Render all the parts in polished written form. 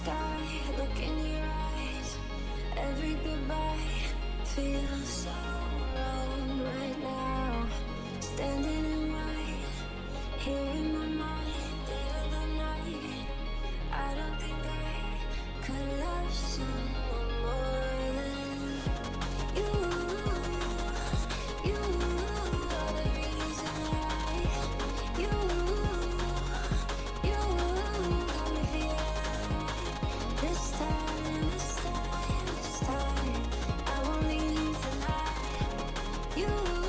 sky, look in your eyes. Every goodbye feels so wrong right now. Standing in white, here in my mind, dead of the night. I don't think I could love someone more than you. You are the reason why. You got me feeling this time, this time, this time. I won't leave tonight. You.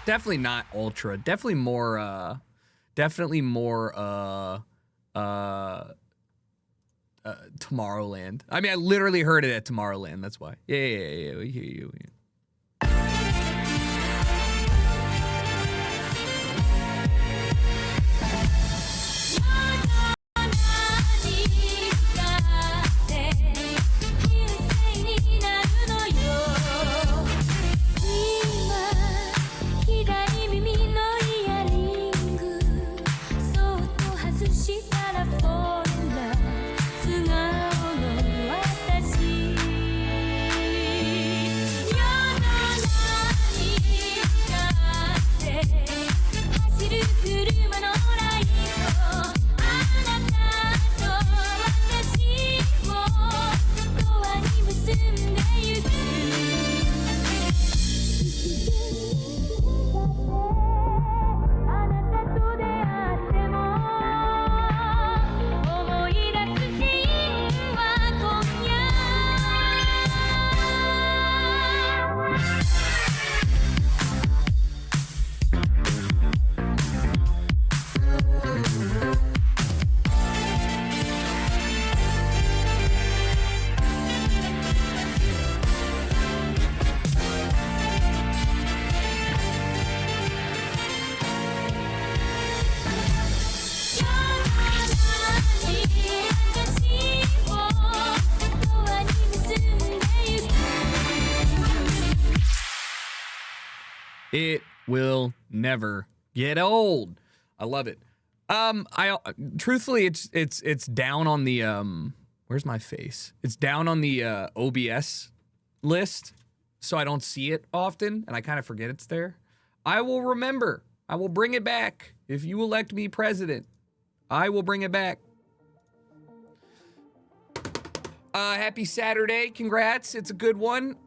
Definitely not ultra. Definitely more Tomorrowland. I mean, I literally heard it at Tomorrowland. That's why. Yeah. We hear you. Yeah. It will never get old. I love it. I truthfully, it's down on the where's my face? It's down on the OBS list, so I don't see it often, and I kind of forget it's there. I will remember. I will bring it back. If you elect me president, I will bring it back. Happy Saturday. Congrats. It's a good one.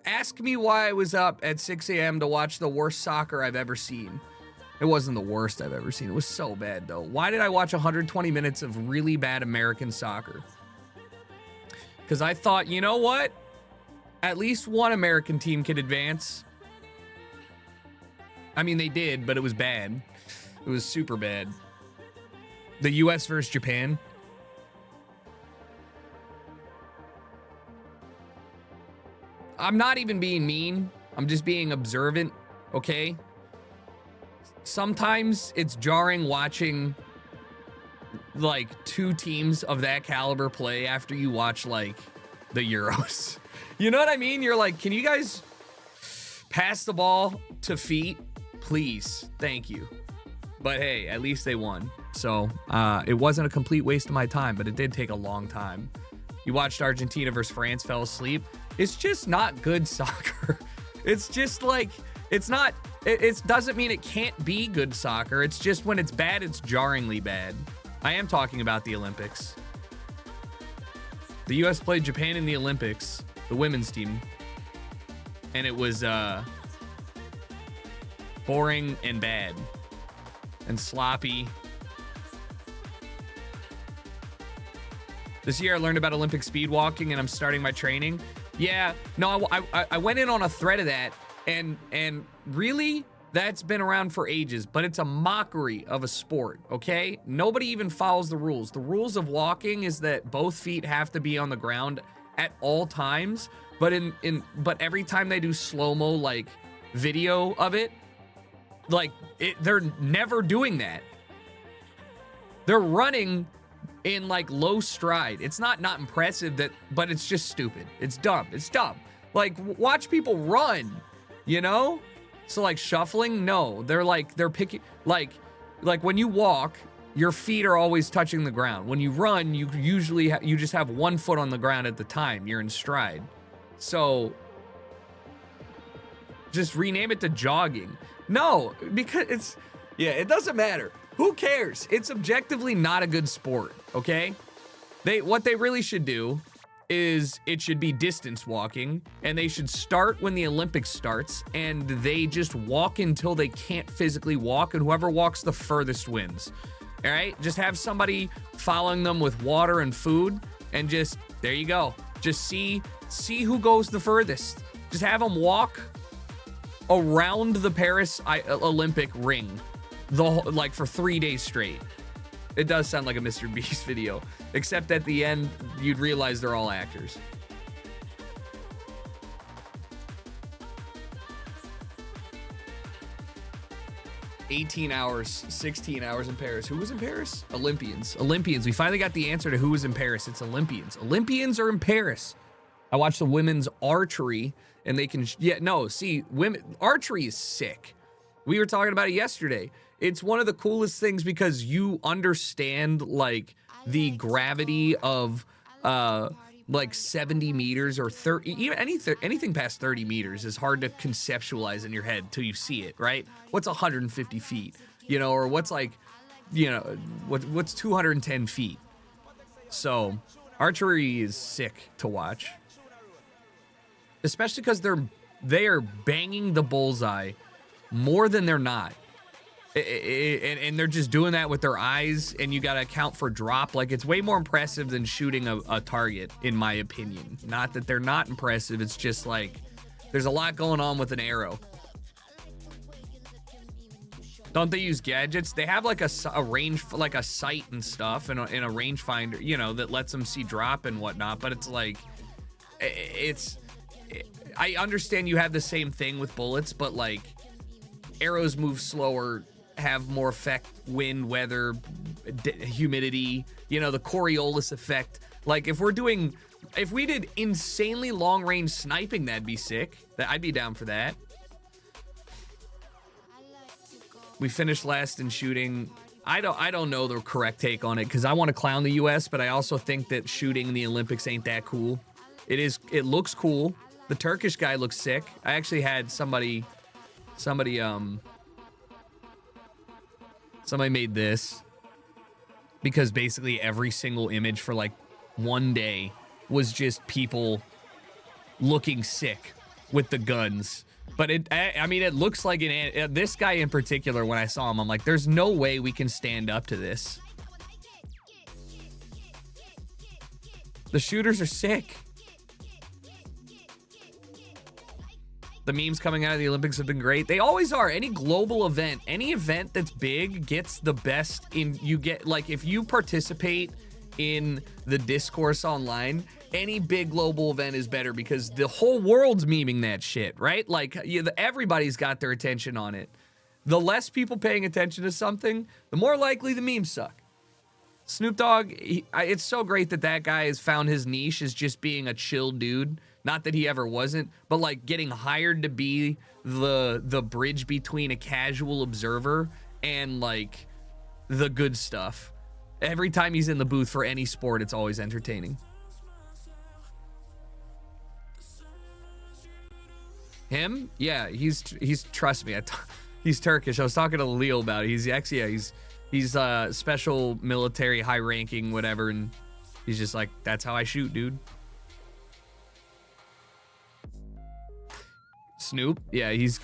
Ask me why I was up at 6 a.m. to watch the worst soccer I've ever seen. It wasn't the worst I've ever seen. It was so bad, though. Why did I watch 120 minutes of really bad American soccer? Because I thought, you know what? At least one American team could advance. I mean, they did, but it was bad. It was super bad. The U.S. versus Japan. I'm not even being mean. I'm just being observant, okay? Sometimes it's jarring watching like two teams of that caliber play after you watch like the Euros. You know what I mean? You're like, can you guys pass the ball to feet? Please. Thank you. But hey, at least they won. So it wasn't a complete waste of my time, but it did take a long time. You watched Argentina versus France, fell asleep. It's just not good soccer. It's just like, it's not, it doesn't mean it can't be good soccer. It's just when it's bad, it's jarringly bad. I am talking about the Olympics. The U.S. played Japan in the Olympics, the women's team. And it was boring and bad and sloppy. This year I learned about Olympic speed walking and I'm starting my training. Yeah, no, I went in on a thread of that, and really, that's been around for ages, but it's a mockery of a sport, okay? Nobody even follows the rules. The rules of walking is that both feet have to be on the ground at all times, but but every time they do slow-mo, like, video of it, like, they're never doing that. They're running in like low stride. It's not impressive, but it's just stupid. It's dumb. It's dumb. Like, watch people run, you know? So like shuffling, no. They're picking, like when you walk, your feet are always touching the ground. When you run, you usually you just have one foot on the ground at the time. You're in stride. So just rename it to jogging. No, because it doesn't matter. Who cares? It's objectively not a good sport, okay? What they really should do is it should be distance walking, and they should start when the Olympics starts, and they just walk until they can't physically walk, and whoever walks the furthest wins. All right? Just have somebody following them with water and food, and just, there you go. Just see who goes the furthest. Just have them walk around the Paris Olympic ring, like for 3 days straight. It does sound like a Mr. Beast video, except at the end, you'd realize they're all actors. "18 hours, 16 hours in Paris." Who was in Paris? Olympians. Olympians. We finally got the answer to who was in Paris. It's Olympians. Olympians are in Paris. I watched the women's archery, and they can, women archery is sick. We were talking about it yesterday. It's one of the coolest things because you understand like the gravity of like 70 meters or 30, even anything past 30 meters is hard to conceptualize in your head till you see it, right? What's 150 feet, or what's like, what's 210 feet? So archery is sick to watch, especially because they are banging the bullseye more than they're not. And they're just doing that with their eyes, and you got to account for drop. Like, it's way more impressive than shooting a target, in my opinion. Not that they're not impressive. It's just like there's a lot going on with an arrow. Don't they use gadgets? They have like a range, like a sight and stuff, and a rangefinder, that lets them see drop and whatnot. But it's like, I understand you have the same thing with bullets, but like arrows move slower, have more effect, wind, weather, humidity, the Coriolis effect. Like if we did insanely long range sniping, that'd be sick. I'd be down for that. We finished last in shooting. I don't know the correct take on it because I want to clown the US, but I also think that shooting in the Olympics ain't that cool. It looks cool. The Turkish guy looks sick. I actually had somebody made this because basically every single image for like one day was just people looking sick with the guns. But it looks like this guy in particular, when I saw him, I'm like, there's no way we can stand up to this. The shooters are sick. The memes coming out of the Olympics have been great. They always are. Any global event, any event that's big gets the best if you participate in the discourse online, any big global event is better because the whole world's memeing that shit, right? Like everybody's got their attention on it. The less people paying attention to something, the more likely the memes suck. Snoop Dogg, it's so great that guy has found his niche as just being a chill dude. Not that he ever wasn't, but like getting hired to be the bridge between a casual observer and like the good stuff. Every time he's in the booth for any sport, it's always entertaining. Him? Yeah, he's trust me, he's Turkish. I was talking to Leo about it. He's special military, high ranking, whatever, and he's just like, that's how I shoot, dude. Snoop, yeah, he's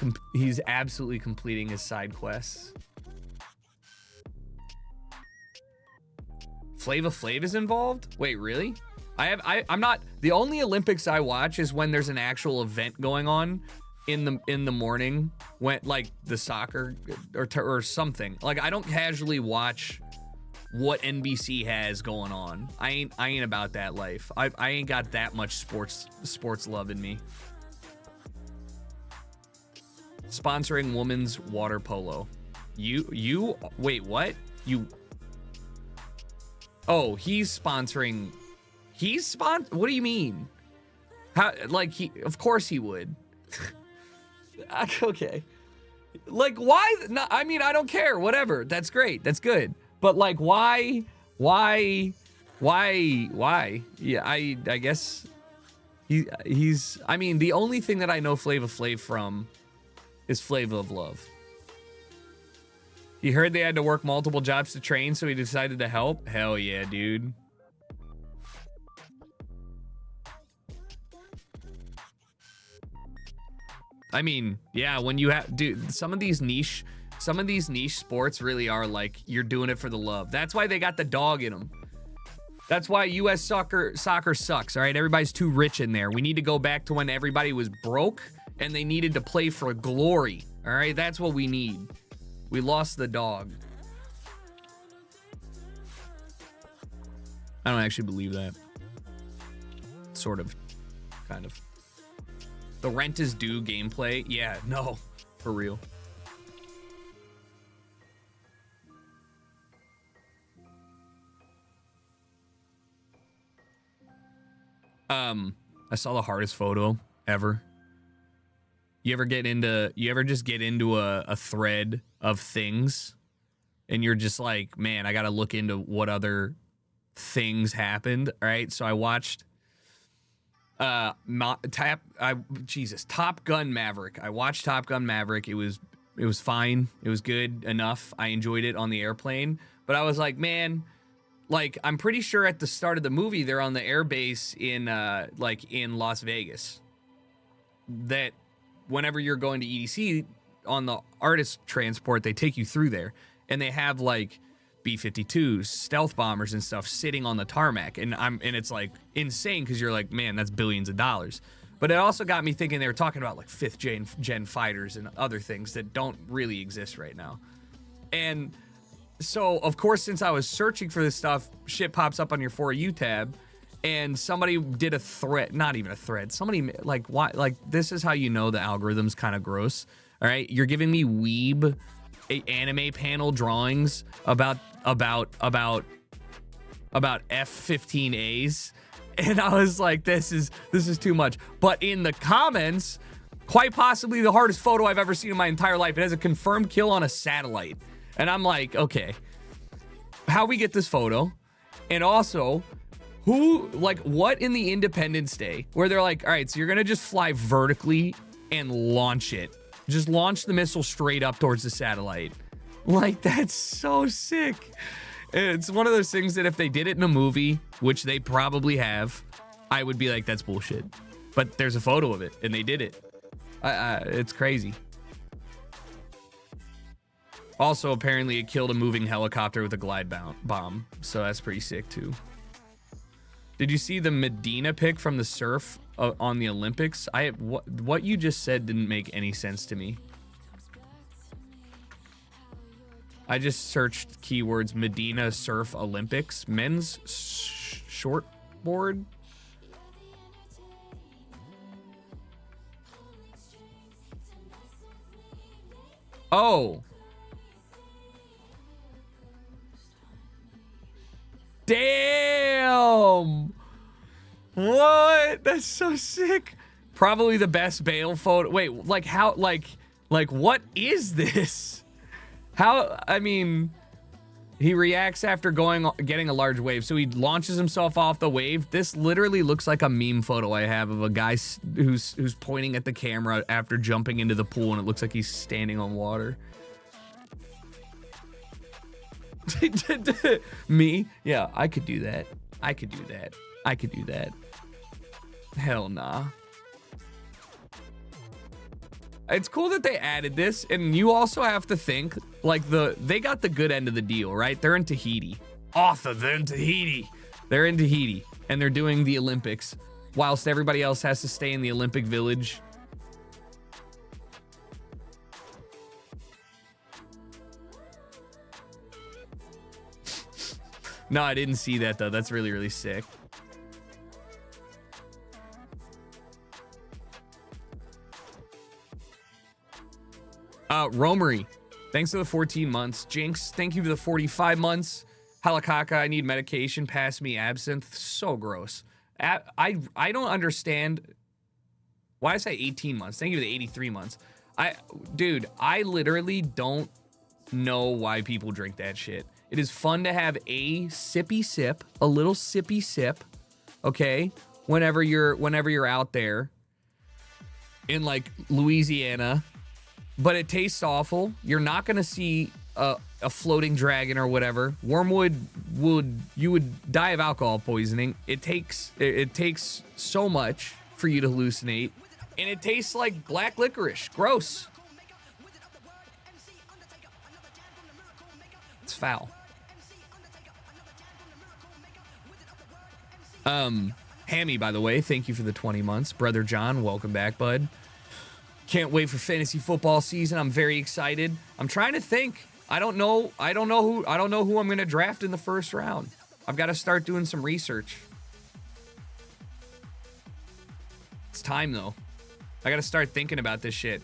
absolutely completing his side quests. Flava Flav is involved? Wait, really? I'm not. The only Olympics I watch is when there's an actual event going on in the morning, when like the soccer or something. Like I don't casually watch what NBC has going on. I ain't about that life. I ain't got that much sports love in me. Sponsoring women's water polo. You wait, what? Oh, he's sponsoring. What do you mean? How, like, of course he would. Okay. Like, why? No, I mean, I don't care. Whatever. That's great. That's good. But like, why? Yeah, I guess he's. I mean, the only thing that I know Flava Flav from is Flavor of Love. He heard they had to work multiple jobs to train, so he decided to help. Hell yeah, dude. I mean, yeah, when you have, dude, some of these niche sports really are like, you're doing it for the love. That's why they got the dog in them. That's why U.S. soccer sucks, all right? Everybody's too rich in there. We need to go back to when everybody was broke and they needed to play for glory. All right, that's what we need. We lost the dog. I don't actually believe that. Sort of, kind of. The rent is due gameplay. Yeah, no, for real. I saw the hardest photo ever. You ever just get into a thread of things and you're just like, man, I got to look into what other things happened. All right. So I watched, Top Gun Maverick. I watched Top Gun Maverick. It was fine. It was good enough. I enjoyed it on the airplane, but I was like, man, like, I'm pretty sure at the start of the movie, they're on the air base in Las Vegas. That whenever you're going to EDC on the artist transport, they take you through there, and they have like B-52s, stealth bombers, and stuff sitting on the tarmac, and it's like insane because you're like, man, that's billions of dollars. But it also got me thinking they were talking about like 5th gen fighters and other things that don't really exist right now, and. So, of course, since I was searching for this stuff, shit pops up on your For You tab, and somebody did a thread, not even a thread, somebody, like, why, like, this is how you know the algorithm's kind of gross, all right? You're giving me weeb anime panel drawings about F-15As, and I was like, this is too much. But in the comments, quite possibly the hardest photo I've ever seen in my entire life. It has a confirmed kill on a satellite. And I'm like, okay, how we get this photo? And also, what in the Independence Day, where they're like, all right, so you're gonna just fly vertically and launch it. Just launch the missile straight up towards the satellite. Like, that's so sick. It's one of those things that if they did it in a movie, which they probably have, I would be like, that's bullshit. But there's a photo of it, and they did it. It's crazy. Also, apparently, it killed a moving helicopter with a glide bomb, so that's pretty sick, too. Did you see the Medina pic from the surf on the Olympics? What you just said didn't make any sense to me. I just searched keywords Medina Surf Olympics, men's shortboard. Oh. Damn! What? That's so sick. Probably the best bail photo. Wait, like how? Like what is this? How? I mean, he reacts after getting a large wave, so he launches himself off the wave. This literally looks like a meme photo I have of a guy who's pointing at the camera after jumping into the pool, and it looks like he's standing on water. Me? Yeah, I could do that. I could do that. I could do that. Hell nah. It's cool that they added this, and you also have to think, like, they got the good end of the deal, right? They're in Tahiti. They're in Tahiti. They're in Tahiti, and they're doing the Olympics, whilst everybody else has to stay in the Olympic Village. No, I didn't see that, though. That's really, really sick. Romery, thanks for the 14 months. Jinx, thank you for the 45 months. Halakaka, I need medication. Pass me absinthe. So gross. I don't understand. Why did I say 18 months? Thank you for the 83 months. Dude, I literally don't know why people drink that shit. It is fun to have a sippy sip, a little sippy sip, okay? Whenever you're out there in like Louisiana, but it tastes awful. You're not gonna see a floating dragon or whatever. Wormwood you would die of alcohol poisoning. It takes so much for you to hallucinate, and it tastes like black licorice. Gross. It's foul. Hammy, by the way, thank you for the 20 months. Brother John, welcome back, bud. Can't wait for fantasy football season. I'm very excited. I'm trying to think. I don't know who I'm going to draft in the first round. I've got to start doing some research. It's time though. I got to start thinking about this shit.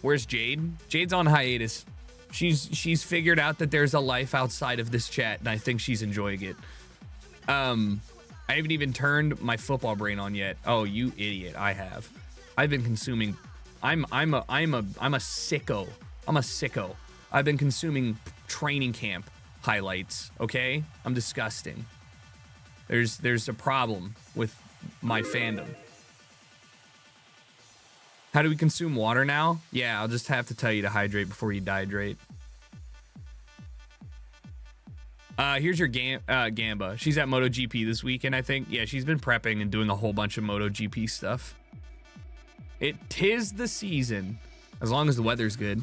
Where's Jade? Jade's on hiatus. She's figured out that there's a life outside of this chat, and I think she's enjoying it. I haven't even turned my football brain on yet. Oh, you idiot! I have. I've been consuming. I'm a sicko. I'm a sicko. I've been consuming training camp highlights. Okay, I'm disgusting. There's a problem with my fandom. How do we consume water now? Yeah, I'll just have to tell you to hydrate before you dehydrate. Here's your Gamba. She's at MotoGP this weekend, I think. Yeah, she's been prepping and doing a whole bunch of MotoGP stuff. Tis the season, as long as the weather's good.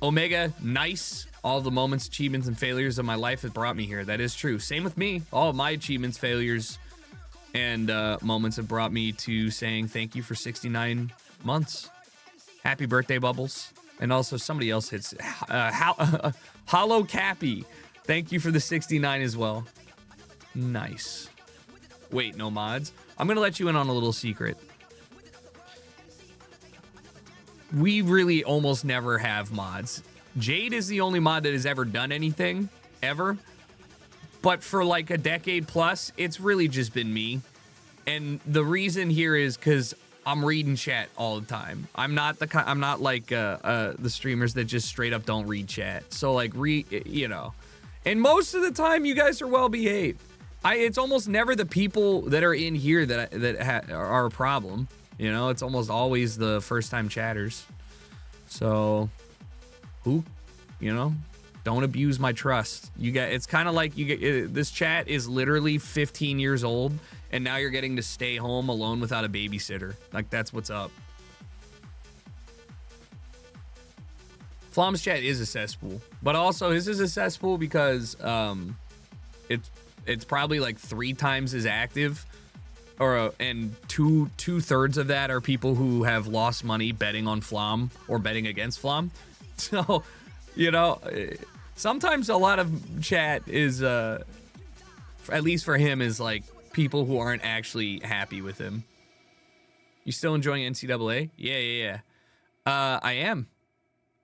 Omega, nice. All the moments, achievements, and failures of my life have brought me here. That is true. Same with me. All of my achievements, failures, and moments have brought me to saying thank you for 69 months. Happy birthday, Bubbles. And also somebody else hits Hollow Cappy. Thank you for the 69 as well. Nice. Wait, no mods? I'm going to let you in on a little secret. We really almost never have mods. Jade is the only mod that has ever done anything, ever. But for like a decade plus, it's really just been me. And the reason here is because I'm reading chat all the time. I'm not like the streamers that just straight up don't read chat. So like you know, and most of the time you guys are well behaved. It's almost never the people that are in here that are a problem. You know, it's almost always the first time chatters. So who, you know, don't abuse my trust. You get, it's kind of like this chat is literally 15 years old. And now you're getting to stay home alone without a babysitter. Like, that's what's up. Flom's chat is a cesspool. But also, this is a cesspool because it's probably like 3 times as active. And two-thirds of that are people who have lost money betting on Flom or betting against Flom. So, you know, sometimes a lot of chat is, at least for him, is like, people who aren't actually happy with him. You still enjoying NCAA? Yeah. I am.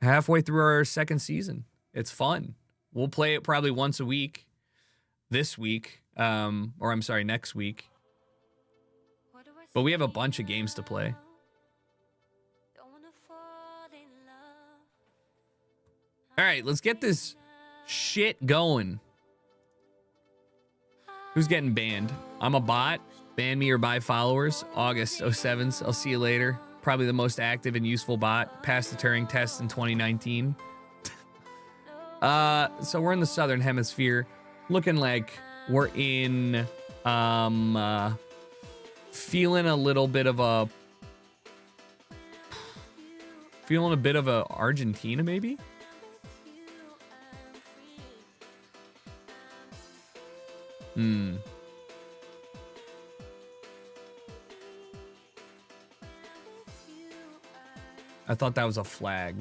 Halfway through our second season. It's fun. We'll play it probably once a week. This week. Or I'm sorry, next week. But we have a bunch of games to play. All right, let's get this shit going. Who's getting banned? I'm a bot. Ban me or buy followers. August 07s. I'll see you later. Probably the most active and useful bot. Passed the Turing test in 2019. So we're in the Southern Hemisphere. Looking like we're in, feeling a bit of a Argentina, maybe? I thought that was a flag.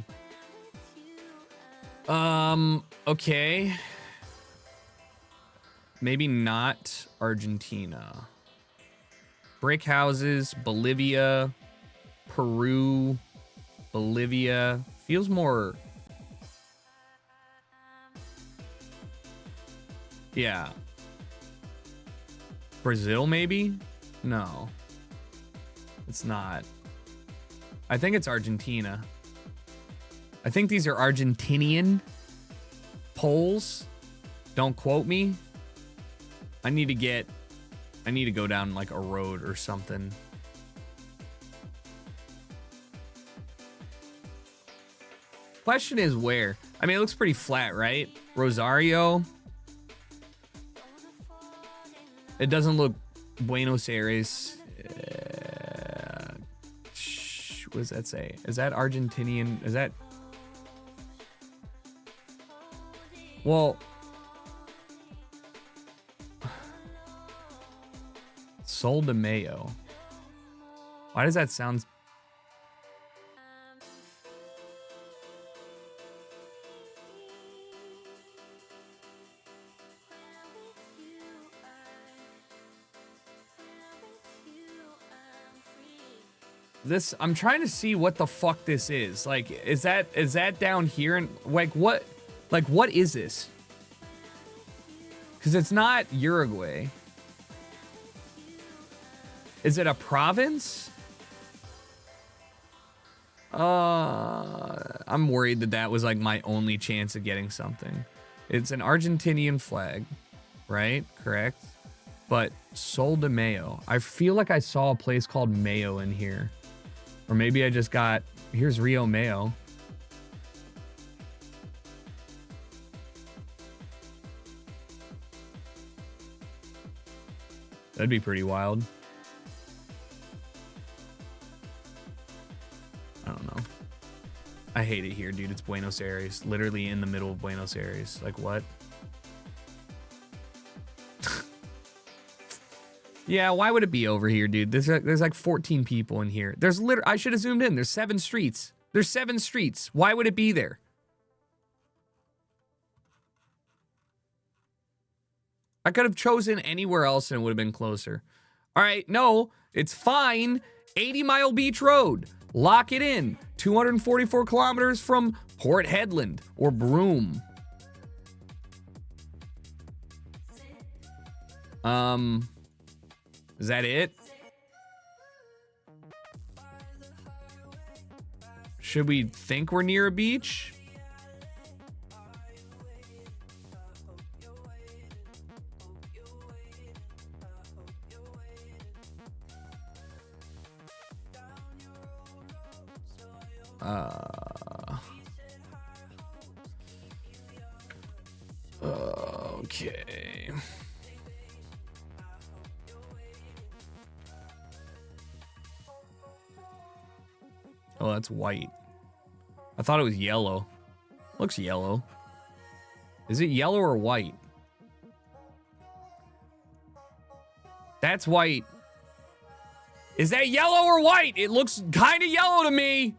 Okay. Maybe not Argentina. Brick houses, Bolivia, Peru, Bolivia. Feels more... Yeah. Brazil, maybe? No. It's not. I think it's Argentina. I think these are Argentinian polls. Don't quote me. I need to go down like a road or something. Question is where? I mean, it looks pretty flat, right? Rosario. It doesn't look Buenos Aires. What does that say? Is that Argentinian? Is that... Well... Sol de Mayo. Why does that sound... This, I'm trying to see what the fuck this is. Like, is that down here? And like, what is this? Because it's not Uruguay. Is it a province? I'm worried that was like my only chance of getting something. It's an Argentinian flag, right? Correct. But Sol de Mayo. I feel like I saw a place called Mayo in here. Or maybe I just got, here's Rio Mayo. That'd be pretty wild. I don't know. I hate it here, dude. It's Buenos Aires. Literally in the middle of Buenos Aires. Like, what? Yeah, why would it be over here, dude? There's like 14 people in here. There's literally, I should have zoomed in. There's 7 streets. There's 7 streets. Why would it be there? I could have chosen anywhere else and it would have been closer. All right, no, it's fine. 80 Mile Beach Road. Lock it in. 244 kilometers from Port Hedland or Broome. Is that it? Should we think we're near a beach? Okay. Oh, that's white. I thought it was yellow. Looks yellow. Is it yellow or white? That's white. Is that yellow or white? It looks kind of yellow to me.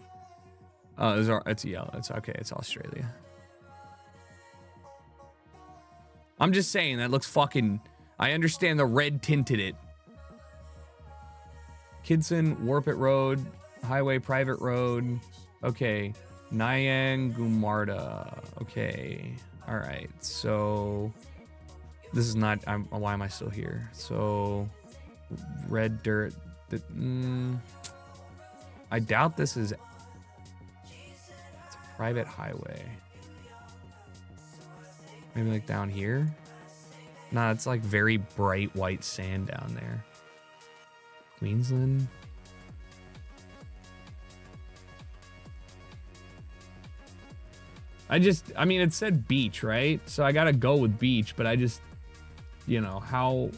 Oh, it's yellow. It's okay. It's Australia. I'm just saying that looks fucking... I understand the red tinted it. Kidson, Warpit Road, Highway, Private Road. Okay. Nyangumarta. Okay. All right. So this is not... why am I still here? So red dirt. I doubt this is... It's a private highway. Maybe like down here? Nah, it's like very bright white sand down there. Queensland. I mean, it said beach, right? So I gotta go with beach, but I just, you know, how...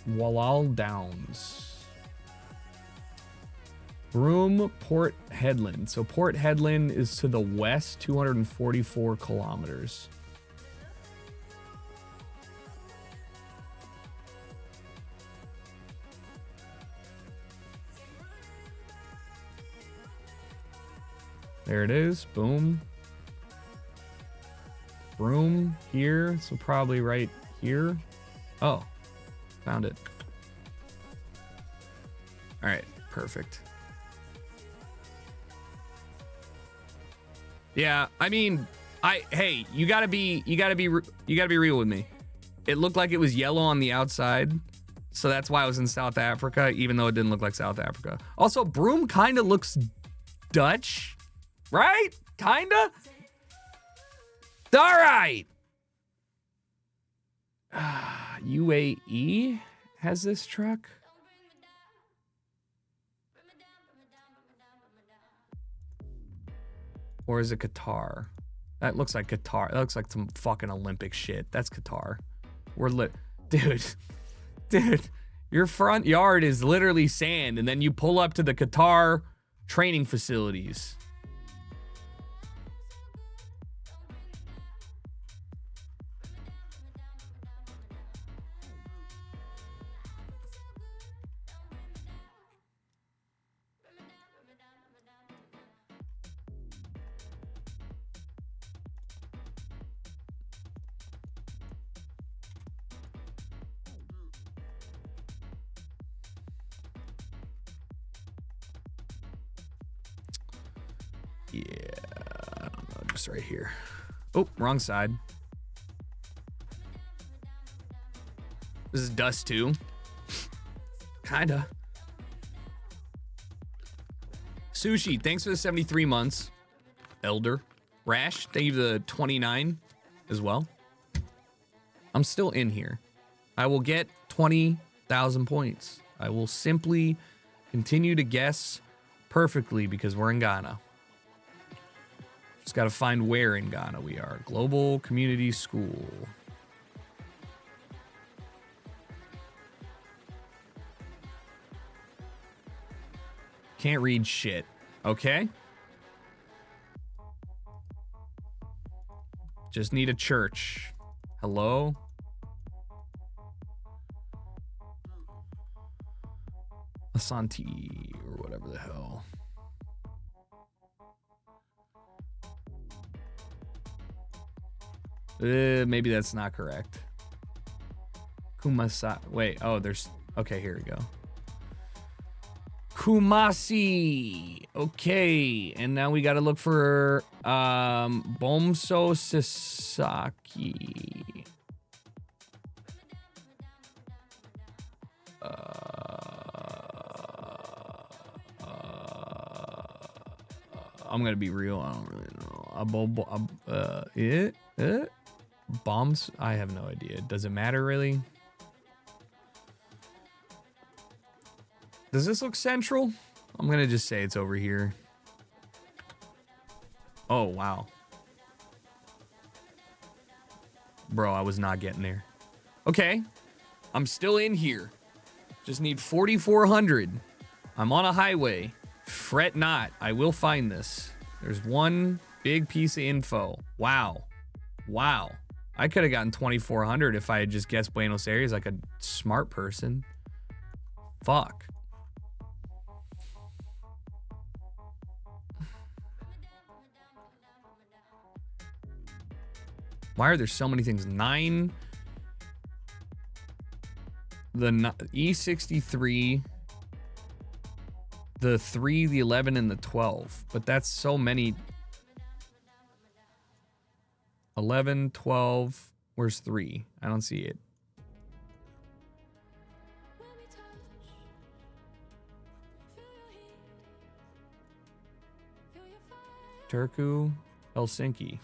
Wallal Downs. Broome, Port Hedland. So Port Hedland is to the west, 244 kilometers. There it is. Boom. Broome here. So probably right here. Oh, found it. All right, perfect. Yeah, I mean, hey, you gotta be real with me. It looked like it was yellow on the outside, so that's why I was in South Africa, even though it didn't look like South Africa. Also, Broome kind of looks Dutch, right? Kinda. All right. UAE has this truck. Or is it Qatar? That looks like Qatar. That looks like some fucking Olympic shit. That's Qatar. We're lit. Dude, your front yard is literally sand, and then you pull up to the Qatar training facilities. Yeah, I don't know, just right here. Oh, wrong side. This is dust too. Kinda. Sushi, thanks for the 73 months. Elder. Rash, thank you for the 29 as well. I'm still in here. I will get 20,000 points. I will simply continue to guess perfectly because we're in Ghana. Just got to find where in Ghana we are. Global Community School. Can't read shit. Okay. Just need a church. Hello? Asante or whatever the hell. Maybe that's not correct. Kumasa. Wait, oh, there's. Okay, here we go. Kumasi. Okay, and now we got to look for Bomso Sasaki. I'm gonna be real. I don't really know. Bombs? I have no idea. Does it matter really? Does this look central? I'm gonna just say it's over here. Oh, wow. Bro, I was not getting there. Okay. I'm still in here. Just need 4,400. I'm on a highway. Fret not. I will find this. There's one big piece of info. Wow. Wow. I could have gotten 2,400 if I had just guessed Buenos Aires like a smart person. Fuck. Why are there so many things? 9. The E63. The 3, the 11, and the 12. But that's so many. 11, 12. Where's 3? I don't see it. Turku, Helsinki.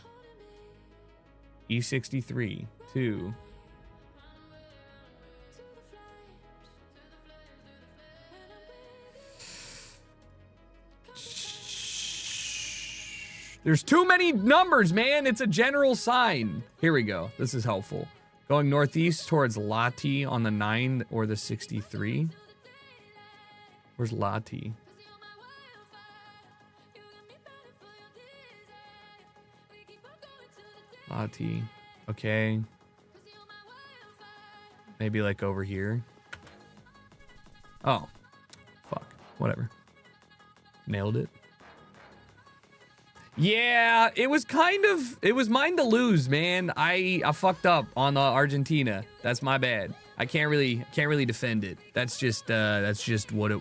E63, 2. There's too many numbers, man. It's a general sign. Here we go. This is helpful. Going northeast towards Lati on the 9 or the 63. Where's Lati? Lati. Okay. Maybe like over here. Oh. Fuck. Whatever. Nailed it. Yeah, it was mine to lose, man. I fucked up on Argentina. That's my bad. I can't really defend it. That's just what it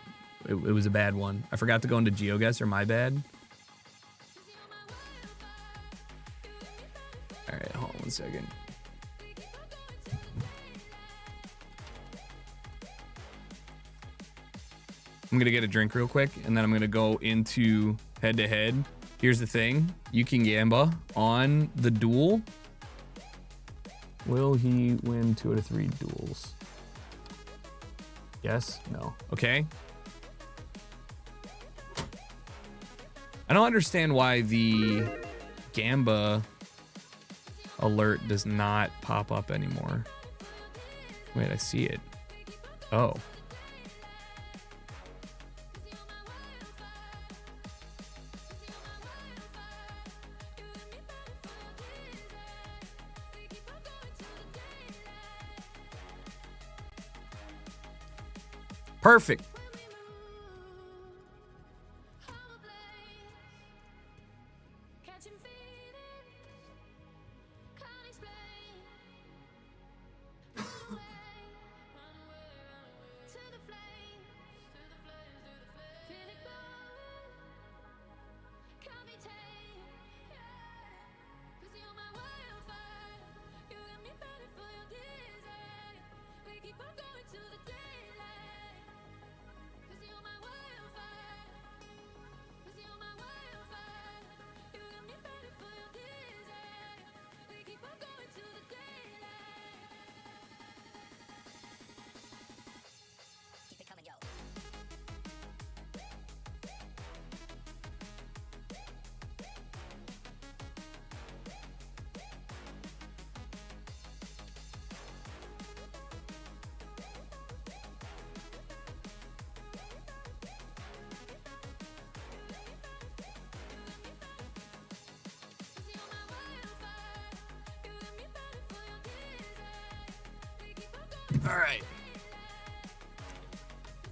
was a bad one. I forgot to go into GeoGuessr, my bad. All right, hold on 1 second. I'm gonna get a drink real quick, and then I'm gonna go into head-to-head. Here's the thing. You can gamble on the duel. Will he win 2 out of 3 duels? Yes? No. Okay. I don't understand why the Gamba alert does not pop up anymore. Wait, I see it. Oh. Perfect. All right.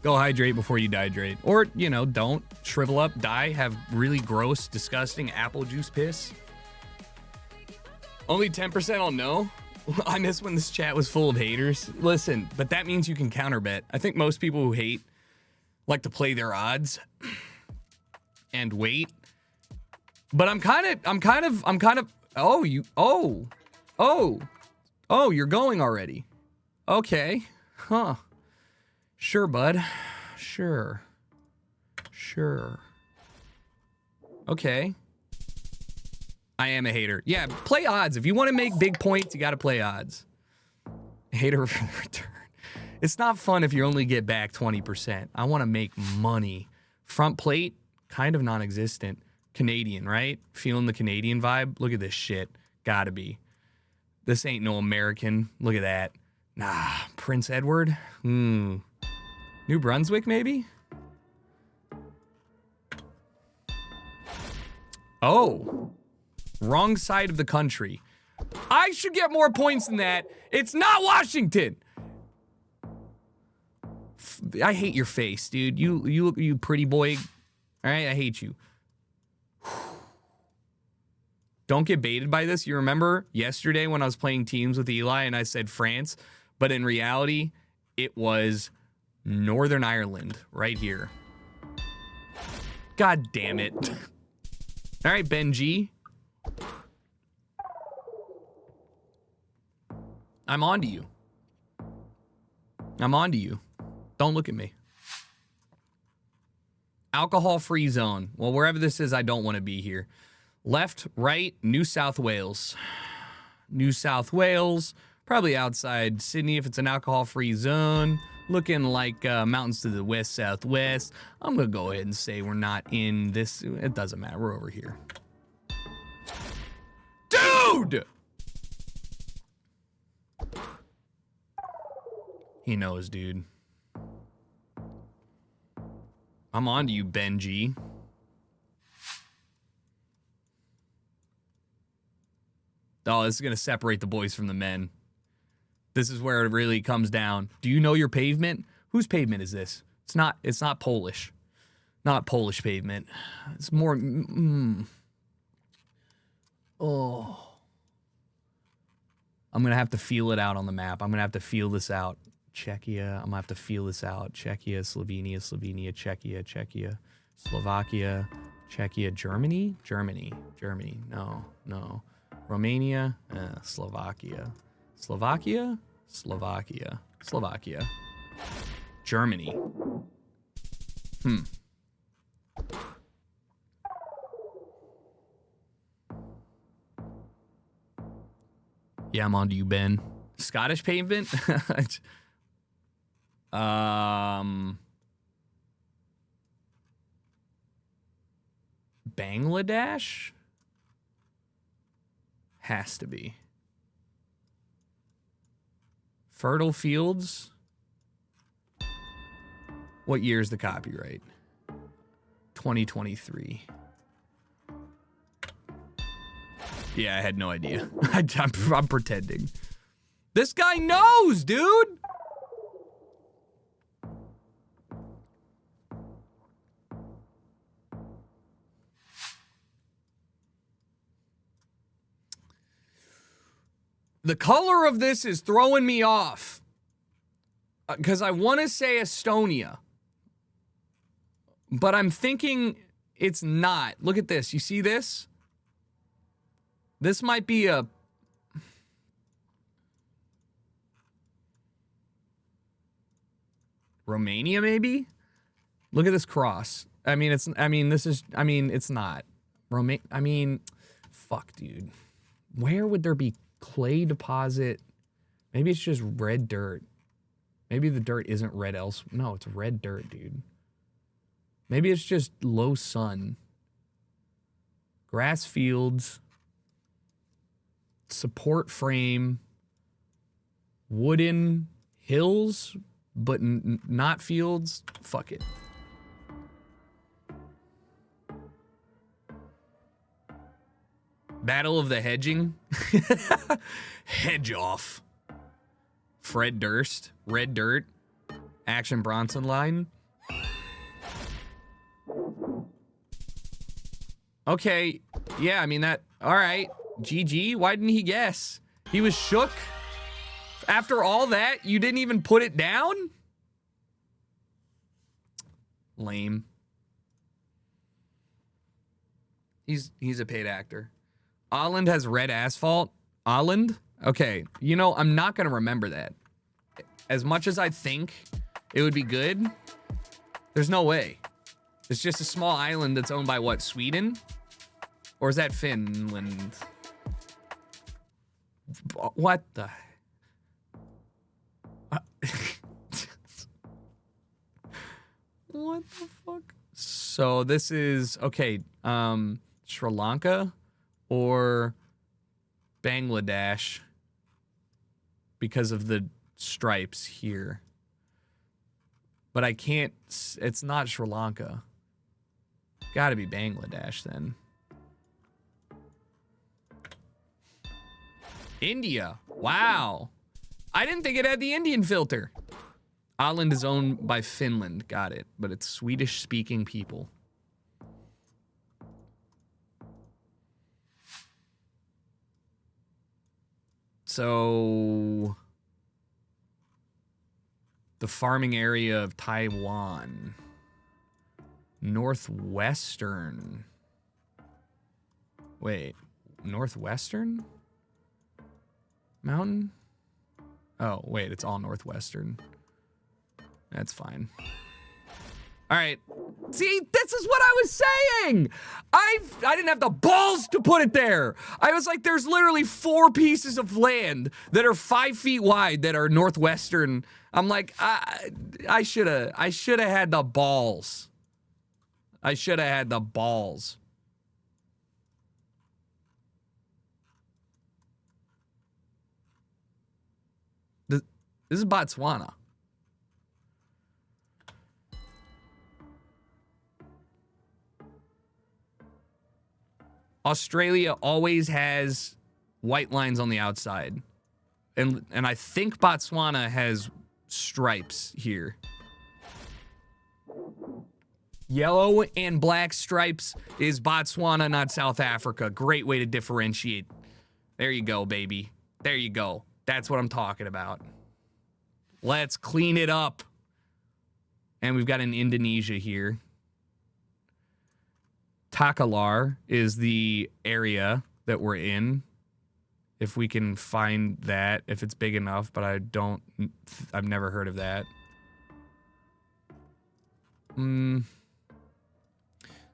Go hydrate before you dehydrate. Or, you know, don't. Shrivel up, die, have really gross, disgusting apple juice piss. Only 10% will know. I miss when this chat was full of haters. Listen, but that means you can counterbet. I think most people who hate like to play their odds and wait. But I'm kind of, oh, you're going already. Okay. Huh. Sure, bud. Sure. Okay. I am a hater. Yeah, play odds. If you want to make big points, you got to play odds. Hater for the return. It's not fun if you only get back 20%. I want to make money. Front plate, kind of non-existent. Canadian, right? Feeling the Canadian vibe? Look at this shit. Gotta be. This ain't no American. Look at that. Nah, Prince Edward? New Brunswick, maybe? Oh. Wrong side of the country. I should get more points than that. It's not Washington. I hate your face, dude. You pretty boy. All right, I hate you. Don't get baited by this. You remember yesterday when I was playing teams with Eli and I said France, but in reality, it was Northern Ireland right here. God damn it. All right, Benji. I'm on to you. Don't look at me. Alcohol-free zone. Well, wherever this is, I don't want to be here. Left, right, New South Wales. New South Wales. Probably outside Sydney if it's an alcohol-free zone. Looking like mountains to the west, southwest. I'm going to go ahead and say we're not in this. It doesn't matter. We're over here. Dude! He knows, dude. I'm on to you, Benji. Oh, this is going to separate the boys from the men. This is where it really comes down. Do you know your pavement? Whose pavement is this? It's not Polish. Not Polish pavement. It's more Oh. I'm going to have to feel it out on the map. I'm going to have to feel this out. Czechia. I'm going to have to feel this out. Czechia, Slovenia, Czechia, Slovakia, Czechia, Germany. No. Romania, Slovakia. Germany. Yeah, I'm on to you, Ben. Scottish pavement? Bangladesh? Has to be. Fertile fields? What year is the copyright? 2023. Yeah, I had no idea. I'm pretending. This guy knows, dude! The color of this is throwing me off. Because I want to say Estonia. But I'm thinking it's not. Look at this. You see this? This might be a... Romania, maybe? Look at this cross. It's not. Fuck, dude. Where would there be clay deposit? Maybe it's just red dirt. Maybe the dirt isn't red else. No, it's red dirt, dude. Maybe it's just low sun. Grass fields. Support frame. Wooden hills, but not fields. Fuck it. Battle of the hedging. Hedge off. Fred Durst, Red Dirt, Action Bronson line. Okay, yeah, I mean that, all right. GG, why didn't he guess? He was shook. After all that, you didn't even put it down? Lame. He's a paid actor. Holland has red asphalt. Holland? Okay, you know, I'm not gonna remember that. As much as I think it would be good, there's no way. It's just a small island that's owned by what, Sweden? Or is that Finland? What the? What the fuck? So this is, okay, Sri Lanka or Bangladesh because of the stripes here. But I can't, it's not Sri Lanka. Gotta be Bangladesh then. India. Wow. I didn't think it had the Indian filter. Island is owned by Finland. Got it. But it's Swedish-speaking people. So the farming area of Taiwan. Northwestern. Wait, Northwestern? Mountain? Oh, wait, it's all Northwestern. That's fine. All right. See, this is what I was saying. I didn't have the balls to put it there. I was like, there's literally 4 pieces of land that are 5 feet wide that are Northwestern. I'm like, I should have had the balls. I should have had the balls. This is Botswana. Australia always has white lines on the outside. And I think Botswana has stripes here. Yellow and black stripes is Botswana, not South Africa. Great way to differentiate. There you go, baby. There you go. That's what I'm talking about. Let's clean it up. And we've got an Indonesia here. Takalar is the area that we're in. If we can find that, if it's big enough, but I've never heard of that.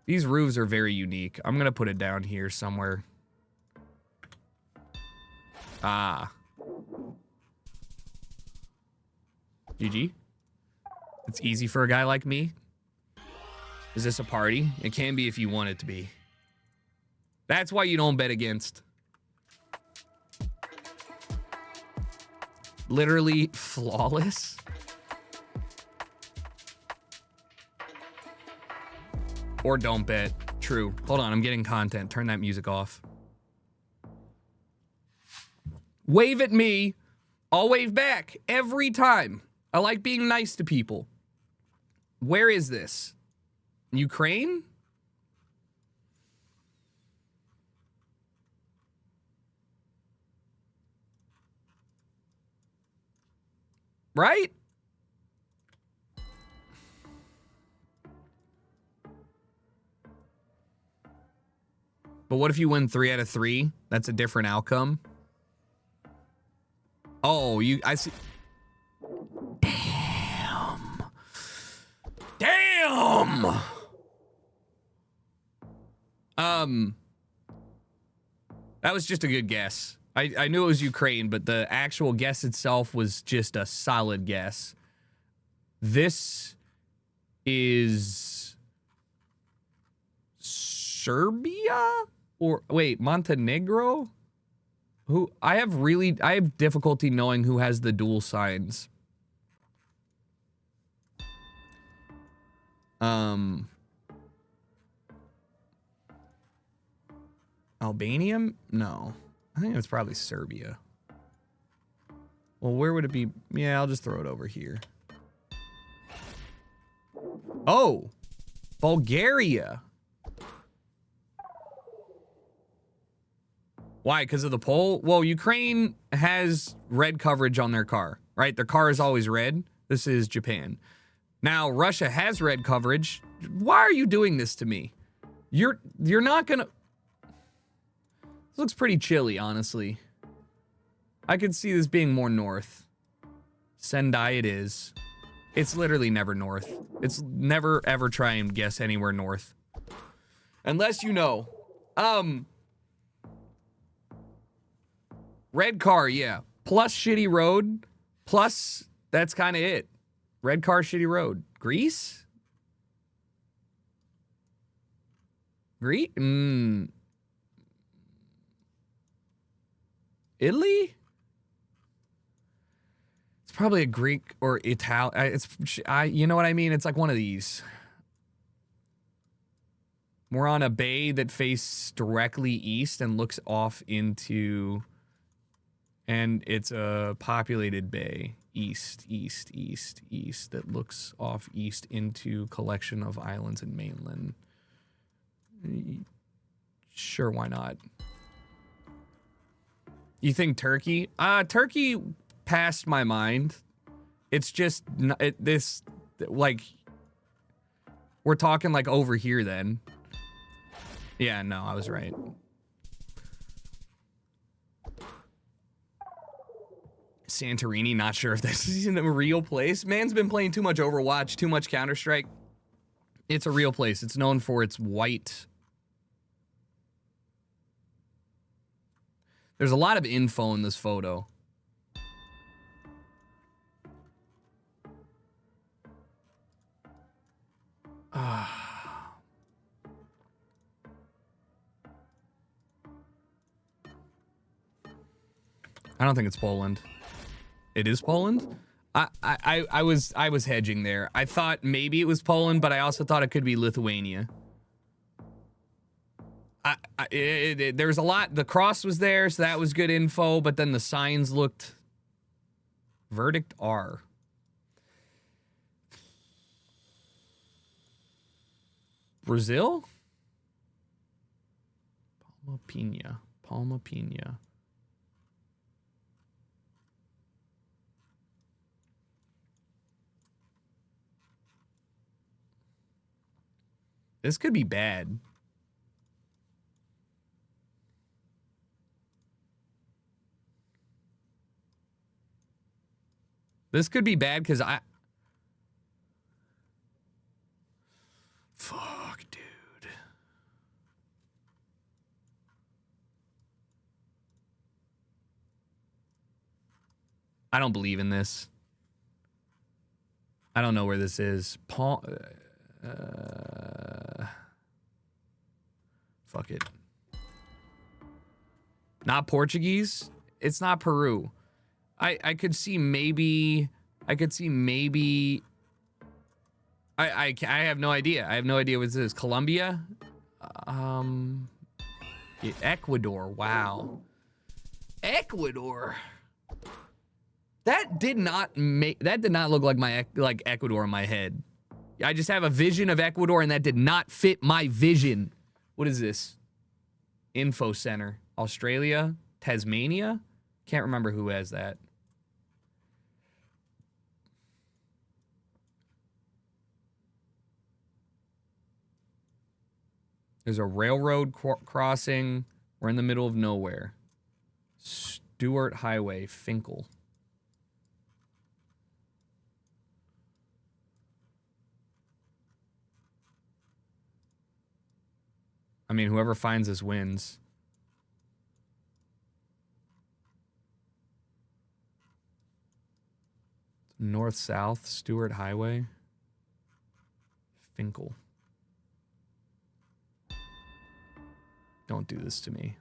These roofs are very unique. I'm gonna put it down here somewhere. Ah. GG. It's easy for a guy like me. Is this a party? It can be if you want it to be. That's why you don't bet against. Literally flawless. Or don't bet. True. Hold on, I'm getting content. Turn that music off. Wave at me. I'll wave back every time. I like being nice to people. Where is this? Ukraine? Right? But what if you win 3 out of 3? That's a different outcome. Oh, I see. Damn. Damn. That was just a good guess. I knew it was Ukraine, but the actual guess itself was just a solid guess. This is Serbia? Or wait, Montenegro? Who I have difficulty knowing who has the dual signs. Albania? No. I think it's probably Serbia. Well, where would it be? Yeah, I'll just throw it over here. Oh, Bulgaria. Why? Because of the poll? Well, Ukraine has red coverage on their car, right? Their car is always red. This is Japan. Now, Russia has red coverage. Why are you doing this to me? You're not gonna... This looks pretty chilly, honestly. I could see this being more north. Sendai it is. It's literally never north. It's never ever try and guess anywhere north. Unless you know. Red car, yeah. Plus shitty road. Plus, that's kind of it. Red car, shitty road. Greece? Greece? Italy? It's probably a Greek or Italian. You know what I mean? It's like one of these. We're on a bay that faces directly east and looks off into... And it's a populated bay. East, east, east, east. That looks off east into collection of islands and mainland. Sure, why not? You think Turkey? Turkey passed my mind. It's just... this... Like... We're talking like over here then. Yeah, no, I was right. Santorini, not sure if this is in a real place. Man's been playing too much Overwatch, too much Counter-Strike. It's a real place. It's known for its white. There's a lot of info in this photo. I don't think it's Poland. It is Poland? I was hedging there. I thought maybe it was Poland, but I also thought it could be Lithuania. There's a lot. The cross was there, so that was good info, but then the signs looked... Verdict R. Brazil? Palma Pena. Palma Pena. This could be bad. This could be bad because fuck, dude. I don't believe in this. I don't know where this is. Fuck it. Not Portuguese. It's not Peru. I could see maybe. I could see maybe. I have no idea. I have no idea what this is. Colombia. Ecuador. Wow. Ecuador. That did not look like my Ecuador in my head. I just have a vision of Ecuador, and that did not fit my vision. What is this? Info Center. Australia? Tasmania? Can't remember who has that. There's a railroad crossing. We're in the middle of nowhere. Stewart Highway, Finkel. I mean, whoever finds this wins. North-south, Stewart Highway. Finkel. Don't do this to me.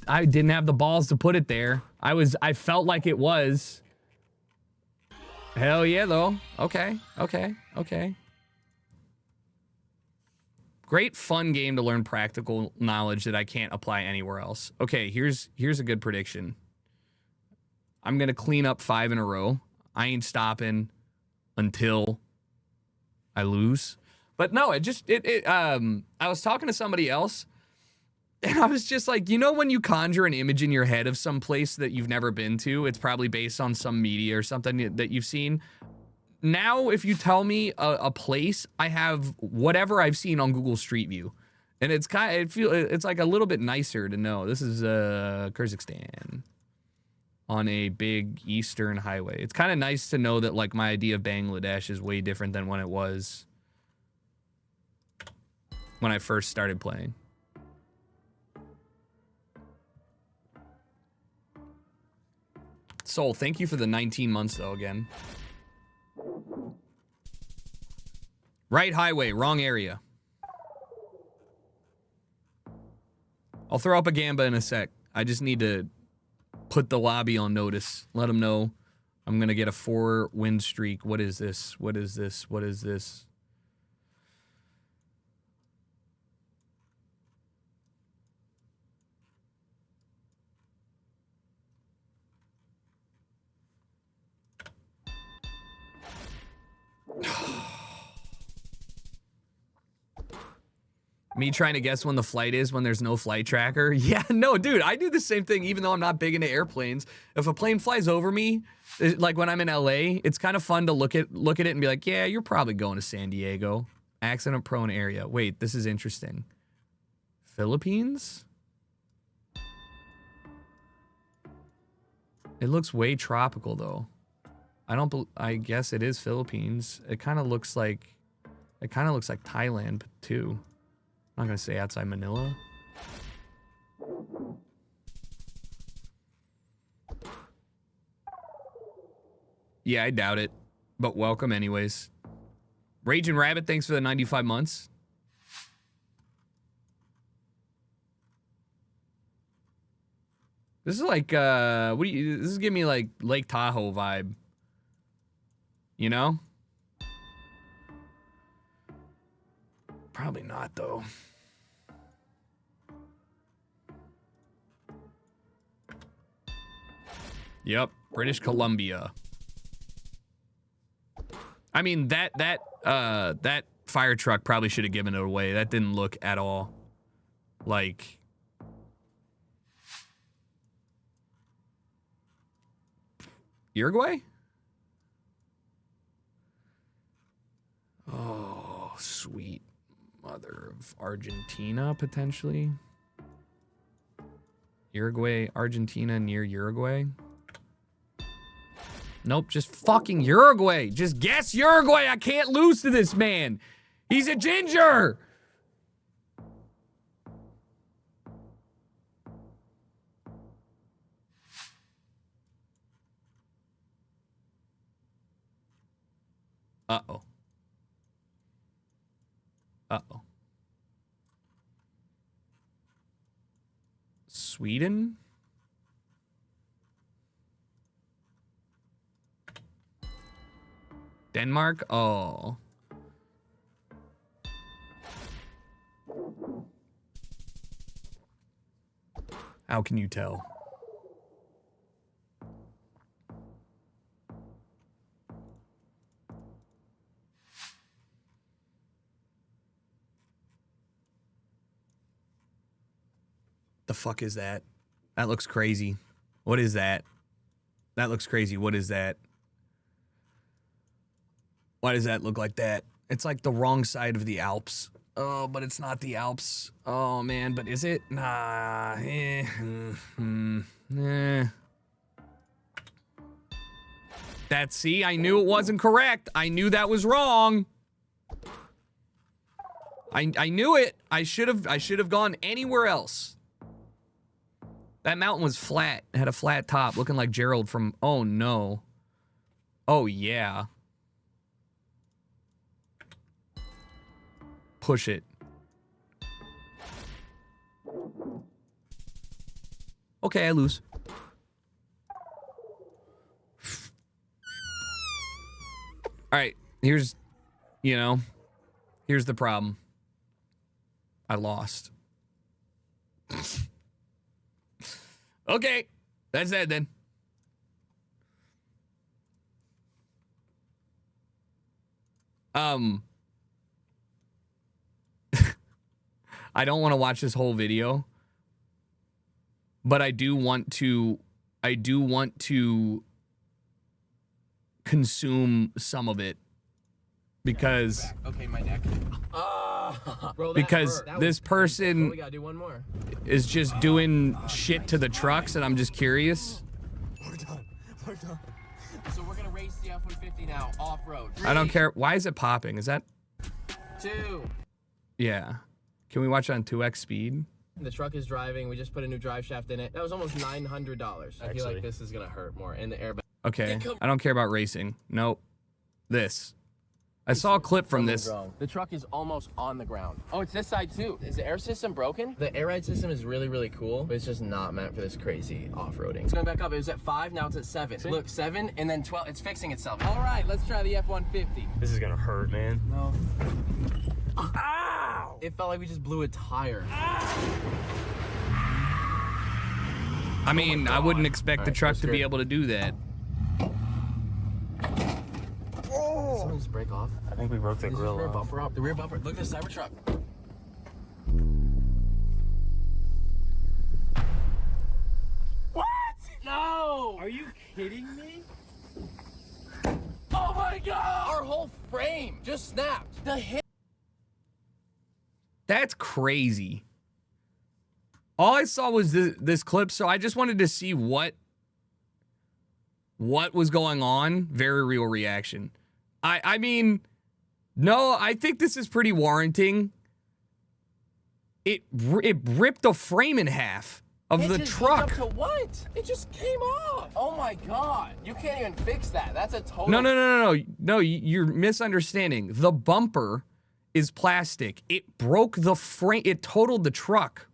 I didn't have the balls to put it there. I felt like it was. Hell yeah, though. Okay. Great fun game to learn practical knowledge that I can't apply anywhere else. Okay, here's a good prediction. I'm gonna clean up 5 in a row. I ain't stopping until I lose. But no, I was talking to somebody else, and I was just like, you know, when you conjure an image in your head of some place that you've never been to, it's probably based on some media or something that you've seen. Now, if you tell me a place, I have whatever I've seen on Google Street View, and it's it's like a little bit nicer to know. This is Kyrgyzstan on a big eastern highway. It's kind of nice to know that like my idea of Bangladesh is way different than when it was when I first started playing. Soul, thank you for the 19 months though again. Right highway, wrong area. I'll throw up a gamba in a sec. I just need to put the lobby on notice. Let them know I'm going to get a 4 win streak. What is this? What is this? What is this? Me trying to guess when the flight is when there's no flight tracker. Yeah, no, dude, I do the same thing even though I'm not big into airplanes. If a plane flies over me, like when I'm in LA, it's kind of fun to look at it and be like, yeah, you're probably going to San Diego. Accident prone area. Wait, this is interesting. Philippines? It looks way tropical though. I guess it is Philippines. It kind of looks like Thailand too. I'm not gonna say outside Manila. Yeah, I doubt it. But welcome anyways. Raging Rabbit, thanks for the 95 months. This is like this is giving me like Lake Tahoe vibe. You know? Probably not though. Yep, British Columbia. I mean that fire truck probably should have given it away. That didn't look at all like Uruguay? Oh, sweet mother of Argentina, potentially. Uruguay, Argentina near Uruguay. Nope, just fucking Uruguay. Just guess Uruguay. I can't lose to this man. He's a ginger. Uh-oh. Uh-oh. Sweden? Denmark? Oh. How can you tell? The fuck is that? That looks crazy. What is that? That looks crazy. What is that? Why does that look like that? It's like the wrong side of the Alps. Oh, but it's not the Alps. Oh, man, but is it? Nah. See, I knew it wasn't correct. I knew that was wrong. I knew it. I should have gone anywhere else. That mountain was flat. It had a flat top, looking like Gerald from... Oh, no. Oh, yeah. Push it. Okay, I lose. All right, here's the problem. I lost. Okay, that's that then. I don't want to watch this whole video, but I do want to consume some of it because okay, my neck. Bro, because this person we gotta do one more. is just doing shit to the trucks, and I'm just curious. We're done. So we're gonna race the F-150 now, off-road. I don't care. Why is it popping? Is that 2. yeah? Can we watch it on 2x speed? The truck is driving. We just put a new drive shaft in it. That was almost $900. I feel like this is gonna hurt more. And the airbag. Okay, I don't care about racing. Nope. This. I saw a clip from this. The truck is almost on the ground. Oh, it's this side too. Is the air system broken? The air ride system is really, really cool, but it's just not meant for this crazy off-roading. It's going back up. It was at 5, now it's at 7. See? Look, 7 and then 12. It's fixing itself. All right, let's try the F-150. This is gonna hurt, man. No. Ow! It felt like we just blew a tire. I mean, I wouldn't expect the truck to be able to do that. Did someone just break off? I think we broke the grill rear off. bumper up. The rear bumper. Look at this Cybertruck. What? No! Are you kidding me? Oh my god! Our whole frame just snapped. The hit. That's crazy. All I saw was this clip, so I just wanted to see what was going on. Very real reaction. I mean, no, I think this is pretty warranting. It ripped the frame in half of the truck. Up to what? It just came off. Oh my god! You can't even fix that. That's a total. No. You're misunderstanding. The bumper is plastic. It broke the frame. It totaled the truck.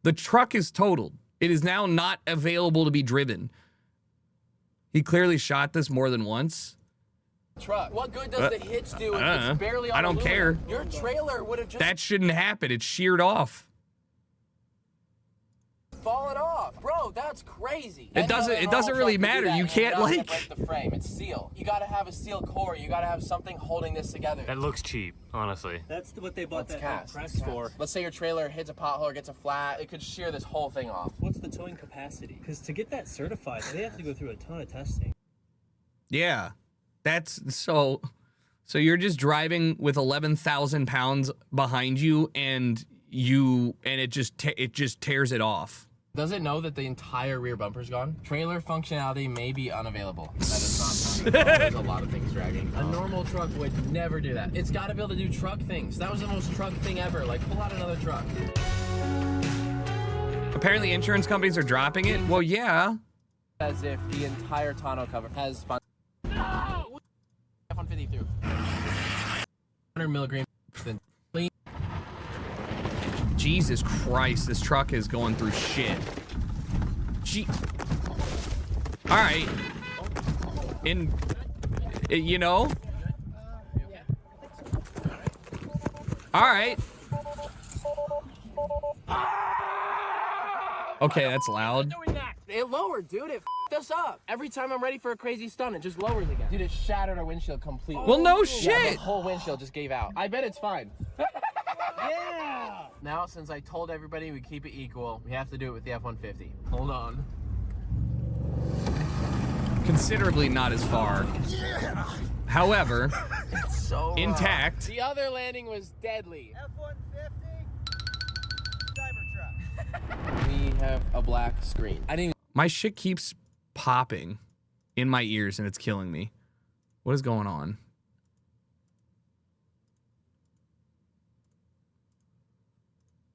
The truck is totaled. It is now not available to be driven. He clearly shot this more than once. Truck. What good does the hitch do if it's barely on I don't aluminum? care. Your trailer would have just That shouldn't happen. It's sheared off. fallen off. Bro, that's crazy. It doesn't really matter. You can't like break the frame. It's steel. You gotta have a steel core. You gotta have something holding this together. That looks cheap, honestly. That's what they bought that cast. press for. Let's say your trailer hits a pothole or gets a flat. It could shear this whole thing off. What's the towing capacity? Because to get that certified, they have to go through a ton of testing. yeah. That's so you're just driving with 11,000 pounds behind you and it just tears it off. Does it know that the entire rear bumper's gone? Trailer functionality may be unavailable. That does not sound good. There's a lot of things dragging. A normal truck would never do that. It's got to be able to do truck things. That was the most truck thing ever. Like, pull out another truck. Apparently insurance companies are dropping it. Well, yeah. As if the entire tonneau cover has spun. No! F-150 through. 100 milligrams. Jesus Christ, this truck is going through shit. All right. You know? All right. Okay, that's loud. It lowered, dude. It f***ed us up. Every time I'm ready for a crazy stunt, it just lowers again. Dude, it shattered our windshield completely. Well, no Yeah, shit. the whole windshield just gave out. I bet it's fine. Yeah! Now, since I told everybody we keep it equal, we have to do it with the F-150. Hold on. Considerably not as far. However, It's so intact. The other landing was deadly. F-150, Cybertruck. We have a black screen. I didn't My shit keeps popping in my ears and it's killing me. What is going on?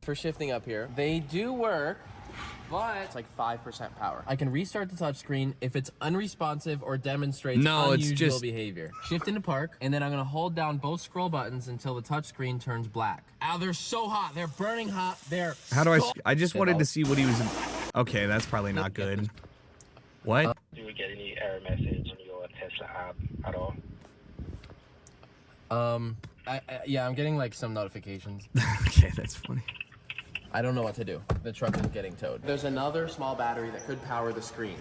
for shifting up here. They do work, but it's like 5% power. I can restart the touchscreen if it's unresponsive or demonstrates unusual behavior. Shift into park, and then I'm gonna hold down both scroll buttons until the touchscreen turns black. Ow, they're so hot. They're burning hot. They're How do I just wanted to see what he was. Okay, that's probably not good. What? Do we get any error message on your Tesla app at all? Yeah, I'm getting like some notifications. Okay, that's funny. I don't know what to do. The truck is getting towed. There's another small battery that could power the screen.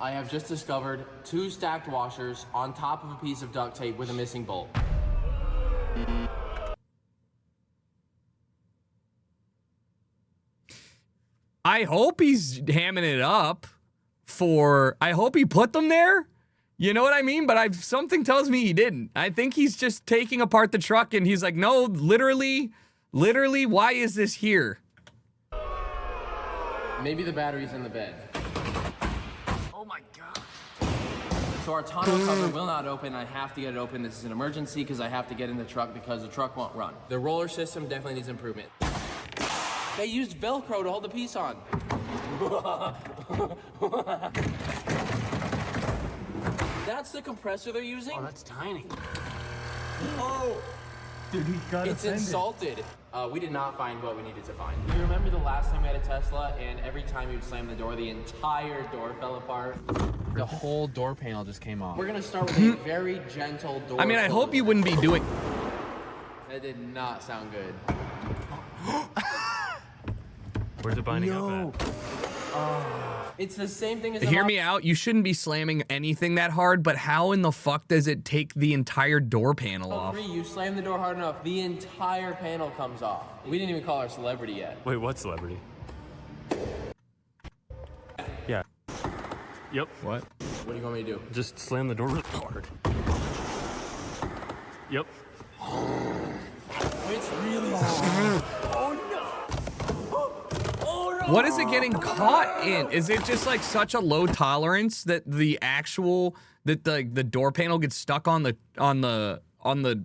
I have just discovered 2 stacked washers on top of a piece of duct tape with a missing bolt. I hope he's hamming it up for, I hope he put them there. You know what I mean? But something tells me he didn't. I think he's just taking apart the truck and he's like, no, literally, why is this here? Maybe the battery's in the bed. Oh my god. So our tonneau cover will not open. I have to get it open. This is an emergency because I have to get in the truck because the truck won't run. The roller system definitely needs improvement. They used Velcro to hold the piece on. That's the compressor they're using? Oh, that's tiny. Oh! Dude, we gotta It's send insulted. We did not find what we needed to find. You remember the last time we had a Tesla and every time you'd slam the door, the entire door fell apart? The whole door panel just came off. We're gonna start with a very gentle door. I mean, I hope you wouldn't be doing... That did not sound good. Where's it binding up at? It's the same thing as Hear me out. You shouldn't be slamming anything that hard, but how in the fuck does it take the entire door panel off? You slam the door hard enough, the entire panel comes off. We didn't even call our celebrity yet. Wait, what celebrity? Yeah. Yep. What? What do you want me to do? Just slam the door really hard. Yep. It's really hard. What is it getting caught in? Is it just like such a low tolerance that the door panel gets stuck on the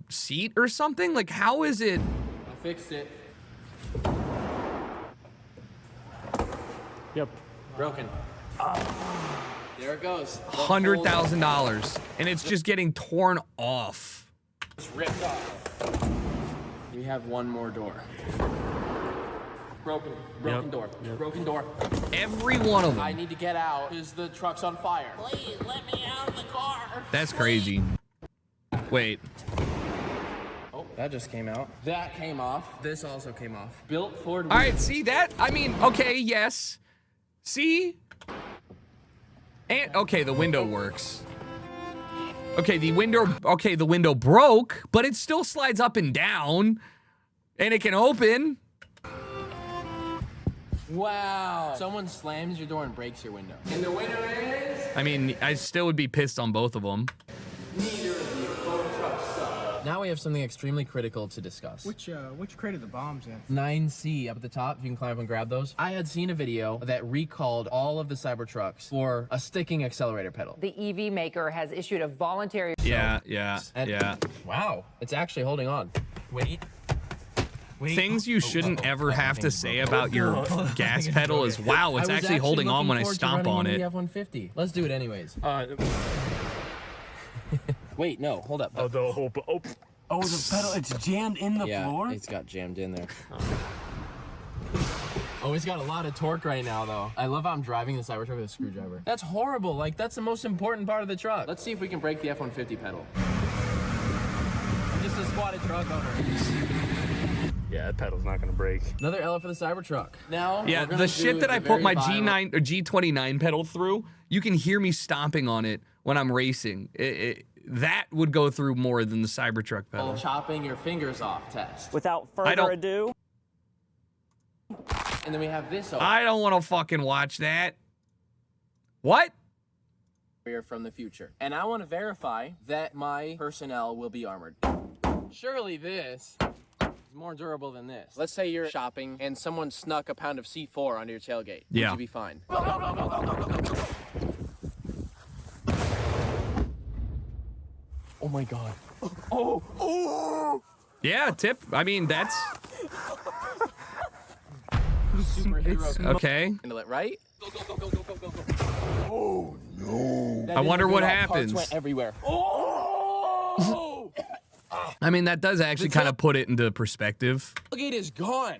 seat or something? Like, how is it? I fixed it. Yep. Broken. There it goes. $100,000, and it's just getting torn off. It's ripped off. We have one more door. Broken door. Yep. Broken door. Every one of I them. need to get out because the truck's on fire. Please let me out of the car. That's crazy. Wait. Oh, that just came out. That came off. This also came off. Built Ford. All right, see that? I mean, okay, yes. See? And okay, the window works. Okay, the window broke, but it still slides up and down, and it can open. Wow. Someone slams your door and breaks your window. And the winner is... I mean, I still would be pissed on both of them. Neither of you. Both trucks suck. Now we have something extremely critical to discuss. Which crate are the bombs in? 9C up at the top. You can climb up and grab those. I had seen a video that recalled all of the Cybertrucks for a sticking accelerator pedal. The EV maker has issued a voluntary... Yeah. Wow. It's actually holding on. Wait. Things you shouldn't ever have to say about your gas pedal is, wow, it's actually holding on when I stomp on it. The F-150. Let's do it anyways. Wait, no, hold up. Oh, the pedal, it's jammed in the floor? Yeah, it's got jammed in there. Oh, it's got a lot of torque right now, though. I love how I'm driving the Cybertruck with a screwdriver. That's horrible. Like, that's the most important part of the truck. Let's see if we can break the F-150 pedal. Just a squatted truck owner. Yeah, that pedal's not gonna break. Another L for the Cybertruck. Now, Yeah, the shit that I put my G9 or G29 pedal through, you can hear me stomping on it when I'm racing. That would go through more than the Cybertruck pedal. Chopping your fingers off test. Without further ado. And then we have this over. I don't want to fucking watch that. What? We're from the future. And I want to verify that my personnel will be armored. Surely this is more durable than this. Let's say you're shopping and someone snuck a pound of C4 under your tailgate. Yeah. Would you be fine? Oh my god. Oh! Yeah, tip. I mean, that's Superhero. okay. Handle it, right? Oh no. I wonder what Parts happens. went everywhere. Oh! I mean, that does actually kind of put it into perspective. Tailgate is gone.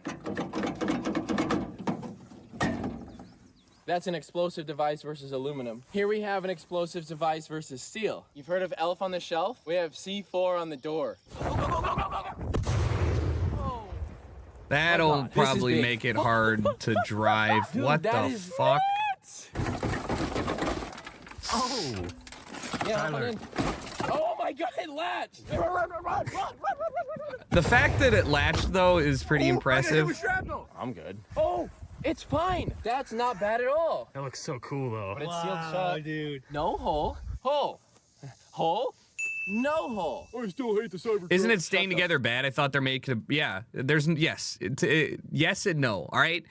That's an explosive device versus aluminum. Here we have an explosive device versus steel. You've heard of Elf on the Shelf? We have C4 on the door. That'll probably make it hard to drive. Dude, what the fuck? Oh. Yeah, Tyler. Oh my god, it latched! The fact that it latched, though, is pretty impressive. I'm good. Oh, it's fine. That's not bad at all. That looks so cool, though. But it's sealed shut. Dude. No hole. Hole. Hole. No hole. I still hate the Cybertruck. Isn't it staying together bad? I thought they're making a, yeah, there's, yes. Yes and no, all right?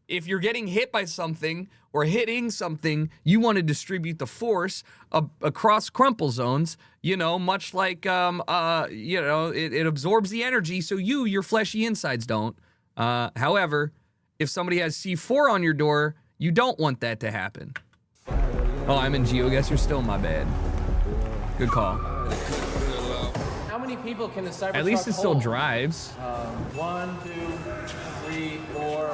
If you're getting hit by something or hitting something, you want to distribute the force across crumple zones, you know, much like, you know, it absorbs the energy so your fleshy insides don't. However, if somebody has C4 on your door, you don't want that to happen. Oh, I'm in GeoGuessr still, my bad. Good call. How many people can the Cybertruck At least it still hold? drives. 1, 2, 3, 4.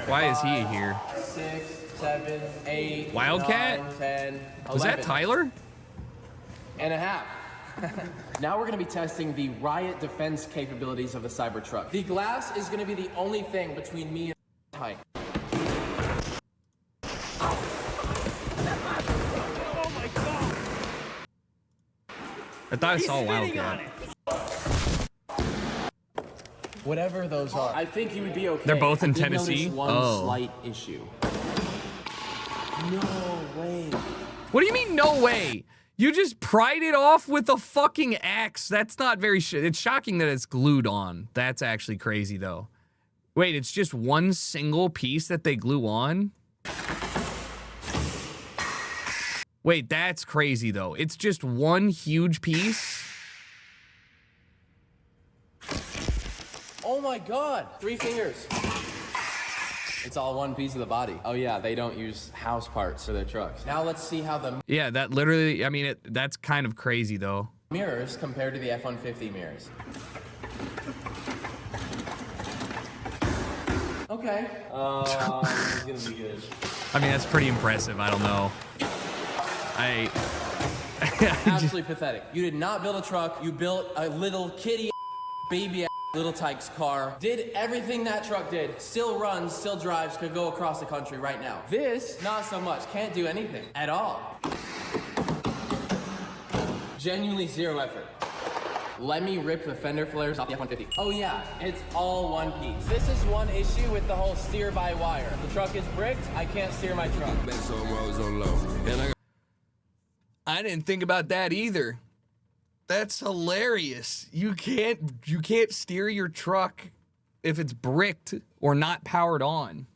Why is he here? 6, 7, 8. Wildcat? 9, 10. Was that 11 Tyler? and a half. Now we're going to be testing the riot defense capabilities of the Cybertruck. The glass is going to be the only thing between me and height. I thought I saw Wildcat. Whatever those are, I think you would be okay. They're both in I did notice Tennessee? One Oh. slight issue. No way. What do you mean, no way? You just pried it off with a fucking axe. That's not very it's shocking that it's glued on. That's actually crazy, though. Wait, it's just one single piece that they glue on? Wait, that's crazy, though. It's just one huge piece? Oh my god. 3 fingers. It's all one piece of the body. Oh yeah, they don't use house parts for their trucks. Now let's see how the Yeah, that literally, I mean, that's kind of crazy, though. mirrors compared to the F-150 mirrors. Okay. This is gonna be good. I mean, that's pretty impressive. I don't know. Absolutely pathetic. You did not build a truck. You built a little kitty baby Little Tyke's car. Did everything that truck did. Still runs, still drives, could go across the country right now. This, not so much. Can't do anything at all. Genuinely zero effort. Let me rip the fender flares off the F-150. Oh yeah, it's all one piece. This is one issue with the whole steer by wire. The truck is bricked, I can't steer my truck. I didn't think about that either. That's hilarious. You can't steer your truck if it's bricked or not powered on.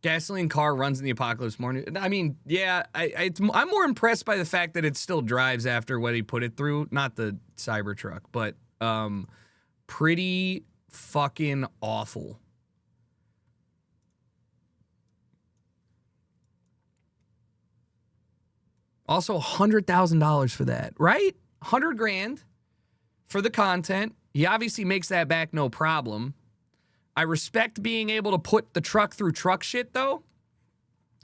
Gasoline car runs in the apocalypse morning. I mean, yeah, I'm more impressed by the fact that it still drives after what he put it through. Not the Cybertruck, but pretty fucking awful. Also, $100,000 for that, right? $100,000 for the content. He obviously makes that back no problem. I respect being able to put the truck through truck shit, though.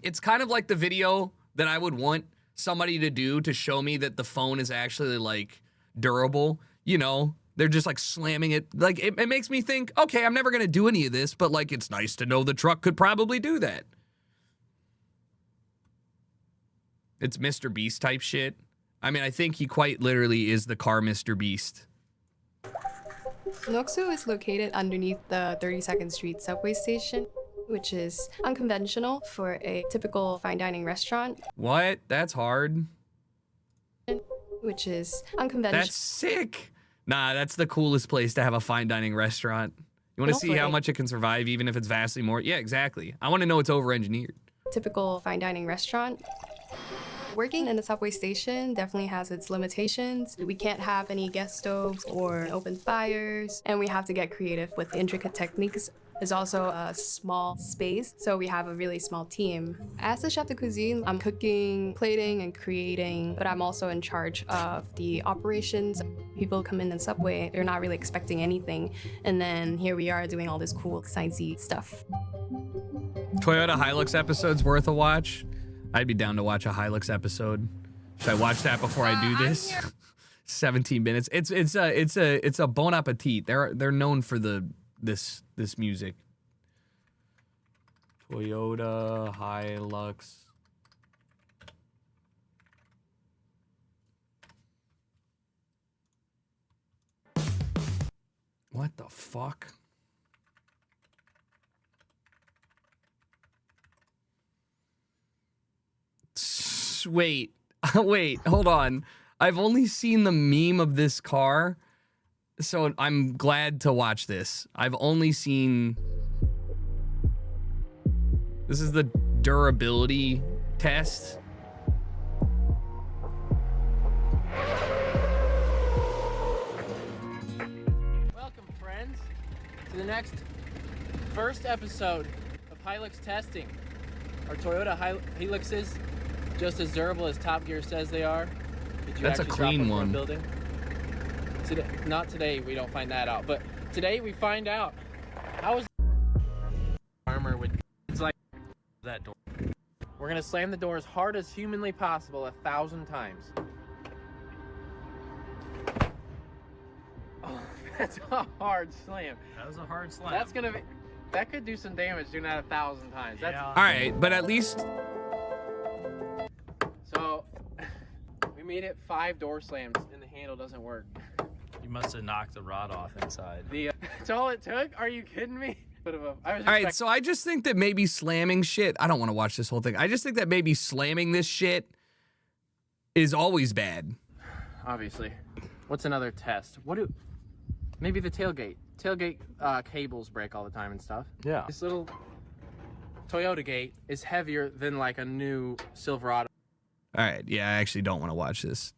It's kind of like the video that I would want somebody to do to show me that the phone is actually, like, durable. You know, they're just, like, slamming it. Like, it makes me think, okay, I'm never going to do any of this, but, like, it's nice to know the truck could probably do that. It's Mr. Beast type shit. I mean, I think he quite literally is the car Mr. Beast. Noxu is located underneath the 32nd Street subway station, which is unconventional for a typical fine dining restaurant. What? That's hard. Which is unconventional. That's sick. Nah, that's the coolest place to have a fine dining restaurant. You want to see how much it can survive even if it's vastly more? Yeah, exactly. I want to know it's over-engineered. Typical fine dining restaurant. Working in the subway station definitely has its limitations. We can't have any gas stoves or open fires, and we have to get creative with intricate techniques. There's also a small space, so we have a really small team. As the chef de cuisine, I'm cooking, plating, and creating, but I'm also in charge of the operations. People come in the subway, they're not really expecting anything, and then here we are doing all this cool, sciencey stuff. Toyota Hilux episode's worth a watch. I'd be down to watch a Hilux episode. Should I watch that before I do this? 17 minutes. It's a bon appetit. They're known for this music. Toyota Hilux. What the fuck? Wait, wait, hold on. I've only seen the meme of this car, so I'm glad to watch this. I've only seen... This is the durability test. Welcome, friends, to the next first episode of Hilux testing. Our Toyota Hiluxes just as durable as Top Gear says they are. Did you That's a actually clean drop one. Building? Today, not today, we don't find that out, but today we find out how is armor would. It's like that door. We're gonna slam the door as hard as humanly possible 1,000 times. Oh, that's a hard slam. That was a hard slam. That's gonna be. That could do some damage doing that 1,000 times. That's, Yeah. All right, but at least... So, we made it 5 door slams and the handle doesn't work. You must have knocked the rod off inside. That's all it took? Are you kidding me? All Alright, so I just think that maybe slamming shit... I don't want to watch this whole thing. I just think that maybe slamming this shit is always bad. Obviously. What's another test? Maybe the tailgate. Tailgate cables break all the time and stuff. Yeah. This little Toyota gate is heavier than like a new Silverado. Alright, yeah, I actually don't want to watch this.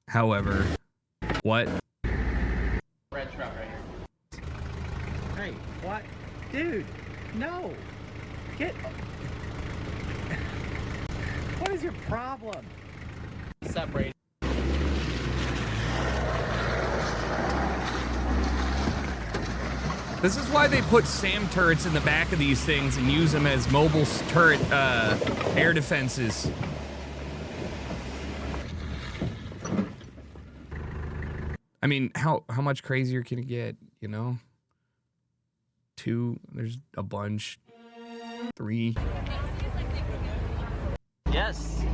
However... What? Red truck right here. Hey, what? Dude, no. Get... What is your problem? Separate. This is why they put SAM turrets in the back of these things and use them as mobile turret air defenses. I mean, how much crazier can it get, you know? 2, there's a bunch. 3. Yes.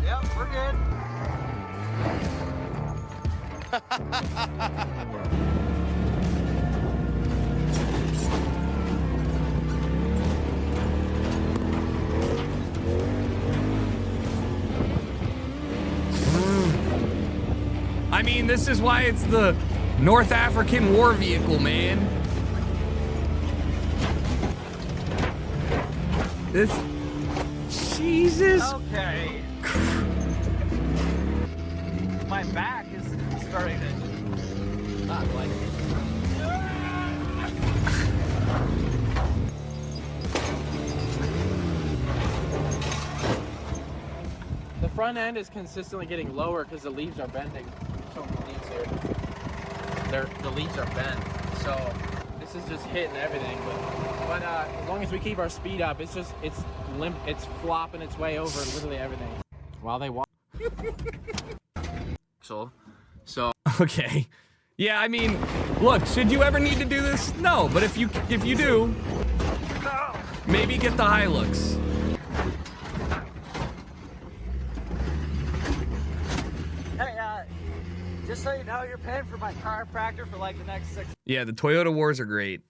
Yep, we're good. I mean, this is why it's the North African war vehicle, man. This... Jesus. Okay. My back is starting to not like it. The front end is consistently getting lower because the leaves are bending. So many leaves here. The leaves are bent. So this is just hitting everything. But as long as we keep our speed up, it's limp. It's flopping its way over literally everything. While they walk. So. Okay. Yeah, I mean, look, should you ever need to do this? No, but if you do, maybe get the Hilux. Hey, just so you know, you're paying for my chiropractor for like the next 6. Yeah, the Toyota wars are great.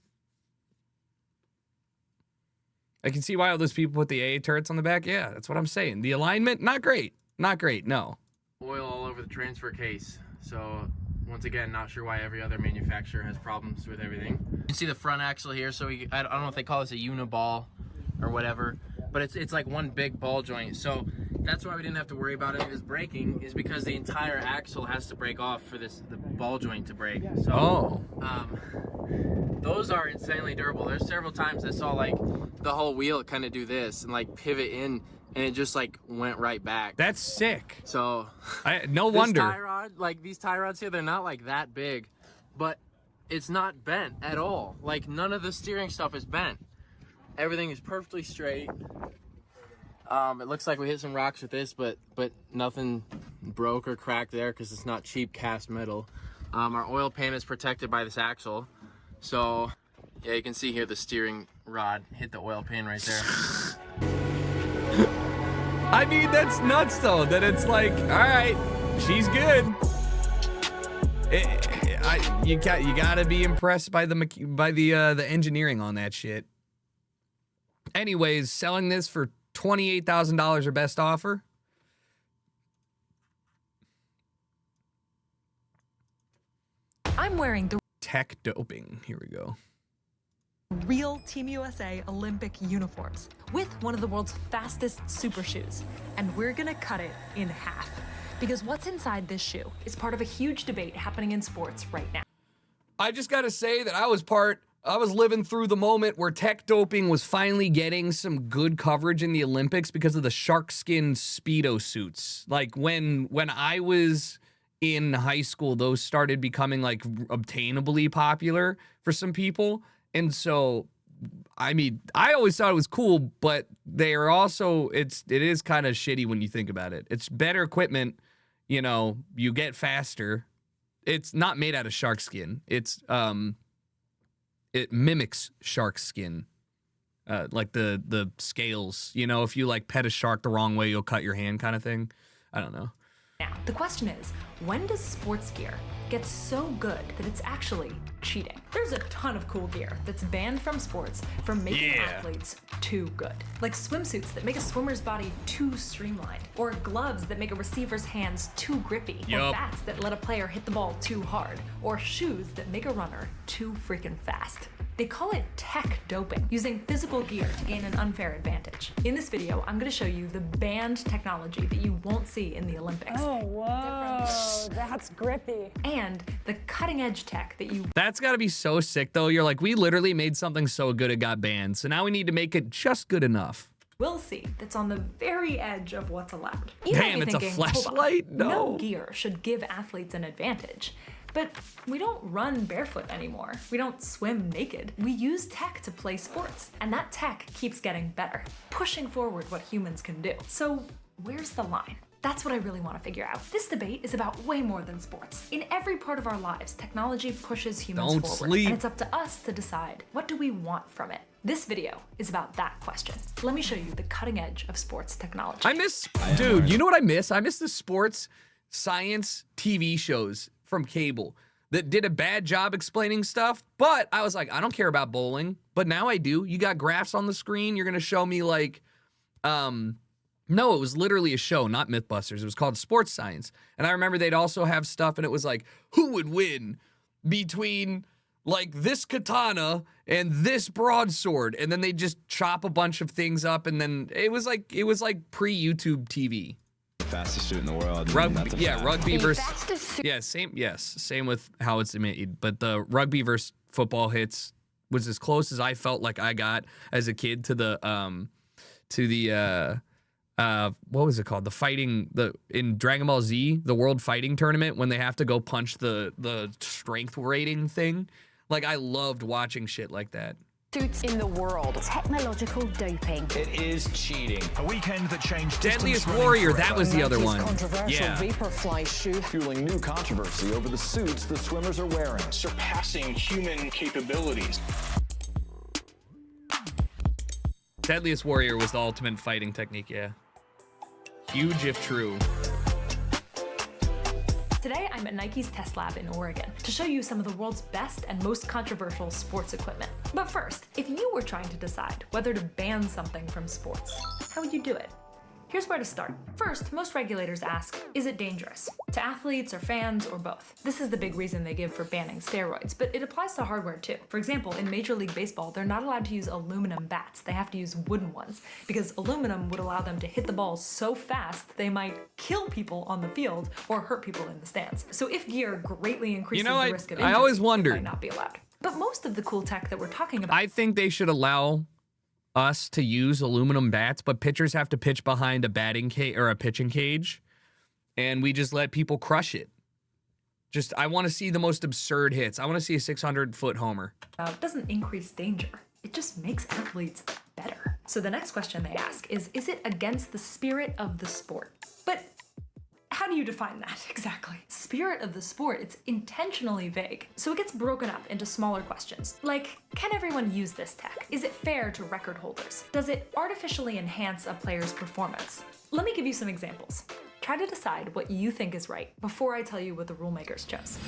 I can see why all those people put the AA turrets on the back. Yeah, that's what I'm saying. The alignment, not great. Not great, no. Oil all over the transfer case. So once again, not sure why every other manufacturer has problems with everything. You can see the front axle here. So I don't know if they call this a uniball or whatever, but it's like one big ball joint. So that's why we didn't have to worry about it as breaking, is because the entire axle has to break off for the ball joint to break. So, those are insanely durable. There's several times I saw like the whole wheel kind of do this and like pivot in, and it just like went right back. That's sick. So, no wonder. Tie rod, like these tie rods here, they're not like that big, but it's not bent at all. Like none of the steering stuff is bent. Everything is perfectly straight. It looks like we hit some rocks with this, but nothing broke or cracked there because it's not cheap cast metal. Our oil pan is protected by this axle. So, yeah, you can see here the steering rod hit the oil pan right there. I mean, that's nuts though, that it's like, all right, she's good. You gotta be impressed by the engineering on that shit. Anyways, selling this for $28,000 or best offer. I'm wearing the tech doping. Here we go. Real Team USA Olympic uniforms with one of the world's fastest super shoes. And we're gonna cut it in half. Because what's inside this shoe is part of a huge debate happening in sports right now. I just gotta say that I was living through the moment where tech doping was finally getting some good coverage in the Olympics because of the shark skin Speedo suits. Like when I was in high school, those started becoming like obtainably popular for some people. And so, I mean, I always thought it was cool, but they are also, it is kind of shitty when you think about it. It's better equipment, you know, you get faster. It's not made out of shark skin. It's, it mimics shark skin, like the scales. You know, if you like pet a shark the wrong way, you'll cut your hand kind of thing. I don't know. Now, the question is, when does sports gear get so good that it's actually cheating? There's a ton of cool gear that's banned from sports for making athletes too good. Like swimsuits that make a swimmer's body too streamlined, or gloves that make a receiver's hands too grippy, or bats that let a player hit the ball too hard, or shoes that make a runner too freaking fast. They call it tech doping, using physical gear to gain an unfair advantage. In this video, I'm gonna show you the banned technology that you won't see in the Olympics. Oh, whoa, that's grippy. And the cutting edge tech that you... That's gotta be so sick though. You're like, we literally made something so good it got banned. So now we need to make it just good enough. We'll see that's on the very edge of what's allowed. You Damn, might be it's thinking, a flashlight? No gear should give athletes an advantage. But we don't run barefoot anymore. We don't swim naked. We use tech to play sports, and that tech keeps getting better, pushing forward what humans can do. So where's the line? That's what I really want to figure out. This debate is about way more than sports. In every part of our lives, technology pushes humans forward, and it's up to us to decide, what do we want from it? This video is about that question. Let me show you the cutting edge of sports technology. Dude, you know what I miss? I miss the sports science TV shows from cable that did a bad job explaining stuff, but I was like, I don't care about bowling, but now I do. You got graphs on the screen. You're gonna show me like, no, it was literally a show, not Mythbusters. It was called Sports Science. And I remember they'd also have stuff and it was like, who would win between like this katana and this broadsword? And then they just chop a bunch of things up, and then it was like pre-YouTube TV. Fastest suit in the world. Rugby versus same with how it's made. But the rugby versus football hits was as close as I felt like I got as a kid to the what was it called? The fighting in Dragon Ball Z, the World Fighting Tournament, when they have to go punch the strength rating thing. Like, I loved watching shit like that. Suits in the world. Technological doping. It is cheating. A weekend that changed Deadliest Warrior, that was the other one. Controversial Vaporfly shoe. Fueling new controversy over the suits the swimmers are wearing. Surpassing human capabilities. Deadliest Warrior was the ultimate fighting technique, yeah. Huge if true. Today, I'm at Nike's test lab in Oregon to show you some of the world's best and most controversial sports equipment. But first, if you were trying to decide whether to ban something from sports, how would you do it? Here's where to start. First, most regulators ask, is it dangerous? To athletes or fans or both. This is the big reason they give for banning steroids, but it applies to hardware too. For example, in Major League Baseball, they're not allowed to use aluminum bats. They have to use wooden ones because aluminum would allow them to hit the ball so fast they might kill people on the field or hurt people in the stands. So if gear greatly increases the risk of injury, I always wondered. It might not be allowed. But most of the cool tech that we're talking about, I think they should allow us to use aluminum bats, but pitchers have to pitch behind a batting cage or a pitching cage, and we just let people crush it. I want to see the most absurd hits. I want to see a 600-foot homer. Doesn't increase danger. It just makes athletes better. So the next question they ask is it against the spirit of the sport? But how do you define that exactly? Spirit of the sport, it's intentionally vague. So it gets broken up into smaller questions. Like, can everyone use this tech? Is it fair to record holders? Does it artificially enhance a player's performance? Let me give you some examples. Try to decide what you think is right before I tell you what the rule makers chose.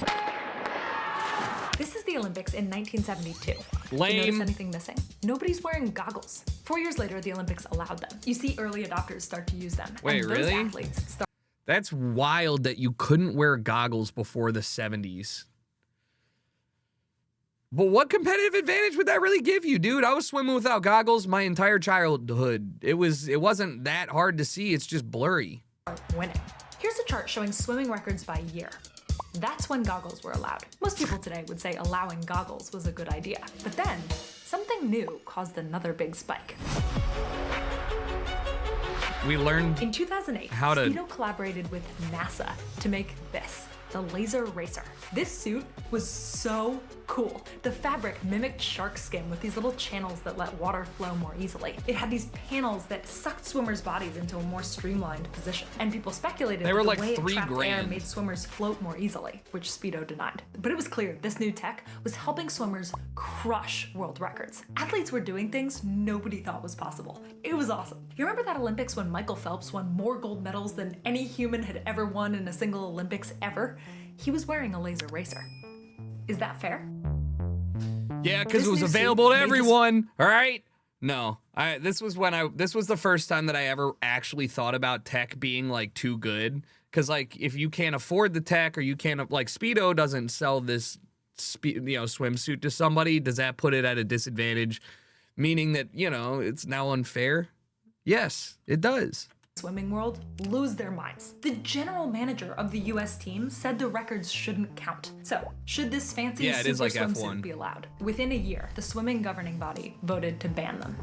This is the Olympics in 1972. Lame. You notice anything missing? Nobody's wearing goggles. 4 years later, the Olympics allowed them. You see early adopters start to use them. Wait, and those really? athletes start. That's wild that you couldn't wear goggles before the 70s. But what competitive advantage would that really give you, dude? I was swimming without goggles my entire childhood. It wasn't that hard to see. It's just blurry. Winning. Here's a chart showing swimming records by year. That's when goggles were allowed. Most people today would say allowing goggles was a good idea. But then, something new caused another big spike. We learned in 2008, Speedo collaborated with NASA to make this, the Laser Racer. This suit was so cool. The fabric mimicked shark skin with these little channels that let water flow more easily. It had these panels that sucked swimmers' bodies into a more streamlined position. And people speculated they were that like the way it $3 trapped air grand. made swimmers float more easily, which Speedo denied. But it was clear this new tech was helping swimmers crush world records. Athletes were doing things nobody thought was possible. It was awesome. You remember that Olympics when Michael Phelps won more gold medals than any human had ever won in a single Olympics ever? He was wearing a laser racer. Is that fair? Yeah, because it was available to everyone. All right. No, this was the first time that I ever actually thought about tech being like too good. Because like if you can't afford the tech or you can't, like Speedo doesn't sell this swimsuit to somebody, does that put it at a disadvantage? Meaning that, it's now unfair? Yes, it does. Swimming world lose their minds. The general manager of the US team said the records shouldn't count. So, should this fancy super like swimsuit F1. be allowed? Within a year, the swimming governing body voted to ban them.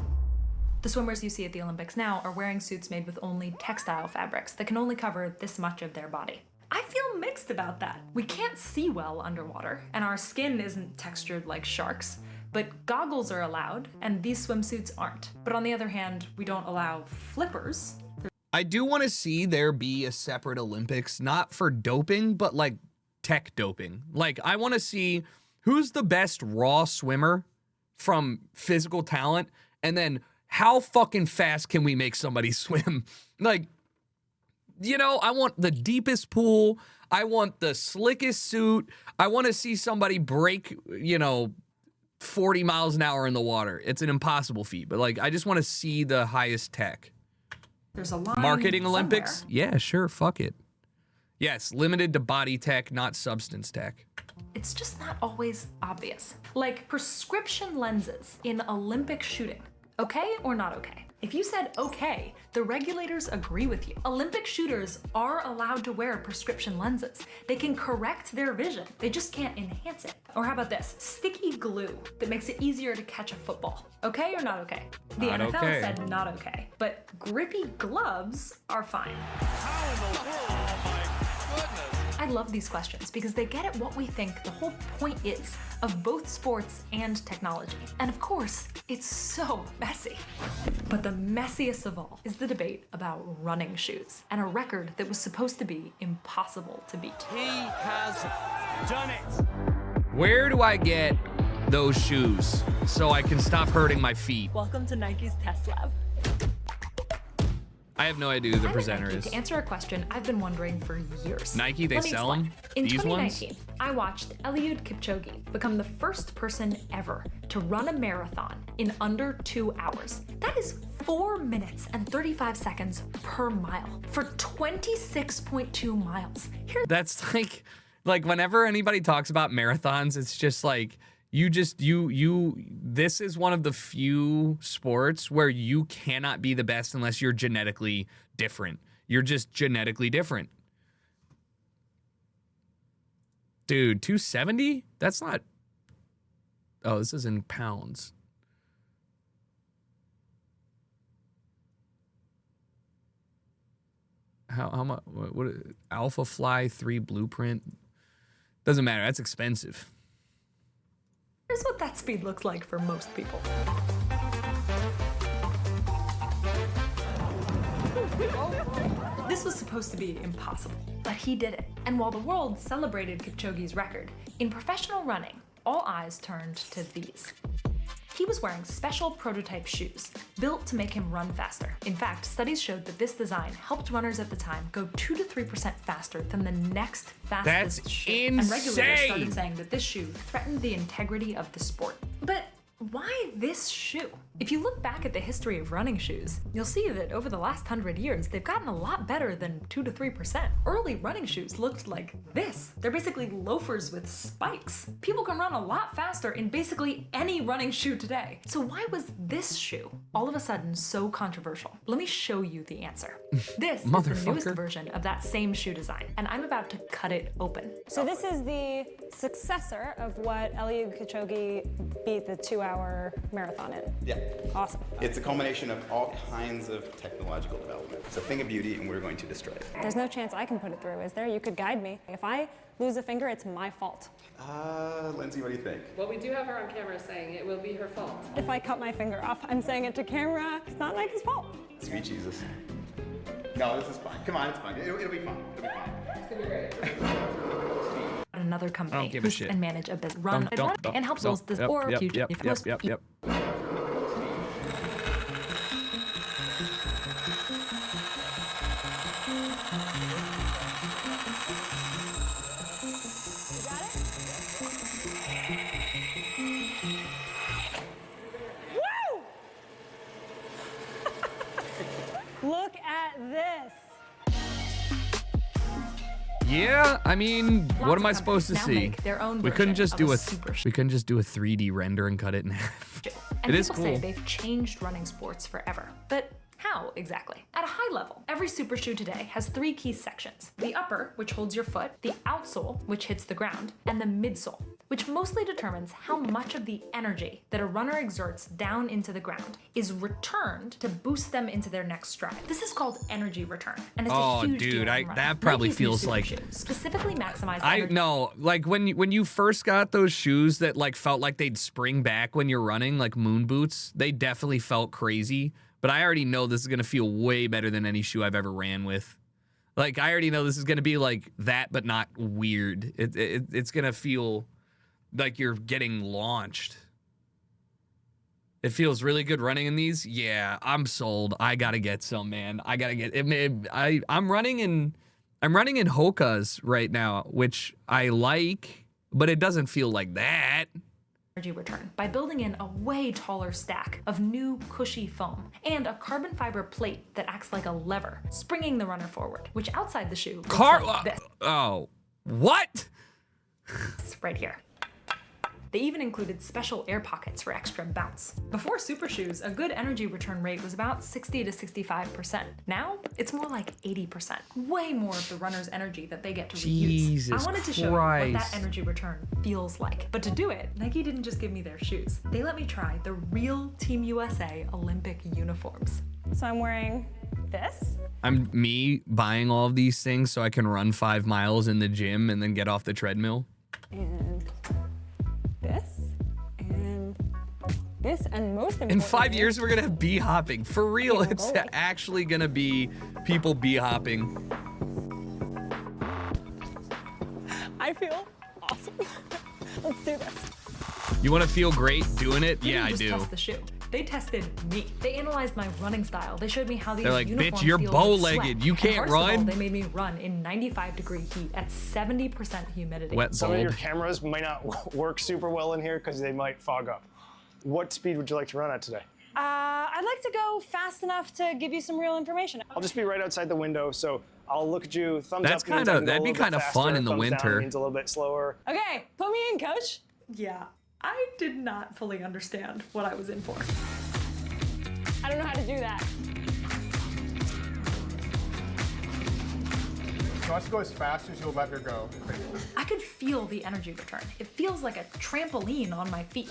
The swimmers you see at the Olympics now are wearing suits made with only textile fabrics that can only cover this much of their body. I feel mixed about that. We can't see well underwater, and our skin isn't textured like sharks. But goggles are allowed, and these swimsuits aren't. But on the other hand, we don't allow flippers. I do want to see there be a separate Olympics, not for doping, but like tech doping. Like I want to see who's the best raw swimmer from physical talent, and then how fucking fast can we make somebody swim? Like, I want the deepest pool. I want the slickest suit. I want to see somebody break, 40 miles an hour in the water. It's an impossible feat, but like I just want to see the highest tech. There's a line Marketing Olympics? somewhere. Yeah, sure, fuck it. Yes, limited to body tech, not substance tech. It's just not always obvious. Like prescription lenses in Olympic shooting. Okay or not okay? If you said okay, the regulators agree with you. Olympic shooters are allowed to wear prescription lenses. They can correct their vision. They just can't enhance it. Or how about this? Sticky glue that makes it easier to catch a football. Okay or not okay? The Not NFL okay. said not okay, but grippy gloves are fine. How in the world? Oh my goodness. I love these questions because they get at what we think the whole point is of both sports and technology. And of course, it's so messy. But the messiest of all is the debate about running shoes and a record that was supposed to be impossible to beat. He has done it. Where do I get those shoes so I can stop hurting my feet? Welcome to Nike's test lab. I have no idea who the I'm at presenter Nike is. To answer a question I've been wondering for years. Nike, they Let me sell them? explain. In These 2019, ones? I watched Eliud Kipchoge become the first person ever to run a marathon in under 2 hours. That is 4 minutes and 35 seconds per mile for 26.2 miles. That's like whenever anybody talks about marathons, it's just like this is one of the few sports where you cannot be the best unless you're genetically different. You're just genetically different. Dude, 270? That's not. Oh, this is in pounds. How much? What Alpha Fly 3 blueprint? Doesn't matter. That's expensive. Here's what that speed looks like for most people. This was supposed to be impossible, but he did it. And while the world celebrated Kipchoge's record, in professional running, all eyes turned to these. He was wearing special prototype shoes, built to make him run faster. In fact, studies showed that this design helped runners at the time go 2 to 3% faster than the next fastest That's shoe. insane. And regulators started saying that this shoe threatened the integrity of the sport. But why this shoe? If you look back at the history of running shoes, you'll see that over the last 100 years, they've gotten a lot better than 2 to 3%. Early running shoes looked like this. They're basically loafers with spikes. People can run a lot faster in basically any running shoe today. So why was this shoe all of a sudden so controversial? Let me show you the answer. This is the newest version of that same shoe design, and I'm about to cut it open. So this is the successor of what Eliud Kipchoge beat the 2-hour marathon in. Yeah. Awesome. It's a culmination of all kinds of technological development. It's a thing of beauty, and we're going to destroy it. There's no chance I can put it through, is there? You could guide me. If I lose a finger, it's my fault. Lindsay, what do you think? Well, we do have her on camera saying it will be her fault. If I cut my finger off, I'm saying it to camera. It's not Nike's fault. Sweet Jesus. No, this is fine. Come on, it's fine. It'll be fine. It'll be fine. It's gonna be great. Another company I don't give a shit. and manage a business and helps those Yep. Look at this. Yeah, I mean, Lots what am of I supposed to companies now see? make their own We couldn't version just of do a a super we couldn't just do a 3D render and cut it in half. And It is people cool. say they've changed running sports forever. But how exactly? At a high level, every super shoe today has 3 key sections. The upper, which holds your foot, the outsole, which hits the ground, and the midsole, which mostly determines how much of the energy that a runner exerts down into the ground is returned to boost them into their next stride. This is called energy return, and it's a huge deal in running. that probably Nike's new feels super like shoes specifically maximize I energy. know, like when you first got those shoes that like felt like they'd spring back when you're running, like moon boots, they definitely felt crazy. But I already know this is gonna feel way better than any shoe I've ever ran with. Like I already know this is gonna be like that, but not weird. It's gonna feel like you're getting launched. It feels really good running in these. Yeah, I'm sold. I gotta get some, man. I gotta get. I'm running in Hoka's right now, which I like, but it doesn't feel like that. Energy return by building in a way taller stack of new cushy foam and a carbon fiber plate that acts like a lever, springing the runner forward, which outside the shoe looks like this. Oh, what? Right here. They even included special air pockets for extra bounce. Before super shoes, a good energy return rate was about 60 to 65%. Now, it's more like 80%. Way more of the runner's energy that they get to reuse. I wanted to show you what that energy return feels like. But to do it, Nike didn't just give me their shoes. They let me try the real Team USA Olympic uniforms. So I'm wearing this. I'm me buying all of these things so I can run 5 miles in the gym and then get off the treadmill. And this. And this. And most importantly, in 5 years, we're gonna have bee hopping. For real, it's actually gonna be people bee hopping. I feel awesome. Let's do this. You wanna feel great doing it? Yeah, I do. Test the shoe. They tested me. They analyzed my running style. They showed me how these They're like, uniforms bitch, you're feel with bow-legged. sweat. You And can't first of all, run. they made me run in 95-degree heat at 70% humidity. Wet Some of your bulb. cameras might not work super well in here because they might fog up. What speed would you like to run at today? I'd like to go fast enough to give you some real information. I'll just be right outside the window, so I'll look at you. Thumbs That's up means kinda- I can go that'd a be little bit kinda faster, fun in the thumbs down winter. means a little bit slower. Okay, put me in, coach. Yeah, I did not fully understand what I was in for. I don't know how to do that. Try to go as fast as you'll let her go. I could feel the energy return. It feels like a trampoline on my feet.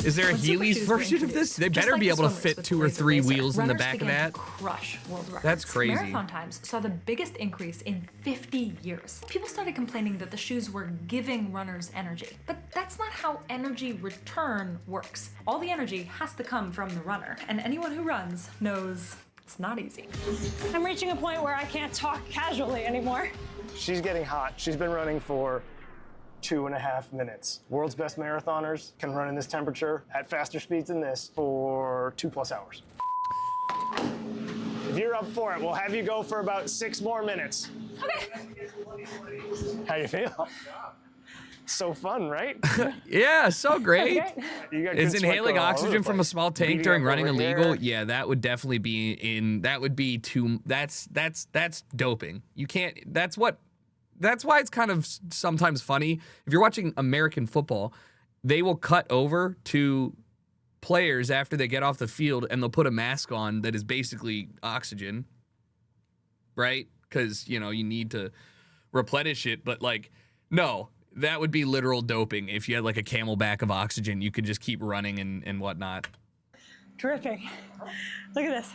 Is there a When Super Heelys Shoes were version of this? introduced, They just better like be the able to swimmers fit with 2 or Laser 3 Racer, wheels in the runners back of began that. to crush world records. That's crazy. Marathon times saw the biggest increase in 50 years. People started complaining that the shoes were giving runners energy, but that's not how energy return works. All the energy has to come from the runner, and anyone who runs knows it's not easy. I'm reaching a point where I can't talk casually anymore. She's getting hot. She's been running for 2.5 minutes. World's best marathoners can run in this temperature at faster speeds than this for 2+ hours. If you're up for it, we'll have you go for about 6 more minutes. Okay. How you feel? So fun, right? Yeah, so great. You got Is good sweat inhaling going all over oxygen the from a place. small tank Beating during up running over illegal? here. Yeah, that would definitely be in. That would be too. That's doping. You can't. That's why it's kind of sometimes funny. If you're watching American football, they will cut over to players after they get off the field and they'll put a mask on that is basically oxygen, right? Because, you need to replenish it. But, like, no, that would be literal doping. If you had, like, a Camelback of oxygen, you could just keep running and whatnot. Dripping. Look at this.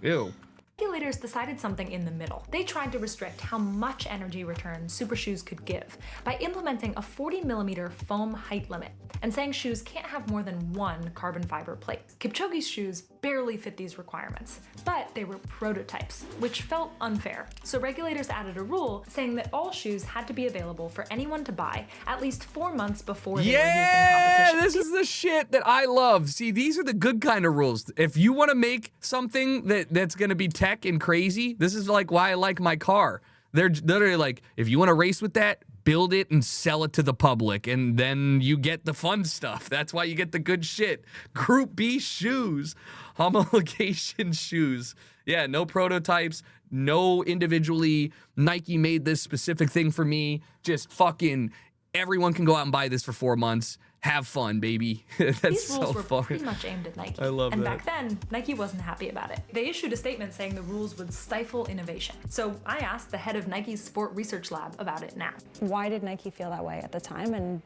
Ew. Regulators decided something in the middle. They tried to restrict how much energy return Super Shoes could give by implementing a 40mm foam height limit and saying shoes can't have more than 1 carbon fiber plate. Kipchoge's shoes barely fit these requirements, but they were prototypes, which felt unfair. So regulators added a rule saying that all shoes had to be available for anyone to buy at least 4 months before they were used in competition. This is the shit that I love. See, these are the good kind of rules. If you want to make something that's going to be tech and crazy, this is like why I like my car. They're literally like, if you want to race with that, build it and sell it to the public, and then you get the fun stuff. That's why you get the good shit. Group B shoes, homologation shoes. Yeah, no prototypes, no individually Nike made this specific thing for me. Just fucking everyone can go out and buy this for 4 months. Have fun, baby. That's These so rules were fun. pretty much aimed at Nike. I love and that. back then, Nike wasn't happy about it. They issued a statement saying the rules would stifle innovation. So I asked the head of Nike's Sport Research Lab about it now. Why did Nike feel that way at the time, and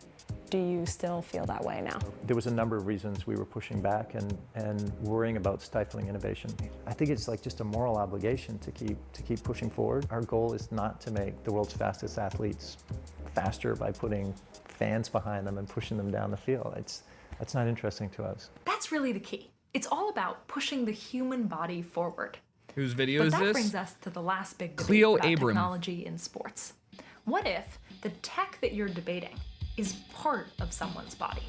do you still feel that way now? There was a number of reasons we were pushing back and worrying about stifling innovation. I think it's like just a moral obligation to keep pushing forward. Our goal is not to make the world's fastest athletes faster by putting fans behind them and pushing them down the field. That's not interesting to us. That's really the key. It's all about pushing the human body forward. Whose video But is that this? brings us to the last big debate Cleo about Abram. technology in sports. What if the tech that you're debating is part of someone's body?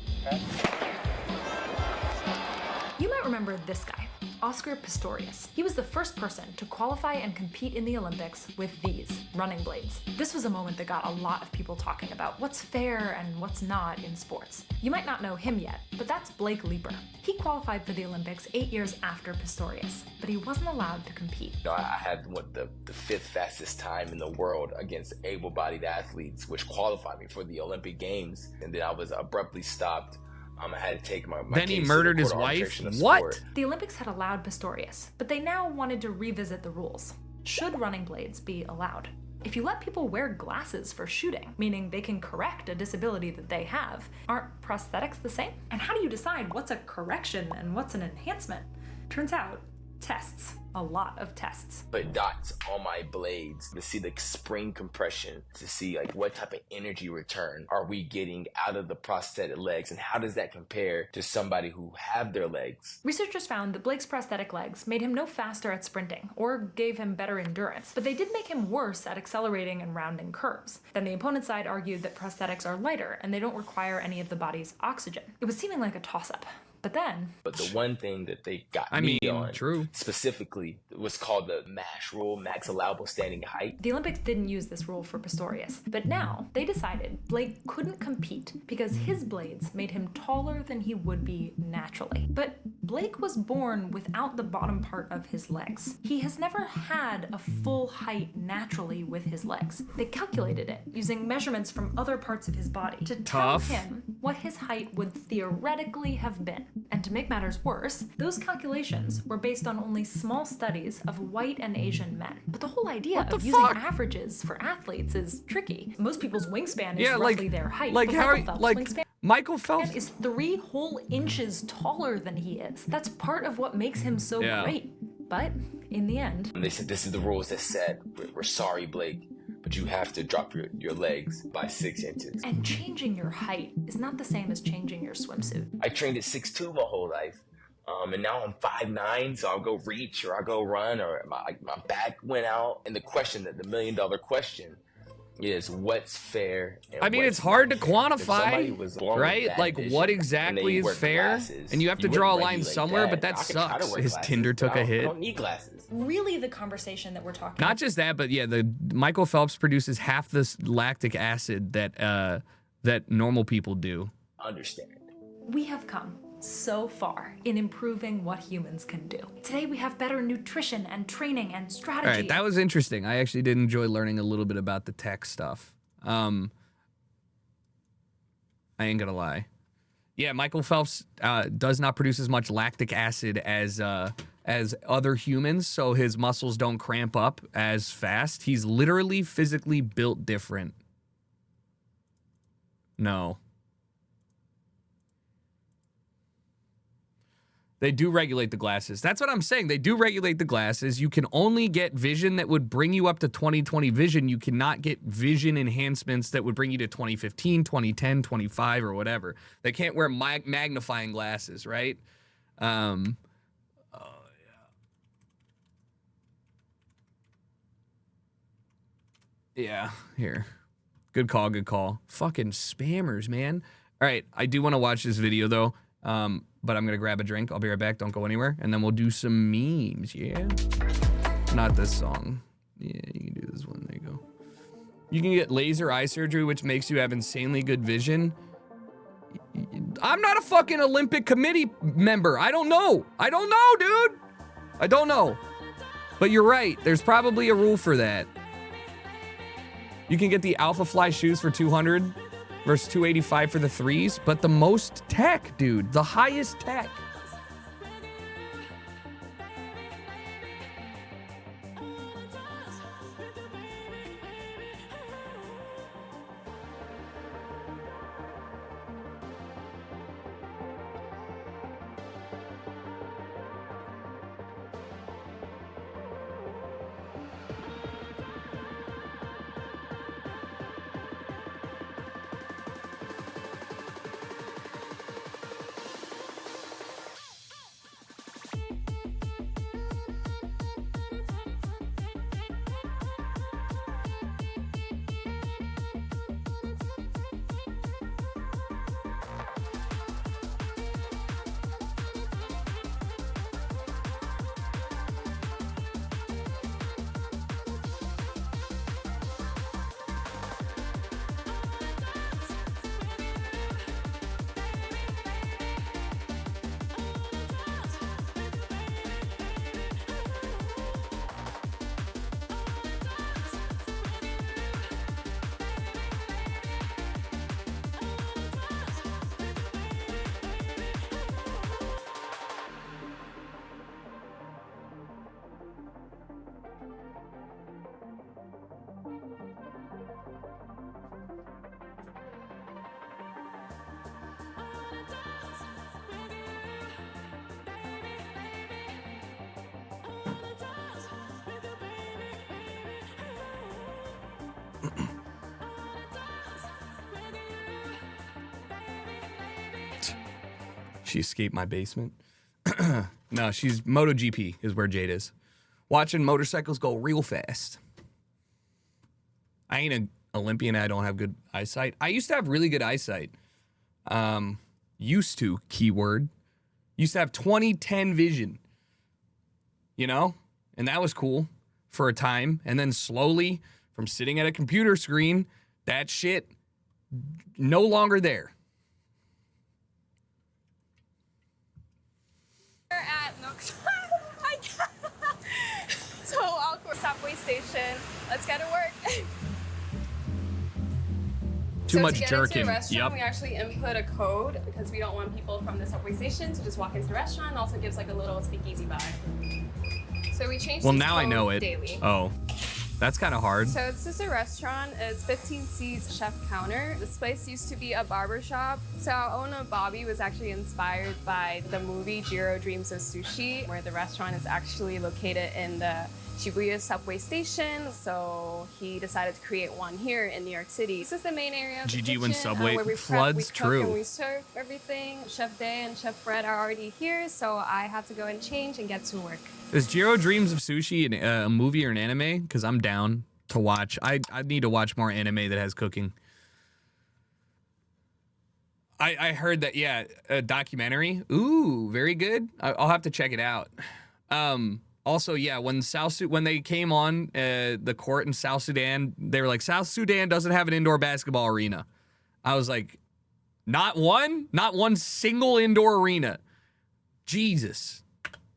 You might remember this guy, Oscar Pistorius. He was the first person to qualify and compete in the Olympics with these running blades. This was a moment that got a lot of people talking about what's fair and what's not in sports. You might not know him yet, but that's Blake Leeper. He qualified for the Olympics 8 years after Pistorius, but he wasn't allowed to compete. I had the 5th fastest time in the world against able-bodied athletes, which qualified me for the Olympic Games, and then I was abruptly stopped. I had to take my Then he case to the murdered Court his of wife? Arbitration of What? Sport. The Olympics had allowed Pistorius, but they now wanted to revisit the rules. Should running blades be allowed? If you let people wear glasses for shooting, meaning they can correct a disability that they have, aren't prosthetics the same? And how do you decide what's a correction and what's an enhancement? Turns out, tests. a lot of tests. Put dots on my blades to see the spring compression, to see like what type of energy return are we getting out of the prosthetic legs, and how does that compare to somebody who have their legs. Researchers found that Blake's prosthetic legs made him no faster at sprinting or gave him better endurance, but they did make him worse at accelerating and rounding curves. Then the opponent's side argued that prosthetics are lighter and they don't require any of the body's oxygen. It was seeming like a toss-up. But the one thing that they got me on specifically was called the MASH rule, max allowable standing height. The Olympics didn't use this rule for Pistorius, but now they decided Blake couldn't compete because his blades made him taller than he would be naturally. But Blake was born without the bottom part of his legs. He has never had a full height naturally with his legs. They calculated it using measurements from other parts of his body to tell him what his height would theoretically have been. And to make matters worse, those calculations were based on only small studies of white and Asian men. But the whole idea of using averages for athletes is tricky. Most people's wingspan is roughly their height. Like how Michael Phelps is 3 whole inches taller than he is. That's part of what makes him so great. But in the end, they said this is the rules that said, we're sorry, Blake, but you have to drop your legs by 6 inches. And changing your height is not the same as changing your swimsuit. I trained at 6'2" my whole life. And now I'm 5'9", so I'll go reach or I'll go run or my back went out. And the $1 million question is what's fair and I mean, what's it's hard to not. quantify, right? Like what exactly is fair? Glasses, and you have to draw a line somewhere, but that sucks. His Tinder took a hit. I don't need glasses. Really the conversation that we're talking Not just that, but yeah, the Michael Phelps produces half this lactic acid that that normal people do. Understand. We have come so far in improving what humans can do. Today we have better nutrition and training and strategy. All right, that was interesting. I actually did enjoy learning a little bit about the tech stuff. I ain't gonna lie. Yeah, Michael Phelps does not produce as much lactic acid as other humans, so his muscles don't cramp up as fast. He's literally physically built different. No. They do regulate the glasses. That's what I'm saying. They do regulate the glasses. You can only get vision that would bring you up to 20/20 vision. You cannot get vision enhancements that would bring you to 20/15, 20/10, 25, or whatever. They can't wear magnifying glasses, right? Yeah, here. Good call, good call. Fucking spammers, man. All right, I do want to watch this video, though. But I'm gonna grab a drink. I'll be right back. Don't go anywhere. And then we'll do some memes, yeah? Not this song. Yeah, you can do this one. There you go. You can get laser eye surgery, which makes you have insanely good vision. I'm not a fucking Olympic committee member. I don't know. I don't know, dude. I don't know. But you're right. There's probably a rule for that. You can get the Alpha Fly shoes for 200 versus 285 for the 3s, but the most tech, dude. The highest tech. She escaped my basement. No, she's MotoGP is where Jade is. Watching motorcycles go real fast. I ain't an Olympian. I don't have good eyesight. I used to have really good eyesight. Used to, keyword. Used to have 20/10 vision. You know? And that was cool for a time. And then slowly, from sitting at a computer screen, that shit no longer there. We're at so awkward subway station. Let's get to work. Too much to get jerking. Into the restaurant, we actually input a code because we don't want people from the subway station to just walk into the restaurant. It also gives like a little speakeasy vibe. So we changed. Well, this now I code know it. daily. Oh, that's kind of hard. So it's just a restaurant. It's 15 seats, chef counter. This place used to be a barber shop. So our owner, Bobby, was actually inspired by the movie Jiro Dreams of Sushi, where the restaurant is actually located in the Shibuya subway station. So he decided to create one here in New York City. This is the main area of the GG when kitchen, subway where we floods, prep, we cook, true. and we serve everything. Chef Day and Chef Fred are already here, so I have to go and change and get to work. Is Jiro Dreams of Sushi a movie or an anime? Because I'm down to watch. I need to watch more anime that has cooking. I heard that, yeah, a documentary. Ooh, very good. I'll have to check it out. Also, yeah, when they came on the court in South Sudan, they were like, South Sudan doesn't have an indoor basketball arena. I was like, not one single indoor arena. Jesus.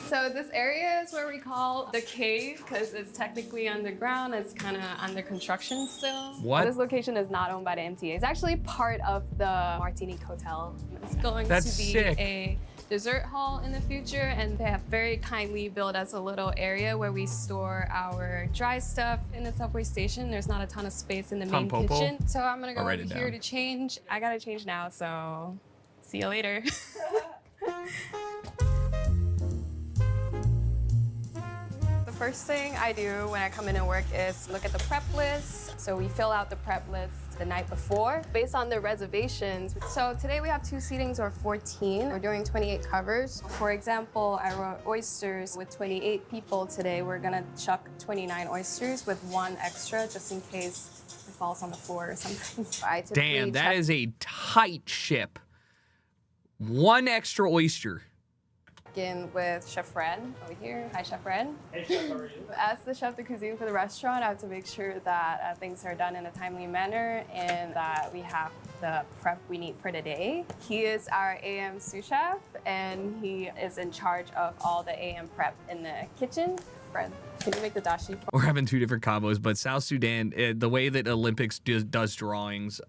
So this area is where we call the cave because it's technically underground. It's kind of under construction still. What? This location is not owned by the MTA. It's actually part of the Martinique Hotel. It's going to be sick. a dessert hall in the future, and they have very kindly built us a little area where we store our dry stuff in the subway station. There's not a ton of space in the main kitchen. So I'm gonna go over here to change. I gotta change now, so see you later. The first thing I do when I come in and work is look at the prep list. So we fill out the prep list the night before based on the reservations. So today we have 2 seatings or 14. We're doing 28 covers. For example, I wrote oysters with 28 people today. We're gonna chuck 29 oysters with 1 extra just in case it falls on the floor or something. Damn, that is a tight ship. 1 extra oyster. In with Chef Fred over here. Hi, Chef Fred. Hey, Chef, how are you? As the chef de cuisine for the restaurant, I have to make sure that things are done in a timely manner and that we have the prep we need for the day. He is our AM sous chef, and he is in charge of all the AM prep in the kitchen. Fred, can you make the dashi? We're having 2 different combos, but South Sudan, the way that Olympics does drawings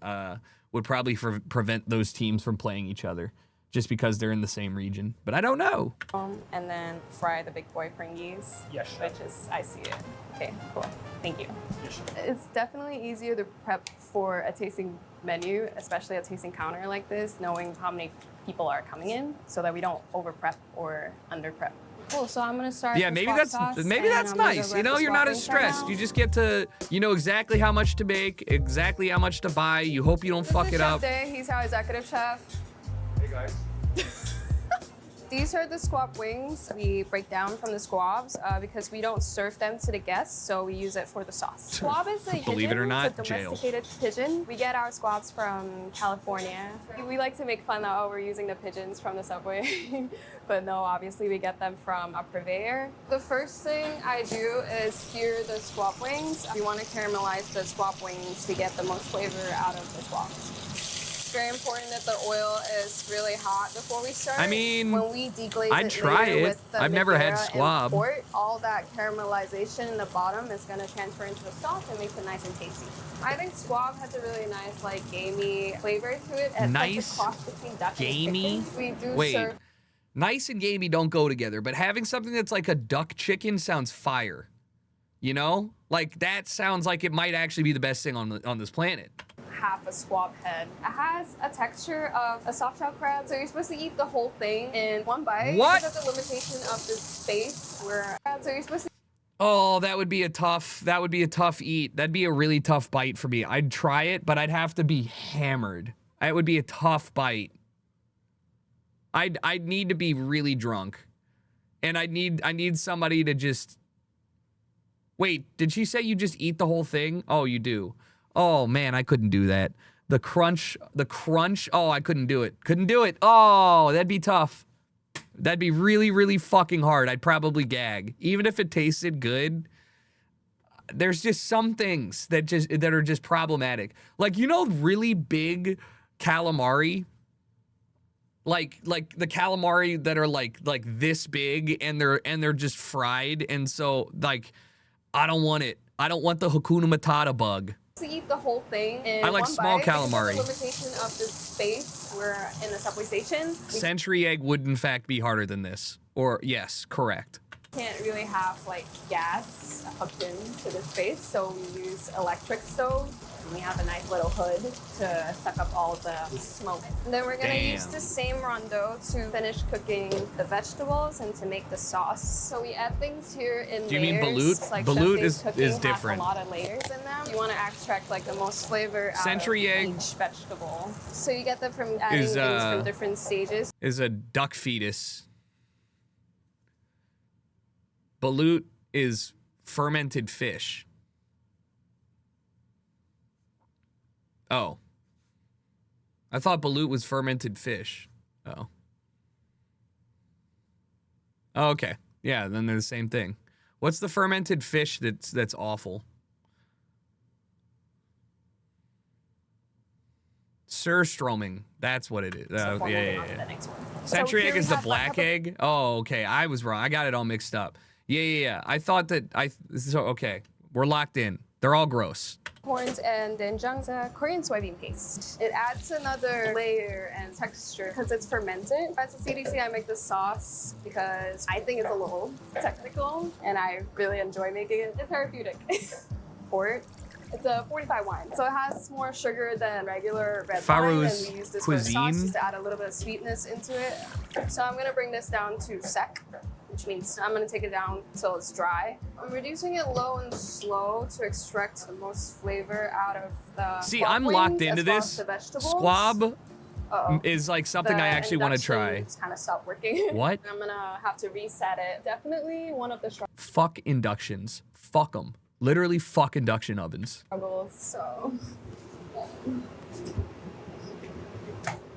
would probably prevent those teams from playing each other. Just because they're in the same region. But I don't know. And then fry the big boy Pringles. Yes, chef. Which is, I see it. Okay, cool. Thank you. Yes, chef. It's definitely easier to prep for a tasting menu, especially a tasting counter like this, knowing how many people are coming in so that we don't over prep or under prep. Cool, so I'm gonna start. Yeah, maybe that's nice. You know, you're not as stressed. You just get to, you know exactly how much to make, exactly how much to buy. You hope you don't fuck it up. Day. He's our executive chef. Hey guys. These are the squab wings. We break down from the squabs because we don't serve them to the guests, so we use it for the sauce. Squab is a Believe it or not, it's a domesticated pigeon. We get our squabs from California. We like to make fun that, oh, we're using the pigeons from the subway. But no, obviously we get them from a purveyor. The first thing I do is sear the squab wings. We want to caramelize the squab wings to get the most flavor out of the squabs. Very important that the oil is really hot before we start. I mean, when we deglaze I'd try it. with the I've never had Madeira squab. and port, all that caramelization in the bottom is going to transfer into the sauce and makes it nice and tasty. I think squab has a really nice, like, gamey flavor to it. It's nice, like a cross between duck gamey. and chicken. We do Wait, serve. Nice and gamey don't go together, but having something that's like a duck chicken sounds fire. You know, like that sounds like it might actually be the best thing on this planet. Half a squab head. It has a texture of a soft shell crab, so you're supposed to eat the whole thing in one bite. What? Because of the limitation of the space, so you're supposed to. Oh, that would be a tough eat. That'd be a really tough bite for me. I'd try it, but I'd have to be hammered. It would be a tough bite. I'd need to be really drunk. And I need somebody to just... Wait, did she say you just eat the whole thing? Oh, you do. Oh, man, I couldn't do that. The crunch. Oh, I couldn't do it. Couldn't do it. Oh, that'd be tough. That'd be really, really fucking hard. I'd probably gag. Even if it tasted good, there's just some things that are just problematic. Like, you know, really big calamari? Like the calamari that are like this big and they're just fried, and so like I don't want it. I don't want the Hakuna Matata bug. To eat the whole thing in I like one small bite. calamari. The limitation of the space. We're in a subway station. Century egg would in fact be harder than this. Or yes, correct. Can't really have like gas hooked into the space, so we use electric stove. And we have a nice little hood to suck up all the smoke. And then we're gonna use the same rondo to finish cooking the vegetables and to make the sauce. So we add things here in layers. Do you mean balut? Like Balut is Has different. a lot of layers in them. You want to extract like the most flavor out Century of egg each vegetable. So you get that from adding things from different stages. Is a duck fetus. Balut is fermented fish. Oh. I thought balut was fermented fish. Oh. Oh, okay. Yeah, then they're the same thing. What's the fermented fish that's awful? Surströmming. That's what it is. Yeah. Century egg is the black egg? Oh, okay. I was wrong. I got it all mixed up. Yeah. I thought that okay. We're locked in. They're all gross. Corns and doenjang, Korean soybean paste. It adds another layer and texture because it's fermented. As a CDC, I make the sauce because I think it's a little technical and I really enjoy making it. It's therapeutic. Port. It's a 45 wine, so it has more sugar than regular red wine, and we use this for sauce just to add a little bit of sweetness into it. So I'm gonna bring this down to sec, which means I'm gonna take it down till it's dry. I'm reducing it low and slow to extract the most flavor out of the See, I'm locked into this. Squab is like something I actually want to try. It's kind of stopped working. What? I'm gonna have to reset it. Definitely one of the Fuck inductions. Fuck them. Literally fuck induction ovens. struggles, so...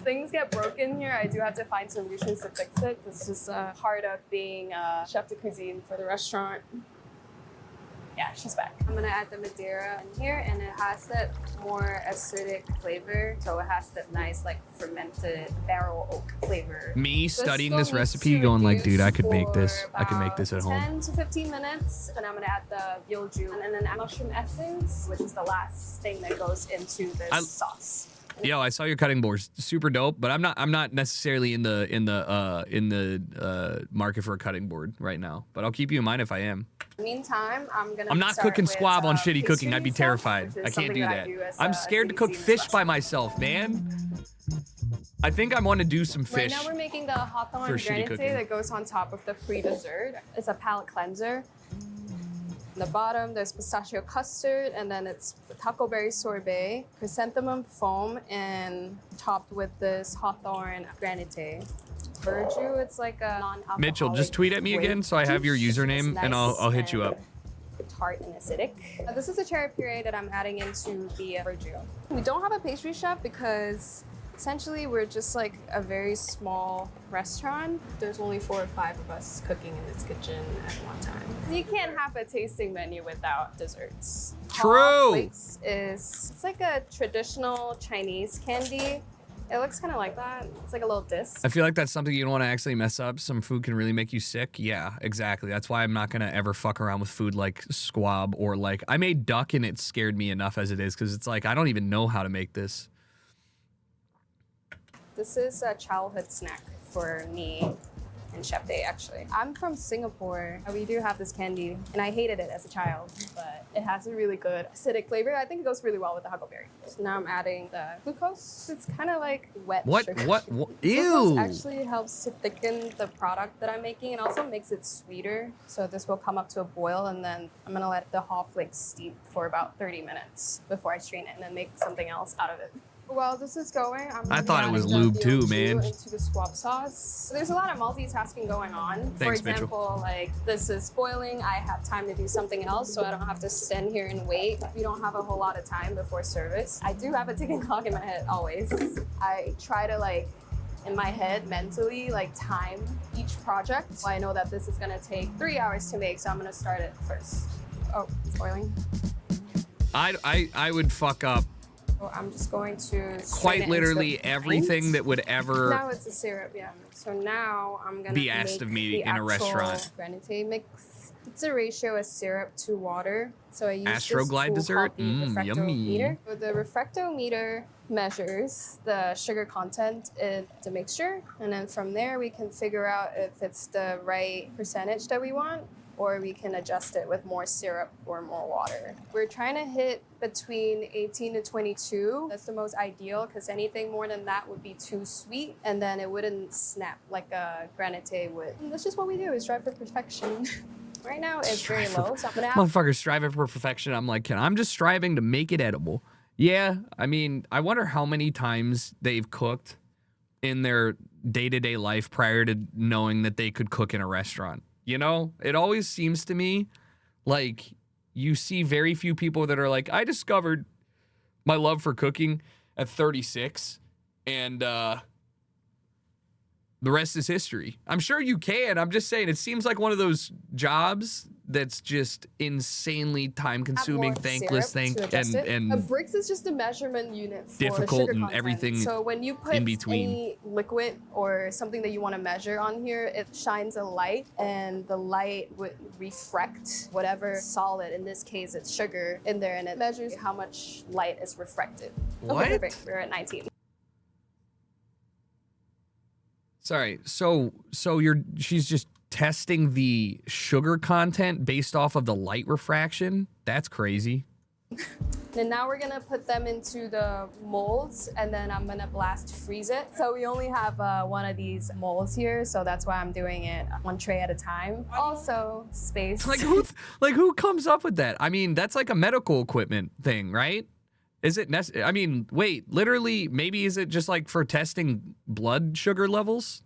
Things get broken here, I do have to find solutions to fix it. This is just a part of being a chef de cuisine for the restaurant. Yeah, she's back. I'm gonna add the Madeira in here, and it has that more acidic flavor. So it has that nice, like, fermented barrel oak flavor. Me studying this recipe, going like, dude, I could make this. I could make this at home. 10 to 15 minutes. And I'm gonna add the byeolju and then mushroom essence, which is the last thing that goes into this sauce. Yo, I saw your cutting boards, super dope. But I'm not necessarily in the market for a cutting board right now. But I'll keep you in mind if I am. Meantime, I'm not cooking squab on shitty cooking. I'd be terrified. I can't do that. I'm scared to cook fish by myself, man. I think I want to do some fish. Right now we're making the hawthorn granite that goes on top of the free dessert. It's a palate cleanser. On the bottom, there's pistachio custard, and then it's taco berry sorbet, chrysanthemum foam, and topped with this hawthorn granite. Verju, it's like a non-alcoholic Mitchell, just tweet at me again so I have your username, and I'll hit you up. Tart and acidic. This is a cherry puree that I'm adding into the verju. We don't have a pastry chef because essentially we're just like a very small restaurant. There's only 4 or 5 of us cooking in this kitchen at one time. You can't have a tasting menu without desserts. True. It's like a traditional Chinese candy. It looks kind of like that. It's like a little disc. I feel like that's something you don't want to actually mess up. Some food can really make you sick. Yeah, exactly. That's why I'm not going to ever fuck around with food like squab or like... I made duck and it scared me enough as it is because it's like, I don't even know how to make this. This is a childhood snack for me and Chef Day, actually. I'm from Singapore. We do have this candy, and I hated it as a child, but it has a really good acidic flavor. I think it goes really well with the huckleberry. So now I'm adding the glucose. It's kind of like wet sugar. What? Ew! Glucose actually helps to thicken the product that I'm making and also makes it sweeter. So this will come up to a boil, and then I'm gonna let the haw flakes steep for about 30 minutes before I strain it and then make something else out of it. While this is going, I thought it was lube too, man. Into the swap sauce. There's a lot of multitasking going on. Thanks, For example, Mitchell. like this is boiling, I have time to do something else, so I don't have to stand here and wait. We don't have a whole lot of time before service. I do have a ticking clock in my head always. I try to like, in my head, mentally, like time each project. So I know that this is gonna take 3 hours to make, so I'm gonna start it first. Oh, it's boiling. I would fuck up So I'm just going to quite literally everything that would ever Now it's a syrup, yeah. So now I'm gonna be asked of me in a restaurant. Granite mix. It's a ratio of syrup to water. So I use Astroglide this tool dessert? called the Yummy. refractometer. So the refractometer measures the sugar content in the mixture, and then from there we can figure out if it's the right percentage that we want, or we can adjust it with more syrup or more water. We're trying to hit between 18 to 22. That's the most ideal, because anything more than that would be too sweet, and then it wouldn't snap like a granite would. And that's just what we do, is strive for perfection. Right now it's very low, so I'm gonna have Motherfuckers striving for perfection. I'm like, I'm just striving to make it edible. Yeah, I mean, I wonder how many times they've cooked in their day-to-day life prior to knowing that they could cook in a restaurant. You know, it always seems to me like you see very few people that are like, I discovered my love for cooking at 36, and the rest is history. I'm sure you can. I'm just saying, it seems like one of those jobs that's just insanely time-consuming, thankless, and a Brix is just a measurement unit for difficult sugar and content. everything So when you put in between. any liquid or something that you want to measure on here, it shines a light, and the light would refract whatever solid, in this case it's sugar, in there, and it measures how much light is refracted. What? Okay, perfect. We're at 19. Sorry, so she's just testing the sugar content based off of the light refraction? That's crazy. And now we're gonna put them into the molds, and then I'm gonna blast freeze it. So we only have one of these molds here, so that's why I'm doing it one tray at a time. Also, space. Like who comes up with that? I mean, that's like a medical equipment thing, right? Is it necessary? I mean, wait, literally, maybe is it just like for testing blood sugar levels?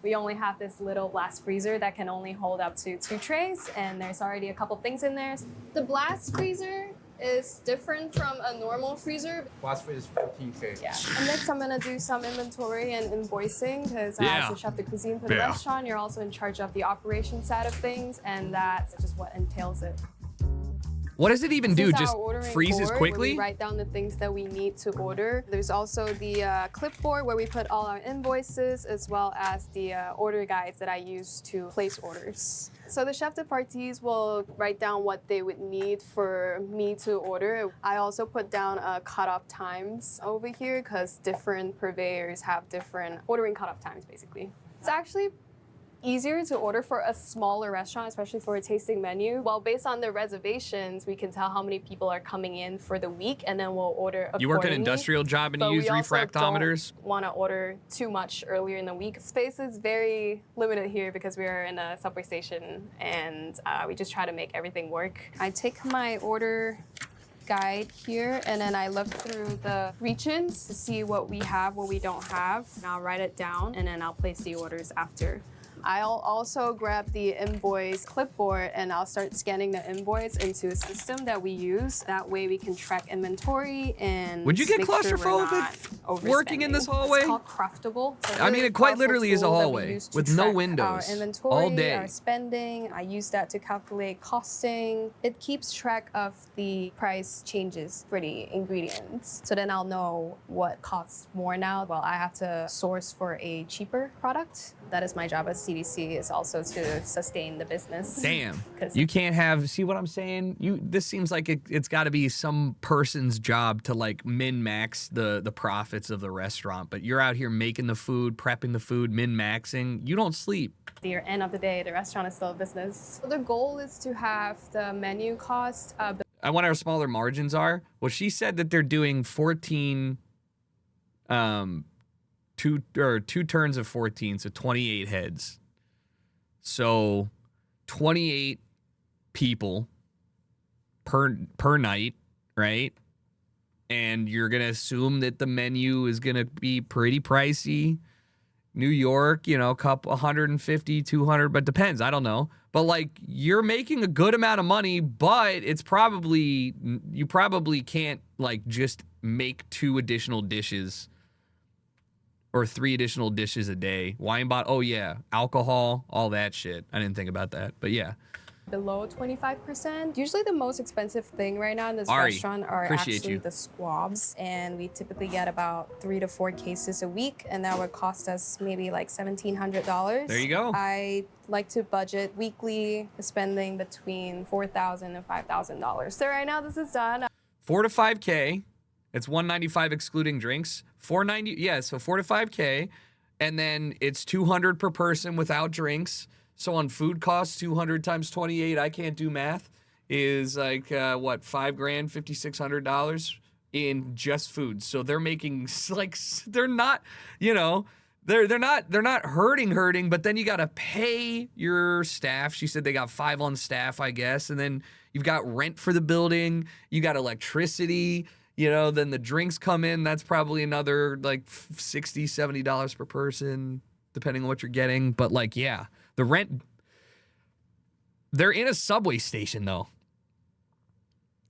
We only have this little blast freezer that can only hold up to 2 trays, and there's already a couple things in there. The blast freezer is different from a normal freezer. Blast freezer is 14K. Yeah. And next I'm gonna do some inventory and invoicing, because as a chef de cuisine for the restaurant, you're also in charge of the operation side of things, and that's just what entails it. What does it even do? Just freezes board, quickly? Where we write down the things that we need to order. There's also the clipboard where we put all our invoices, as well as the order guides that I use to place orders. So the chef de parties will write down what they would need for me to order. I also put down cutoff times over here, because different purveyors have different ordering cutoff times, basically. It's actually easier to order for a smaller restaurant, especially for a tasting menu. Well, based on the reservations, we can tell how many people are coming in for the week, and then we'll order accordingly. You work an industrial job and you use refractometers? Want to order too much earlier in the week. Space is very limited here because we are in a subway station, and we just try to make everything work. I take my order guide here, and then I look through the regions to see what we have, what we don't have, and I'll write it down, and then I'll place the orders after. I'll also grab the invoice clipboard, and I'll start scanning the invoice into a system that we use. That way we can track inventory and would you get make sure we're claustrophobic not working in this hallway? It's called Craftable. So I mean, it quite literally is a hallway with no track windows our inventory, all day. Our spending. I use that to calculate costing. It keeps track of the price changes for the ingredients. So then I'll know what costs more now. Well, I have to source for a cheaper product. That is my job as CDC, is also to sustain the business. Damn. You can't have, see what I'm saying? This seems like it's got to be some person's job to like min-max the profits of the restaurant, but you're out here making the food, prepping the food, min-maxing. You don't sleep. At the end of the day, the restaurant is still a business. So the goal is to have the menu cost. I wonder how smaller margins are. Well, she said that they're doing 14, two turns of 14, so 28 heads. So 28 people per night, right? and you're gonna assume that the menu is gonna be pretty pricey. New York, you know, couple 150, 200, but depends. I don't know. But like, you're making a good amount of money, but it's probably, you probably can't like just make 2 additional dishes or 3 additional dishes a day. Wine bottle, oh yeah, alcohol, all that shit. I didn't think about that, but yeah. Below 25%. Usually the most expensive thing right now in this restaurant are actually the squabs, and we typically get about 3 to 4 cases a week, and that would cost us maybe like $1,700. There you go. I like to budget weekly spending between $4,000 and $5,000. So right now this is done. 4 to 5K. It's $195 excluding drinks. $490, yeah, so 4 to 5K, and then it's $200 per person without drinks. So on food costs, 200 times 28, I can't do math, is like, what, $5 grand, $5,600 in just food. So they're making, like, they're not, you know, they're not hurting, but then you got to pay your staff. She said they got 5 on staff, I guess. And then you've got rent for the building. You got electricity, you know, then the drinks come in. That's probably another like $60, $70 per person, depending on what you're getting. But like, yeah. The rent, they're in a subway station though.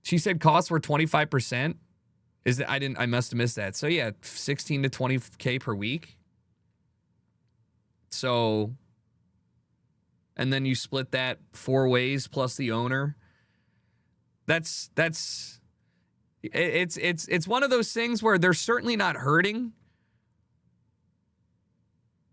She said costs were 25%. Is that I must have missed that. So yeah, 16 to 20K per week. So, and then you split that 4 ways plus the owner. It's one of those things where they're certainly not hurting,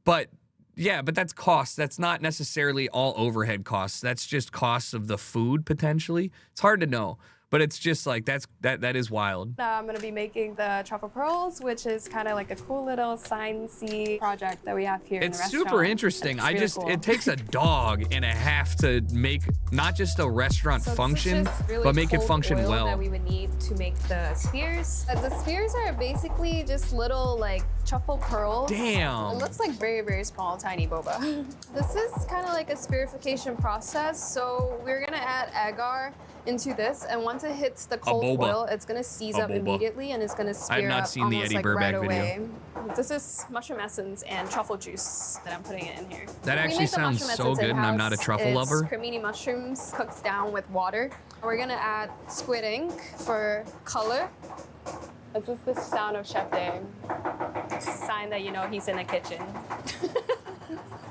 but yeah, but that's cost. That's not necessarily all overhead costs. That's just costs of the food, potentially. It's hard to know, but it's just like, that is wild. I'm going to be making the truffle pearls, which is kind of like a cool little sciencey project that we have here in the restaurant. It's super interesting. It's really cool. It takes a dog and a half to make not just a restaurant function, really but make it function oil well. That we would need to make the spheres. The spheres are basically just little like truffle pearls. Damn. It looks like very, very small, tiny boba. This is kind of like a spherification process. So we're going to add agar into this, and once it hits the cold oil, it's gonna seize up immediately, and it's gonna spear up almost like right away. This is mushroom essence and truffle juice that I'm putting in here. That actually sounds so good, and I'm not a truffle lover. Cremini mushrooms cooked down with water. We're gonna add squid ink for color. It's just the sound of Chef Day. It's a sign that you know he's in the kitchen.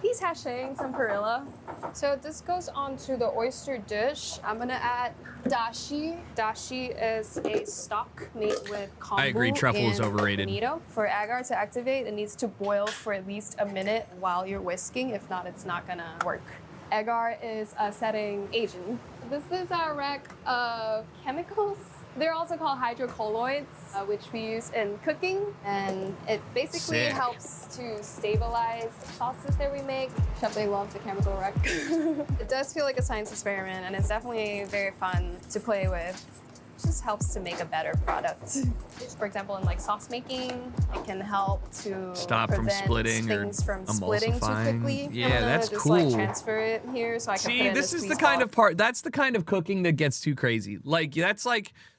He's hashing some perilla. So this goes onto the oyster dish. I'm gonna add dashi. Dashi is a stock made with kombu. I agree, truffle is overrated. Bonito. For agar to activate, it needs to boil for at least a minute while you're whisking. If not, it's not gonna work. Agar is a setting agent. This is our rack of chemicals. They're also called hydrocolloids, which we use in cooking, and it basically helps to stabilize sauces that we make. Chef Day loves the chemical wreck. It does feel like a science experiment, and it's definitely very fun to play with. It just helps to make a better product. For example, in like sauce making, it can help to stop from splitting things or from splitting too quickly. Yeah, that's just, cool. Like, transfer it here so I can put it in this is the kind of part. That's the kind of cooking that gets too crazy.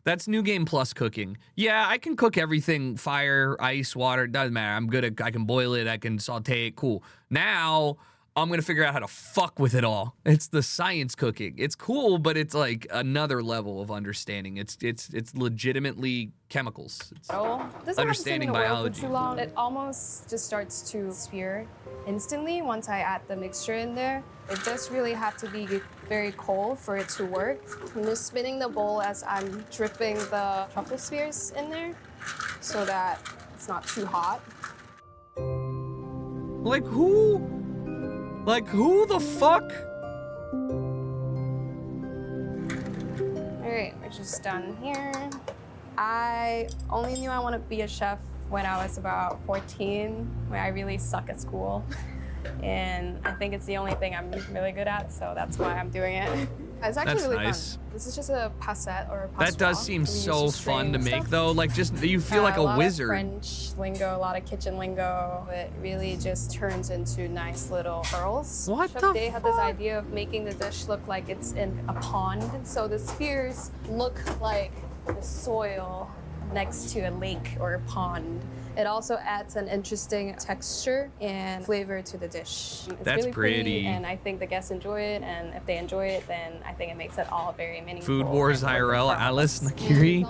That's New Game Plus cooking. Yeah, I can cook everything: fire, ice, water. Doesn't matter. I'm good at. I can boil it. I can saute it. Cool. Now I'm gonna figure out how to fuck with it all. It's the science cooking. It's cool, but it's like another level of understanding. It's legitimately chemicals. It's understanding biology. Too long. It almost just starts to spear instantly once I add the mixture in there. It does really have to be very cold for it to work. I'm just spinning the bowl as I'm dripping the truffle spears in there so that it's not too hot. Like who the fuck? All right, we're just done here. I only knew I wanted to be a chef when I was about 14, when I really suck at school. And I think it's the only thing I'm really good at, so that's why I'm doing it. It's actually really fun. This is just a passette or a pasta. That does seem so fun to make, though. Like, just you feel like a wizard. A lot of French lingo, a lot of kitchen lingo. It really just turns into nice little pearls. What Chef the Day had this idea of making the dish look like it's in a pond, so the spears look like the soil next to a lake or a pond. It also adds an interesting texture and flavor to the dish. It's That's really pretty. and I think the guests enjoy it, and if they enjoy it, then I think it makes it all very meaningful. Food Wars IRL, Alice Nakiri.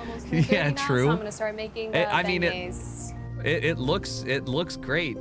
Yeah, Now, true. so I'm gonna start making the I mean, beignets. it looks great.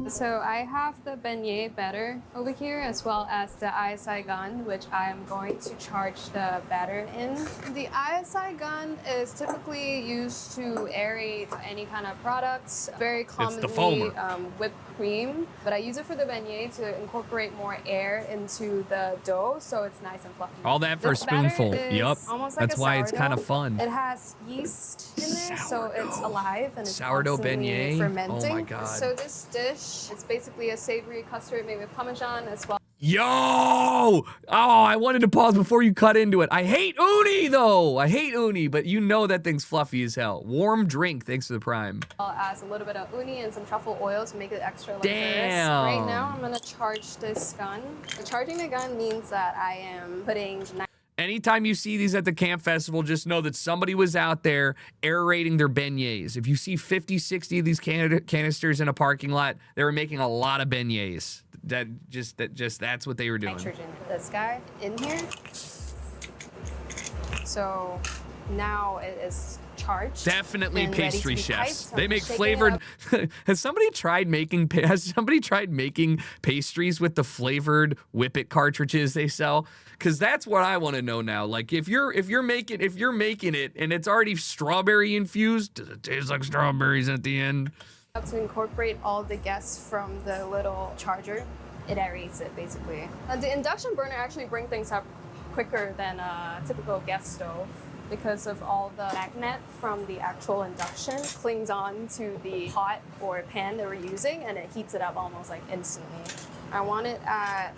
So I have the beignet batter over here, as well as the ISI gun, which I'm going to charge the batter in. The ISI gun is typically used to aerate any kind of products, very commonly whipped cream, but I use it for the beignet to incorporate more air into the dough, so it's nice and fluffy. All that for a spoonful. Yup. Almost like That's a why it's kind of sourdough. fun. It has yeast in there, so it's alive and it's Sourdough constantly beignet? fermenting. Oh my God. So this dish, it's basically a savory custard made with Parmesan as well. Yo! Oh, I wanted to pause before you cut into it. I hate uni, though. I hate uni, but you know that thing's fluffy as hell. Warm drink, thanks to the Prime. As a little bit of uni and some truffle oil to make it extra luxurious. Damn. Right now, I'm gonna charge this gun. Charging the gun means that I am putting Anytime you see these at the camp festival, just know that somebody was out there aerating their beignets. If you see 50, 60 of these canisters in a parking lot, they were making a lot of beignets. That's what they were doing. nitrogen. This guy in here. So now it is charged. Definitely and ready to pastry be chefs. piped. So They I'm make shaking it flavored. up. Has somebody tried making pastries with the flavored Whip It cartridges they sell? Because that's what I want to know now. Like if you're making it and it's already strawberry infused, does it taste like strawberries at the end? To incorporate all the gas from the little charger, it aerates it basically. The induction burner actually brings things up quicker than a typical gas stove because of all the magnet from the actual induction clings on to the pot or pan that we're using, and it heats it up almost like instantly. I want it at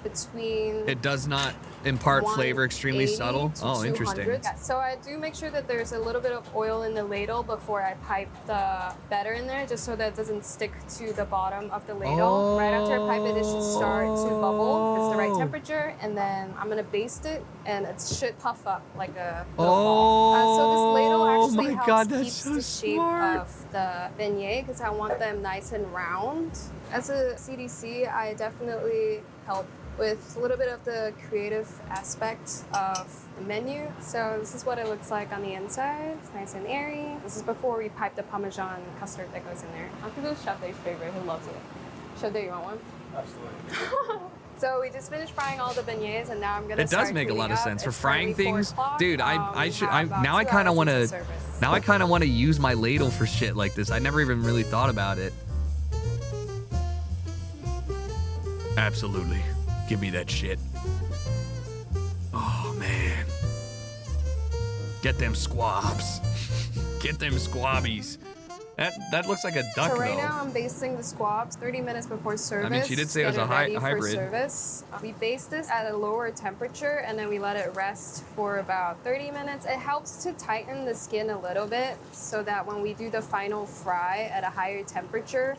between It does not impart flavor, extremely subtle. Oh, interesting. 200. Yeah, so I do make sure that there's a little bit of oil in the ladle before I pipe the batter in there, just so that it doesn't stick to the bottom of the ladle. Right after I pipe it, it should start to bubble. It's the right temperature, and then I'm gonna baste it, and it should puff up like a little ball. So this ladle actually helps keep the shape of the beignet because I want them nice and round. As a CDC, I definitely help with a little bit of the creative aspect of the menu. So this is what it looks like on the inside. It's nice and airy. This is before we pipe the Parmesan custard that goes in there. I'll give this Chef Day's favorite, who loves it. Chef Day, you want one? Absolutely. So we just finished frying all the beignets, and now I'm gonna. It does make a lot of sense for frying things, dude. Now I kind of want to use my ladle for shit like this. I never even really thought about it. Absolutely. Give me that shit. Oh, man. Get them squabs. Get them squabbies. That looks like a duck, So right though. now I'm basting the squabs 30 minutes before service. I mean, she did say it was a ready hybrid. For service. We baste this at a lower temperature, and then we let it rest for about 30 minutes. It helps to tighten the skin a little bit so that when we do the final fry at a higher temperature,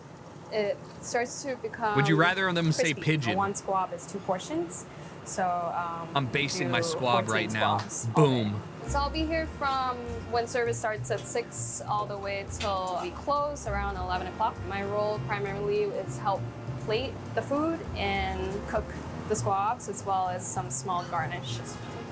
it starts to become. Would you rather them say crispy. pigeon? One squab is 2 portions. So I'm basting my do squab 14 right now. squabs. Boom. So I'll be here from when service starts at 6 all the way till we close around 11 o'clock. My role primarily is help plate the food and cook the squabs as well as some small garnish.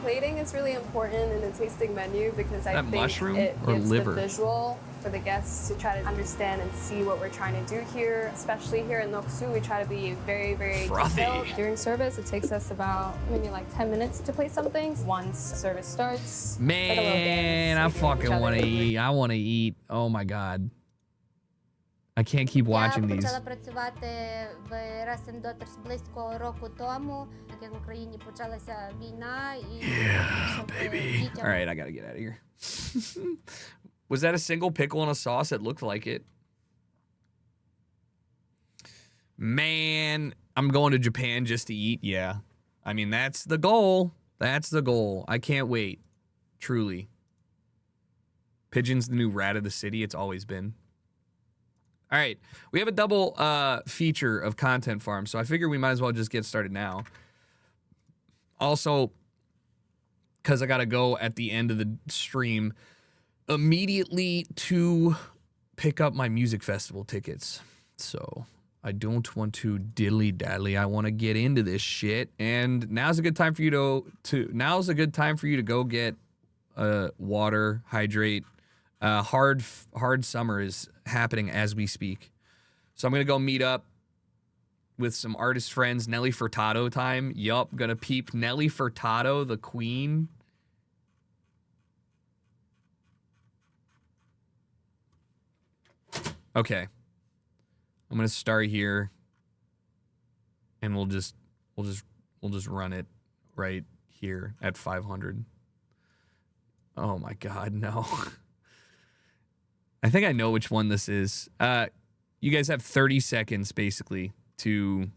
Plating is really important in the tasting menu because I That think mushroom it or gives liver? the visual for the guests to try to understand and see what we're trying to do here. Especially here in Noksu, we try to be very, very Frothy. detailed. During service, it takes us about maybe like 10 minutes to plate some things. Once service starts, Man, I fucking want to eat. I want to eat. Oh my god. I can't keep watching these. почала працювати в Wrestling Daughters близько року тому, так як в Україні почалася війна і All right, I gotta get out of here. Was that a single pickle and a sauce? It looked like it. Man, I'm going to Japan just to eat. Yeah. I mean, that's the goal. That's the goal. I can't wait. Truly. Pigeon's the new rat of the city. It's always been. All right. We have a double feature of Content Farm, so I figure we might as well just get started now. Also, because I got to go at the end of the stream, immediately to pick up my music festival tickets. So I don't want to dilly-dally. I want to get into this shit. And now's a good time for you to go get water, hydrate. Hard summer is happening as we speak. So I'm going to go meet up with some artist friends. Nelly Furtado time. Yup, gonna peep Nelly Furtado, the queen. Okay. I'm gonna start here. And we'll just run it right here at 500. Oh my god, no. I think I know which one this is. You guys have 30 seconds basically to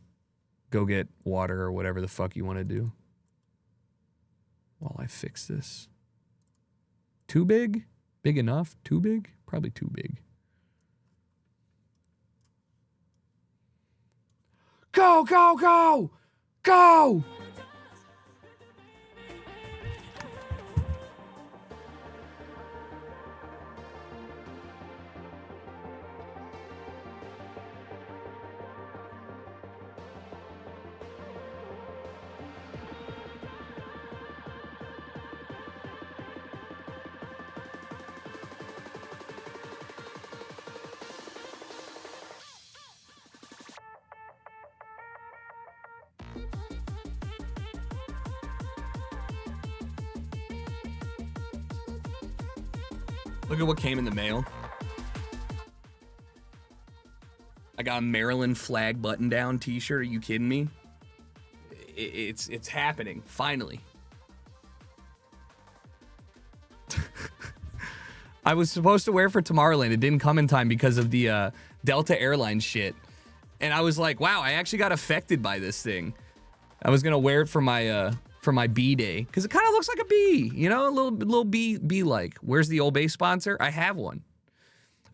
go get water or whatever the fuck you want to do while I fix this. Too big? Big enough? Too big? Probably too big. Go, go, go! Go! Look at what came in the mail. I got a Maryland flag button-down t-shirt. Are you kidding me? It's happening, finally. I was supposed to wear it for Tomorrowland. It didn't come in time because of the Delta Airlines shit. And I was like, wow, I actually got affected by this thing. I was going to wear it for my bee day because it kind of looks like a bee, you know, a little bee-like. Where's the Old Bay sponsor? I have one.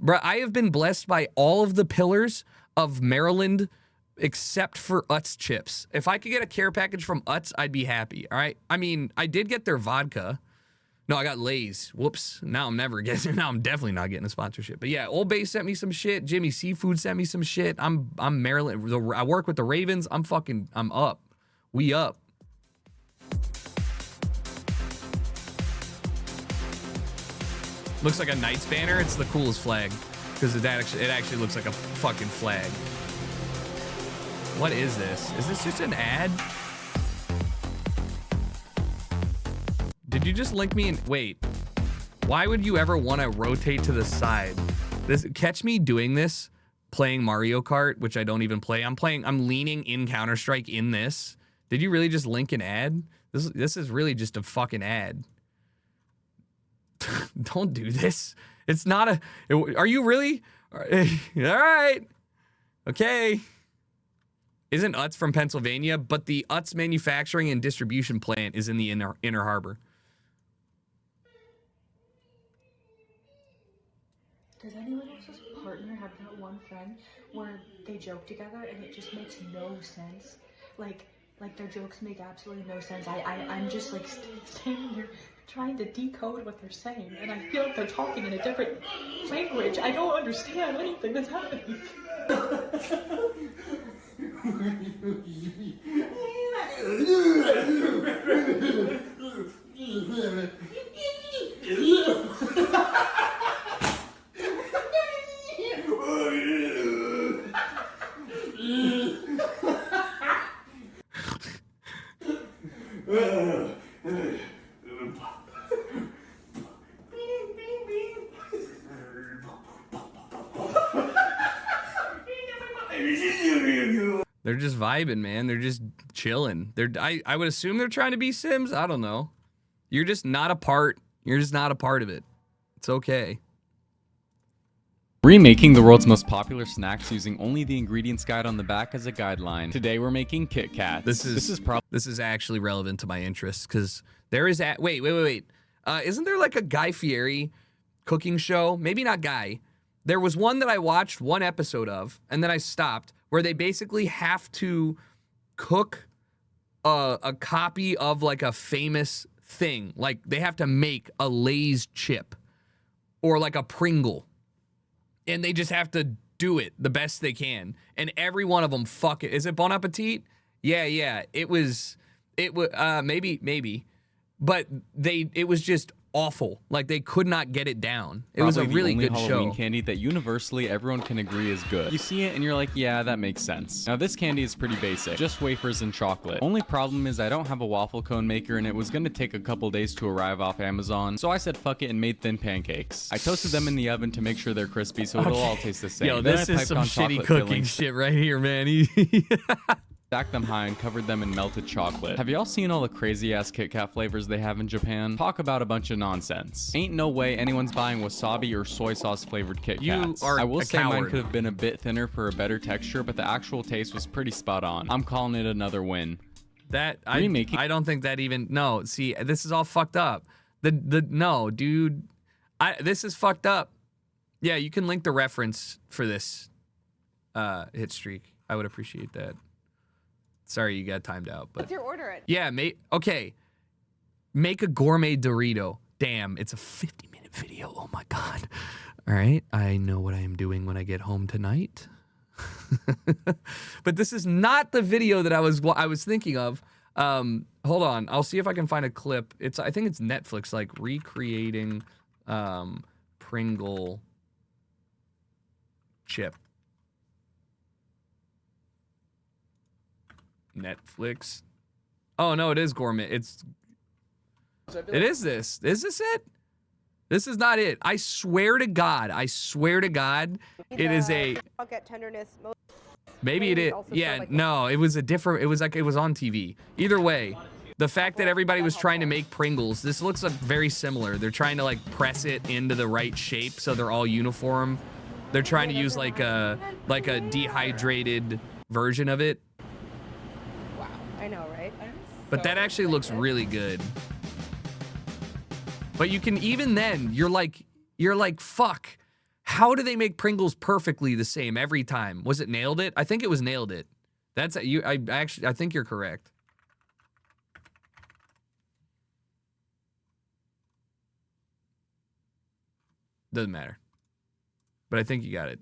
Bruh, I have been blessed by all of the pillars of Maryland except for Utz chips. If I could get a care package from Utz, I'd be happy, all right? I mean, I did get their vodka. No, I got Lay's. Whoops. Now I'm definitely not getting a sponsorship. But yeah, Old Bay sent me some shit. Jimmy Seafood sent me some shit. I'm Maryland. I work with the Ravens. I'm up. We up. Looks like a Knights banner. It's the coolest flag because it actually looks like a fucking flag. What is this? Is this just an ad? Did you just link me in? Wait. Why would you ever want to rotate to the side? Catch me doing this, playing Mario Kart, which I don't even play. I'm leaning in Counter-Strike in this. Did you really just link an ad? This is really just a fucking ad. Don't do this. It's not a... Are you really? All right. Okay. Isn't Utz from Pennsylvania? But the Utz manufacturing and distribution plant is in the Inner Harbor. Does anyone else's partner have that one friend where they joke together and it just makes no sense? Like their jokes make absolutely no sense. I'm just like standing there trying to decode what they're saying, and I feel like they're talking in a different language. I don't understand anything that's happening. They're just vibing, man. They're just chilling. I would assume they're trying to be Sims. I don't know. You're just not a part. You're just not a part of it. It's okay. Remaking the world's most popular snacks using only the ingredients guide on the back as a guideline. Today we're making Kit Kats. This is actually relevant to my interests because there is wait. Isn't there like a Guy Fieri cooking show? Maybe not Guy. There was one that I watched one episode of and then I stopped, where they basically have to cook a copy of like a famous thing. Like they have to make a Lay's chip or like a Pringle. And they just have to do it the best they can. And every one of them, fuck it. Is it Bon Appetit? Yeah. It was maybe. But it was just awful. Like, they could not get it down. It was a really good show. The only Halloween candy that universally everyone can agree is good. You see it and you're like, yeah, that makes sense. Now this candy is pretty basic, just wafers and chocolate. Only problem is I don't have a waffle cone maker and it was gonna take a couple days to arrive off Amazon, so I said fuck it and made thin pancakes. I toasted them in the oven to make sure they're crispy so it'll all taste the same. Yo, Then this I is piped some on shitty chocolate cooking fillings. shit right here, man. Stacked them high and covered them in melted chocolate. Have y'all seen all the crazy ass Kit Kat flavors they have in Japan? Talk about a bunch of nonsense. Ain't no way anyone's buying wasabi or soy sauce flavored Kit Kats. You are I will a say mine coward. could have been a bit thinner for a better texture, but the actual taste was pretty spot on. I'm calling it another win. I don't think that even, no, see, this is all fucked up. No, dude, this is fucked up. Yeah, you can link the reference for this hit streak. I would appreciate that. Sorry you got timed out, but What's your order? yeah, okay. Make a gourmet Dorito. Damn, it's a 50-minute video. Oh my god. All right, I know what I am doing when I get home tonight. But this is not the video that I was thinking of. Hold on, I'll see if I can find a clip. I think it's Netflix, like recreating Pringle chip. Netflix. Oh no, it is gourmet. It is this. Is this it? This is not it. I swear to God. It is a. I'll get tenderness. Maybe it is. Yeah, no, it was a different. It was on TV. Either way, the fact that everybody was trying to make Pringles, this looks like very similar. They're trying to like press it into the right shape so they're all uniform. They're trying to use like a dehydrated version of it. I know, right? But that actually looks really good. But you can, even then, you're like, fuck. How do they make Pringles perfectly the same every time? Was it Nailed It? I think it was Nailed It. That's you. I think you're correct. Doesn't matter. But I think you got it.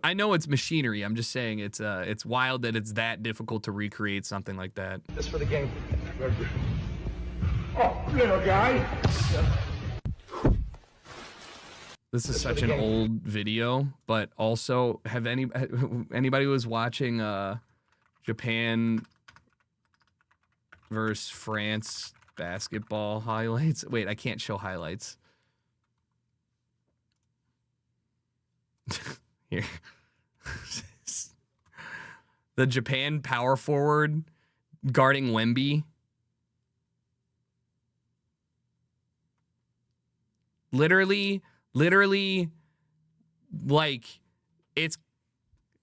I know it's machinery. I'm just saying it's wild that it's that difficult to recreate something like that. Just for the game. Oh, little guy. This is such an old video, but also anybody who was watching Japan versus France basketball highlights? Wait, I can't show highlights. Here. The Japan power forward guarding Wemby. Literally, like, it's,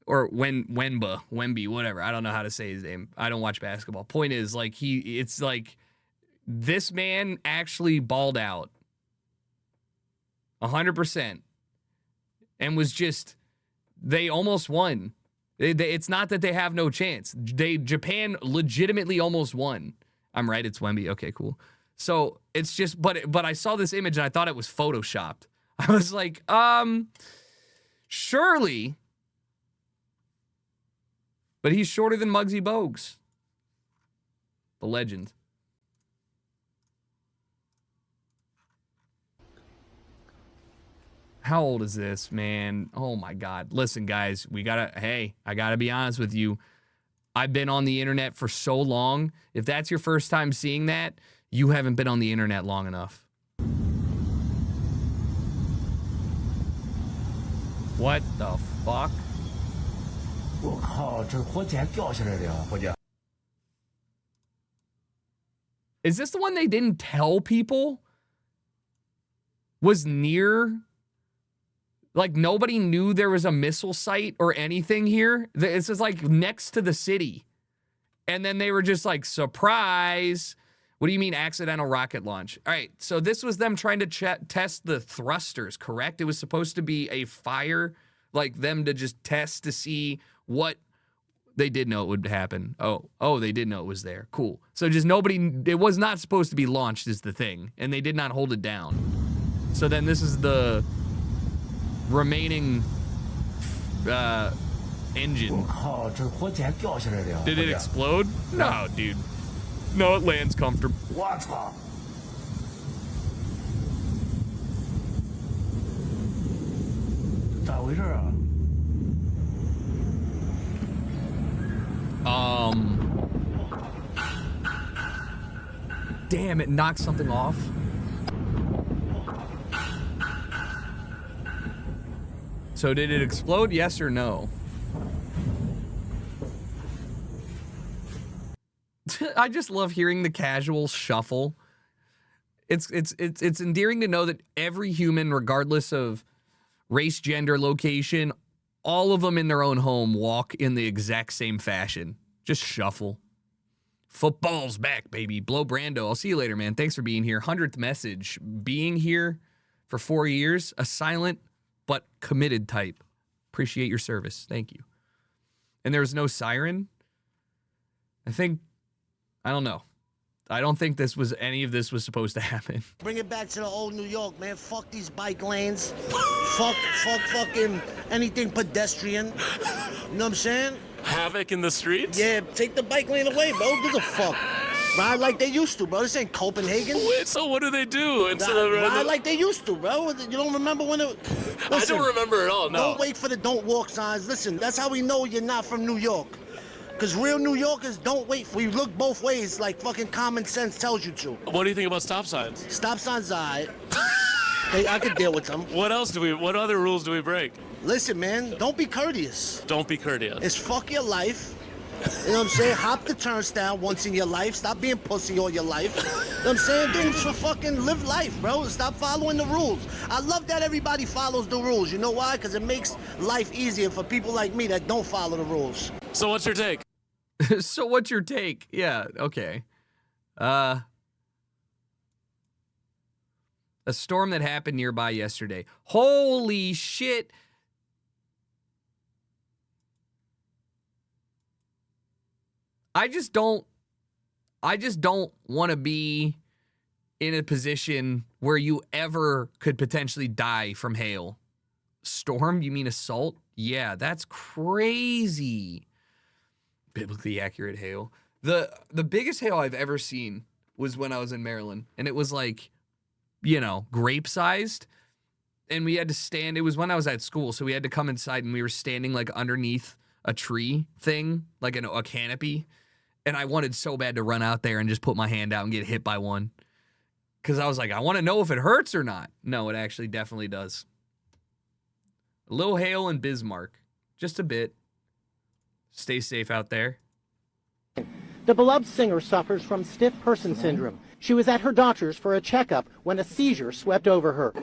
or Wemby, whatever. I don't know how to say his name. I don't watch basketball. Point is, like, it's like, this man actually balled out 100% and was just, they almost won. It's not that they have no chance. Japan legitimately almost won. I'm right, it's Wemby. Okay, cool. So it's just, but I saw this image and I thought it was photoshopped. I was like, surely. But he's shorter than Muggsy Bogues, the legend. How old is this, man? Oh my God. Listen, guys, I gotta be honest with you. I've been on the internet for so long. If that's your first time seeing that, you haven't been on the internet long enough. What the fuck? Is this the one they didn't tell people was near? Like, nobody knew there was a missile site or anything here. This is like next to the city. And then they were just like, surprise. What do you mean accidental rocket launch? All right, so this was them trying to test the thrusters, correct? It was supposed to be a fire, like them to just test to see what they did know it would happen. Oh, they did know it was there. Cool. So just nobody, it was not supposed to be launched is the thing. And they did not hold it down. So then this is the remaining engine. Did it explode? No, dude. No, it lands comfortable. Damn, it knocked something off. So did it explode? Yes or no? I just love hearing the casual shuffle. It's endearing to know that every human, regardless of race, gender, location, all of them in their own home walk in the exact same fashion. Just shuffle. Football's back, baby. Blow Brando. I'll see you later, man. Thanks for being here. 100th message. Being here for 4 years. A silent but committed type. Appreciate your service. Thank you. And there was no siren? I don't know. I don't think any of this was supposed to happen. Bring it back to the old New York, man. Fuck these bike lanes. fuck fucking anything pedestrian. You know what I'm saying? Havoc in the streets? Yeah, take the bike lane away, bro. Who gives a fuck? Ride like they used to, bro. This ain't Copenhagen. Wait, so what do they do instead of ride like they used to, bro? You don't remember when it... Listen, I don't remember at all, no. Don't wait for the don't walk signs. Listen, that's how we know you're not from New York. Because real New Yorkers don't wait. We look both ways like fucking common sense tells you to. What do you think about stop signs? Stop signs, I could deal with them. What other rules do we break? Listen, man, don't be courteous. Don't be courteous. It's fuck your life. You know what I'm saying? Hop the turnstile once in your life. Stop being pussy all your life. You know what I'm saying? Things for fucking live life, bro. Stop following the rules. I love that everybody follows the rules. You know why? Because it makes life easier for people like me that don't follow the rules. So what's your take? So what's your take? Yeah, okay. A storm that happened nearby yesterday. Holy shit. I just don't want to be in a position where you ever could potentially die from hail. Storm? You mean assault? Yeah, that's crazy. Biblically accurate hail. The biggest hail I've ever seen was when I was in Maryland, and it was like, grape sized, and we had to stand. It was when I was at school, so we had to come inside, and we were standing like underneath a tree thing, like a canopy, and I wanted so bad to run out there and just put my hand out and get hit by one, because I was like, I want to know if it hurts or not. No, it actually definitely does. A little hail in Bismarck, just a bit. Stay safe out there. The beloved singer suffers from stiff person syndrome. She was at her doctor's for a checkup when a seizure swept over her.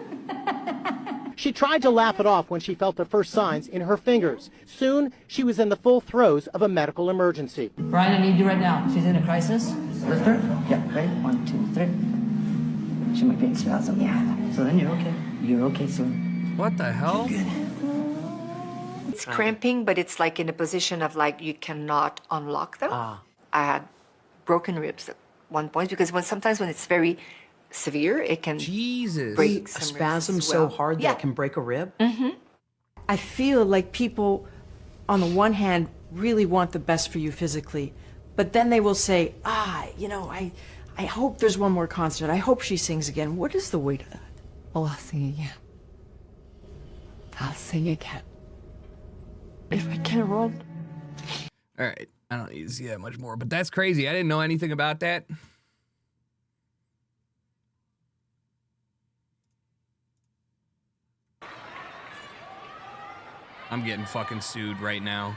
She tried to laugh it off when she felt the first signs in her fingers. Soon, she was in the full throes of a medical emergency. Brian, I need you right now. She's in a crisis. Lift her. Yeah, ready? 1, 2, 3. She might be in spasm. Yeah. So then you're okay. You're okay, soon. What the hell? You're good. It's cramping, but it's like in a position of like you cannot unlock them. I had broken ribs at one point because sometimes when it's very severe, it can break some a spasm ribs as well. so hard that it can break a rib. Mm-hmm. I feel like people, on the one hand, really want the best for you physically, but then they will say, I hope there's one more concert. I hope she sings again. What is the weight of that? Oh, I'll sing again. I'll sing again. If I can run. All right. I don't need to see that much more, but that's crazy. I didn't know anything about that. I'm getting fucking sued right now.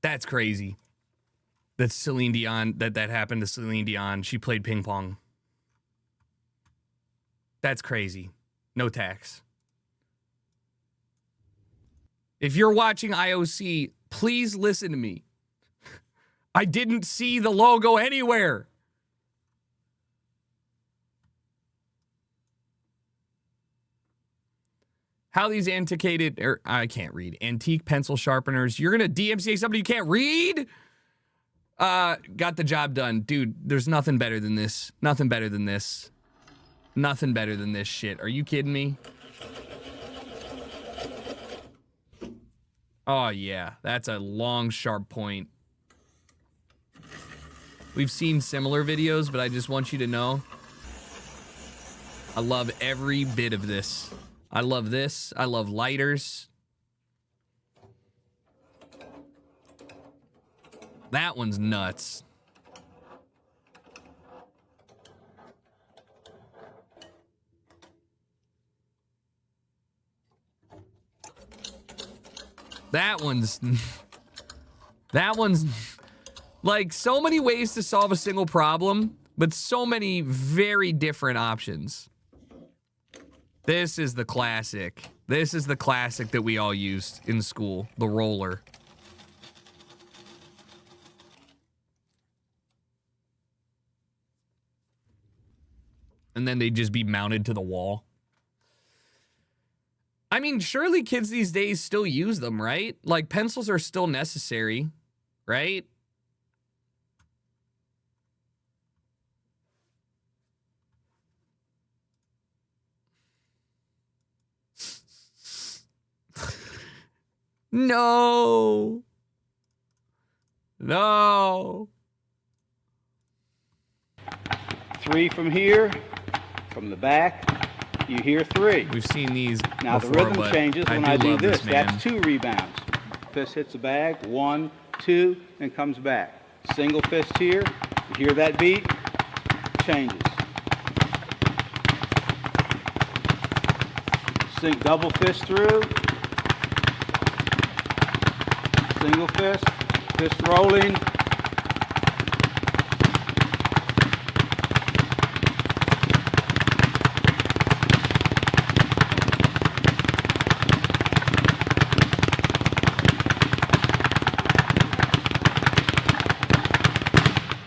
That's crazy. That's Celine Dion. That happened to Celine Dion. She played ping pong. That's crazy. No tax. If you're watching IOC, please listen to me. I didn't see the logo anywhere. how these antique pencil sharpeners, you're gonna DMCA somebody you can't read? Got the job done. Dude, there's nothing better than this. Nothing better than this. Nothing better than this shit. Are you kidding me? Oh, yeah. That's a long, sharp point. We've seen similar videos, but I just want you to know I love every bit of this. I love this. I love lighters. That one's nuts. That one's like so many ways to solve a single problem, but so many very different options. This is the classic. This is the classic that we all used in school, the roller. And then they'd just be mounted to the wall. I mean, surely kids these days still use them, right? Like, pencils are still necessary, right? No. No. 3 from here, from the back, you hear 3. We've seen these now before, the rhythm but changes when I do love this. man. That's 2 rebounds. Fist hits the bag, 1, 2, and comes back. Single fist here, you hear that beat, changes. Sink double fist through. Single fist, fist rolling.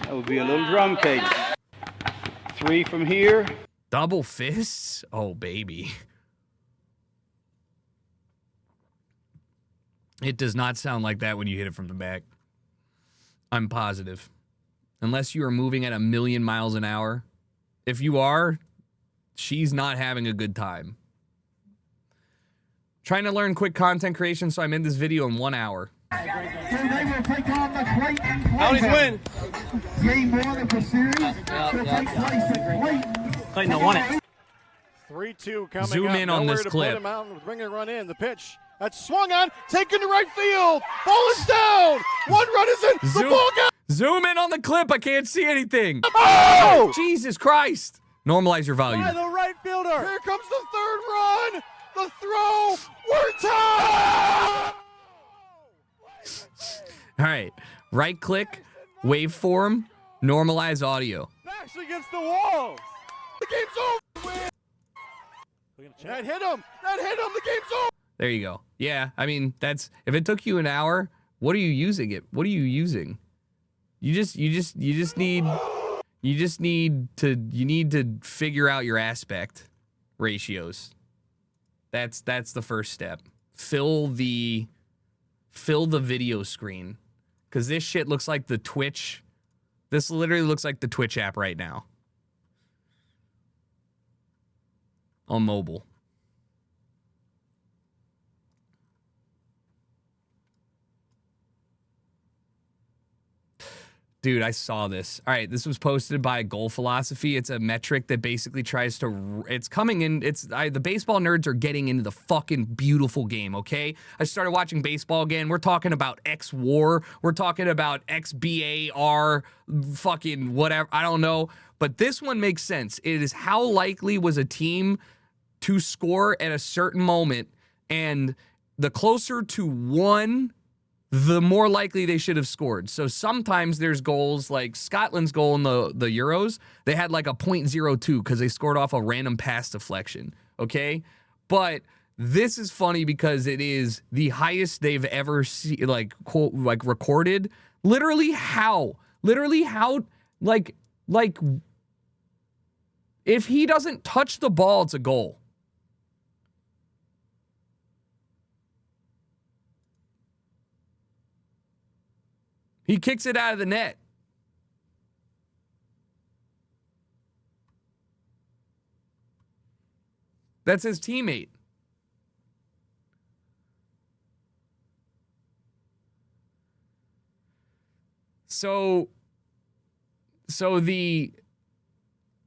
That would be a little drum cadence. 3 from here. Double fists? Oh, baby. It does not sound like that when you hit it from the back. I'm positive. Unless you are moving at 1,000,000 miles an hour. If you are, she's not having a good time. Trying to learn quick content creation, so I'm in this video in 1 hour. Howdy's win. Game 1 of the series. Clayton won it. 3-2 coming Zoom up. in on Nowhere this to clip. Put him out and bring a run in. The pitch. That's swung on. Taken to right field. Ball is down. 1 run is in. The ball got. Zoom in on the clip. I can't see anything. Oh! Jesus Christ. Normalize your volume. By the right fielder. Here comes the 3rd run. The throw. We're tied. All right. Right click, waveform, normalize audio. Bash against the walls. The game's over. That hit him. That hit him. The game's over. There you go. Yeah, I mean, that's, if it took you an hour, what are you using it? What are you using? You need to figure out your aspect ratios. That's the first step. Fill the video screen. Because this shit looks like the Twitch. This literally looks like the Twitch app right now. On mobile. Dude, I saw this. All right, this was posted by Goal Philosophy. It's a metric that basically tries to, it's coming in, the baseball nerds are getting into the fucking beautiful game, okay? I started watching baseball again. We're talking about X-War. We're talking about XBAR, fucking whatever. I don't know. But this one makes sense. It is how likely was a team to score at a certain moment, and the closer to 1, the more likely they should have scored. So sometimes there's goals like Scotland's goal in the Euros. They had like a .02 because they scored off a random pass deflection. Okay, but this is funny because it is the highest they've ever recorded. Literally how like if he doesn't touch the ball, it's a goal. He kicks it out of the net. That's his teammate. So the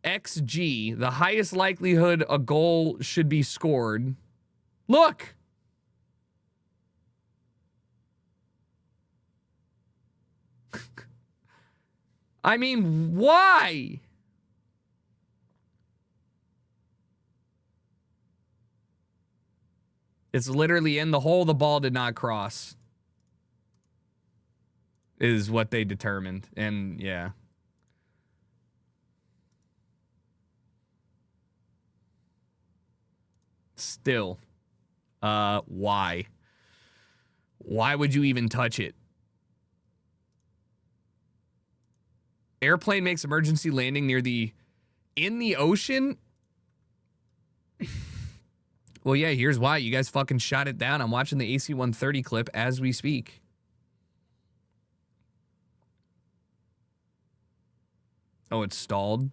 XG, the highest likelihood a goal should be scored. Look. I mean, why? It's literally in the hole. The ball did not cross. Is what they determined. And yeah. Still. Why? Why would you even touch it? Airplane makes emergency landing near in the ocean? Well, yeah, here's why. You guys fucking shot it down. I'm watching the AC-130 clip as we speak. Oh, it's stalled?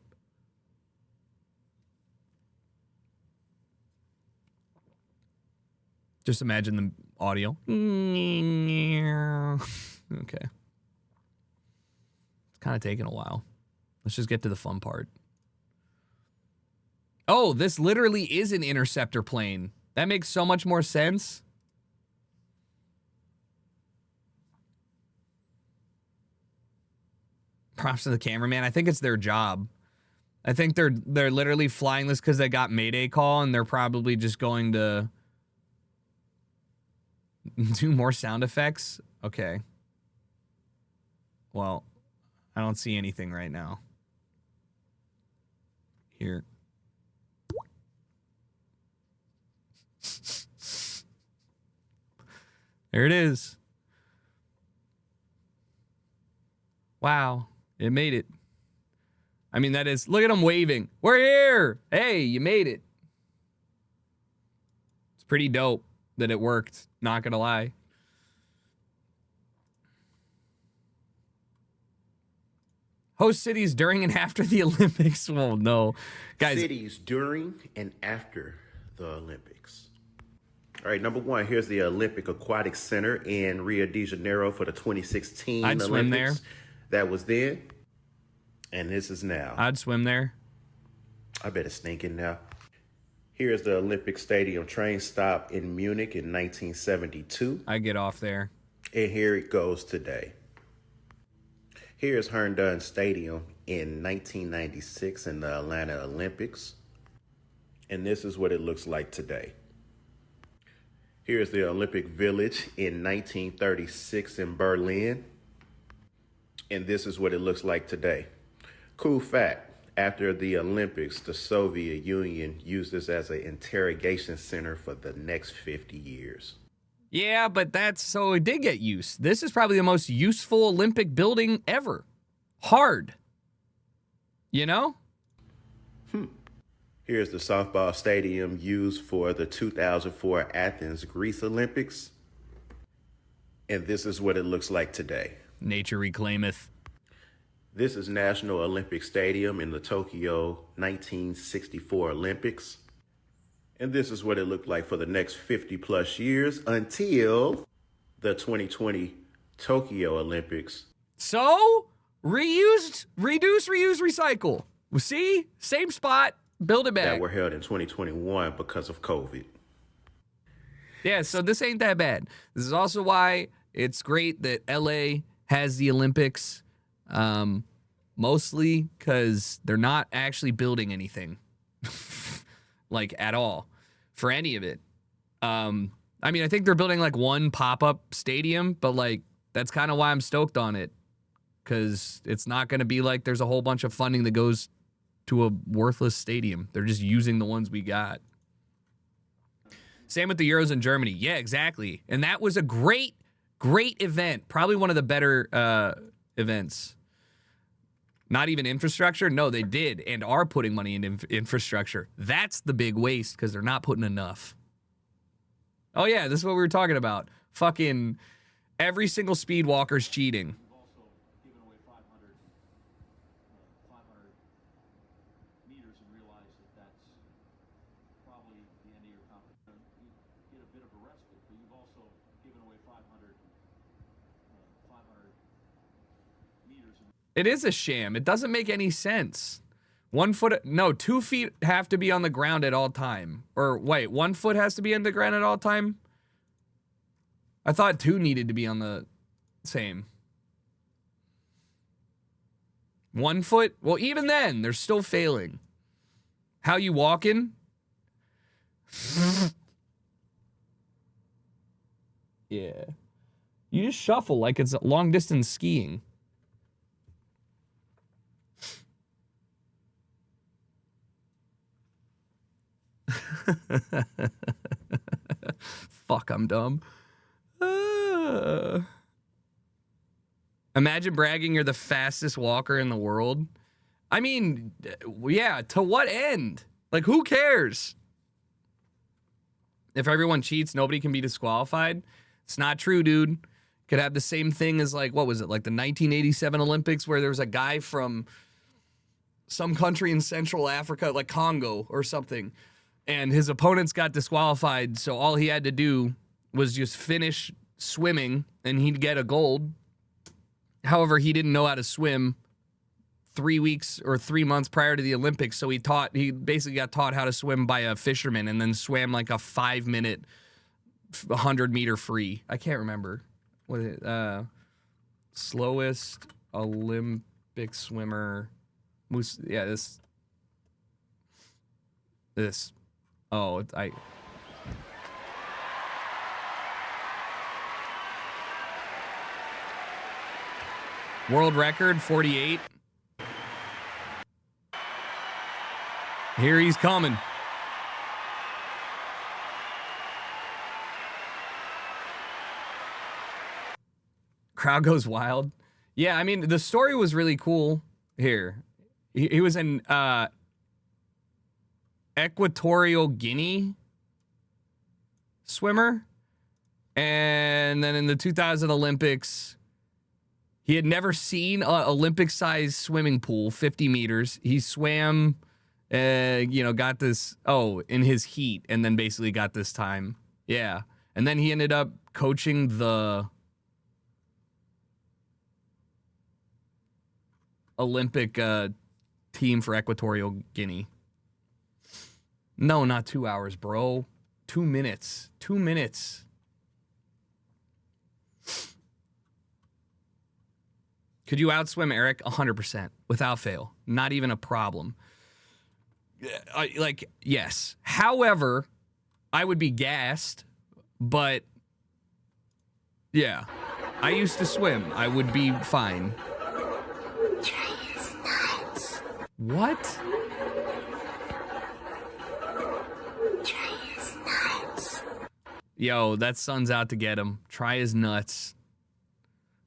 Just imagine the audio. Okay. It's kind of taking a while. Let's just get to the fun part. Oh, this literally is an interceptor plane. That makes so much more sense. Props to the cameraman. I think it's their job. I think they're literally flying this because they got Mayday call and they're probably just going to do more sound effects. Okay. Well, I don't see anything right now. Here. There it is. Wow. It made it. I mean, that is... Look at them waving. We're here! Hey, you made it. It's pretty dope that it worked. Not gonna lie. Host cities during and after the Olympics. Well, no. Guys. Cities during and after the Olympics. All right, number one, here's the Olympic Aquatic Center in Rio de Janeiro for the 2016 I'd Olympics. swim there. That was then, and this is now. I'd swim there. I bet it's stinking now. Here's the Olympic Stadium train stop in Munich in 1972. I get off there. And here it goes today. Here's Herndon Stadium in 1996 in the Atlanta Olympics. And this is what it looks like today. Here's the Olympic Village in 1936 in Berlin. And this is what it looks like today. Cool fact, after the Olympics, the Soviet Union used this as an interrogation center for the next 50 years. Yeah, but so it did get used. This is probably the most useful Olympic building ever. Hard. You know? Here's the softball stadium used for the 2004 Athens, Greece Olympics. And this is what it looks like today. Nature reclaimeth. This is National Olympic Stadium in the Tokyo 1964 Olympics. And this is what it looked like for the next 50 plus years until the 2020 Tokyo Olympics. So, reused, reduce, reuse, recycle. See? Same spot, build it back. That were held in 2021 because of COVID. Yeah, so this ain't that bad. This is also why it's great that LA has the Olympics, mostly because they're not actually building anything, like at all, for any of it. I mean, I think they're building like one pop-up stadium, but like that's kind of why I'm stoked on it, because it's not going to be like there's a whole bunch of funding that goes to a worthless stadium. They're just using the ones we got. Same with the Euros in Germany. Yeah, exactly. And that was a great event. Probably one of the better events. Not even infrastructure. No, they did and are putting money into infrastructure. That's the big waste because they're not putting enough. Oh, yeah, this is what we were talking about. Fucking every single speed walker's cheating. and realize that that's probably the end of your competition. You get a bit of a respite, but you've also given away 500 meters. It is a sham. It doesn't make any sense. 1 foot, no, 2 feet have to be on the ground at all time. Or wait, 1 foot has to be on the ground at all time? I thought 2 needed to be on the same. 1 foot? Well, even then, they're still failing. How you walking? Yeah. You just shuffle like it's long distance skiing. Fuck, I'm dumb. Imagine bragging you're the fastest walker in the world. I mean, yeah, to what end? Like, who cares? If everyone cheats, nobody can be disqualified. It's not true, dude. Could have the same thing as, like, what was it? Like the 1987 Olympics where there was a guy from some country in Central Africa, like Congo or something, and his opponents got disqualified, so all he had to do was just finish swimming and he'd get a gold. However, he didn't know how to swim 3 weeks or 3 months prior to the Olympics, so he basically got taught how to swim by a fisherman and then swam like a 5-minute 100-meter free. I can't remember what it slowest Olympic swimmer. Yeah, this. Oh, world record 48. Here he's coming. Crowd goes wild. Yeah, I mean, the story was really cool here. He was in Equatorial Guinea swimmer. And then in the 2000 Olympics, he had never seen an Olympic-sized swimming pool, 50 meters. He swam, got this, in his heat, and then basically got this time. Yeah. And then he ended up coaching the Olympic team for Equatorial Guinea. No, not 2 hours, bro. 2 minutes. 2 minutes. Could you outswim Eric? 100%. Without fail. Not even a problem. Yes. However, I would be gassed, but yeah. I used to swim. I would be fine. Trey is nuts. What? Trey is nuts. Yo, that son's out to get him. Try his nuts.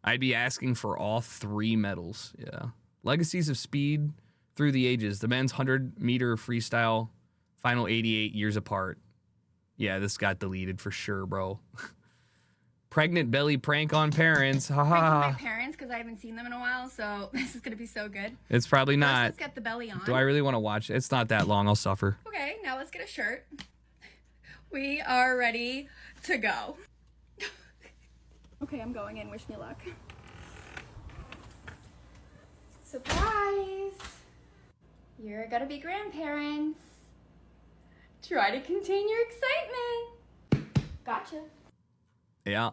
I'd be asking for all 3 medals. Yeah. Legacies of speed through the ages. The men's 100-meter freestyle, final 88 years apart. Yeah, this got deleted for sure, bro. Pregnant belly prank on parents. Haha. Pranking my parents because I haven't seen them in a while, so this is gonna be so good. It's probably not. Let's get the belly on. Do I really want to watch it? It's not that long. I'll suffer. Okay, now let's get a shirt. We are ready to go. Okay, I'm going in. Wish me luck. Surprise! You're gonna be grandparents. Try to contain your excitement. Gotcha. Yeah.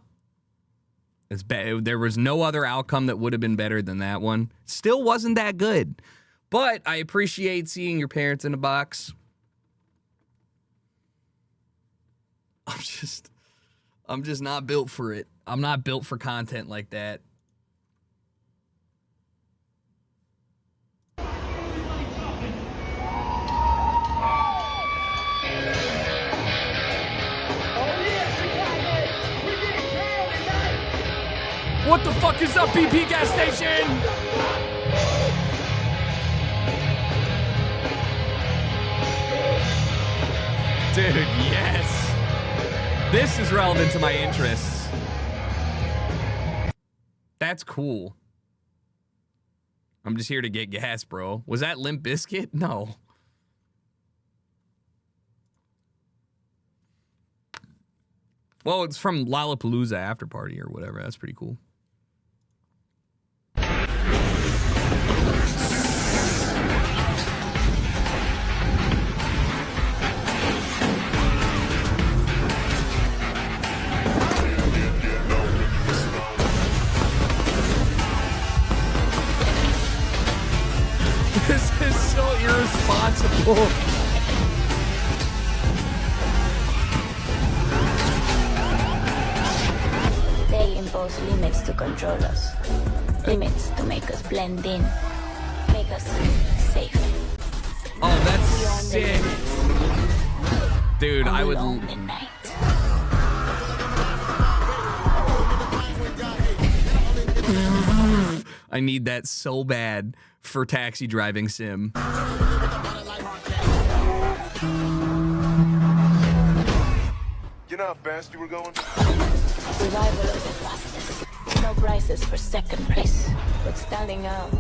It's there was no other outcome that would have been better than that one. Still wasn't that good. But I appreciate seeing your parents in a box. I'm just not built for it. I'm not built for content like that. What the fuck is up, BP gas station? Dude, yes. This is relevant to my interests. That's cool. I'm just here to get gas, bro. Was that Limp Bizkit? No. Well, it's from Lollapalooza After Party or whatever. That's pretty cool. This is so irresponsible. They impose limits to control us. Limits to make us blend in. Make us safe. Oh, that's sick. Dude, I would... I need that so bad for taxi driving sim. You know how fast you were going? Survival of the fastest. No prizes for second place. But standing out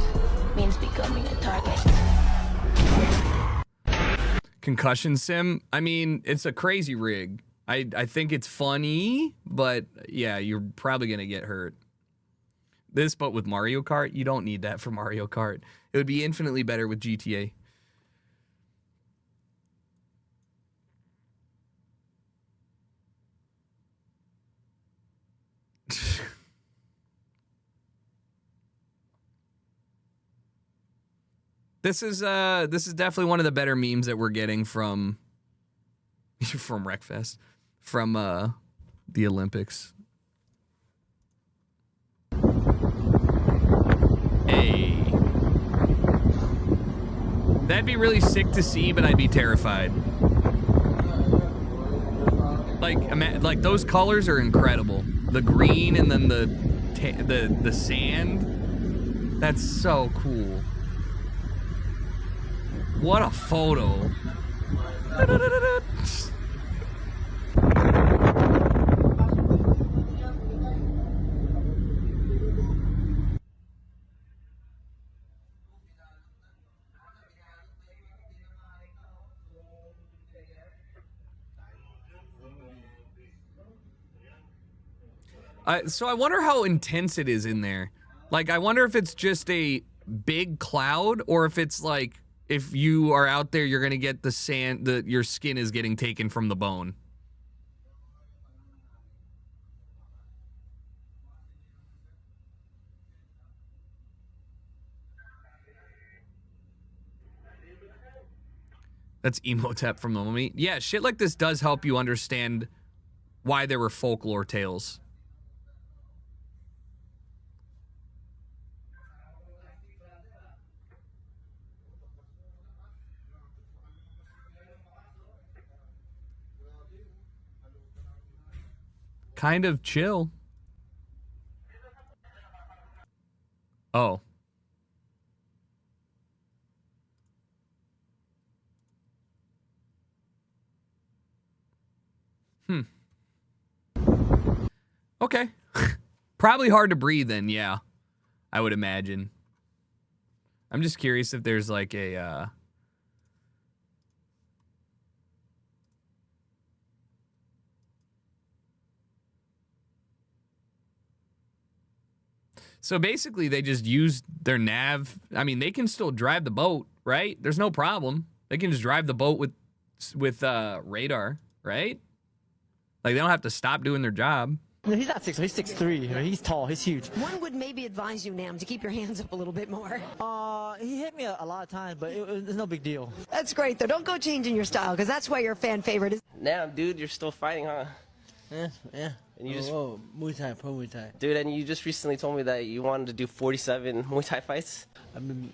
means becoming a target. Concussion sim? I mean, it's a crazy rig. I think it's funny, but yeah, you're probably going to get hurt. This, but with Mario Kart, you don't need that for Mario Kart. It would be infinitely better with GTA. This is definitely one of the better memes that we're getting from Wreckfest, from the Olympics. Hey. That'd be really sick to see, but I'd be terrified. Like those colors are incredible. The green and then the sand. That's so cool. What a photo. So I wonder how intense it is in there. Like, I wonder if it's just a big cloud or if it's like, if you are out there, you're going to get the sand, your skin is getting taken from the bone. That's Emotep from the Mummy. Yeah, shit like this does help you understand why there were folklore tales. Kind of chill. Oh. Okay. Probably hard to breathe then, yeah. I would imagine. I'm just curious if there's like a So basically they just use their nav. I mean, they can still drive the boat, right? There's no problem. They can just drive the boat with radar, right? Like, they don't have to stop doing their job. No, he's not 6', he's 6'3". He's tall, he's huge. One would maybe advise you, Nam, to keep your hands up a little bit more. He hit me a lot of times, but it's no big deal. That's great, though. Don't go changing your style, because that's why your fan favorite is. Nam, dude, you're still fighting, huh? Yeah. And you Muay Thai, pro Muay Thai. Dude, and you just recently told me that you wanted to do 47 Muay Thai fights? I'm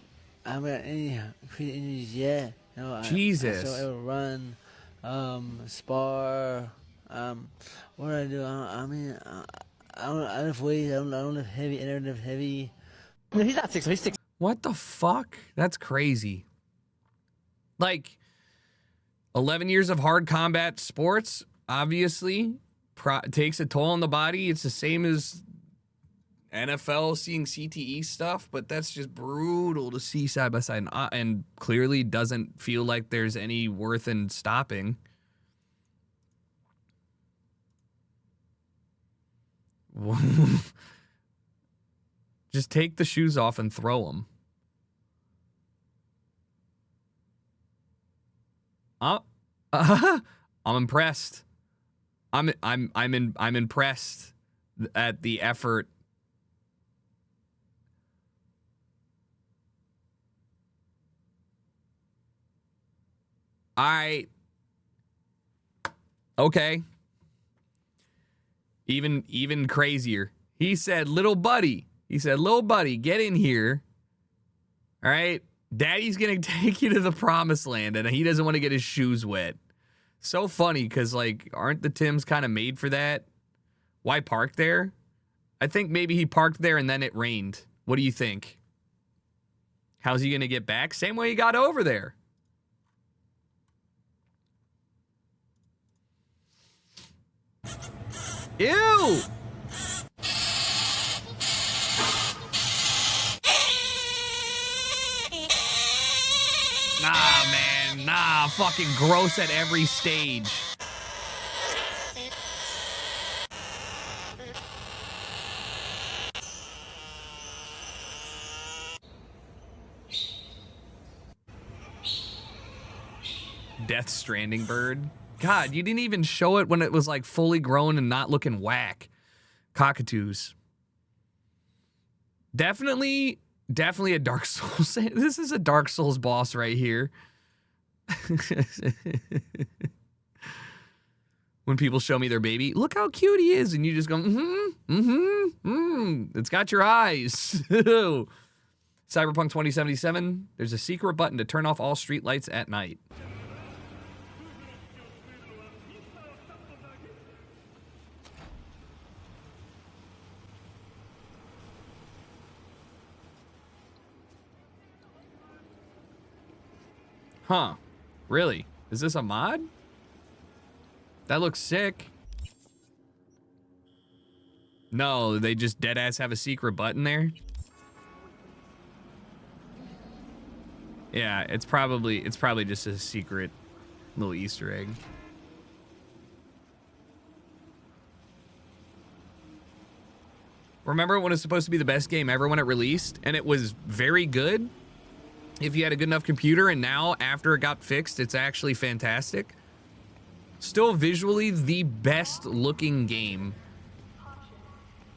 at any injuries, yeah. You know, Jesus. So I will run, spar, what do I do? I don't lift weights, I don't lift heavy, I never lift heavy. No, he's not 6', he's 6'. What the fuck? That's crazy. Like, 11 years of hard combat sports, obviously, takes a toll on the body. It's the same as NFL seeing CTE stuff, but that's just brutal to see side by side, and clearly doesn't feel like there's any worth in stopping. Just take the shoes off and throw them. I'm impressed. I'm impressed at the effort. Okay. Even crazier. He said, little buddy. He said, little buddy, get in here. All right. Daddy's going to take you to the promised land, and he doesn't want to get his shoes wet. So funny, because, like, aren't the Tims kind of made for that? Why park there? I think maybe he parked there and then it rained. What do you think? How's he going to get back? Same way he got over there. Ew! Nah, man. Nah, fucking gross at every stage. Death Stranding bird. God, you didn't even show it when it was like fully grown and not looking whack. Cockatoos. Definitely a Dark Souls. This is a Dark Souls boss right here. When people show me their baby, look how cute he is, and you just go, it's got your eyes. Cyberpunk 2077, there's a secret button to turn off all street lights at night. Huh. Really? Is this a mod? That looks sick. No, they just deadass have a secret button there. Yeah, it's probably just a secret little Easter egg. Remember when it was supposed to be the best game ever when it released? And it was very good if you had a good enough computer, and now after it got fixed, it's actually fantastic. Still visually the best looking game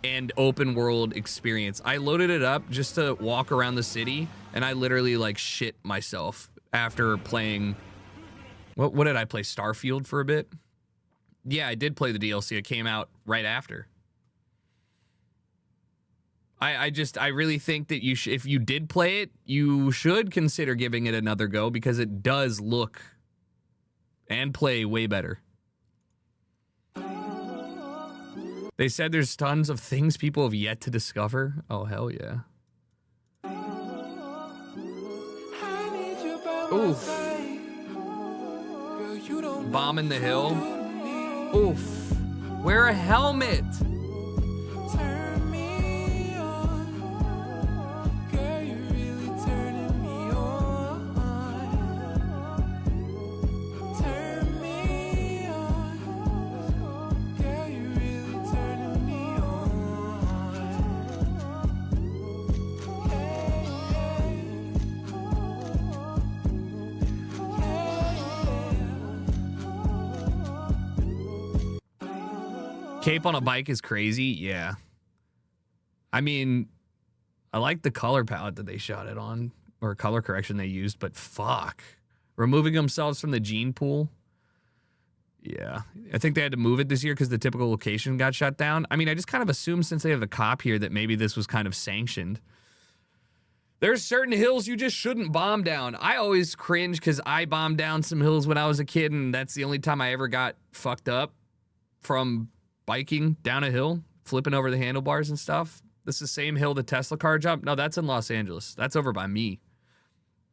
and open world experience. I loaded it up just to walk around the city, and I literally like shit myself after playing. What did I play? Starfield for a bit? Yeah, I did play the DLC. It came out right after. I really think that you if you did play it, you should consider giving it another go, because it does look and play way better. They said there's tons of things people have yet to discover. Oh, hell yeah. Oof. Bomb in the hill. Oof. Wear a helmet. Cape on a bike is crazy, yeah. I mean, I like the color palette that they shot it on, or color correction they used, but fuck. Removing themselves from the gene pool? Yeah. I think they had to move it this year because the typical location got shut down. I mean, I just kind of assumed since they have the cop here that maybe this was kind of sanctioned. There's certain hills you just shouldn't bomb down. I always cringe because I bombed down some hills when I was a kid, and that's the only time I ever got fucked up from biking down a hill, flipping over the handlebars and stuff. This is the same hill the Tesla car jumped. No, that's in Los Angeles. That's over by me.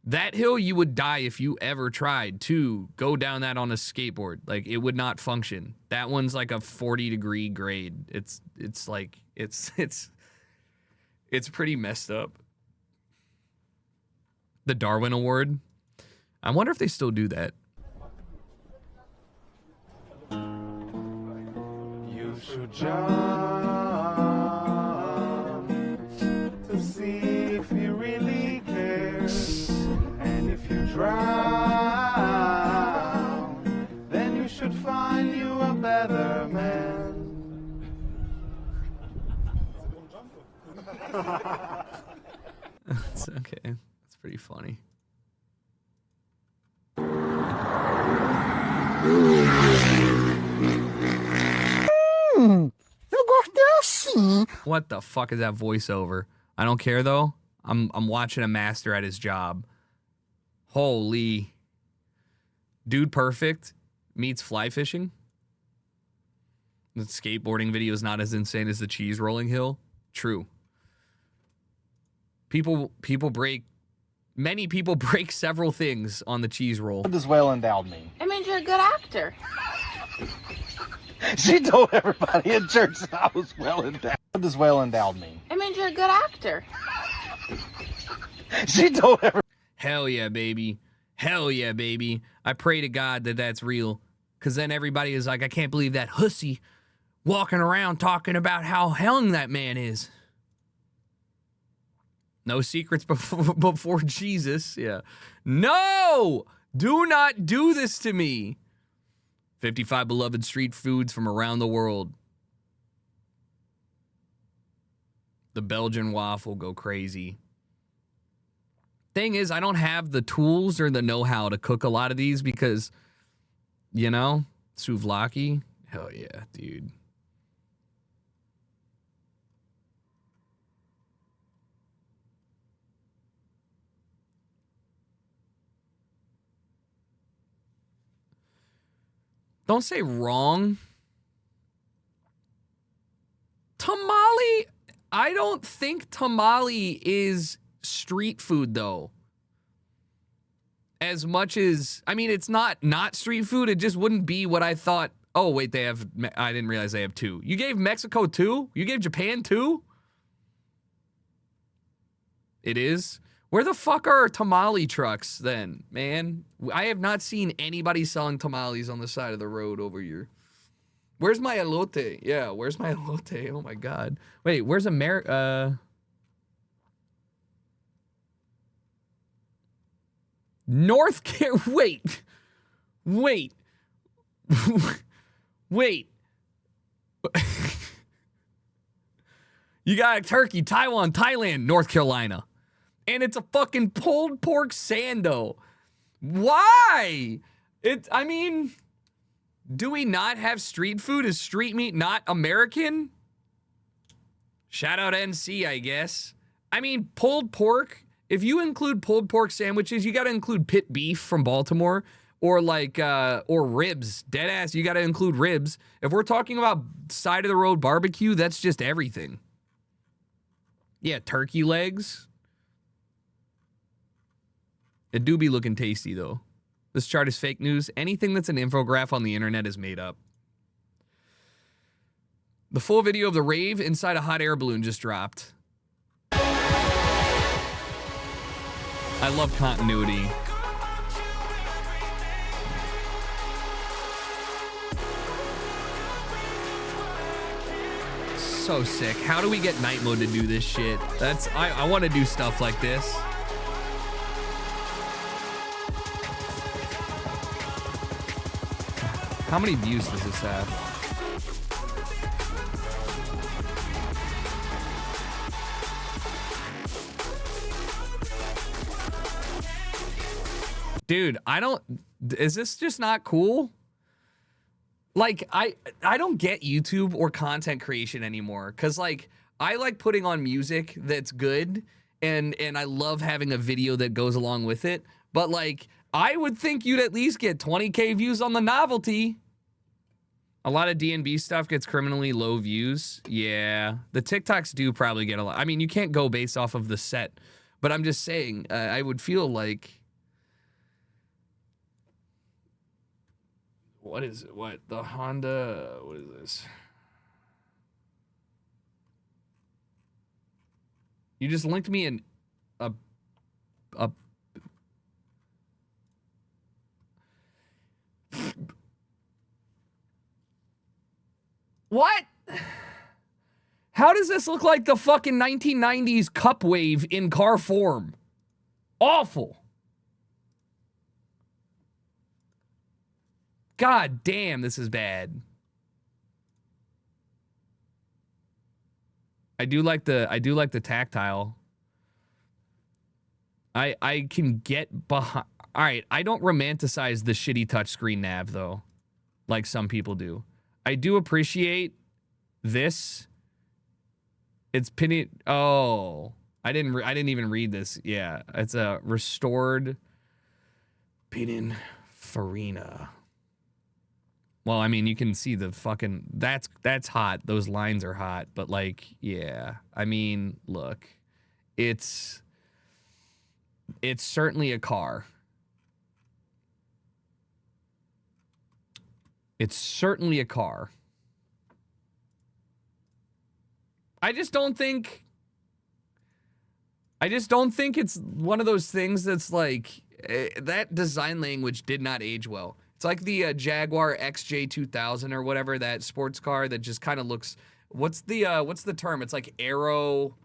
That hill, you would die if you ever tried to go down that on a skateboard. Like, it would not function. That one's like a 40-degree grade. It's pretty messed up. The Darwin Award. I wonder if they still do that. You should jump. drown, then you should find you a better man. That's okay. That's pretty funny. What the fuck is that voiceover? I don't care though. I'm watching a master at his job. Holy. Dude Perfect meets fly fishing. The skateboarding video is not as insane as the cheese rolling hill. True. Many people break several things on the cheese roll. What does well endowed mean? It means you're a good actor. She told everybody in church that I was well endowed. What does well endowed mean? It means you're a good actor. She told everybody. Hell yeah, baby. Hell yeah, baby. I pray to God that that's real. Because then everybody is like, I can't believe that hussy walking around talking about how young that man is. No secrets before Jesus. Yeah. No! Do not do this to me. 55 beloved street foods from around the world. The Belgian waffle go crazy. Thing is, I don't have the tools or the know-how to cook a lot of these because, you know, souvlaki. Hell yeah, dude. Don't say wrong. Tamale, I don't think tamale is street food though. As much as, I mean, it's not street food. It just wouldn't be what I thought. Oh, wait, they have, I didn't realize they have two. You gave Mexico two? You gave Japan two? It is? Where the fuck are tamale trucks then, man? I have not seen anybody selling tamales on the side of the road over here. Where's my elote? Yeah, where's my elote? Oh my God. Wait, where's America? North Carolina. Wait. Wait. You got Turkey, Taiwan, Thailand, North Carolina. And it's a fucking pulled pork sando. Why? I mean, do we not have street food? Is street meat not American? Shout out NC, I guess. I mean, pulled pork. If you include pulled pork sandwiches, you got to include pit beef from Baltimore or like, or ribs. Deadass, you got to include ribs. If we're talking about side of the road barbecue, that's just everything. Yeah, turkey legs. It do be looking tasty, though. This chart is fake news. Anything that's an infograph on the internet is made up. The full video of the rave inside a hot air balloon just dropped. I love continuity. So sick. How do we get night mode to do this shit? I want to do stuff like this. How many views does this have? Dude, is this just not cool? Like, I don't get YouTube or content creation anymore. Cause like, I like putting on music that's good and I love having a video that goes along with it. But like, I would think you'd at least get 20K views on the novelty. A lot of D&B stuff gets criminally low views. Yeah, the TikToks do probably get a lot. I mean, you can't go based off of the set, but I'm just saying, I would feel like, what is it? What? The Honda, what is this? You just linked me in a what? How does this look like the fucking 1990s cup wave in car form? Awful. God damn, this is bad. I do like the tactile. I can get behind. All right, I don't romanticize the shitty touchscreen nav though, like some people do. I do appreciate this. It's pinning. Oh, I didn't even read this. Yeah, it's a restored Pininfarina. Well, I mean, you can see the fucking that's hot. Those lines are hot, but like, yeah. I mean, look, it's certainly a car. It's certainly a car. I just don't think it's one of those things that's like that design language did not age well. It's like the Jaguar XJ2000 or whatever, that sports car that just kind of looks. What's the term? It's like Aero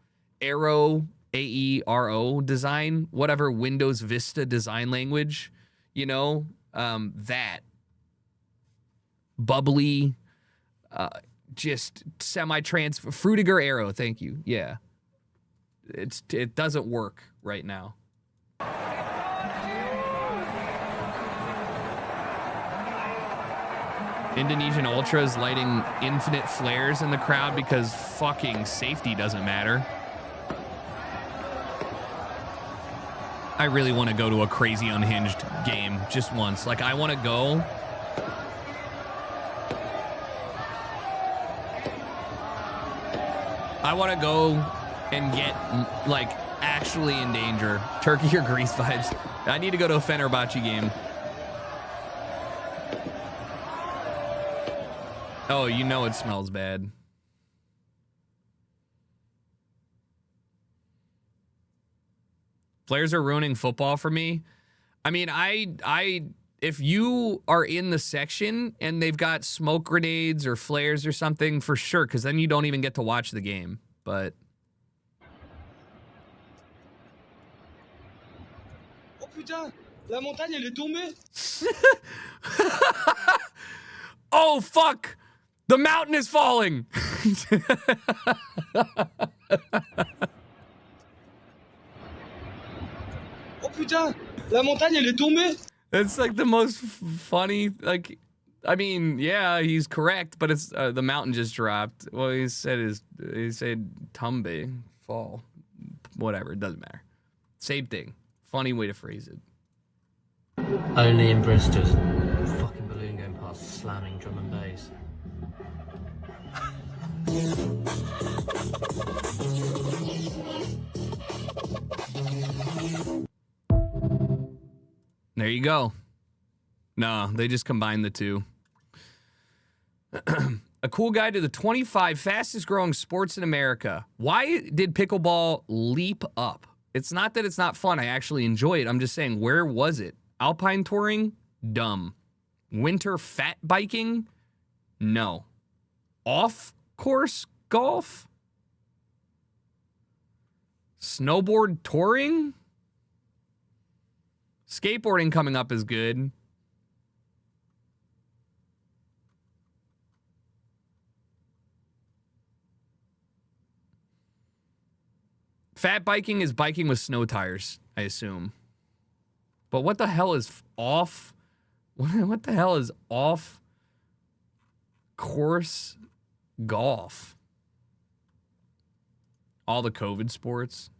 AERO design, whatever Windows Vista design language, you know, that bubbly, just semi-transfer Frutiger Aero. Thank you. Yeah, it doesn't work right now. Indonesian Ultras lighting infinite flares in the crowd because fucking safety doesn't matter. I really want to go to a crazy unhinged game just once. Like, I want to go. I want to go and get, like, actually in danger. Turkey or Greece vibes. I need to go to a Fenerbahce game. Oh, you know it smells bad. Flares are ruining football for me. I mean, if you are in the section and they've got smoke grenades or flares or something, for sure, because then you don't even get to watch the game. But oh putain, la montagne elle est tombée. Oh fuck! The mountain is falling. Oh putain, la montagne elle est tombée. It's like the most funny, like, I mean, yeah, he's correct, but it's the mountain just dropped. Well, he said tumbe, fall, whatever, it doesn't matter. Same thing. Funny way to phrase it. Only in Bristol. Fucking balloon going past, slamming drum and bass. There you go. No, they just combined the two. A cool guide to the 25 fastest growing sports in America. Why did pickleball leap up? It's not that it's not fun. I actually enjoy it. I'm just saying, where was it? Alpine touring? Dumb. Winter fat biking? No. Off-course golf? Snowboard touring? Skateboarding coming up is good. Fat biking is biking with snow tires, I assume. But what the hell is off? What the hell is off course golf? All the COVID sports.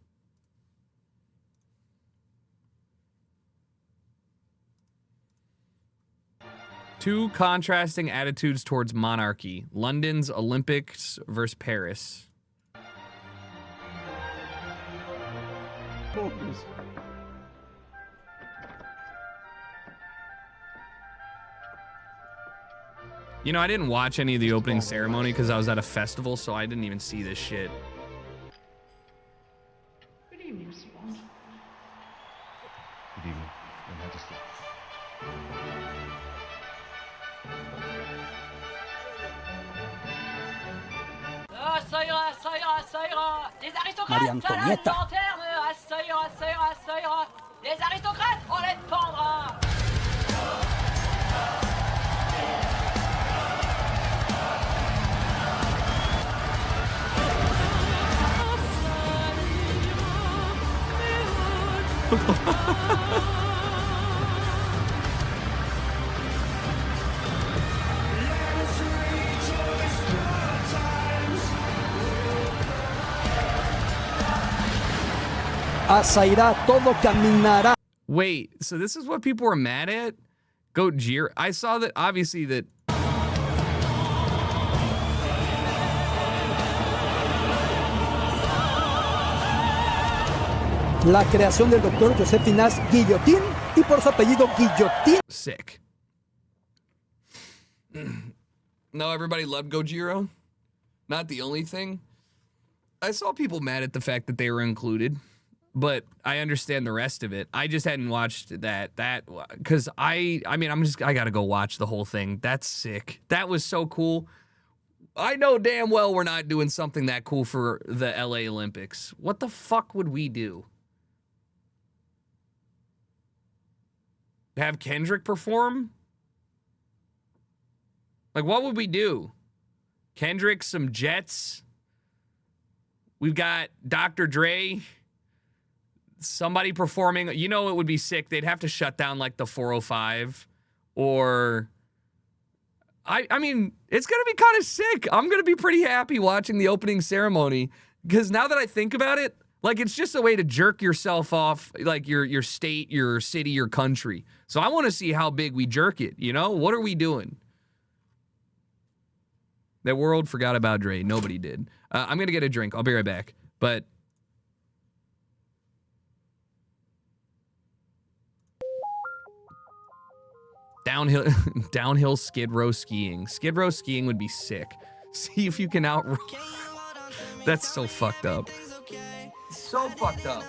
Two contrasting attitudes towards monarchy. London's Olympics versus Paris. You know, I didn't watch any of the opening ceremony because I was at a festival, so I didn't even see this shit. Good evening, Mr. Bond. Good evening, Your Majesty. Ça ira, ça ira, ça ira. Les aristocrates, Marie Antonietta. la lanterne. Ça ira, ça ira, ça ira. Les aristocrates, on les pendra. todo caminará. Wait, so this is what people were mad at? GeoGuessr. I saw that, obviously, that. La creación del doctor Joseph Finas Guillotín y por su apellido Guillotín. Sick. No, everybody loved GeoGuessr. Not the only thing. I saw people mad at the fact that they were included, but I understand the rest of it. I just hadn't watched that because I gotta go watch the whole thing. That's sick. That was so cool. I know damn well we're not doing something that cool for the LA Olympics. What the fuck would we do? Have Kendrick perform? Like, what would we do? Kendrick, some Jets. We've got Dr. Dre. Somebody performing. You know, it would be sick. They'd have to shut down like the 405 or I mean, it's going to be kind of sick. I'm going to be pretty happy watching the opening ceremony because now that I think about it, like, it's just a way to jerk yourself off, like your state, your city, your country. So I want to see how big we jerk it, you know? What are we doing? The world forgot about Dre. Nobody did. I'm going to get a drink. I'll be right back. But downhill skid row skiing. Skid row skiing would be sick. See if you can outrun. That's so fucked up. So fucked up.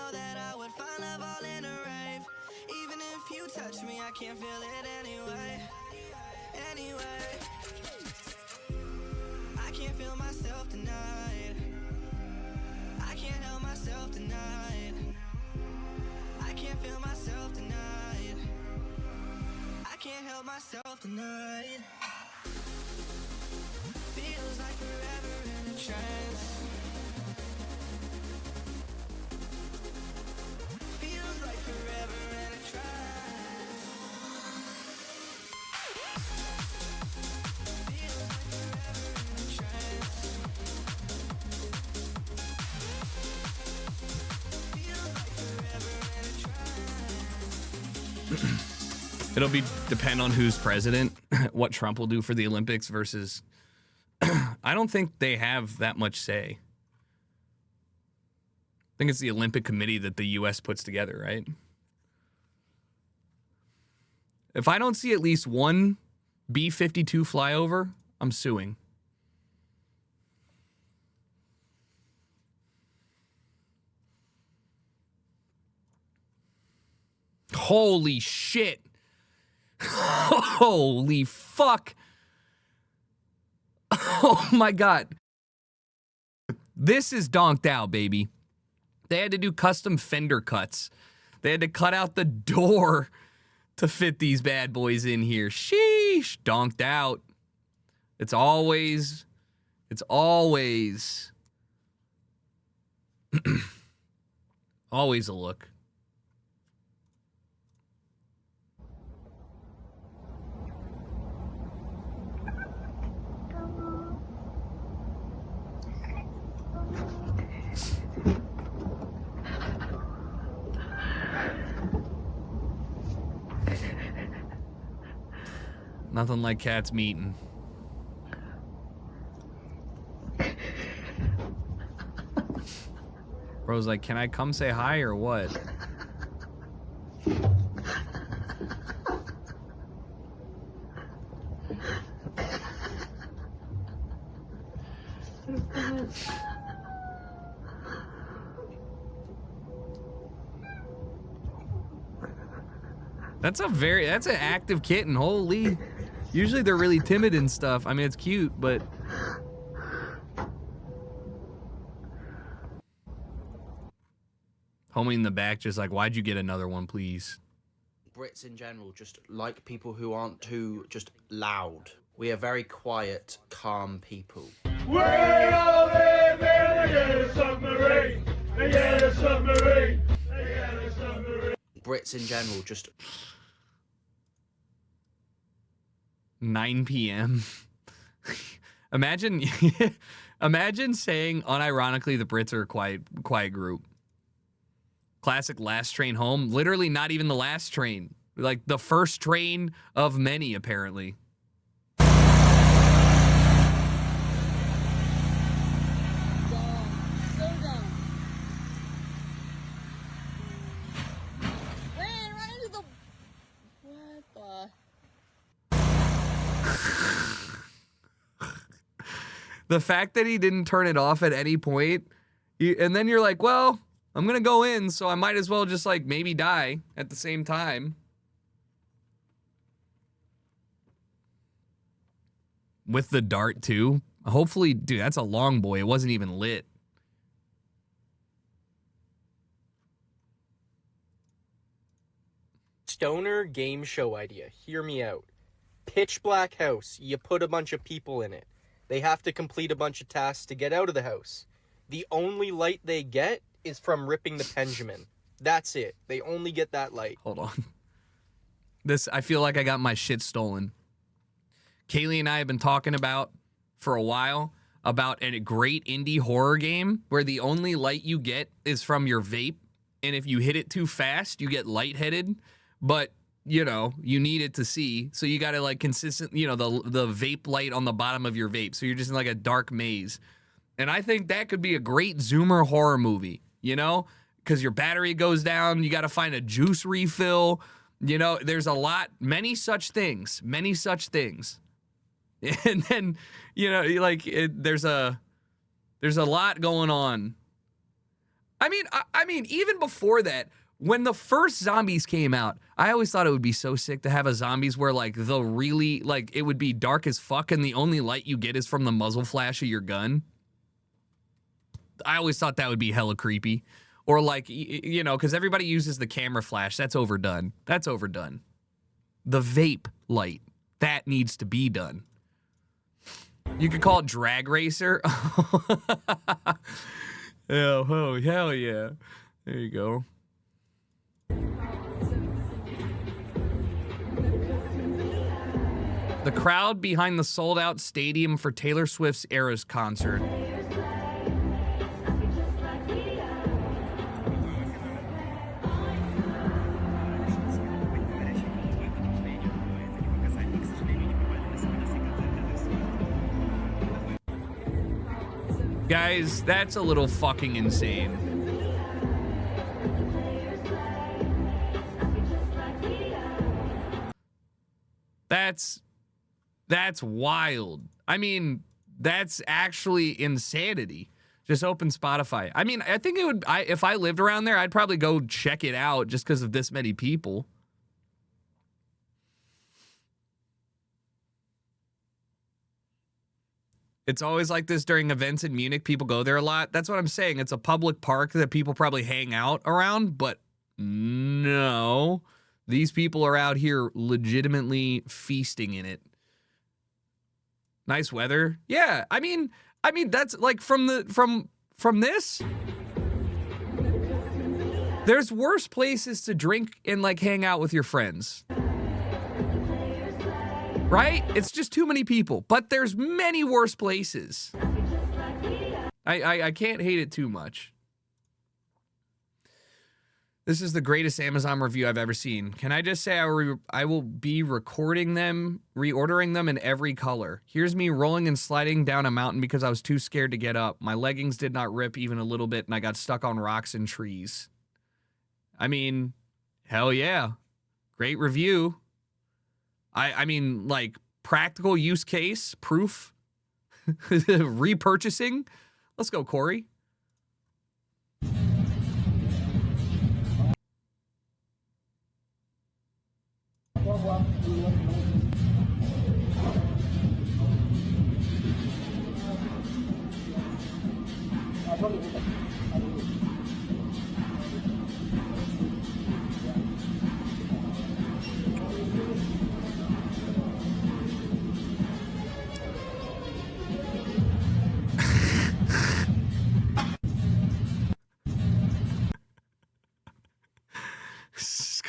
Myself tonight. Feels like forever in a trance. Feels like forever in a trance. Feels like forever in a trance. Feels like forever in a trance. It'll depend on who's president, what Trump will do for the Olympics versus. I don't think they have that much say. I think it's the Olympic Committee that the U.S. puts together, right? If I don't see at least one B-52 flyover, I'm suing. Holy shit. Holy fuck. Oh my God. This is donked out, baby. They had to do custom fender cuts. They had to cut out the door to fit these bad boys in here. Sheesh. Donked out. It's always always a look. Nothing like cats meeting. Bro's like, can I come say hi or what? That's an active kitten. Holy. Usually they're really timid and stuff. I mean, it's cute, but. Homie in the back just like, why'd you get another one, please? Brits in general just like people who aren't too just loud. We are very quiet, calm people. Way over there, they get a submarine. They get a submarine. They get a submarine. Brits in general just 9 p.m. Imagine imagine saying unironically the Brits are a quiet group. Classic last train home. Literally not even the last train. Like the first train of many, apparently. The fact that he didn't turn it off at any point, and then you're like, well, I'm going to go in, so I might as well just, like, maybe die at the same time. With the dart, too. Hopefully, dude, that's a long boy. It wasn't even lit. Stoner game show idea. Hear me out. Pitch black house. You put a bunch of people in it. They have to complete a bunch of tasks to get out of the house. The only light they get is from ripping the Benjamin. That's it. They only get that light. Hold on. I feel like I got my shit stolen. Kaylee and I have been talking about for a while about a great indie horror game where the only light you get is from your vape. And if you hit it too fast, you get lightheaded. But you know, you need it to see. So you got to like consistent, you know, the vape light on the bottom of your vape. So you're just in like a dark maze. And I think that could be a great Zoomer horror movie, you know, because your battery goes down. You got to find a juice refill. You know, there's many such things. And then, you know, like there's a lot going on. I mean, even before that, when the first zombies came out, I always thought it would be so sick to have a zombies where like it would be dark as fuck and the only light you get is from the muzzle flash of your gun. I always thought that would be hella creepy. Or like, you know, because everybody uses the camera flash. That's overdone. The vape light, that needs to be done. You could call it Drag Racer. Oh, hell yeah. There you go. The crowd behind the sold-out stadium for Taylor Swift's Eras concert. Guys, that's a little fucking insane. That's wild. I mean, that's actually insanity. Just open Spotify. I mean, I think it would, if I lived around there, I'd probably go check it out just because of this many people. It's always like this during events in Munich. People go there a lot. That's what I'm saying. It's a public park that people probably hang out around, but no. These people are out here legitimately feasting in it. Nice weather. Yeah, I mean that's like from this. There's worse places to drink and like hang out with your friends. Right? It's just too many people, but there's many worse places. I can't hate it too much. This is the greatest Amazon review I've ever seen. Can I just say I will be reordering them in every color. Here's me rolling and sliding down a mountain because I was too scared to get up. My leggings did not rip even a little bit, and I got stuck on rocks and trees. I mean, hell yeah. Great review. I mean, like, practical use case, proof, repurchasing. Let's go, Corey.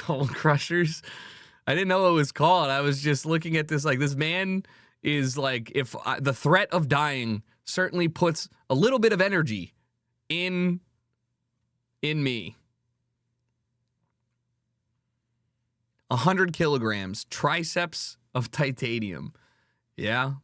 Skull Crushers. I didn't know what it was called. I was just looking at this like this man is like if the threat of dying certainly puts a little bit of energy in me. 100 kilograms, triceps of titanium. Yeah.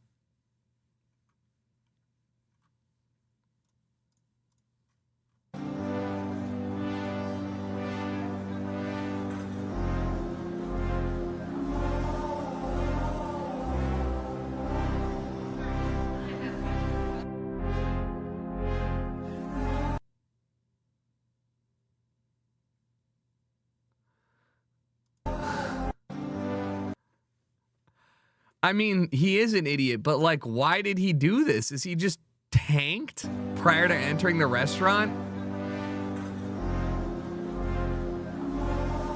I mean, he is an idiot, but like, why did he do this? Is he just tanked prior to entering the restaurant?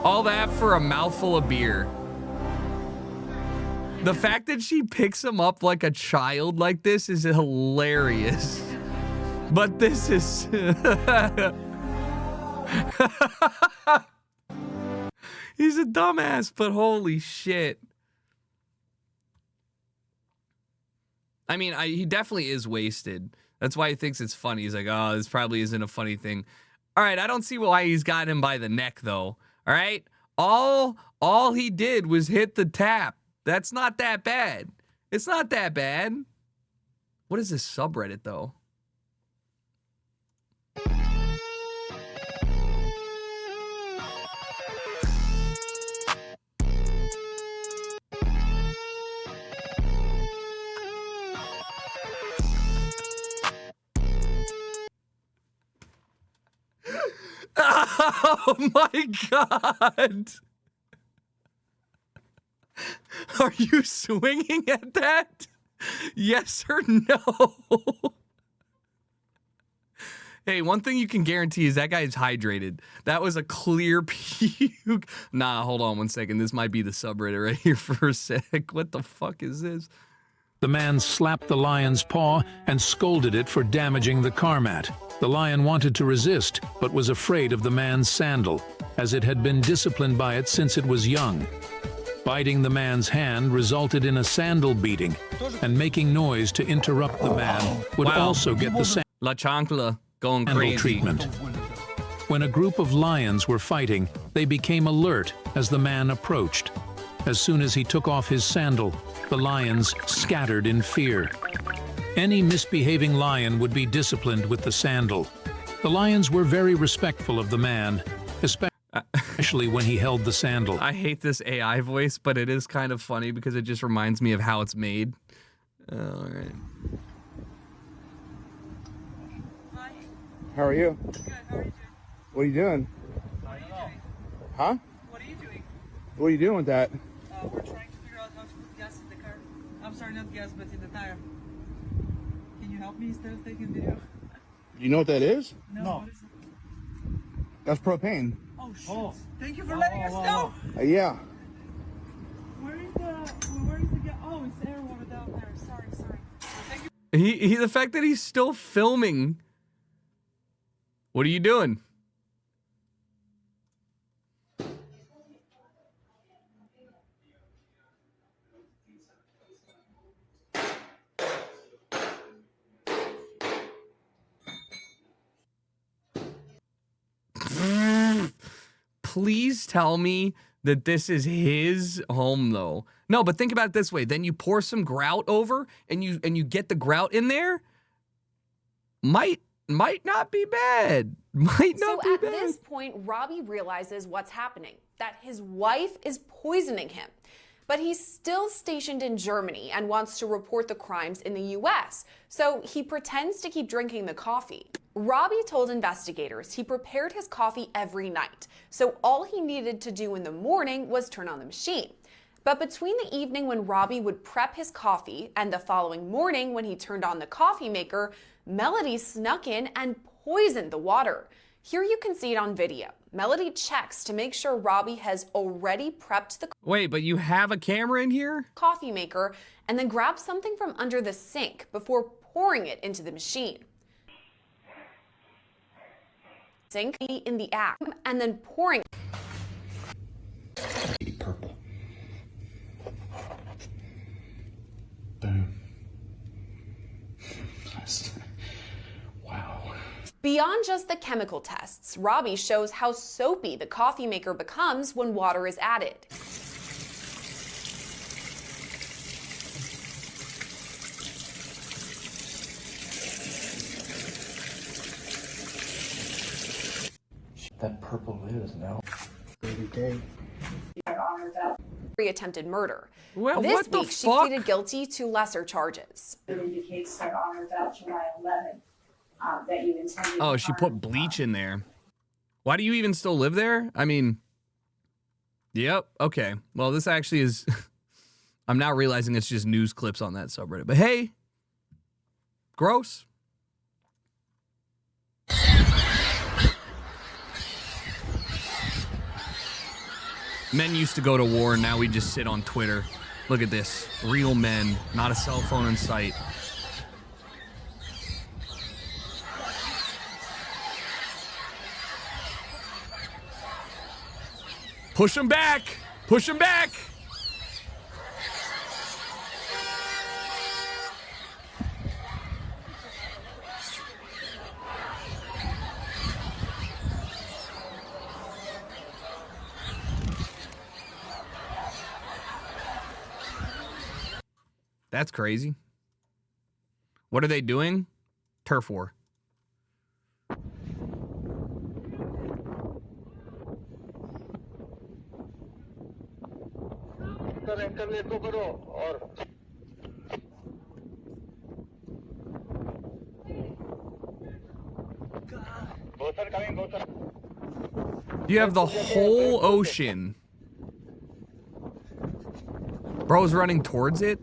All that for a mouthful of beer. The fact that she picks him up like a child like this is hilarious. But this is... He's a dumbass, but holy shit. I mean, he definitely is wasted. That's why he thinks it's funny. He's like, oh, this probably isn't a funny thing. All right, I don't see why he's got him by the neck, though. All right? All he did was hit the tap. That's not that bad. It's not that bad. What is this subreddit, though? Oh my God. Are you swinging at that? Yes or no? Hey, one thing you can guarantee is that guy is hydrated. That was a clear puke. Nah, hold on one second. This might be the subreddit right here for a sec. What the fuck is this? The man slapped the lion's paw and scolded it for damaging the car mat. The lion wanted to resist, but was afraid of the man's sandal, as it had been disciplined by it since it was young. Biting the man's hand resulted in a sandal beating, and making noise to interrupt the man would also get the La Chancla going sandal crazy. treatment. When a group of lions were fighting, they became alert as the man approached. As soon as he took off his sandal, the lions scattered in fear. Any misbehaving lion would be disciplined with the sandal. The lions were very respectful of the man, especially when he held the sandal. I hate this AI voice, but it is kind of funny because it just reminds me of how it's made. All right. How are you? Good. How are you doing? What are you doing? I don't know. Huh? What are you doing? What are you doing with that? We're trying to figure out how to put gas in the car. I'm sorry, not gas, but in the tire. Can you help me instead of taking video? You know what that is? No. What is it? That's propane. Oh, shoot. Thank you for letting us know. Yeah. Where is the gas? Oh, it's air water down there. Sorry. Thank you. The fact that he's still filming. What are you doing? Please tell me that this is his home, though. No, but think about it this way. Then you pour some grout over, and you get the grout in there. Might not be bad. Might not be bad. So at this point, Robbie realizes what's happening, that his wife is poisoning him. But he's still stationed in Germany and wants to report the crimes in the US, so he pretends to keep drinking the coffee. Robbie told investigators he prepared his coffee every night, so all he needed to do in the morning was turn on the machine. But between the evening when Robbie would prep his coffee and the following morning when he turned on the coffee maker, Melody snuck in and poisoned the water. Here you can see it on video. Melody checks to make sure Robbie has already prepped the Wait, but you have a camera in here? Coffee maker and then grabs something from under the sink before pouring it into the machine. Sink in the act and then pouring. Boom. Wow. Beyond just the chemical tests, Robbie shows how soapy the coffee maker becomes when water is added. That purple is now. Attempted murder. Well, this what the week, she fuck? pleaded guilty to lesser charges. It indicates that on or about July 11th that you intended. Oh, she put bleach in there. Why do you even still live there? I mean, yep. Okay. Well, this actually is. I'm now realizing it's just news clips on that subreddit. But hey, gross. Men used to go to war, and now we just sit on Twitter. Look at this. Real men, not a cell phone in sight. Push him back! Push him back! That's crazy. What are they doing? Turf war. You have the whole ocean. Bro's running towards it.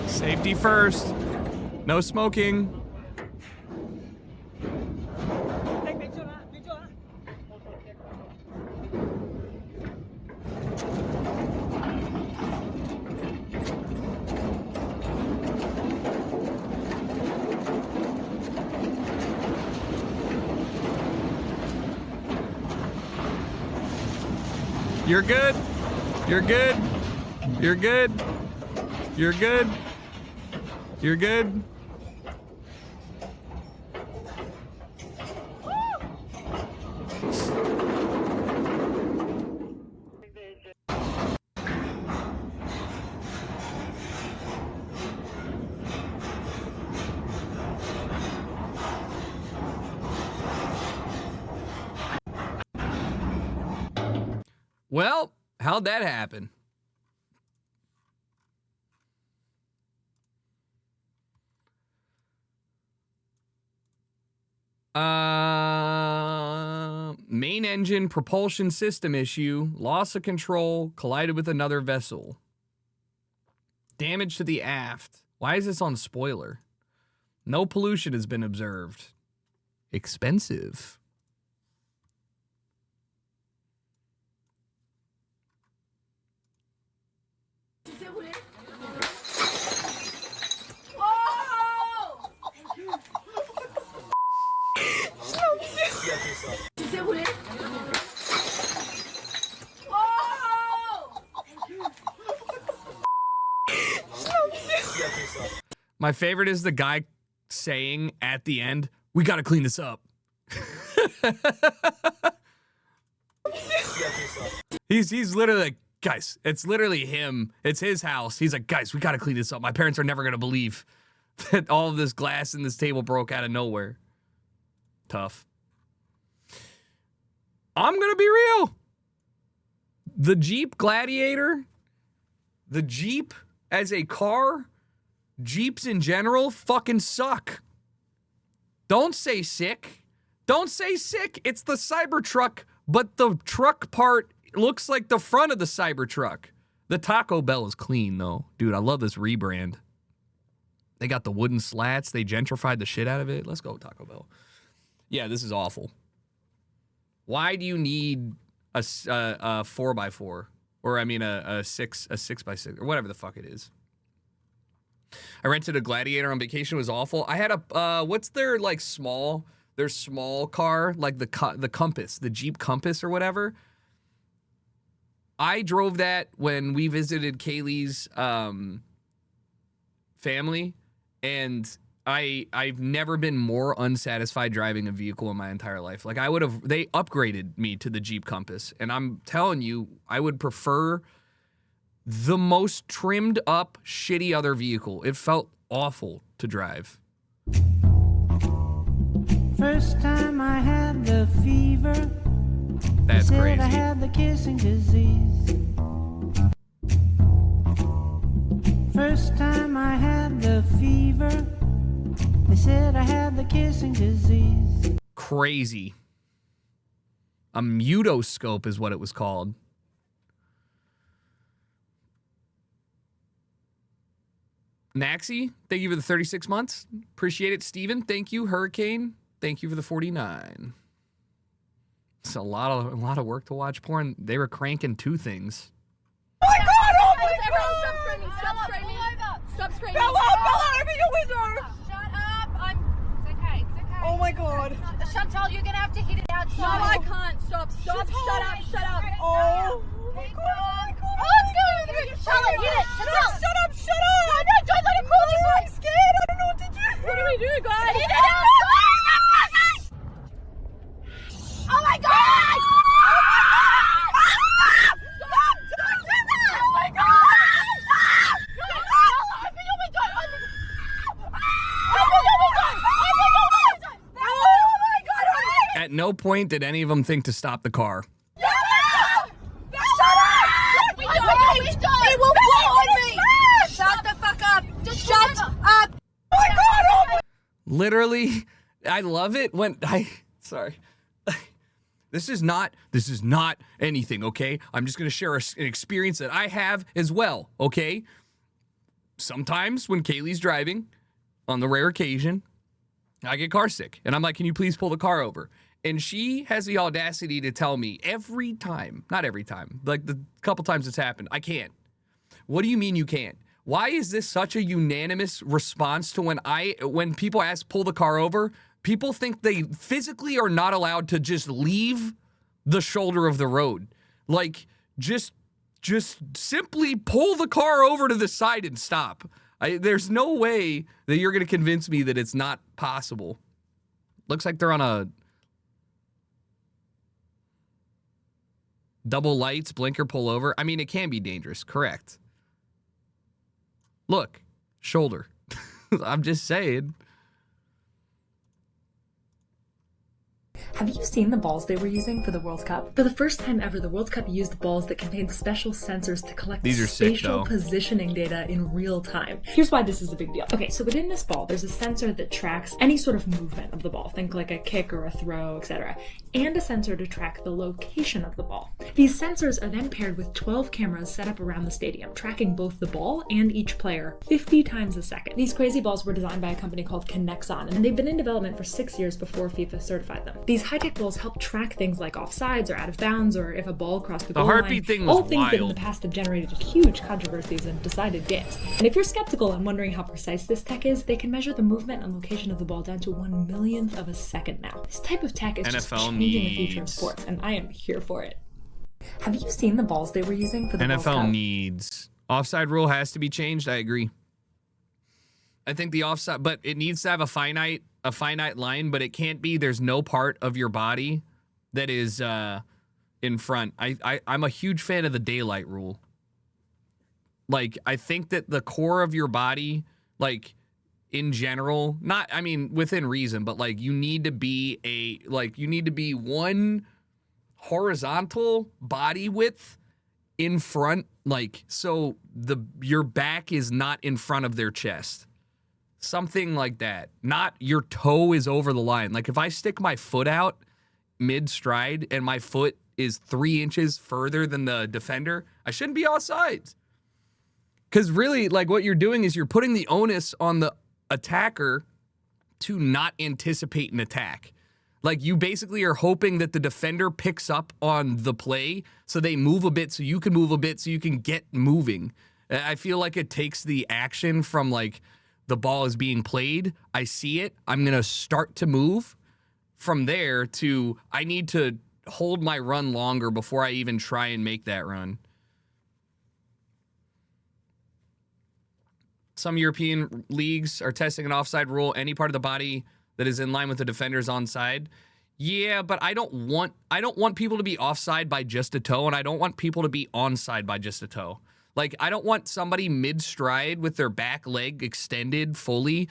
Safety first. No smoking. You're good. You're good. You're good. You're good. You're good. Well, how'd that happen? Main engine propulsion system issue, loss of control, collided with another vessel. Damage to the aft. Why is this on spoiler? No pollution has been observed. Expensive. My favorite is the guy saying at the end, "We gotta clean this up." He's literally like, guys, it's literally him. It's his house. He's like, guys, we gotta clean this up. My parents are never gonna believe that all of this glass in this table broke out of nowhere. Tough. I'm gonna be real. The Jeep Gladiator, the Jeep as a car, Jeeps in general fucking suck. Don't say sick. Don't say sick. It's the Cybertruck, but the truck part looks like the front of the Cybertruck. The Taco Bell is clean, though. Dude, I love this rebrand. They got the wooden slats. They gentrified the shit out of it. Let's go, Taco Bell. Yeah, this is awful. Why do you need a 4x4? Or, I mean, a 6x6, or whatever the fuck it is. I rented a Gladiator on vacation. It was awful. I had a, what's their, like, small car, like the Compass, the Jeep Compass or whatever. I drove that when we visited Kaylee's family, and I've never been more unsatisfied driving a vehicle in my entire life. Like, they upgraded me to the Jeep Compass, and I'm telling you, I would prefer the most trimmed up, shitty other vehicle. It felt awful to drive. First time I had the fever. That's they said crazy. I had the kissing disease. First time I had the fever. They said I had the kissing disease. Crazy. A mutoscope is what it was called. Naxi, thank you for the 36 months. Appreciate it. Steven, thank you. Hurricane, thank you for the 49. It's a lot of work to watch porn. They were cranking two things. Oh my god! Oh my god! Stop screaming! Stop screaming! Bella! Open your window! Shut up! It's okay. It's okay. Oh my god! Chantal, you're gonna have to hit it outside. No, I can't. Stop! Shut up! Oh my god! Oh, it's going through! Charlotte, hit it! Chantal! Shut up! No, don't let it pull this way! I'm scared! I don't know what to do! What do we do, guys? Hit it outside! Oh my god! At no point did any of them think to stop the car. Shut up! It will blow on me! Shut the fuck up! Just shut up! Oh my god! Literally, I love it when sorry. This is not anything, okay? I'm just going to share an experience that I have as well, okay? Sometimes when Kaylee's driving, on the rare occasion, I get car sick. And I'm like, can you please pull the car over? And she has the audacity to tell me every time, not every time, like the couple times it's happened, I can't. What do you mean you can't? Why is this such a unanimous response to when people ask pull the car over? People think they physically are not allowed to just leave the shoulder of the road. Like, just simply pull the car over to the side and stop. There's no way that you're going to convince me that it's not possible. Looks like they're on a double lights, blinker, pull over. I mean, it can be dangerous, correct. Look, shoulder. I'm just saying. Have you seen the balls they were using for the World Cup? For the first time ever, the World Cup used balls that contained special sensors to collect These are sick, spatial though. positioning data in real time. Here's why this is a big deal. Okay, so within this ball, there's a sensor that tracks any sort of movement of the ball. Think like a kick or a throw, etc. And a sensor to track the location of the ball. These sensors are then paired with 12 cameras set up around the stadium, tracking both the ball and each player 50 times a second. These crazy balls were designed by a company called Kinexon, and they've been in development for 6 years before FIFA certified them. These high-tech balls help track things like offsides or out of bounds, or if a ball crossed the goal heartbeat line. thing was All things that in wild. the past have generated huge controversies and decided games. And if you're skeptical and wondering how precise this tech is, they can measure the movement and location of the ball down to 1/1,000,000th of a second now. This type of tech is just NFL changing the future of needs. sports, and I am here for it. Have you seen the balls they were using for the World NFL Cup? needs. Offside rule has to be changed. I agree. I think the offside, but it needs to have a finite line, but it can't be there's no part of your body that is in front. I'm a huge fan of the daylight rule. Like, I think that the core of your body, like, in general, not, I mean, within reason, but like you need to be one horizontal body width in front, like, so your back is not in front of their chest. Something like that. Not your toe is over the line. Like, if I stick my foot out mid-stride and my foot is 3 inches further than the defender, I shouldn't be offsides. Because really, like, what you're doing is you're putting the onus on the attacker to not anticipate an attack. Like, you basically are hoping that the defender picks up on the play, so they move a bit, so you can move a bit, so you can get moving. I feel like it takes the action from, like, the ball is being played, I see it, I'm going to start to move. From there to, I need to hold my run longer before I even try and make that run. Some European leagues are testing an offside rule. Any part of the body that is in line with the defender's onside. Yeah, but I don't want people to be offside by just a toe, and I don't want people to be onside by just a toe. Like, I don't want somebody mid-stride with their back leg extended fully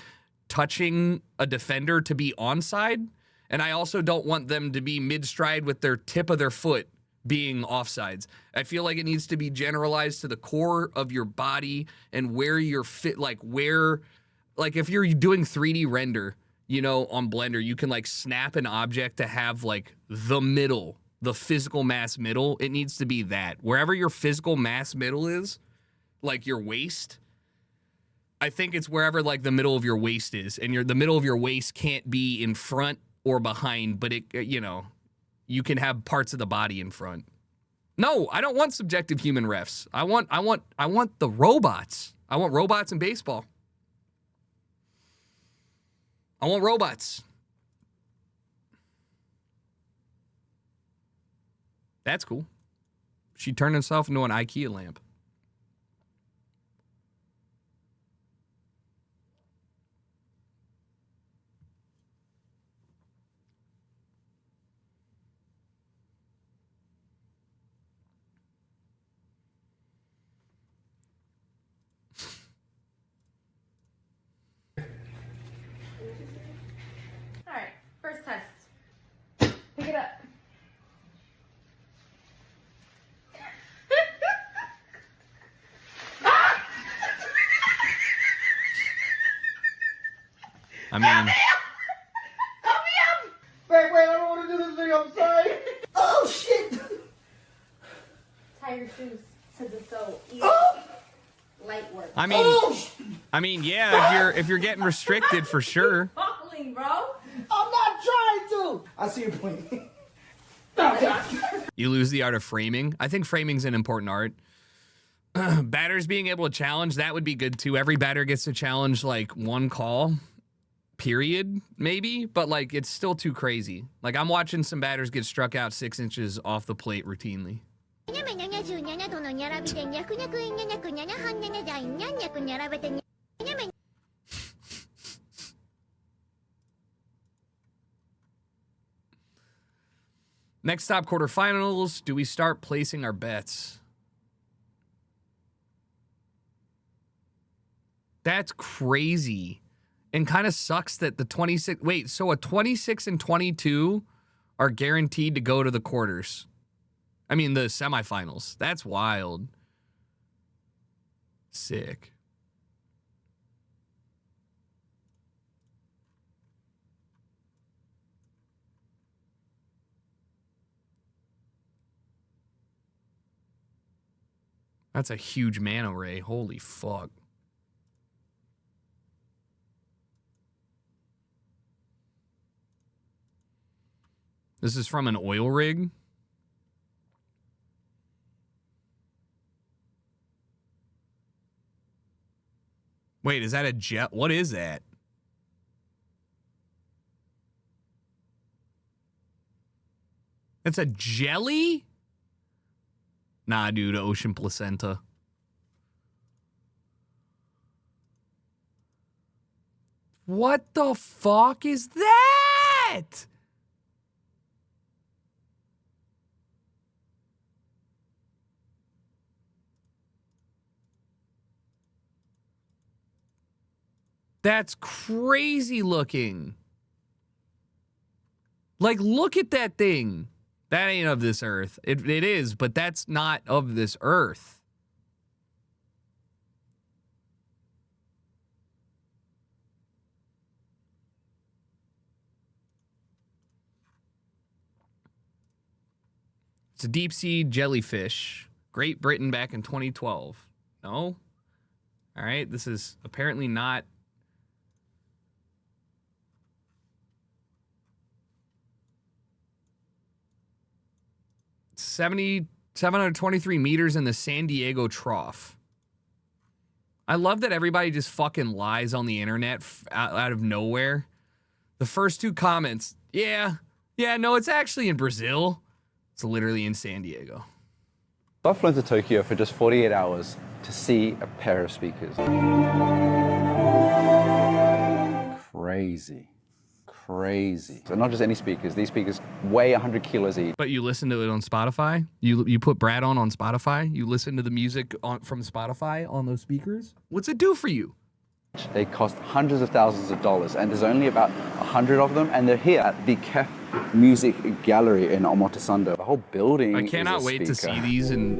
touching a defender to be onside. And I also don't want them to be mid-stride with their tip of their foot being offsides. I feel like it needs to be generalized to the core of your body and where you're fit, like if you're doing 3D render, you know, on Blender, you can like snap an object to have like the middle, the physical mass middle. It needs to be that. Wherever your physical mass middle is, like your waist, I think it's wherever like the middle of your waist is. And the middle of your waist can't be in front or behind, but it, you know, you can have parts of the body in front. No, I don't want subjective human refs. I want the robots. I want robots in baseball. I want robots. That's cool. She turned herself into an IKEA lamp. All right, first test. Pick it up. I mean, Help me up! Wait, I don't want to do this thing, I'm sorry. Oh, shit! Tie your shoes since it's so easy. Light work. I mean, yeah, if you're getting restricted for sure. Falling, bro. I'm not trying to! I see your point. You lose the art of framing. I think framing's an important art. Batters being able to challenge, that would be good too. Every batter gets to challenge like one call, period, maybe, but like it's still too crazy. Like I'm watching some batters get struck out 6 inches off the plate routinely. Next stop, quarterfinals. Do we start placing our bets? That's crazy. And kind of sucks that the 26... Wait, so a 26 and 22 are guaranteed to go to the quarters. I mean, the semifinals. That's wild. Sick. That's a huge mana array. Holy fuck. This is from an oil rig? Wait, is that a jet? What is that? It's a jelly? Nah, dude, ocean placenta. What the fuck is that? That's crazy looking. Like, look at that thing. That ain't of this earth. It is, but that's not of this earth. It's a deep sea jellyfish. Great Britain back in 2012. No? All right, this is apparently not... $723 meters in the San Diego Trough. I love that everybody just fucking lies on the internet out of nowhere. The first two comments, yeah, no, it's actually in Brazil. It's literally in San Diego. I've flown to Tokyo for just 48 hours to see a pair of speakers. Crazy. So not just any speakers. These speakers weigh 100 kilos each. But you listen to it on Spotify? You put Brad on Spotify? You listen to the music from Spotify on those speakers? What's it do for you? They cost hundreds of thousands of dollars, and there's only about 100 of them, and they're here at the Kef Music Gallery in Omotesando. The whole building I cannot is a wait to speaker. see these and...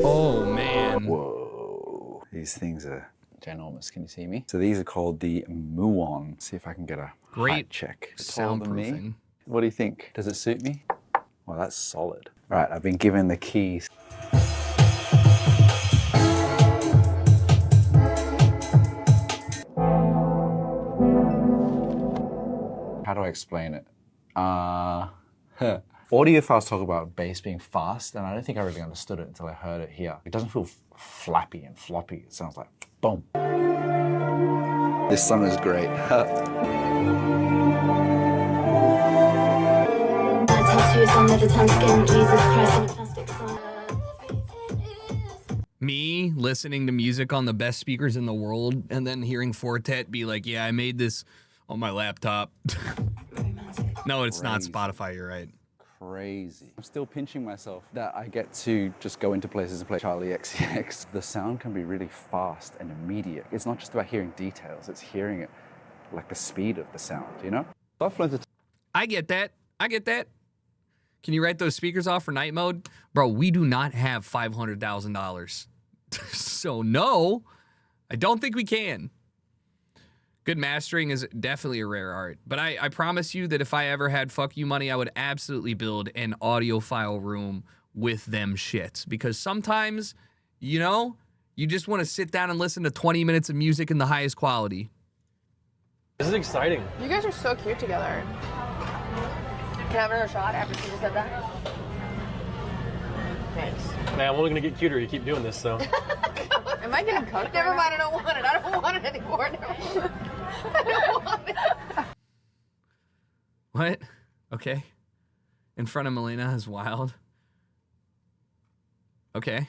Oh, man. Whoa. These things are ginormous. Can you see me? So these are called the Muon. Let's see if I can get a height check. Taller than me. Soundproofing. What do you think? Does it suit me? Well, that's solid. All right, I've been given the keys. How do I explain it? Audiophiles talk about bass being fast, and I don't think I really understood it until I heard it here. It doesn't feel flappy and floppy. It sounds like boom. This song is great. Me listening to music on the best speakers in the world and then hearing Fortet be like, yeah, I made this on my laptop. No, it's not Spotify, you're right. Crazy. I'm still pinching myself that I get to just go into places and play Charlie XCX. The sound can be really fast and immediate. It's not just about hearing details, it's hearing it like the speed of the sound, you know? So I've learned to... I get that. Can you write those speakers off for night mode? Bro, we do not have $500,000. So no, I don't think we can. Good mastering is definitely a rare art. But I promise you that if I ever had fuck you money, I would absolutely build an audiophile room with them shits. Because sometimes, you know, you just want to sit down and listen to 20 minutes of music in the highest quality. This is exciting. You guys are so cute together. Can I have another shot after she just said that? Thanks. Man, I'm only gonna get cuter. You keep doing this, so. Am I getting cooked? Never mind, I don't want it. I don't want it anymore. I don't want it. What? Okay. In front of Melina is wild. Okay.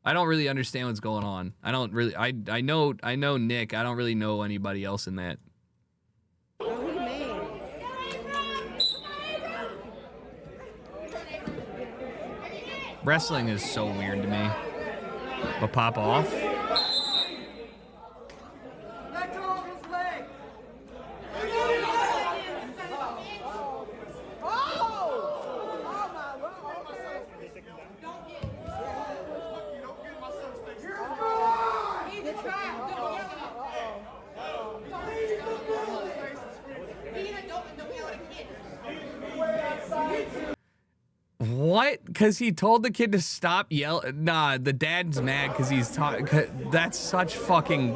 I don't really understand what's going on. I don't really, I know Nick. I don't really know anybody else in that. Wrestling is so weird to me. But pop off? What? Because he told the kid to stop yelling? Nah, the dad's mad because he's talking. That's such fucking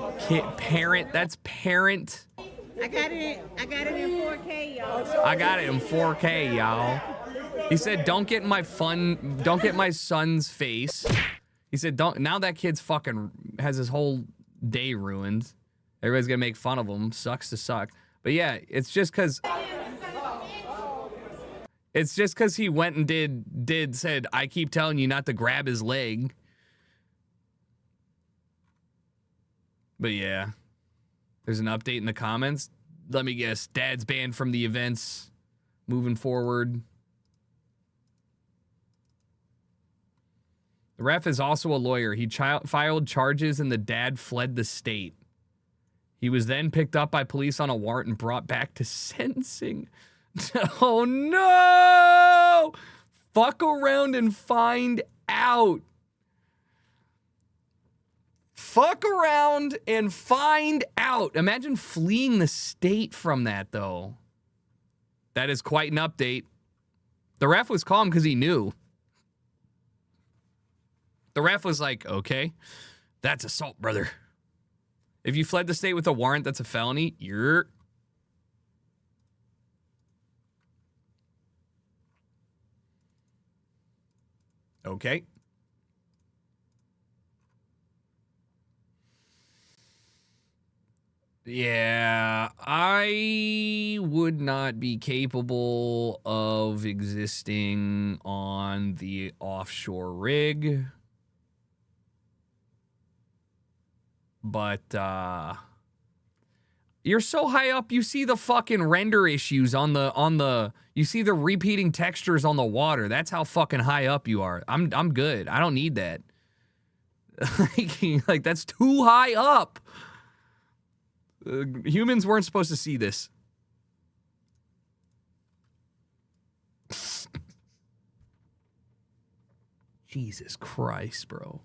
parent. That's parent. I got it in 4K, y'all. I got it in 4K, y'all. He said, don't get in my son's face. He said, don't, now that kid's fucking has his whole day ruined. Everybody's gonna make fun of him. Sucks to suck. But yeah, it's just because he went and said, I keep telling you not to grab his leg. But yeah, there's an update in the comments. Let me guess, dad's banned from the events moving forward. The ref is also a lawyer. He filed charges and the dad fled the state. He was then picked up by police on a warrant and brought back to sentencing. Oh no! Fuck around and find out. Fuck around and find out. Imagine fleeing the state from that, though. That is quite an update. The ref was calm because he knew. The ref was like, okay, That's assault, brother. If you fled the state with a warrant, that's a felony. You're... Okay. Yeah, I would not be capable of existing on the offshore rig. But, you're so high up, you see the fucking render issues on the, you see the repeating textures on the water. That's how fucking high up you are. I'm good. I don't need that. Like, that's too high up. Humans weren't supposed to see this. Jesus Christ, bro.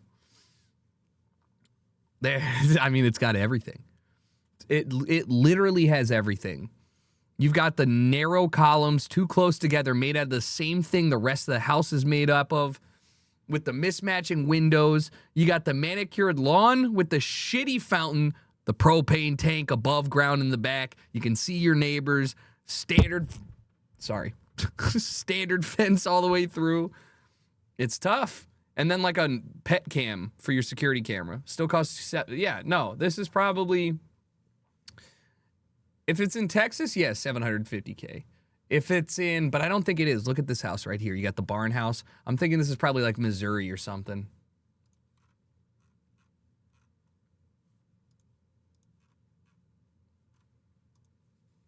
There, I mean, it's got everything. It literally has everything. You've got the narrow columns too close together, made out of the same thing the rest of the house is made up of, with the mismatching windows. You got the manicured lawn with the shitty fountain, the propane tank above ground in the back. You can see your neighbors. Standard fence all the way through. It's tough. And then like a pet cam for your security camera. Still costs, yeah, no, this is probably, if it's in Texas, yes, $750K. If it's in, but I don't think it is. Look at this house right here. You got the barn house. I'm thinking this is probably like Missouri or something.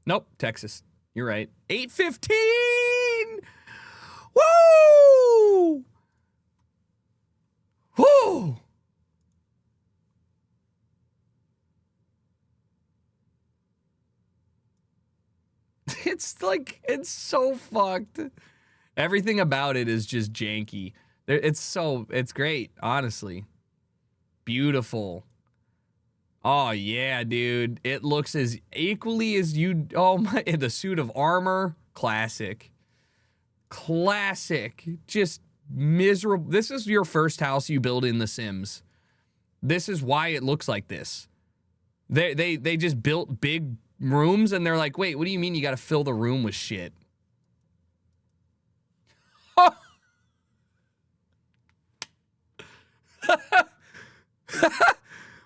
Nope, Texas. You're right. 815! Woo! Woo! It's like, it's so fucked. Everything about it is just janky. It's great, honestly. Beautiful. Oh, yeah, dude. It looks as equally as you... Oh, my... The suit of armor. Classic. Classic. Just miserable. This is your first house you build in The Sims. This is why it looks like this. They just built big rooms, and they're like, wait, what do you mean you got to fill the room with shit?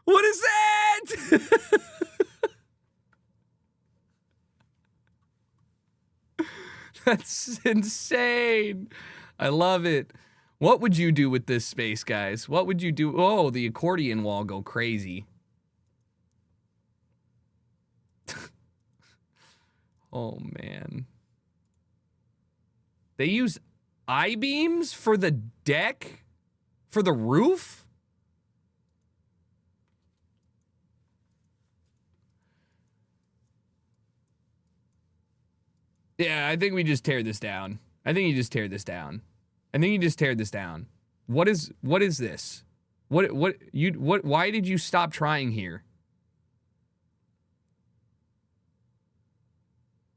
What is that? That's insane. I love it. What would you do with this space, guys? What would you do? Oh, the accordion wall go crazy. Oh, man. They use I-beams for the deck? For the roof? Yeah, I think we just tear this down. I think you just tear this down. I think you just tear this down. What is this? Why did you stop trying here?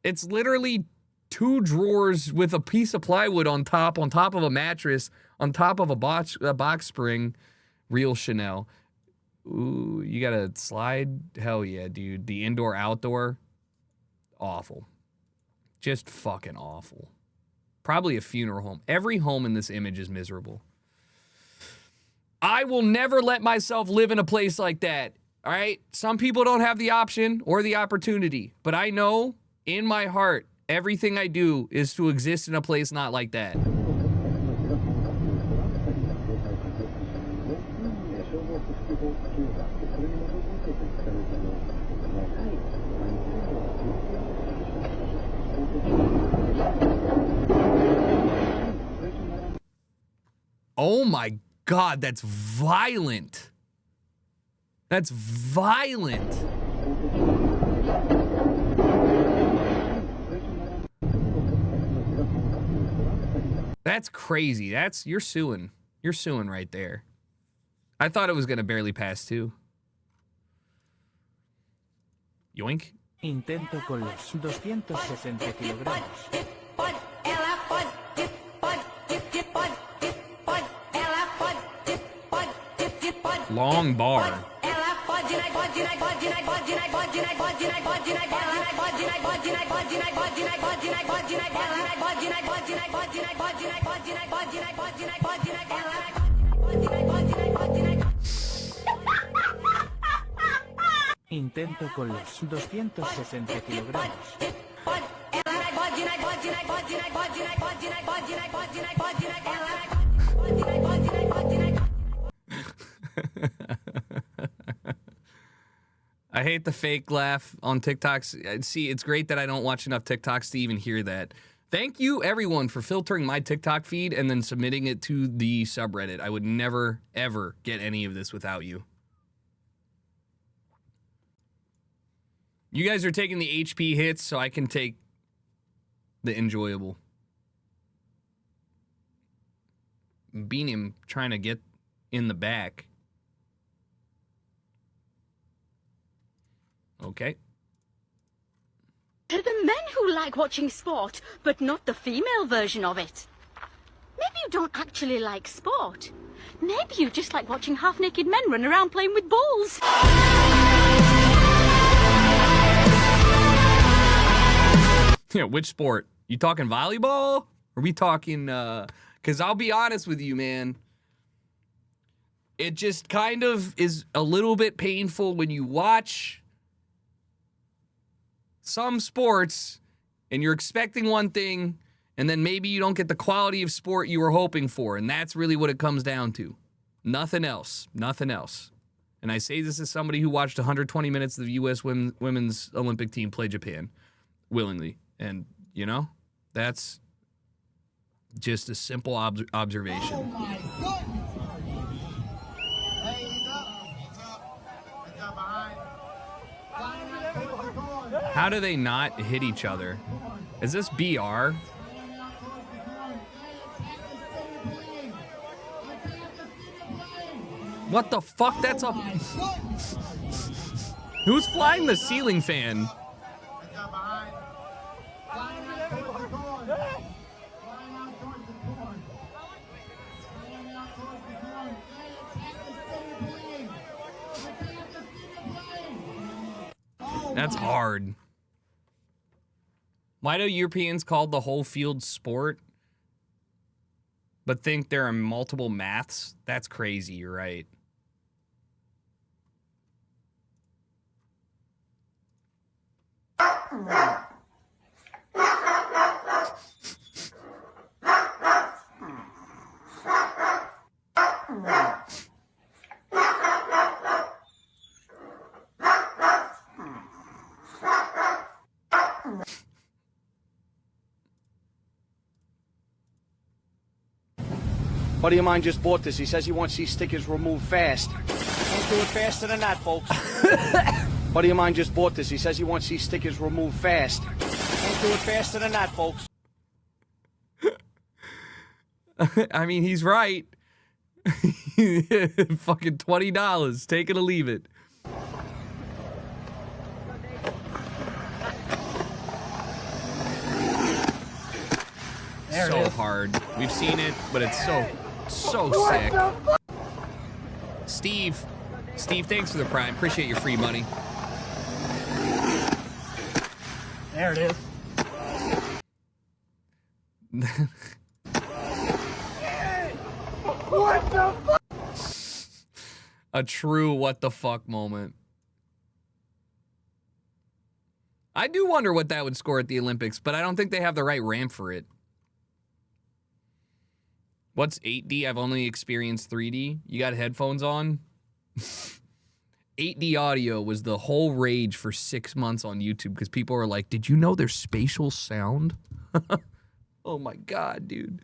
It's literally 2 drawers with a piece of plywood on top of a mattress, on top of a box spring. Real Chanel. Ooh, you got a slide? Hell yeah, dude. The indoor, outdoor. Awful. Just fucking awful. Probably a funeral home. Every home in this image is miserable. I will never let myself live in a place like that. All right? Some people don't have the option or the opportunity. But I know in my heart, everything I do is to exist in a place not like that. Oh my God, that's violent. That's violent. That's crazy. You're suing. You're suing right there. I thought it was gonna barely pass too. Yoink. Intento con los 260 kilogramos. Long bar. Intento con los 260 kilogramos. I hate the fake laugh on TikToks. See, it's great that I don't watch enough TikToks to even hear that. Thank you, everyone, for filtering my TikTok feed and then submitting it to the subreddit. I would never, ever get any of this without you. You guys are taking the HP hits, so I can take the enjoyable. Beat him trying to get in the back. Okay. To the men who like watching sport, but not the female version of it. Maybe you don't actually like sport. Maybe you just like watching half-naked men run around playing with balls. Yeah, which sport? You talking volleyball? Or are we talking, because I'll be honest with you, man. It just kind of is a little bit painful when you watch some sports and you're expecting one thing and then maybe you don't get the quality of sport you were hoping for. And that's really what it comes down to. Nothing else. Nothing else. And I say this as somebody who watched 120 minutes of the U.S. women's Olympic team play Japan willingly. And, you know, that's just a simple observation. Oh my God. How do they not hit each other? Is this BR? What the fuck? That's a... Who's flying the ceiling fan? That's hard. Why do Europeans call the whole field sport, but think there are multiple maths? That's crazy, you're right. Buddy of mine just bought this. He says he wants these stickers removed fast. Don't do it faster than that, folks. Buddy of mine just bought this. He says he wants these stickers removed fast. Don't do it faster than that, folks. I mean, he's right. Fucking $20. Take it or leave it. There so it is. hard. We've seen it, but it's so sick. Steve, thanks for the prime. Appreciate your free money. There it is. What the fuck? A true what the fuck moment. I do wonder what that would score at the Olympics, but I don't think they have the right ramp for it. What's 8D? I've only experienced 3D. You got headphones on? 8D audio was the whole rage for 6 months on YouTube because people were like, did you know there's spatial sound? Oh my God, dude.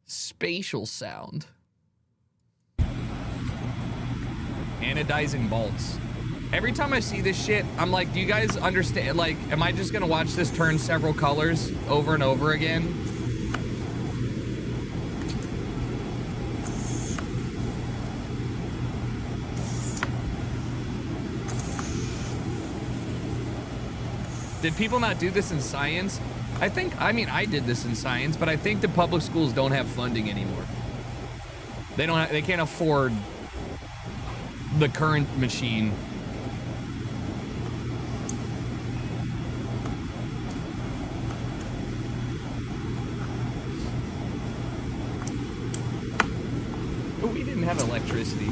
Spatial sound. Anodizing bolts. Every time I see this shit, I'm like, do you guys understand? Like, am I just gonna watch this turn several colors over and over again? Did people not do this in science? I mean, I did this in science, but I think the public schools don't have funding anymore. They can't afford the current machine. Oh, we didn't have electricity.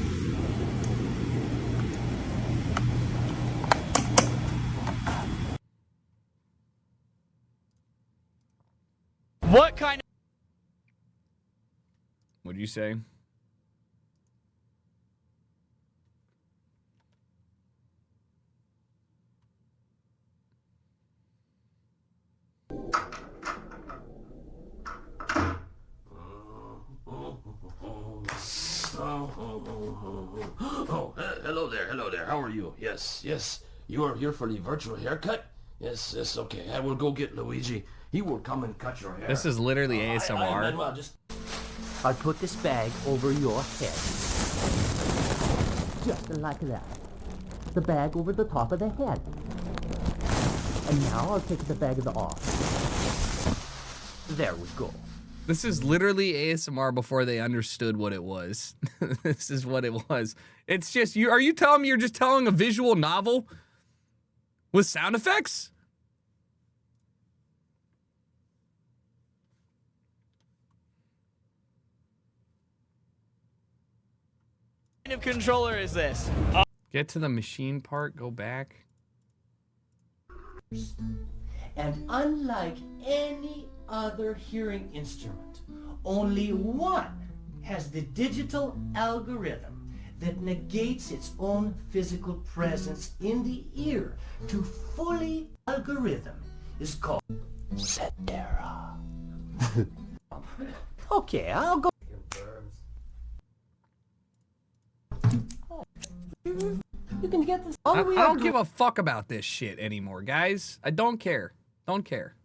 What kind of... What'd you say? Oh, hello there, hello there. How are you? Yes, yes. You are here for the virtual haircut? Yes, yes, okay. I will go get Luigi. He will come and cut your hair. This is literally ASMR. Manuel, I'll put this bag over your head. Just like that. The bag over the top of the head. And now I'll take the bag off. There we go. This is literally ASMR before they understood what it was. This is what it was. It's just you. Are you telling me you're just telling a visual novel with sound effects? What kind of controller is this? Get to the machine part, go back. And unlike any other hearing instrument, only one has the digital algorithm that negates its own physical presence in the ear to fully algorithm is called Cetera. Okay, I'll go. You can get this. I don't give a fuck about this shit anymore, guys. I don't care. Don't care.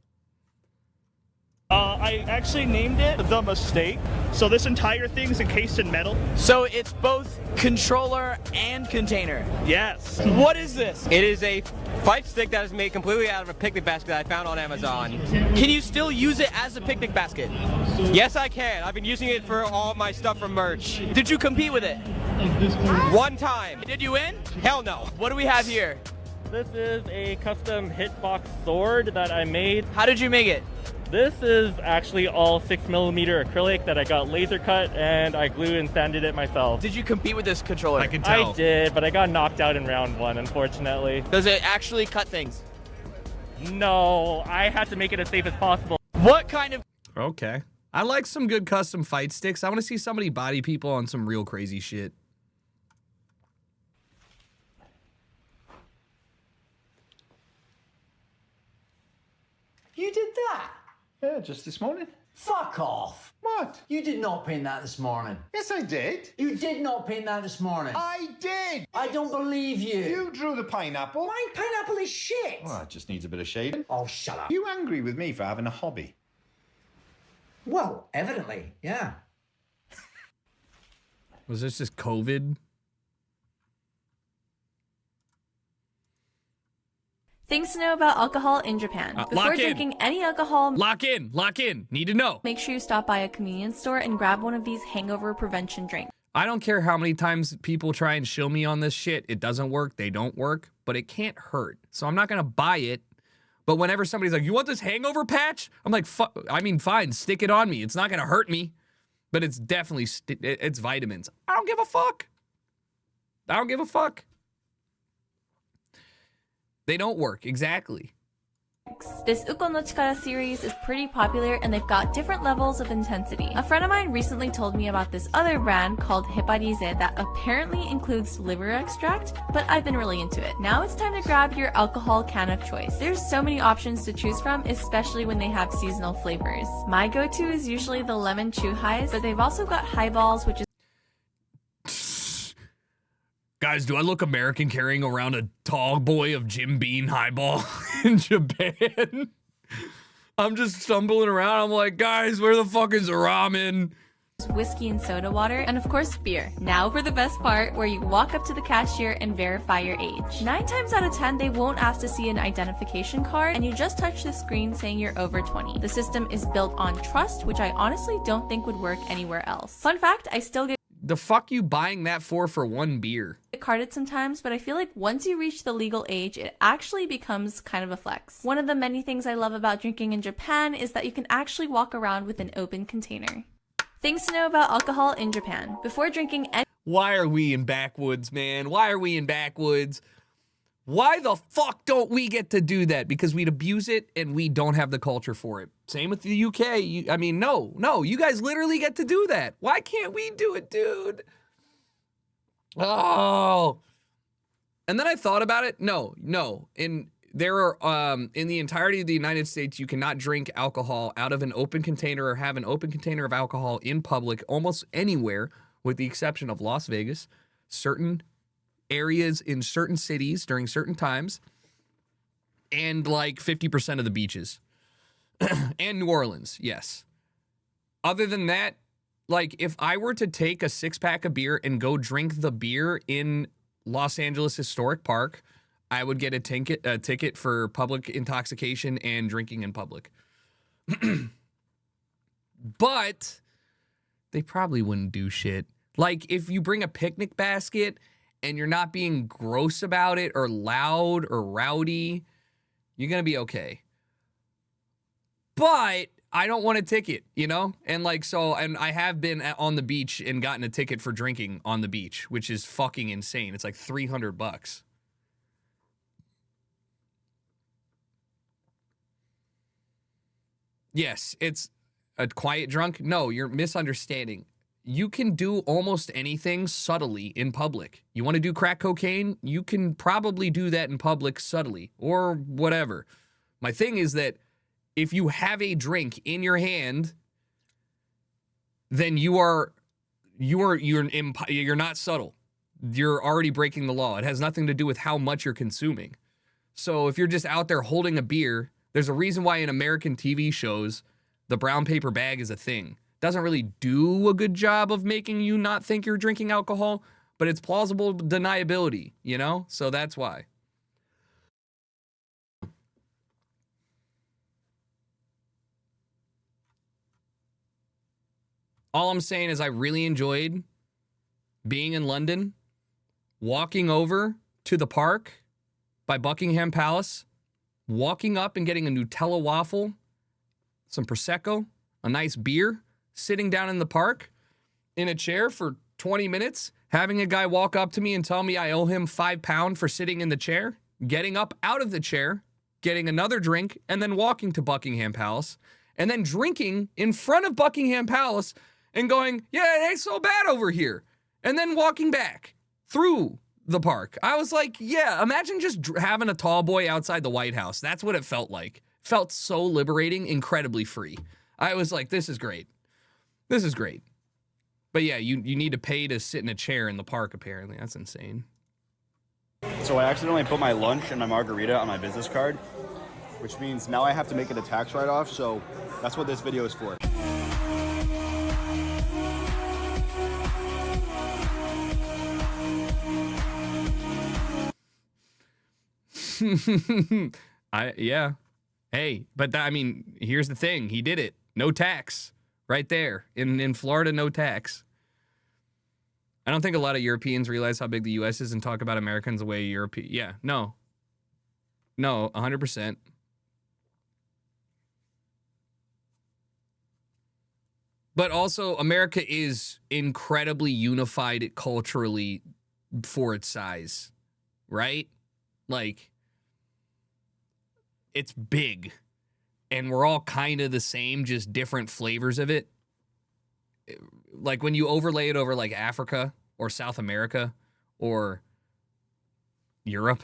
I actually named it The Mistake. So this entire thing is encased in metal. So it's both controller and container. Yes. What is this? It is a fight stick that is made completely out of a picnic basket that I found on Amazon. Can you still use it as a picnic basket? Yes, I can. I've been using it for all my stuff from merch. Did you compete with it? One time. Did you win? Hell no. What do we have here? This is a custom hitbox sword that I made. How did you make it? This is actually all 6mm acrylic that I got laser cut and I glued and sanded it myself. Did you compete with this controller? I can tell. I did, but I got knocked out in round 1, unfortunately. Does it actually cut things? No, I had to make it as safe as possible. What kind of... Okay. I like some good custom fight sticks. I want to see somebody body people on some real crazy shit. You did that? Yeah, just this morning. Fuck off. What? You did not paint that this morning. Yes, I did. You did not paint that this morning. I did. I don't believe you. You drew the pineapple. My pineapple is shit. Well, it just needs a bit of shading. Oh, shut up. You angry with me for having a hobby? Well, evidently, yeah. Was this just COVID? Things to know about alcohol in Japan. Before drinking any alcohol, Lock in. Need to know. make sure you stop by a convenience store and grab one of these hangover prevention drinks. I don't care how many times people try and shill me on this shit. It doesn't work. They don't work, but it can't hurt. So I'm not going to buy it. But whenever somebody's like, you want this hangover patch? I'm like, fine, stick it on me. It's not going to hurt me, but it's definitely, it's vitamins. I don't give a fuck. I don't give a fuck. They don't work, exactly. This Uko no Chikara series is pretty popular and they've got different levels of intensity. A friend of mine recently told me about this other brand called Heparize that apparently includes liver extract, but I've been really into it. Now it's time to grab your alcohol can of choice. There's so many options to choose from, especially when they have seasonal flavors. My go-to is usually the lemon chuhais, but they've also got highballs, which is Guys, do I look American carrying around a tall boy of Jim Beam highball in Japan? I'm just stumbling around. I'm like, guys, where the fuck is the ramen? whiskey and soda water, and of course beer. Now for the best part, where you walk up to the cashier and verify your age. 9 times out of 10, they won't ask to see an identification card, and you just touch the screen saying you're over 20. The system is built on trust, which I honestly don't think would work anywhere else. Fun fact, I still get the fuck you buying that for one beer? Carded sometimes, but I feel like once you reach the legal age, it actually becomes kind of a flex. One of the many things I love about drinking in Japan is that you can actually walk around with an open container. Things to know about alcohol in Japan. Before drinking any— Why are we in backwoods, man? Why are we in backwoods? Why the fuck don't we get to do that? Because we'd abuse it and we don't have the culture for it. Same with the UK. I mean, no, you guys literally get to do that. Why can't we do it, dude? Oh. And then I thought about it. No. There are, in the entirety of the United States, you cannot drink alcohol out of an open container or have an open container of alcohol in public almost anywhere, with the exception of Las Vegas, certain areas in certain cities during certain times, and like 50% of the beaches. And New Orleans, yes. Other than that, like if I were to take a 6-pack of beer and go drink the beer in Los Angeles Historic Park, I would get a ticket for public intoxication and drinking in public. But they probably wouldn't do shit. Like if you bring a picnic basket and you're not being gross about it or loud or rowdy, you're going to be okay. But I don't want a ticket, you know? And like, so, and I have been on the beach and gotten a ticket for drinking on the beach, which is fucking insane. It's like $300. Yes, it's a quiet drunk. No, you're misunderstanding. You can do almost anything subtly in public. You want to do crack cocaine? You can probably do that in public subtly or whatever. My thing is that if you have a drink in your hand, then you're not subtle. You're already breaking the law. It has nothing to do with how much you're consuming. So if you're just out there holding a beer, there's a reason why in American TV shows the brown paper bag is a thing. Doesn't really do a good job of making you not think you're drinking alcohol, but it's plausible deniability, you know? So that's why. All I'm saying is I really enjoyed being in London, walking over to the park by Buckingham Palace, walking up and getting a Nutella waffle, some Prosecco, a nice beer, sitting down in the park in a chair for 20 minutes, having a guy walk up to me and tell me I owe him £5 for sitting in the chair, getting up out of the chair, getting another drink, and then walking to Buckingham Palace, and then drinking in front of Buckingham Palace and going, yeah, it ain't so bad over here, and then walking back through the park. I was like, yeah, imagine just having a tall boy outside the White House. That's what it felt like. Felt so liberating, incredibly free. I was like, this is great. This is great. But yeah, you need to pay to sit in a chair in the park, apparently. That's insane. So I accidentally put my lunch and my margarita on my business card, which means now I have to make it a tax write-off, so that's what this video is for. Yeah. Hey, but I mean, here's the thing. He did it. No tax. Right there. In Florida, no tax. I don't think a lot of Europeans realize how big the U.S. is and talk about Americans the way Europe. Yeah, no. No, 100%. But also, America is incredibly unified culturally for its size, right? Like, it's big. And we're all kind of the same, just different flavors of it. Like when you overlay it over like Africa or South America or Europe,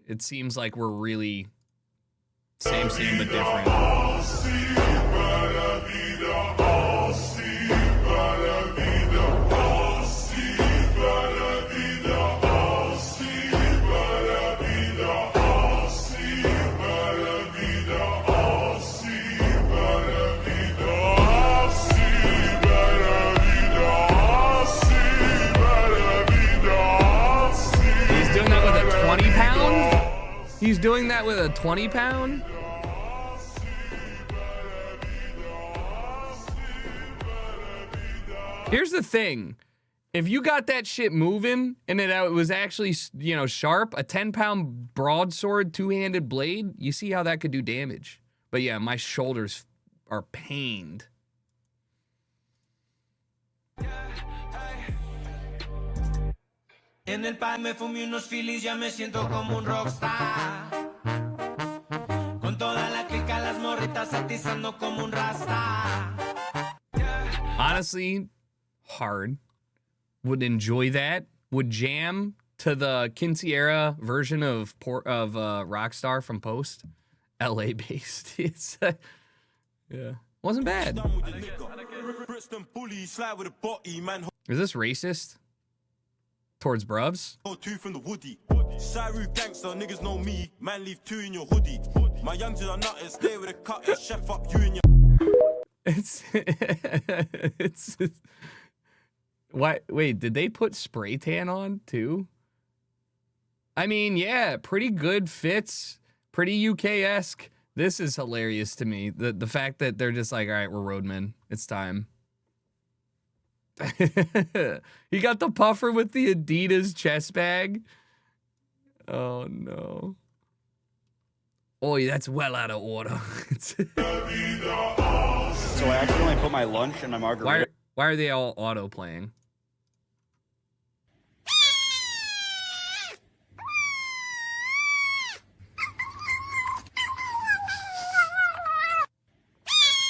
it seems like we're really same but different. He's doing that with a 20-pound? Here's the thing. If you got that shit moving and it was actually, you know, sharp, a 10-pound broadsword, two-handed blade, you see how that could do damage. But yeah, my shoulders are pained. En el pad me fumé unos Phillies, ya me siento como un rockstar. Con toda la clica, las morritas atizando como un rasta. Honestly, hard. Would enjoy that. Would jam to the Kinsey era version of Rockstar from Post. LA based. It's yeah. Wasn't bad. Is this racist? Towards bruvs? From the woody. Saru gangster, niggas know me. Man, leave 2 in your hoodie. My youngsters are nutters, stay with a cut and chef up you in your. It's what? Wait, did they put spray tan on too? I mean, yeah, pretty good fits, pretty UK-esque. This is hilarious to me. The fact that they're just like, all right, we're roadmen. It's time. He got the puffer with the Adidas chest bag. Oh no. Oh, that's well out of order. So I accidentally put my lunch in my margarita. Why are they all auto playing?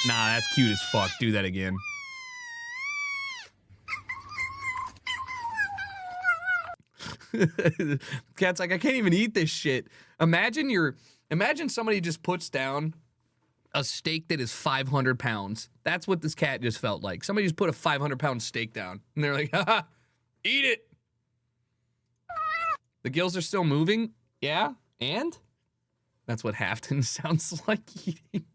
Nah, that's cute as fuck. Do that again. Cat's like, I can't even eat this shit. Imagine somebody just puts down a steak that is 500 pounds. That's what this cat just felt like. Somebody just put a 500-pound steak down, and they're like, haha, eat it. The gills are still moving? Yeah, and? That's what Hafton sounds like eating.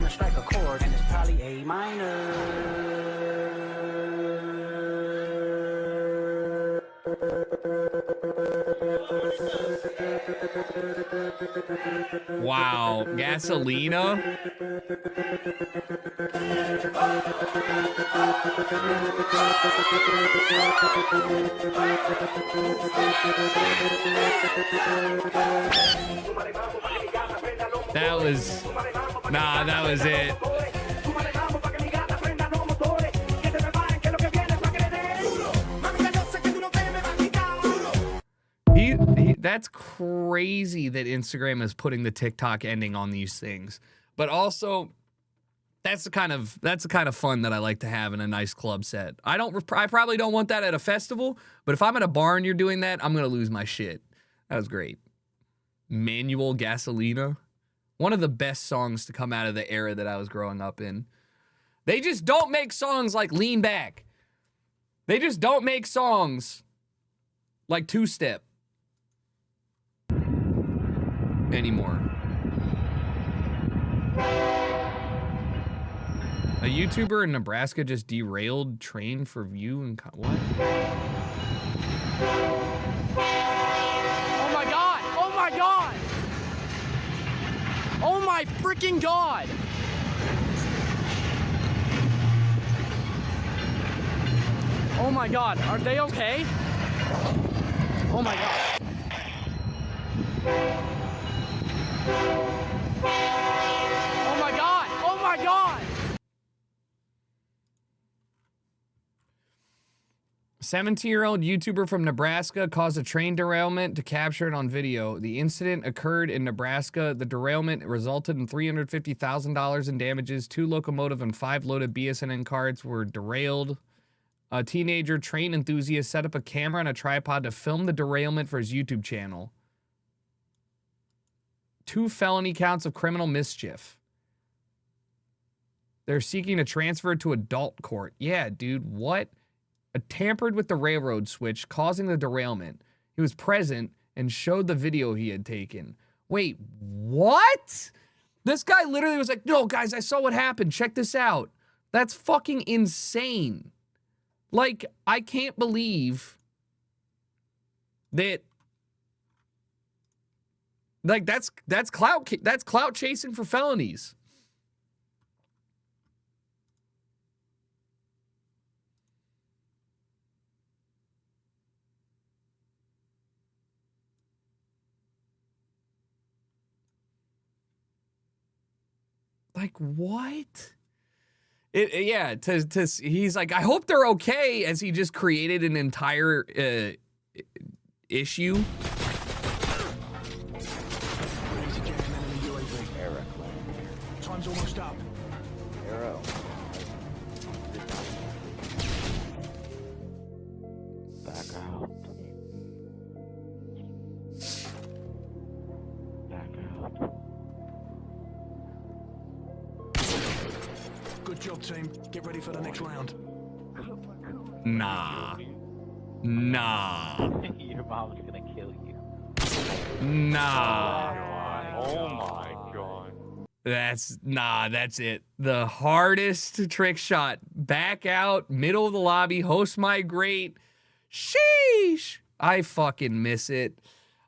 Strike a chord and it's probably A minor. Wow, Gasolina? That was it. That's crazy that Instagram is putting the TikTok ending on these things. But also, that's the kind of fun that I like to have in a nice club set. I probably don't want that at a festival, but if I'm at a bar and you're doing that, I'm gonna lose my shit. That was great. Manual Gasolina. One of the best songs to come out of the era that I was growing up in. They just don't make songs like Lean Back. They just don't make songs like Two Step anymore. A YouTuber in Nebraska just derailed train for view and what? Oh my god! Oh my god! Oh my freaking god! Oh my god, are they okay? Oh my god. Oh my god! Oh my god! 17-year-old YouTuber from Nebraska caused a train derailment to capture it on video. The incident occurred in Nebraska. The derailment resulted in $350,000 in damages. 2 locomotive and 5 loaded BSNN carts were derailed. A teenager train enthusiast set up a camera and a tripod to film the derailment for his YouTube channel. 2 felony counts of criminal mischief. They're seeking to transfer it to adult court. Yeah, dude, what? Tampered with the railroad switch, causing the derailment. He was present and showed the video he had taken. Wait, what? This guy literally was like, no, guys, I saw what happened. Check this out. That's fucking insane. Like, I can't believe that. Like, that's clout chasing for felonies. Like, what? Yeah, he's like, I hope they're okay, as he just created an entire issue. Time's almost up. Arrow. Back out. Back out. Good job, team. Get ready for the next round. Nah. Your mom's gonna kill you. Nah. Oh my god. That's it. The hardest trick shot. Back out, middle of the lobby, host migrate. Sheesh. I fucking miss it.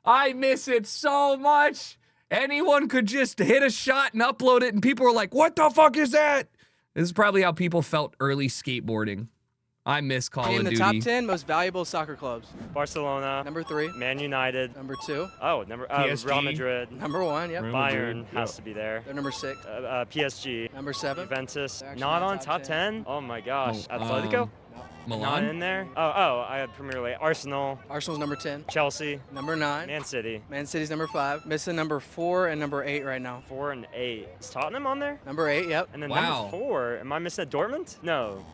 I miss it so much. Anyone could just hit a shot and upload it, and people were like, what the fuck is that? This is probably how people felt early skateboarding. I miss Call of In the Duty. top 10 most valuable soccer clubs. Barcelona. Number 3. Man United. Number 2. Oh, PSG. Real Madrid. Number 1, yep. Bayern has to be there. They're number 6. PSG. Number 7. Juventus. Actually Not not on top top 10? Oh my gosh. Oh, Atletico? Not Milan? in there? Oh, I had Premier League. Arsenal. Arsenal's number 10. Chelsea. Number 9. Man City. Man City's number 5. Missing number 4 and number 8 right now. 4 and 8. Is Tottenham on there? Number 8, yep. And then Wow. number 4. Am I missing a Dortmund? No.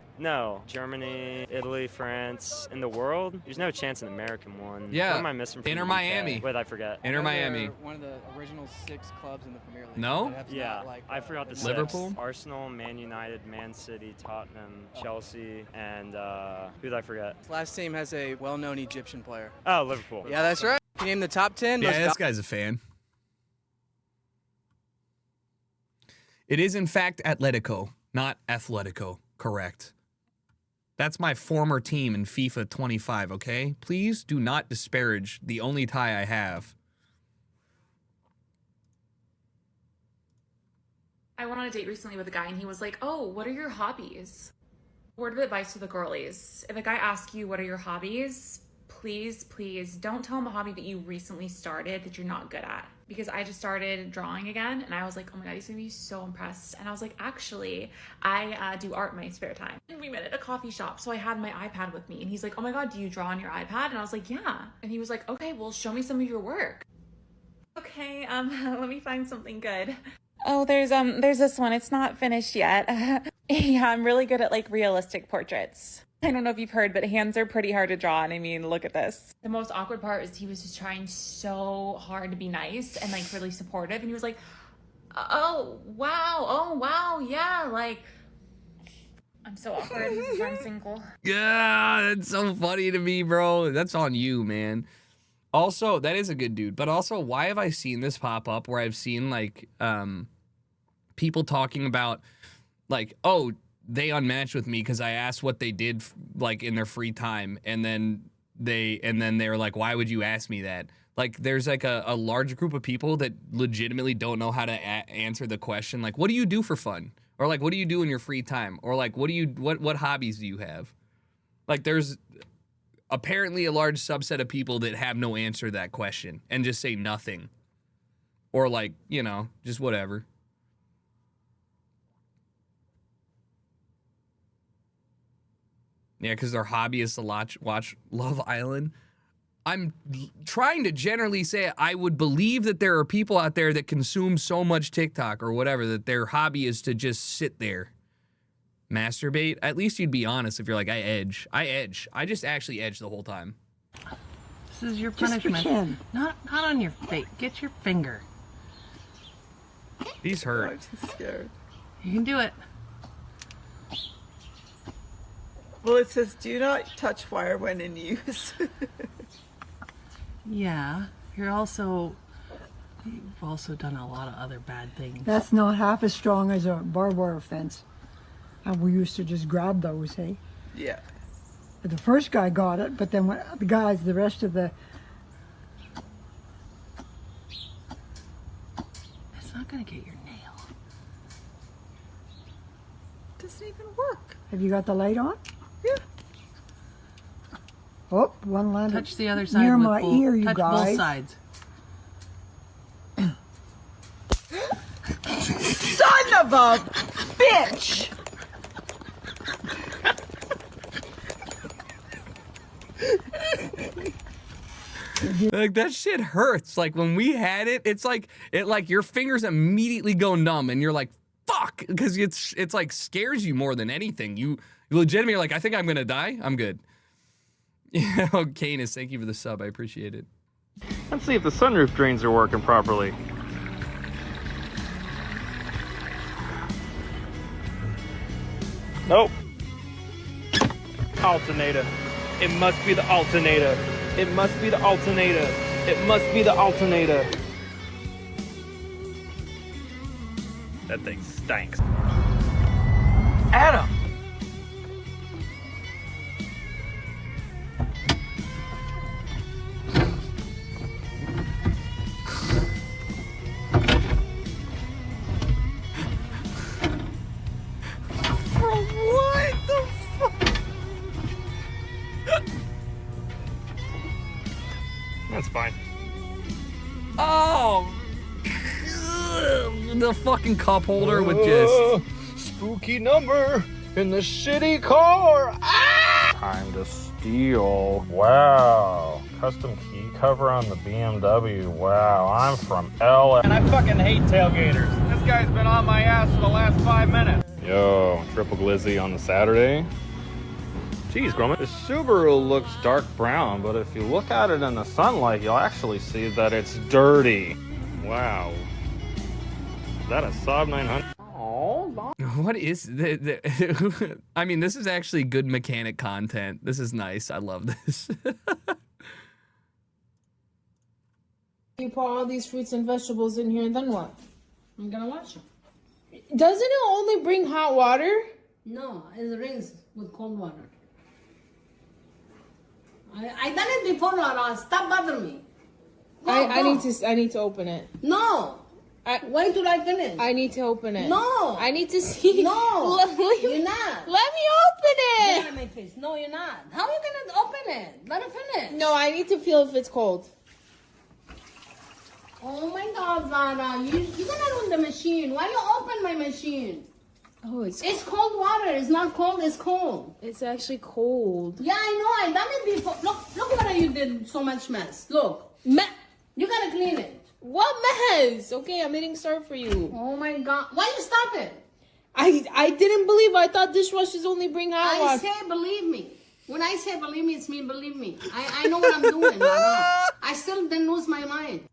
Germany, Italy, France. In the world? There's no chance an American one. Yeah. What am I missing from Inter the UK? Miami. Wait, I forget. Inter Miami. One of the original 6 clubs in the Premier League. No? That have Yeah, not, like, I forgot the six. Liverpool? Arsenal, Man United, Man City, Tottenham, Chelsea, and who did I forget? This last team has a well-known Egyptian player. Oh, Liverpool. Yeah, that's right. Can you name the top 10 most Yeah, this guy's a fan. It is, in fact, Atletico, not Athletico. Correct. That's my former team in FIFA 25, okay? Please do not disparage the only tie I have. I went on a date recently with a guy and he was like, oh, what are your hobbies? Word of advice to the girlies. If a guy asks you what are your hobbies, please don't tell him a hobby that you recently started that you're not good at. Because I just started drawing again and I was like, oh my God, he's gonna be so impressed. And I was like, actually, I do art in my spare time. And we met at a coffee shop, so I had my iPad with me and he's like, oh my God, do you draw on your iPad? And I was like, yeah. And he was like, okay, well, show me some of your work. Okay, let me find something good. Oh, there's this one. It's not finished yet. Yeah, I'm really good at like realistic portraits. I don't know if you've heard, but hands are pretty hard to draw. And I mean, look at this. The most awkward part is he was just trying so hard to be nice and like really supportive. And he was like, oh, wow. Yeah. Like, I'm so awkward. This is why I'm single. Yeah, that's so funny to me, bro. That's on you, man. Also, that is a good dude. But also, why have I seen this pop up where I've seen like people talking about like, oh, they unmatched with me because I asked what they did like in their free time, and then they were like, why would you ask me that? Like, there's like a large group of people that legitimately don't know how to answer the question, like, what do you do for fun? Or like, what do you do in your free time? Or like, what hobbies do you have? Like, there's apparently a large subset of people that have no answer to that question and just say nothing. Or like, you know, just whatever. Yeah, because their hobby is to watch Love Island. I'm trying to generally say I would believe that there are people out there that consume so much TikTok or whatever that their hobby is to just sit there. Masturbate? At least you'd be honest if you're like, I edge. I just actually edge the whole time. This is your Just punishment. pretend. Not on your face. Get your finger. These hurt. I'm too scared. You can do it. Well, it says do not touch fire when in use. Yeah. You've also done a lot of other bad things. That's not half as strong as a barbed wire fence. And we used to just grab those, hey? Yeah. The first guy got it, but then when the rest of the... It's not going to get your nail. Doesn't even work. Have you got the light on? Yeah. Oh, one landed Touch the other side. near with my both, ear, you touch guys. both sides. Son of of a bitch! Like that shit hurts. Like when we had it, it's like your fingers immediately go numb and you're like, fuck, because it's like scares you more than anything. You legitimately are like, I think I'm gonna die. I'm good. Yeah, oh, Canis, thank you for the sub. I appreciate it. Let's see if the sunroof drains are working properly. Nope. Alternator. It must be the alternator. It must be the alternator. It must be the alternator. That thing stinks. Adam! What the fuck? That's fine. Oh! The fucking cup holder with just... Spooky number in the shitty car. Ah! Time to steal. Wow. Custom key cover on the BMW. Wow, I'm from LA. And I fucking hate tailgaters. This guy's been on my ass for the last 5 minutes. Yo, triple glizzy on the Saturday. Jeez, Grumman. The Subaru looks dark brown, but if you look at it in the sunlight, you'll actually see that it's dirty. Wow. Is that a Saab 900? What is the I mean, this is actually good mechanic content. This is nice. I love this. You pour all these fruits and vegetables in here, and then what? I'm gonna wash them. Doesn't it only bring hot water? No, it rains with cold water. I done it before, Laura. Stop bothering me. I need to open it. No. Wait till I finish. I need to open it. No. I need to see. No. You're not. Let me open it. Look at my face. No, you're not. How are you gonna open it? Let it finish. No, I need to feel if it's cold. Oh my God, Zara. You're gonna ruin the machine. Why you open my machine? Oh, it's cold water. It's not cold. It's cold. It's actually cold. Yeah, I know. I done it before. Look what you did. So much mess. Look. You gotta clean it. What mess? Okay, I'm eating serve for you. Oh my God. Why you stop it? I didn't believe. I thought dishwashers only bring hot water. I say believe me. When I say believe me, it's mean believe me. I know what I'm doing. I still didn't lose my mind.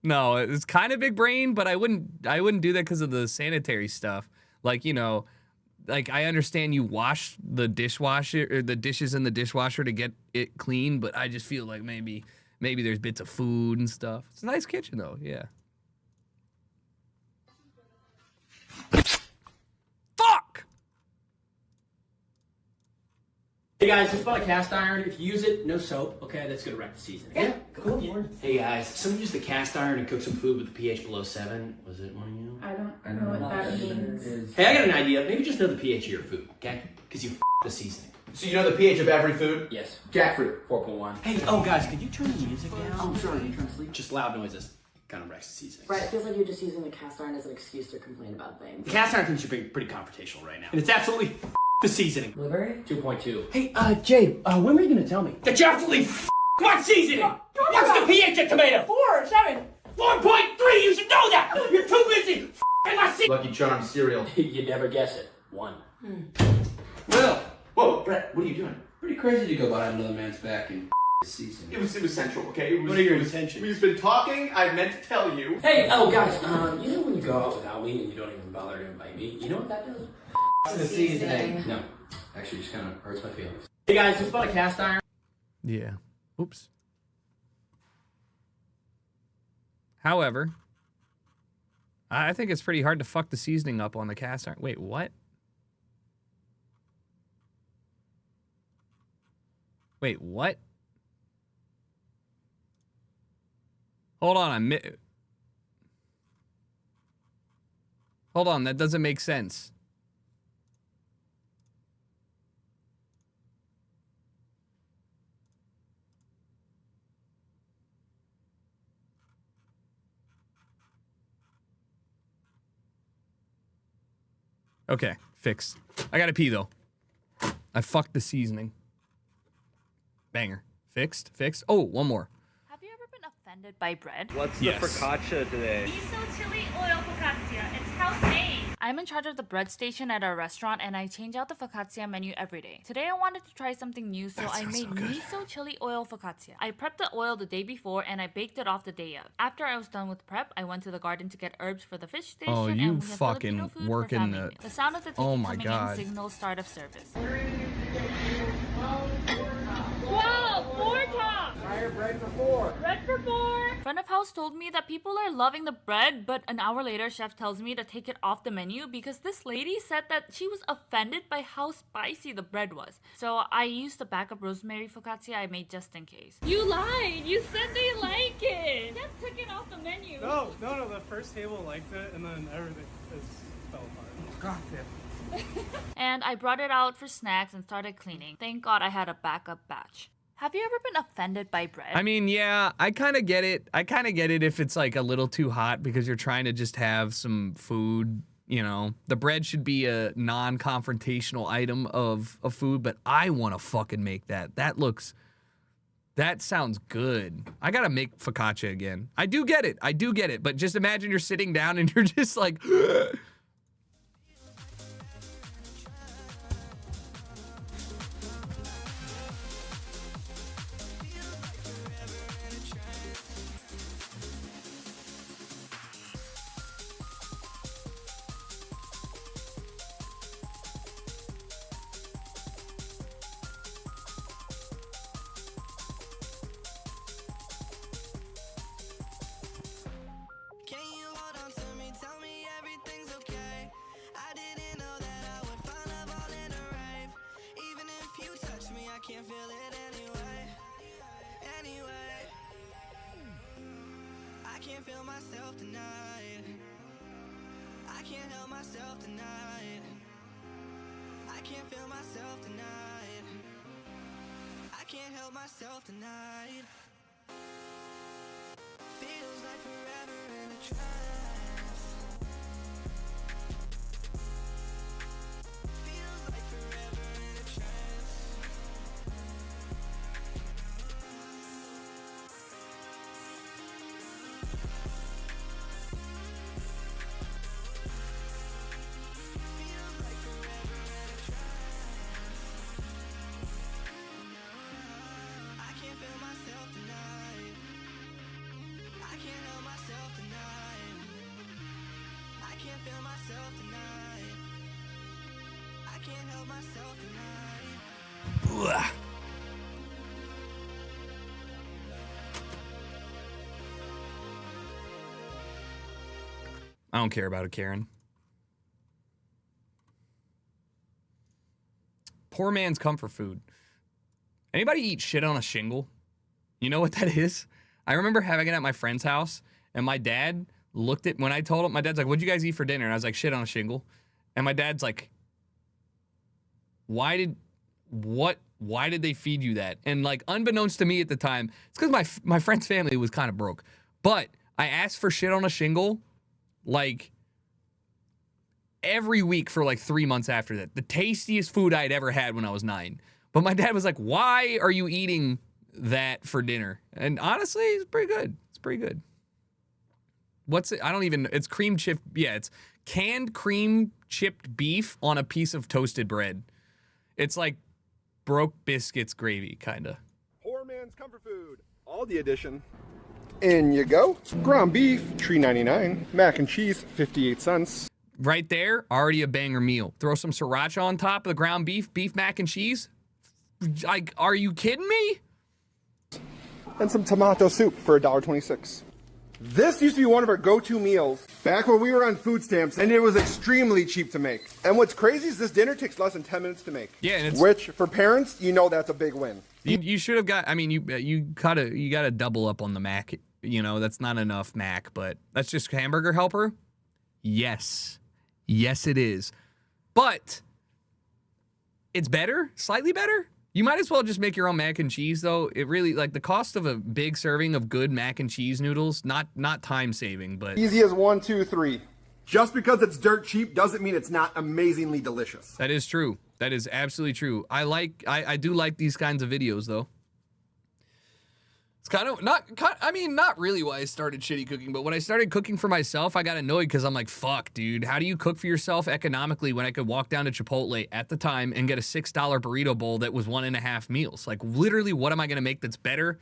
No, it's kind of big brain, but I wouldn't do that because of the sanitary stuff. Like, you know, like I understand you wash the dishwasher or the dishes in the dishwasher to get it clean, but I just feel like maybe there's bits of food and stuff. It's a nice kitchen though, yeah. Fuck! Hey guys, just bought a cast iron. If you use it, no soap, okay? That's gonna wreck the seasoning. Yeah, cool. Yeah. Hey guys, someone used the cast iron to cook some food with the pH below 7. Was it one of you? I don't know what that means. Hey, I got an idea. Maybe just know the pH of your food, okay? Because you the seasoning. So you know the pH of every food? Yes. Jackfruit. 4.1. Hey, oh guys, could you turn the music down? Oh, sorry, you trying to sleep? Just loud noises kind of wrecks the seasoning. Right, it feels like you're just using the cast iron as an excuse to complain about things. The cast iron thing's being pretty confrontational right now. And it's absolutely the seasoning. Blueberry? 2.2. Hey, Jade, when were you gonna tell me that you absolutely what seasoning? What's the pH of tomato? 4, 7. 4.3, you should know that! You're too busy f***ing my seasoning! Lucky Charms cereal. You'd never guess it. 1. Well, whoa, Brett, what are you doing? Pretty crazy to go behind another man's back and season. It was central, okay? What are your intentions? We've been talking, I meant to tell you. Hey, oh guys, you know when you go out without me and you don't even bother to invite me? You know what that does? The seasoning. No, actually just kind of hurts my feelings. Hey guys, just bought a cast iron. Yeah. Oops. However, I think it's pretty hard to fuck the seasoning up on the cast iron. Wait, what? Wait, what? Hold on, hold on, that doesn't make sense. Okay, fixed. I gotta pee though. I fucked the seasoning. Banger. Fixed. Oh, one more. Have you ever been offended by bread? What's the focaccia today? Miso chili oil focaccia. It's house made. I'm in charge of the bread station at our restaurant and I change out the focaccia menu every day. Today I wanted to try something new, so I made miso chili oil focaccia. I prepped the oil the day before and I baked it off the day of. After I was done with prep, I went to the garden to get herbs for the fish station. Oh, and you we had Filipino fucking food working for family the. meal. The sound of the Oh TV my coming god. in signals start of service. 12, 4 top. Higher bread for 4. Bread for 4. Front of house told me that people are loving the bread, but an hour later, chef tells me to take it off the menu because this lady said that she was offended by how spicy the bread was. So I used the backup rosemary focaccia I made just in case. You lied. You said they like it. Just took it off the menu. No. The first table liked it, and then everything just fell apart. God damn. And I brought it out for snacks and started cleaning. Thank God I had a backup batch. Have you ever been offended by bread? I mean, yeah, I kind of get it. I kind of get it if it's like a little too hot because you're trying to just have some food, you know. The bread should be a non-confrontational item of food, but I want to fucking make that. That sounds good. I gotta make focaccia again. I do get it. But just imagine you're sitting down and you're just like... Can't feel it anyway. I can't feel myself tonight. I can't help myself tonight. I can't feel myself tonight. I can't help myself tonight. Feels like forever in a trance. Feels like forever in a trance. I don't care about it, Karen. Poor man's comfort food. Anybody eat shit on a shingle? You know what that is? I remember having it at my friend's house, and my dad looked at, when I told him, my dad's like, what'd you guys eat for dinner? And I was like, shit on a shingle. And my dad's like, why did they feed you that? And like, unbeknownst to me at the time, it's because my friend's family was kind of broke. But I asked for shit on a shingle like every week for like 3 months after that. The tastiest food I'd ever had when I was 9. But my dad was like, why are you eating that for dinner? And honestly, it's pretty good. It's pretty good. What's it? I don't even, it's cream chip. Yeah, it's canned cream chipped beef on a piece of toasted bread. It's like broke biscuits gravy, kind of. Poor man's comfort food. Aldi edition. In you go. Ground beef, $3.99. Mac and cheese, 58 cents. Right there, already a banger meal. Throw some sriracha on top of the ground beef, mac and cheese. Like, are you kidding me? And some tomato soup for $1.26. This used to be one of our go-to meals back when we were on food stamps, and it was extremely cheap to make. And what's crazy is this dinner takes less than 10 minutes to make. Yeah, and it's, which for parents, you know that's a big win. You should have got. I mean, you gotta double up on the mac. You know, that's not enough mac, but that's just hamburger helper. Yes, it is, but it's better, slightly better. You might as well just make your own mac and cheese, though. It really, like, the cost of a big serving of good mac and cheese noodles, not time saving, but easy as 1, 2, 3. Just because it's dirt cheap doesn't mean it's not amazingly delicious. That is true. That is absolutely true. I do like these kinds of videos though. It's kind of not really why I started shitty cooking, but when I started cooking for myself, I got annoyed because I'm like, fuck, dude, how do you cook for yourself economically when I could walk down to Chipotle at the time and get a $6 burrito bowl that was 1.5 meals? Like, literally, what am I going to make that's better,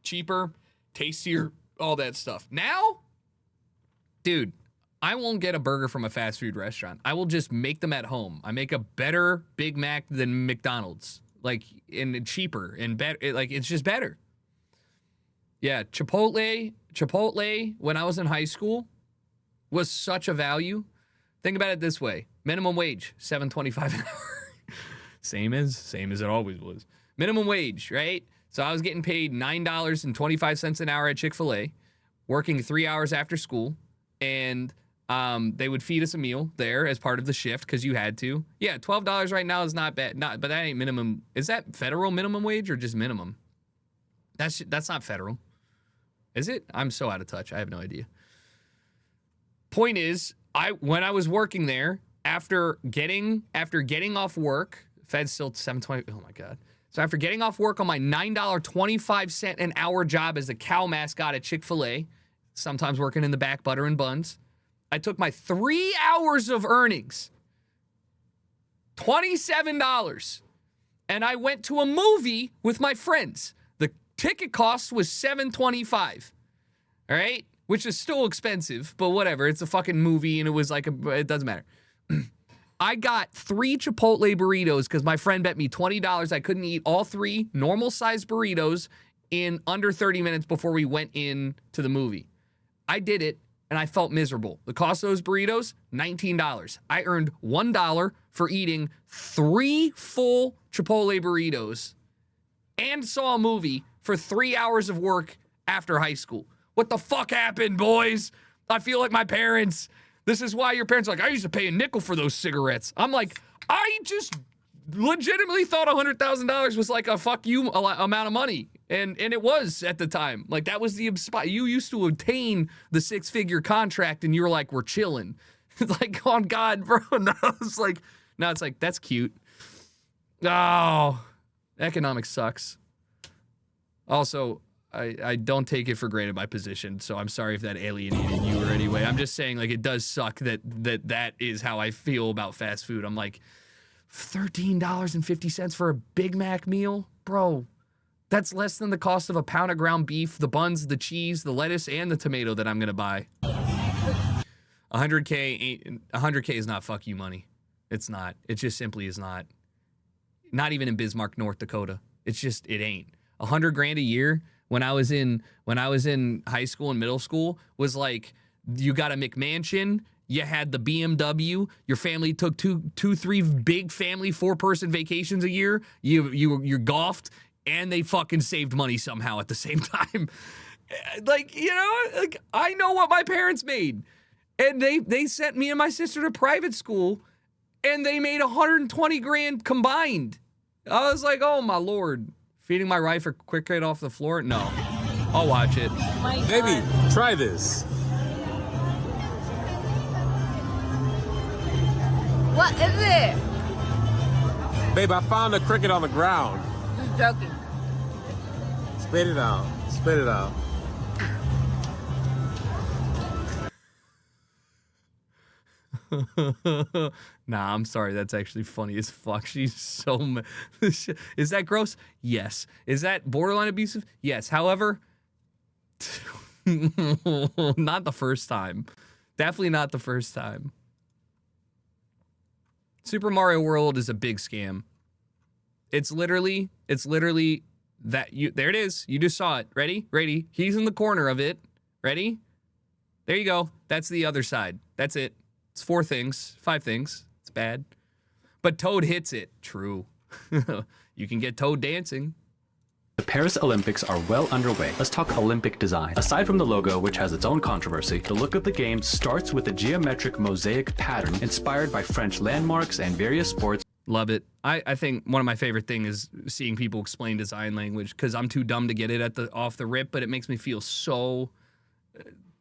cheaper, tastier, all that stuff? Now, dude, I won't get a burger from a fast food restaurant. I will just make them at home. I make a better Big Mac than McDonald's, like, and cheaper and better. Like, it's just better. Yeah, Chipotle, when I was in high school, was such a value. Think about it this way. Minimum wage, $7.25 an hour. Same as it always was. Minimum wage, right? So I was getting paid $9.25 an hour at Chick-fil-A, working 3 hours after school, and they would feed us a meal there as part of the shift because you had to. Yeah, $12 right now is not bad. But that ain't minimum. Is that federal minimum wage or just minimum? That's not federal. Is it? I'm so out of touch. I have no idea. Point is, when I was working there, after getting off work, Fed's still $7.20. Oh my God. So after getting off work on my $9.25 an hour job as a cow mascot at Chick-fil-A, sometimes working in the back, butter and buns, I took my 3 hours of earnings, $27, and I went to a movie with my friends. Ticket cost was $7.25, all right? Which is still expensive, but whatever. It's a fucking movie, and it was like it doesn't matter. I got 3 Chipotle burritos because my friend bet me $20 I couldn't eat all 3 normal-sized burritos in under 30 minutes before we went in to the movie. I did it, and I felt miserable. The cost of those burritos, $19. I earned $1 for eating 3 full Chipotle burritos and saw a movie for 3 hours of work after high school. What the fuck happened, boys? I feel like my parents. This is why your parents are like, I used to pay a nickel for those cigarettes. I'm like, I just legitimately thought $100,000 was like a fuck you amount of money. And it was at the time. Like, that was the spot. You used to obtain the 6-figure contract and you were like, we're chilling. Like, on God, bro. Now it's like, that's cute. Oh, economics sucks. Also, I don't take it for granted my position, so I'm sorry if that alienated you or anyway. I'm just saying, like, it does suck that is how I feel about fast food. I'm like, $13.50 for a Big Mac meal? Bro, that's less than the cost of a pound of ground beef, the buns, the cheese, the lettuce, and the tomato that I'm going to buy. 100K is not fuck you money. It's not. It just simply is not. Not even in Bismarck, North Dakota. It's just, it ain't. $100,000 a year when I was in high school and middle school was like, you got a McMansion, you had the BMW, your family took two, 3 big family 4-person vacations a year, you golfed, and they fucking saved money somehow at the same time. Like, you know, like, I know what my parents made, and they sent me and my sister to private school, and they made $120,000 combined. I was like, oh my Lord. Feeding my wife a quick hit off the floor? No. I'll watch it. Baby, try this. What is it? Babe, I found a cricket on the ground. Just joking. Spit it out. Spit it out. Nah, I'm sorry. That's actually funny as fuck. She's so mad. Is that gross? Yes. Is that borderline abusive? Yes. However, not the first time. Definitely not the first time. Super Mario World is a big scam. It's literally that there it is. You just saw it. Ready? Ready? He's in the corner of it. Ready? There you go. That's the other side. That's it. It's 4 things, 5 things. It's bad. But Toad hits it. True. You can get Toad dancing. The Paris Olympics are well underway. Let's talk Olympic design. Aside from the logo, which has its own controversy, the look of the games starts with a geometric mosaic pattern inspired by French landmarks and various sports. Love it. I think one of my favorite things is seeing people explain design language, because I'm too dumb to get it off the rip, but it makes me feel so,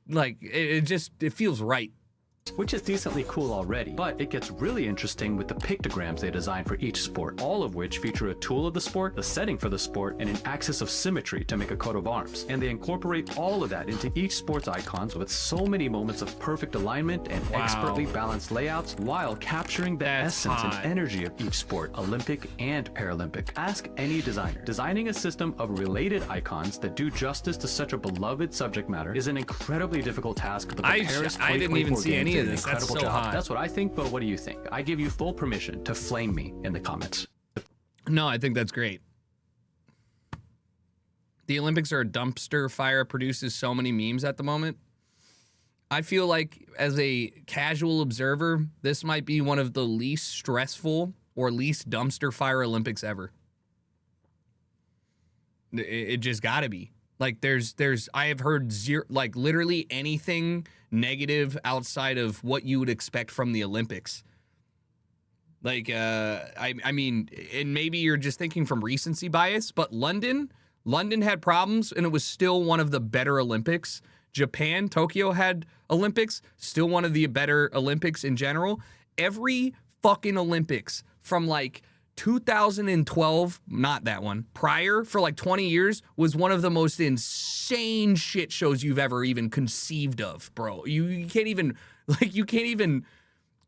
like, it feels right. which is decently cool already, but it gets really interesting with the pictograms they design for each sport, all of which feature a tool of the sport, the setting for the sport, and an axis of symmetry to make a coat of arms. And they incorporate all of that into each sport's icons with so many moments of perfect alignment and expertly balanced layouts while capturing the essence and energy of each sport, Olympic and Paralympic. Ask any designer. Designing a system of related icons that do justice to such a beloved subject matter is an incredibly difficult task, but the Paris 2024 I didn't even see any of an this. That's incredible so job. hot. That's what I think, but what do you think? I give you full permission to flame me in the comments. No, I think that's great. The Olympics are a dumpster fire, produces so many memes at the moment. I feel like as a casual observer, this might be one of the least stressful or least dumpster fire Olympics ever. It just gotta be. Like I have heard zero, like literally anything negative outside of what you would expect from the Olympics. Like, I mean, and maybe you're just thinking from recency bias, but London had problems and it was still one of the better Olympics. Japan, Tokyo had Olympics, still one of the better Olympics in general. Every fucking Olympics from like 2012, not that one, prior for like 20 years was one of the most insane shit shows you've ever even conceived of, bro. You can't even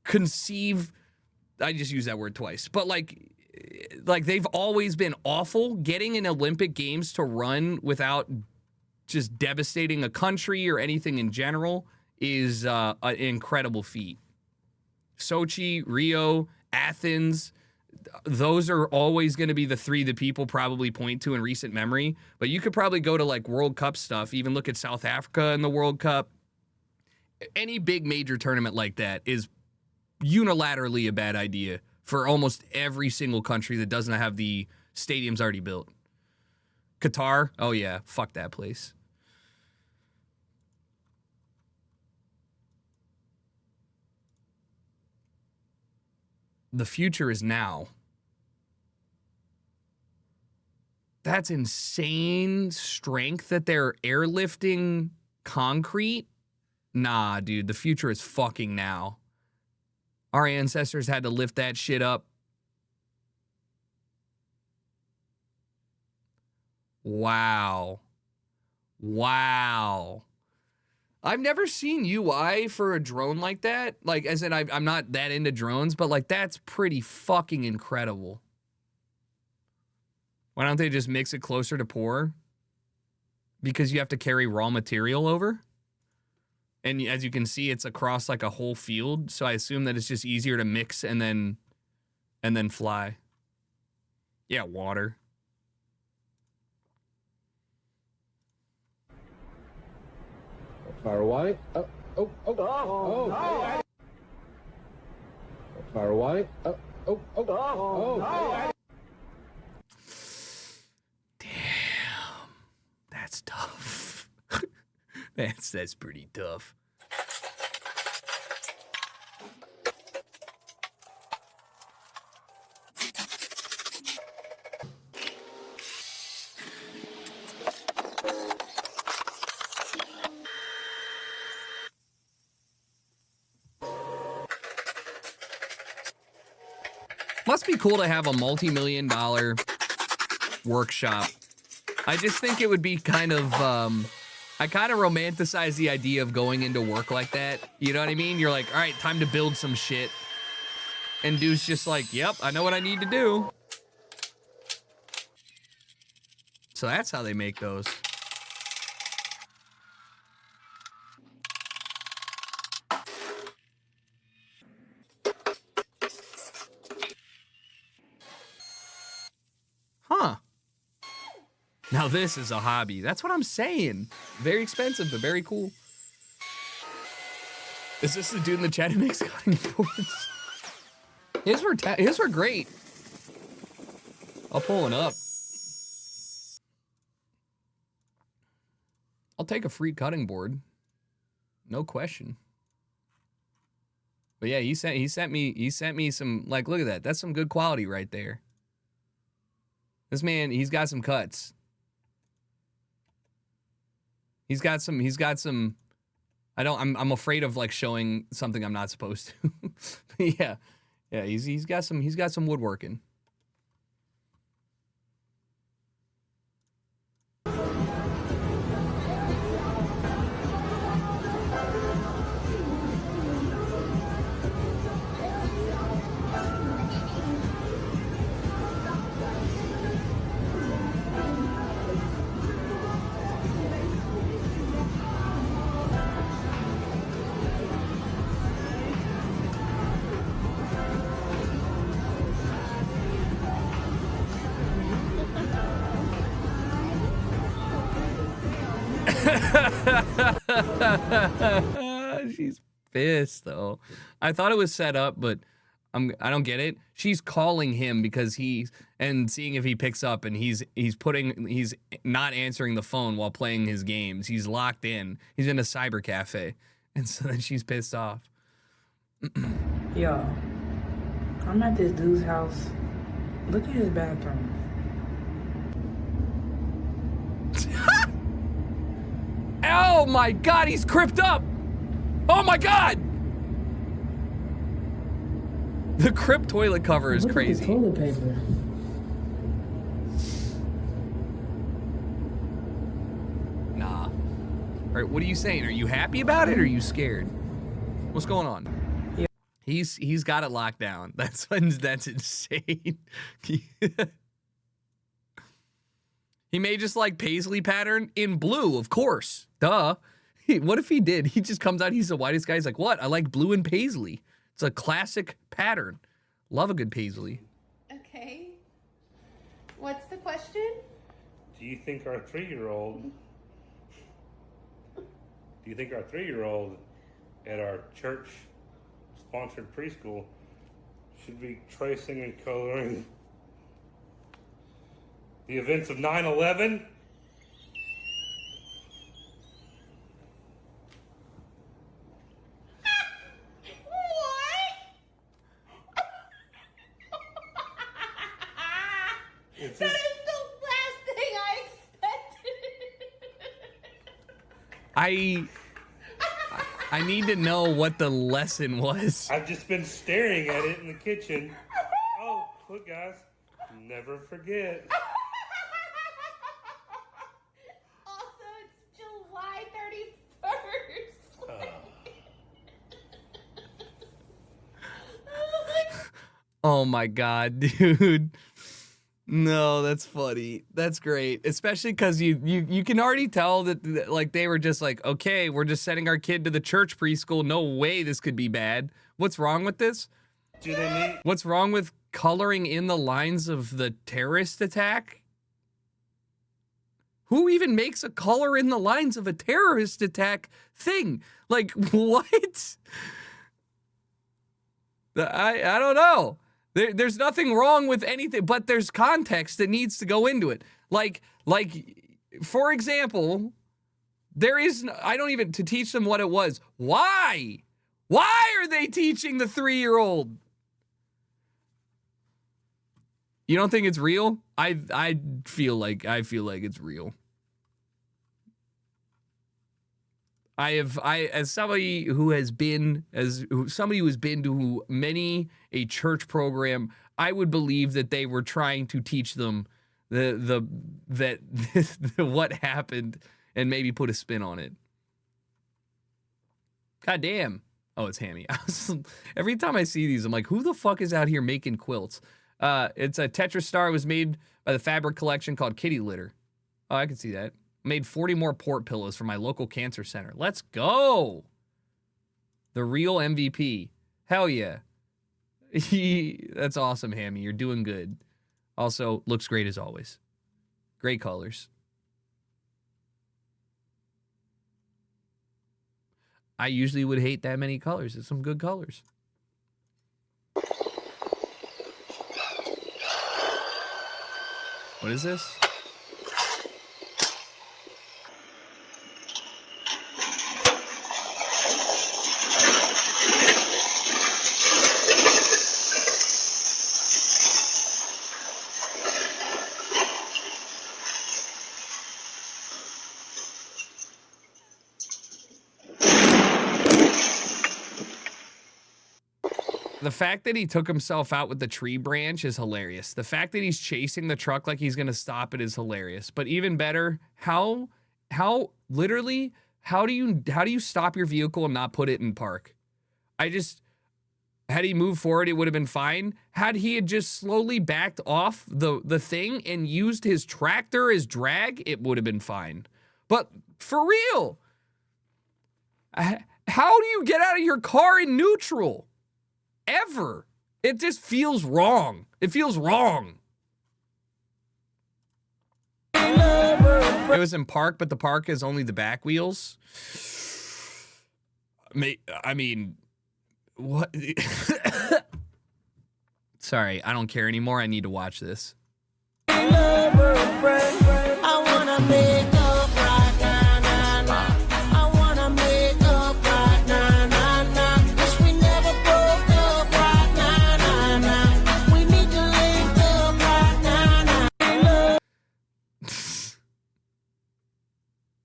conceive. I just used that word twice, but like they've always been awful. Getting an Olympic Games to run without just devastating a country or anything in general is an incredible feat. Sochi, Rio, Athens, those are always going to be the three that people probably point to in recent memory. But you could probably go to like World Cup stuff, even look at South Africa in the World Cup. Any big major tournament like that is unilaterally a bad idea for almost every single country that doesn't have the stadiums already built. Qatar, oh yeah, fuck that place. The future is now. That's insane strength that they're airlifting concrete. Nah, dude, the future is fucking now. Our ancestors had to lift that shit up. Wow. Wow. I've never seen UI for a drone like that. Like, as in, I'm not that into drones, but like, that's pretty fucking incredible. Why don't they just mix it closer to pour? Because you have to carry raw material over. And as you can see, it's across like a whole field. So I assume that it's just easier to mix and then fly. Yeah, water. Fire away. Oh. Fire away. Oh. Damn. That's tough. That's pretty tough. Must be cool to have a multi-million-dollar workshop. I just think it would be kind of, I kind of romanticize the idea of going into work like that. You know what I mean? You're like, all right, time to build some shit. And dude's just like, yep, I know what I need to do. So that's how they make those. Huh. Now this is a hobby. That's what I'm saying. Very expensive, but very cool. Is this the dude in the chat who makes cutting boards? His were great. I'll pull one up. I'll take a free cutting board. No question. But yeah, he sent me some, like, look at that. That's some good quality right there. This man, he's got some cuts. He's got some I'm afraid of like showing something I'm not supposed to. Yeah. Yeah, he's got some woodworking. She's pissed though. I thought it was set up, but I don't get it. She's calling him because seeing if he picks up, and he's not answering the phone while playing his games. He's locked in. He's in a cyber cafe, and so then she's pissed off. Yo, I'm at this dude's house. Look at his bathroom. Oh my god, he's cripped up! Oh my god! The Crip toilet cover is crazy. Toilet paper. Nah. All right, what are you saying? Are you happy about it, or are you scared? What's going on? Yeah. He's got it locked down. That's insane. He may just like paisley pattern in blue, of course. Duh. What if he did? He just comes out, he's the whitest guy. He's like, what? I like blue and paisley. It's a classic pattern. Love a good paisley. Okay. What's the question? Do you think our 3-year-old at our church-sponsored preschool should be tracing and coloring the events of 9/11? That is the last thing I expected. I need to know what the lesson was. I've just been staring at it in the kitchen. Oh, look, guys. Never forget. Also, it's July 31st. Oh my god, dude. No, that's funny. That's great. Especially because you can already tell that like they were just like, okay, we're just sending our kid to the church preschool. No way this could be bad. What's wrong with this? What's wrong with coloring in the lines of the terrorist attack? Who even makes a color in the lines of a terrorist attack thing? Like, what? I don't know. There's nothing wrong with anything, but there's context that needs to go into it. Like, for example, I don't even, to teach them what it was. Why? Why are they teaching the 3-year-old? You don't think it's real? I feel like it's real. As somebody who has been to many a church program, I would believe that they were trying to teach them what happened and maybe put a spin on it. God damn. Oh, it's Hammy. Every time I see these, I'm like, who the fuck is out here making quilts? It's a Tetris star. It was made by the fabric collection called Kitty Litter. Oh, I can see that. Made 40 more port pillows for my local cancer center. Let's go. The real MVP. Hell yeah. That's awesome, Hammy. You're doing good. Also, looks great as always. Great colors. I usually would hate that many colors. It's some good colors. What is this? The fact that he took himself out with the tree branch is hilarious. The fact that he's chasing the truck like he's gonna stop it is hilarious. But even better, how literally, how do you stop your vehicle and not put it in park? Had he moved forward, it would have been fine. Had he had just slowly backed off the thing and used his tractor as drag, it would have been fine. But for real, how do you get out of your car in neutral? Ever. It just feels wrong. It feels wrong. It was in park, but the park is only the back wheels. I mean, what? Sorry, I don't care anymore. I need to watch this. I wanna make up right now, nah, nah. I wanna make up right now, nah, nah. Wish we never broke up right now, nah, nah. We need to link up right now, nah.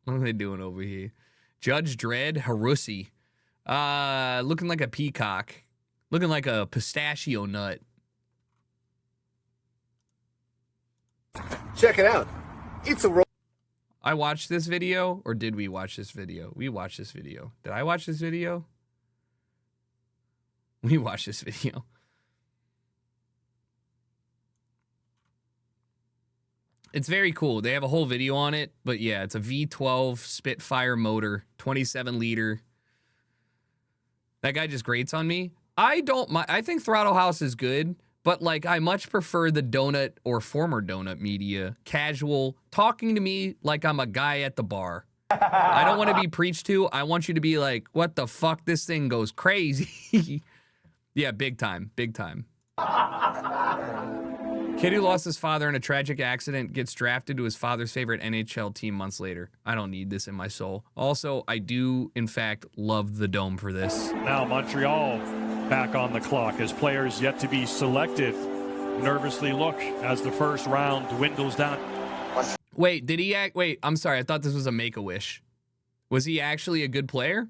What are they doing over here? Judge Dredd Harusi. Looking like a peacock. Looking like a pistachio nut. Check it out. It's a I watched this video, or did we watch this video? We watched this video. Did I watch this video? We watched this video. It's very cool. They have a whole video on it, but yeah, it's a V12 Spitfire motor, 27 liter. That guy just grates on me. I think Throttle House is good, but like I much prefer the donut or former donut media, casual, talking to me like I'm a guy at the bar. I don't want to be preached to. I want you to be like, what the fuck? This thing goes crazy. Yeah, big time, big time. Kid who lost his father in a tragic accident gets drafted to his father's favorite NHL team months later. I don't need this in my soul. Also, I do, in fact, love the dome for this. Now Montreal back on the clock as players yet to be selected nervously look as the first round dwindles down. Wait, did he act? Wait, I'm sorry. I thought this was a Make-A-Wish. Was he actually a good player?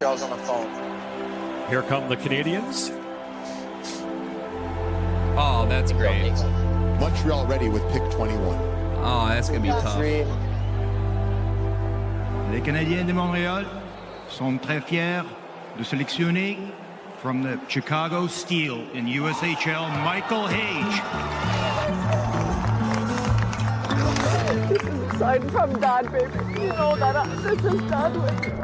I was on the phone. Here come the Canadians. Oh, that's great. Montreal ready with pick 21. Oh, that's going to be tough. Les Canadiens de Montréal sont très fiers de sélectionner from the Chicago Steel in USHL, Michael Hage. This is a sign from God, baby. You know that this is done with you.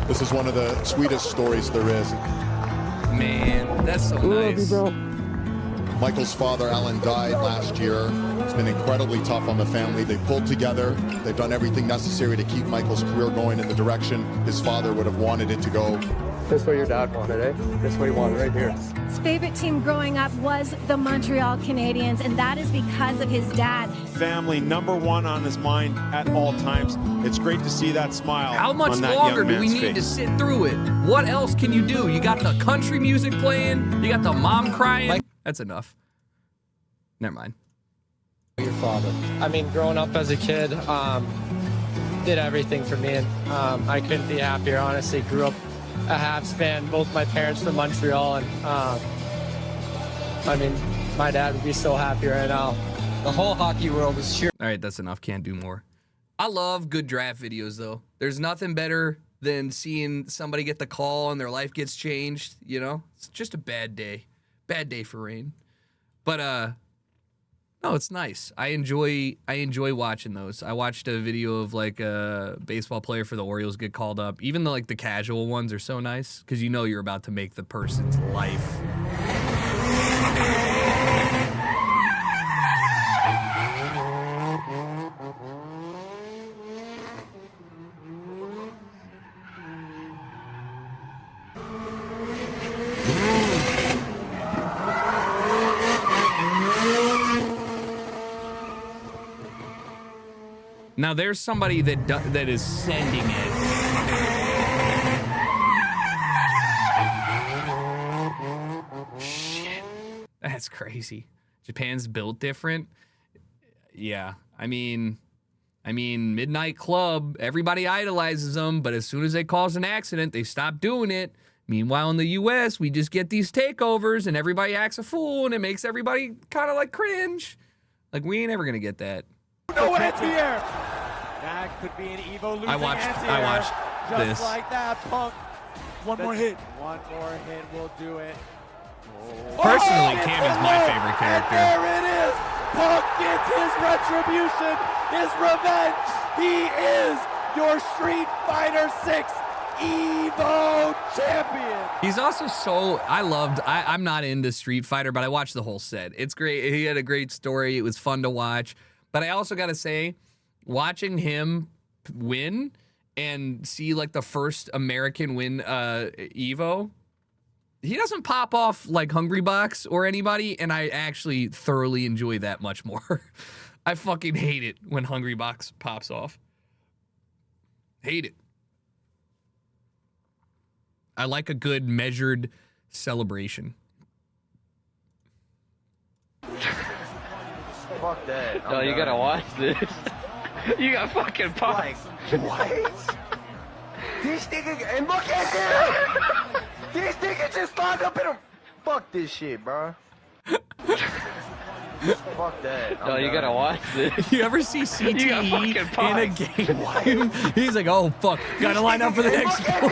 This is one of the sweetest stories there is. Man, that's so nice. Love you, bro. Michael's father, Alan, died last year. It's been incredibly tough on the family. They pulled together. They've done everything necessary to keep Michael's career going in the direction his father would have wanted it to go. That's what your dad wanted, eh? That's what he wanted right here. His favorite team growing up was the Montreal Canadiens, and that is because of his dad. Family #1 on his mind at all times. It's great to see that smile. How much on that longer young do we man's need to face. sit through it? What else can you do? You got the country music playing. You got the mom crying. That's enough. Never mind. Your father. I mean, growing up as a kid, did everything for me, and I couldn't be happier. Honestly, grew up a Habs fan. Both my parents from Montreal, and I mean, my dad would be so happy right now. The whole hockey world was cheering. All right, that's enough. Can't do more. I love good draft videos, though. There's nothing better than seeing somebody get the call and their life gets changed. You know, it's just a bad day. Bad day for Rain. But no, it's nice. I enjoy watching those. I watched a video of like a baseball player for the Orioles get called up. Even the the casual ones are so nice because you know you're about to make the person's life. Now there's somebody that is sending it. Shit. That's crazy. Japan's built different. Yeah. I mean Midnight Club, everybody idolizes them, but as soon as they cause an accident, they stop doing it. Meanwhile, in the US, we just get these takeovers and everybody acts a fool and it makes everybody kind of like cringe. Like, we ain't ever gonna get that. No anti-air. That could be an Evo losing I watched just this. like that, Punk. One more hit. One more hit will do it. Personally, Cammy's my favorite character. And there it is. Punk gets his retribution, his revenge. He is your Street Fighter 6 Evo champion. He's also so, I'm not into Street Fighter, but I watched the whole set. It's great. He had a great story. It was fun to watch. But I also got to say, watching him win and see like the first American win Evo, he doesn't pop off like Hungrybox or anybody, and I actually thoroughly enjoy that much more. I fucking hate it when Hungrybox pops off. Hate it. I like a good measured celebration. Fuck that. No, you gotta watch this. You got fucking pumped. What? These niggas, and look at them! These niggas just lined up in them. Fuck this shit, bro. Fuck that. No, you gotta watch this. You ever see CTE in a game? He's like, oh fuck, gotta line up for the next one.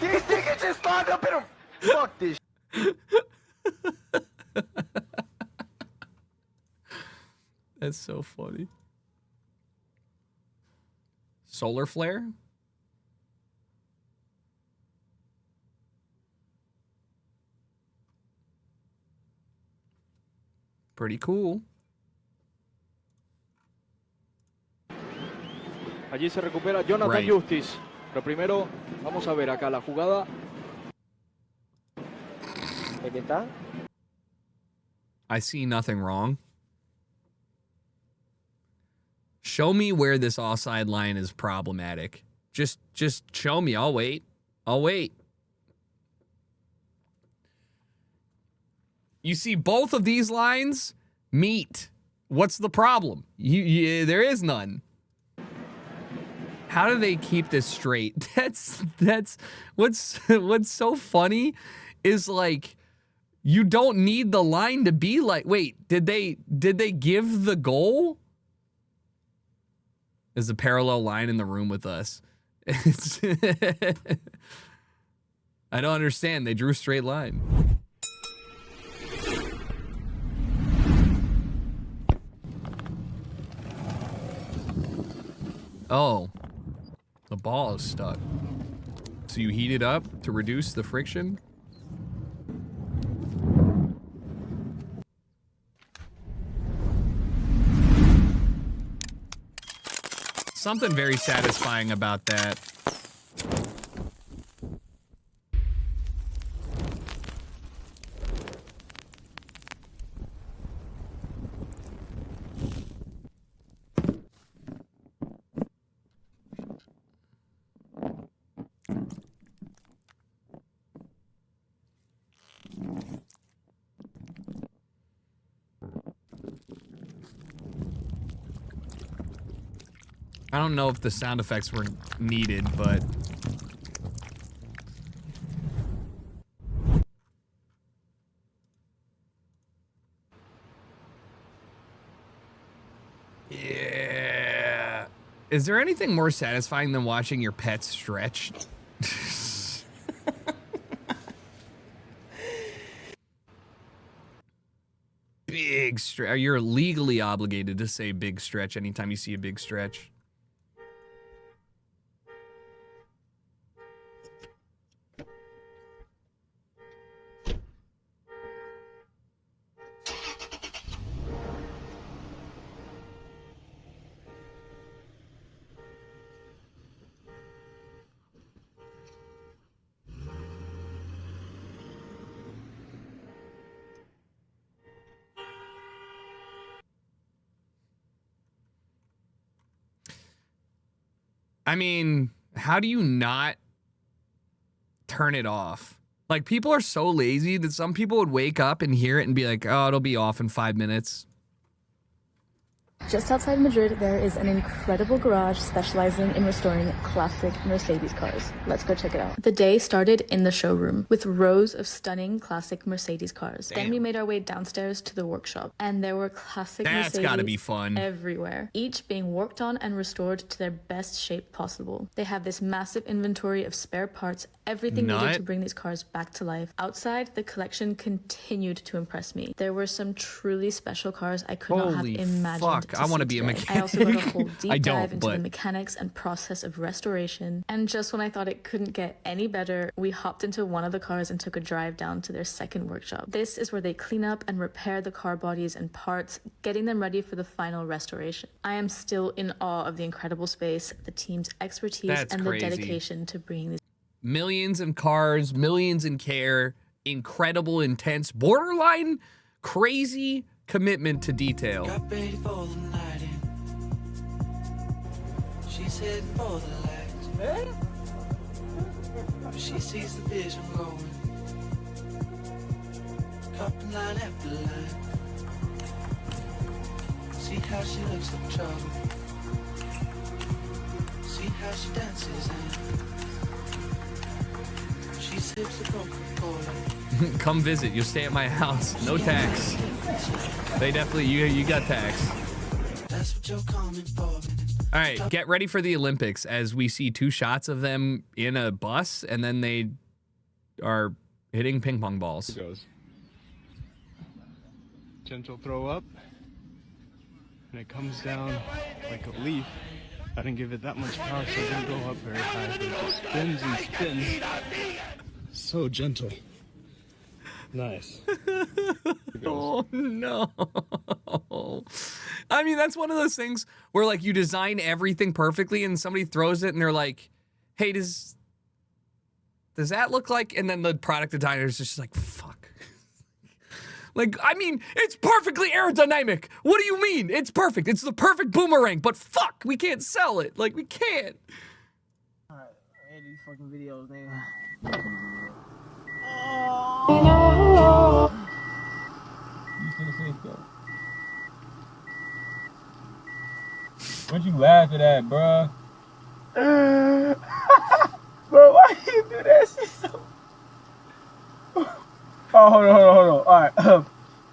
These niggas just lined up in them. Fuck this shit. That's so funny. Solar flare? Pretty cool. Allí se recupera Jonathan Right. Justice. Pero primero, vamos a ver acá la jugada. ¿De qué está? I see nothing wrong. Show me where this offside line is problematic. Just show me. I'll wait. I'll wait. You see both of these lines meet. What's the problem? There is none. How do they keep this straight? That's what's so funny is like you don't need the line to be like, wait, did they give the goal? There's a parallel line in the room with us. I don't understand. They drew a straight line. Oh, the ball is stuck. So you heat it up to reduce the friction? Something very satisfying about that. I don't know if the sound effects were needed, but... Yeah. Is there anything more satisfying than watching your pet stretch? Big stretch. You're legally obligated to say big stretch anytime you see a big stretch. I mean, how do you not turn it off? Like, people are so lazy that some people would wake up and hear it and be like, oh, it'll be off in 5 minutes. Just outside Madrid, there is an incredible garage specializing in restoring classic Mercedes cars. Let's go check it out. The day started in the showroom with rows of stunning classic Mercedes cars. Then we made our way downstairs to the workshop, and there were classic That's Mercedes gotta be fun. everywhere, each being worked on and restored to their best shape possible. They have this massive inventory of spare parts, everything needed to bring these cars back to life. Outside, the collection continued to impress me. There were some truly special cars I could not have Holy imagined fuck, I want to be a mechanic. I also got a whole deep I dive don't, into the but mechanics and process of restoration. And just when I thought it couldn't get any better, we hopped into one of the cars and took a drive down to their second workshop. This is where they clean up and repair the car bodies and parts, getting them ready for the final restoration. I am still in awe of the incredible space, the team's expertise, and the dedication to bringing these. Millions in cars, millions in care, incredible, intense, borderline crazy commitment to detail. Got ready for the night in. She's heading for the lights. But she sees the vision going. Cupping line after line. See how she looks like trouble. See how she dances and she sips the Coca-Cola. Come visit. You'll stay at my house. No tax. They definitely, you got tax. That's what you're coming for. All right, get ready for the Olympics as we see 2 shots of them in a bus and then they are hitting ping pong balls. It goes. Gentle throw up. And it comes down like a leaf. I didn't give it that much power, so it didn't go up very high, but it just spins and spins. So gentle. Nice. Oh no. I mean, that's one of those things where like you design everything perfectly and somebody throws it and they're like, hey, does that look like? And then the product designer is just like, fuck. Like, I mean, it's perfectly aerodynamic. What do you mean? It's perfect. It's the perfect boomerang, but fuck, we can't sell it. Like, we can't. Alright, I hate these fucking videos, man. You still say so? What you laughing at, bruh? Bro, why you do that shit so... Oh, hold on. Alright,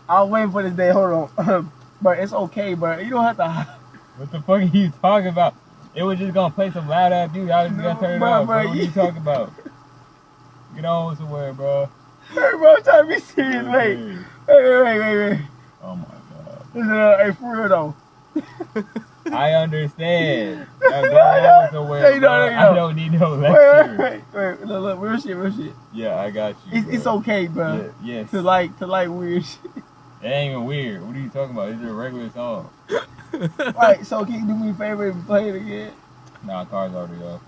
I was waiting for this day, hold on. But it's okay, bro. You don't have to... What the fuck are you talking about? It was just gonna play some loud ass dude. I was just gonna turn it off, bro. What are you talking about? Get on somewhere, bro. Hey, bro, I'm trying to be serious. Wait. Oh my god. Hey, for real though. I understand. Now go on somewhere, bro. I don't need no lecture. Wait. Look, real shit. Yeah, I got you. It's okay, bro. Yeah, yes. To like weird shit. It ain't even weird. What are you talking about? It's a regular song. Right, so can you do me a favor and play it again? Nah, car's already off.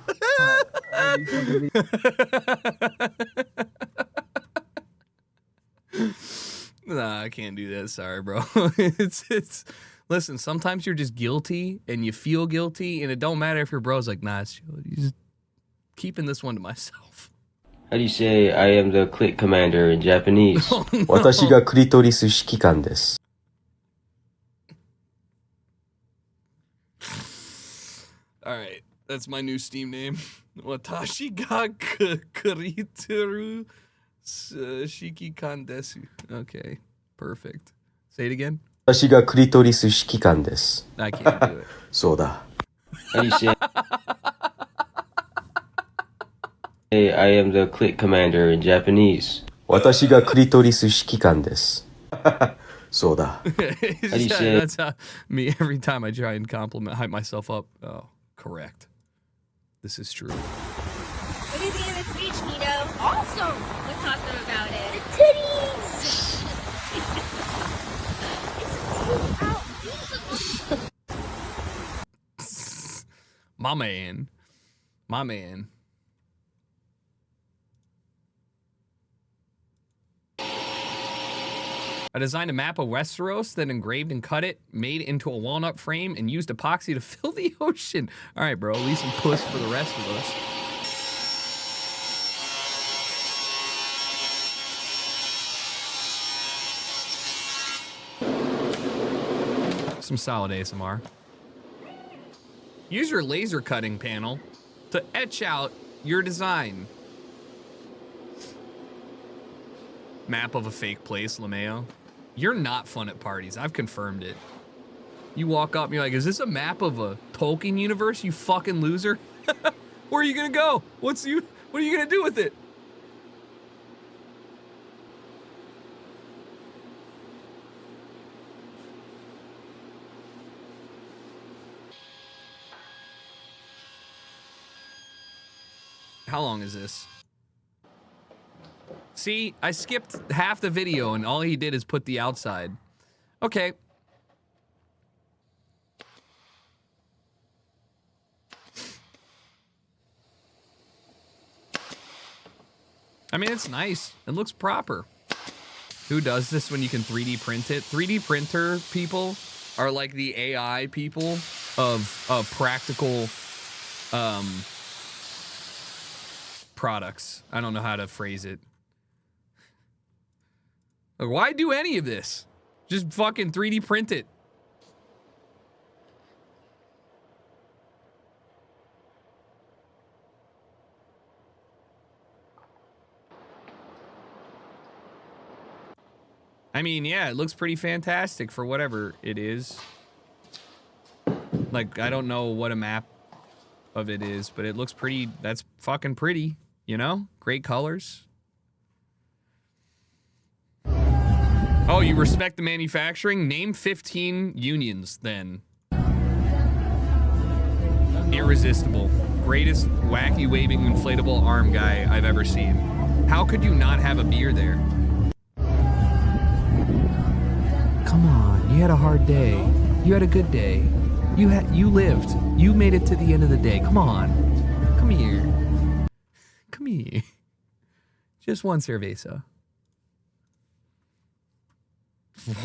Nah, I can't do that. Sorry, bro. It's listen, sometimes you're just guilty and you feel guilty and it don't matter if your bro's like, nah, it's chill. You just keeping this one to myself. How do you say I am the click commander in Japanese? Oh, no. 私がクリトリス指揮官です。All right, that's my new Steam name. Watashi ga kuritoru shikikan desu. Okay, perfect. Say it again. 私がクリトリス指揮官です。I can't do it. そうだ。How do you say I am the click commander in Japanese? 私がクリトリス指揮官です。そうだ。How do you say That's me every time I try and hype myself up. Oh, correct. This is true. What do you think of this beach, Nito? Awesome! Let's talk to them about it. The titties! My man. I designed a map of Westeros, then engraved and cut it, made into a walnut frame, and used epoxy to fill the ocean. All right, bro, leave some puss for the rest of us. Some solid ASMR. Use your laser cutting panel to etch out your design. Map of a fake place, LeMayo. You're not fun at parties. I've confirmed it. You walk up and you're like, is this a map of a Tolkien universe, you fucking loser? Where are you gonna go? What are you gonna do with it? How long is this? See, I skipped half the video and all he did is put the outside. Okay. I mean, it's nice. It looks proper. Who does this when you can 3D print it? 3D printer people are like the AI people of practical products. I don't know how to phrase it. Like, why do any of this? Just fucking 3D print it. I mean, yeah, it looks pretty fantastic for whatever it is. Like, I don't know what a map of it is, but it looks pretty. That's fucking pretty, you know? Great colors. Oh, you respect the manufacturing? Name 15 unions, then. Irresistible. Greatest wacky waving inflatable arm guy I've ever seen. How could you not have a beer there? Come on, you had a hard day. You had a good day. You lived. You made it to the end of the day. Come on. Come here. Come here. Just one cerveza.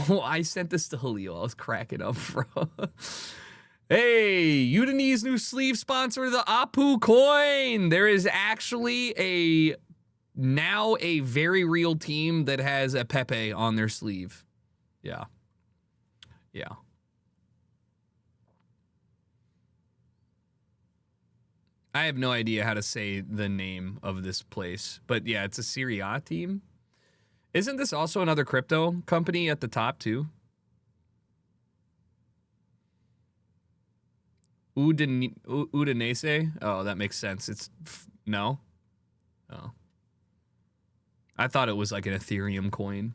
Whoa, I sent this to Julio. I was cracking up, bro. Hey, Udinese new sleeve sponsor, the Apu coin. There is actually now a very real team that has a Pepe on their sleeve. Yeah. Yeah. I have no idea how to say the name of this place, but yeah, it's a Serie A team. Isn't this also another crypto company at the top too? Udinese? Oh, that makes sense. It's no. Oh. I thought it was like an Ethereum coin.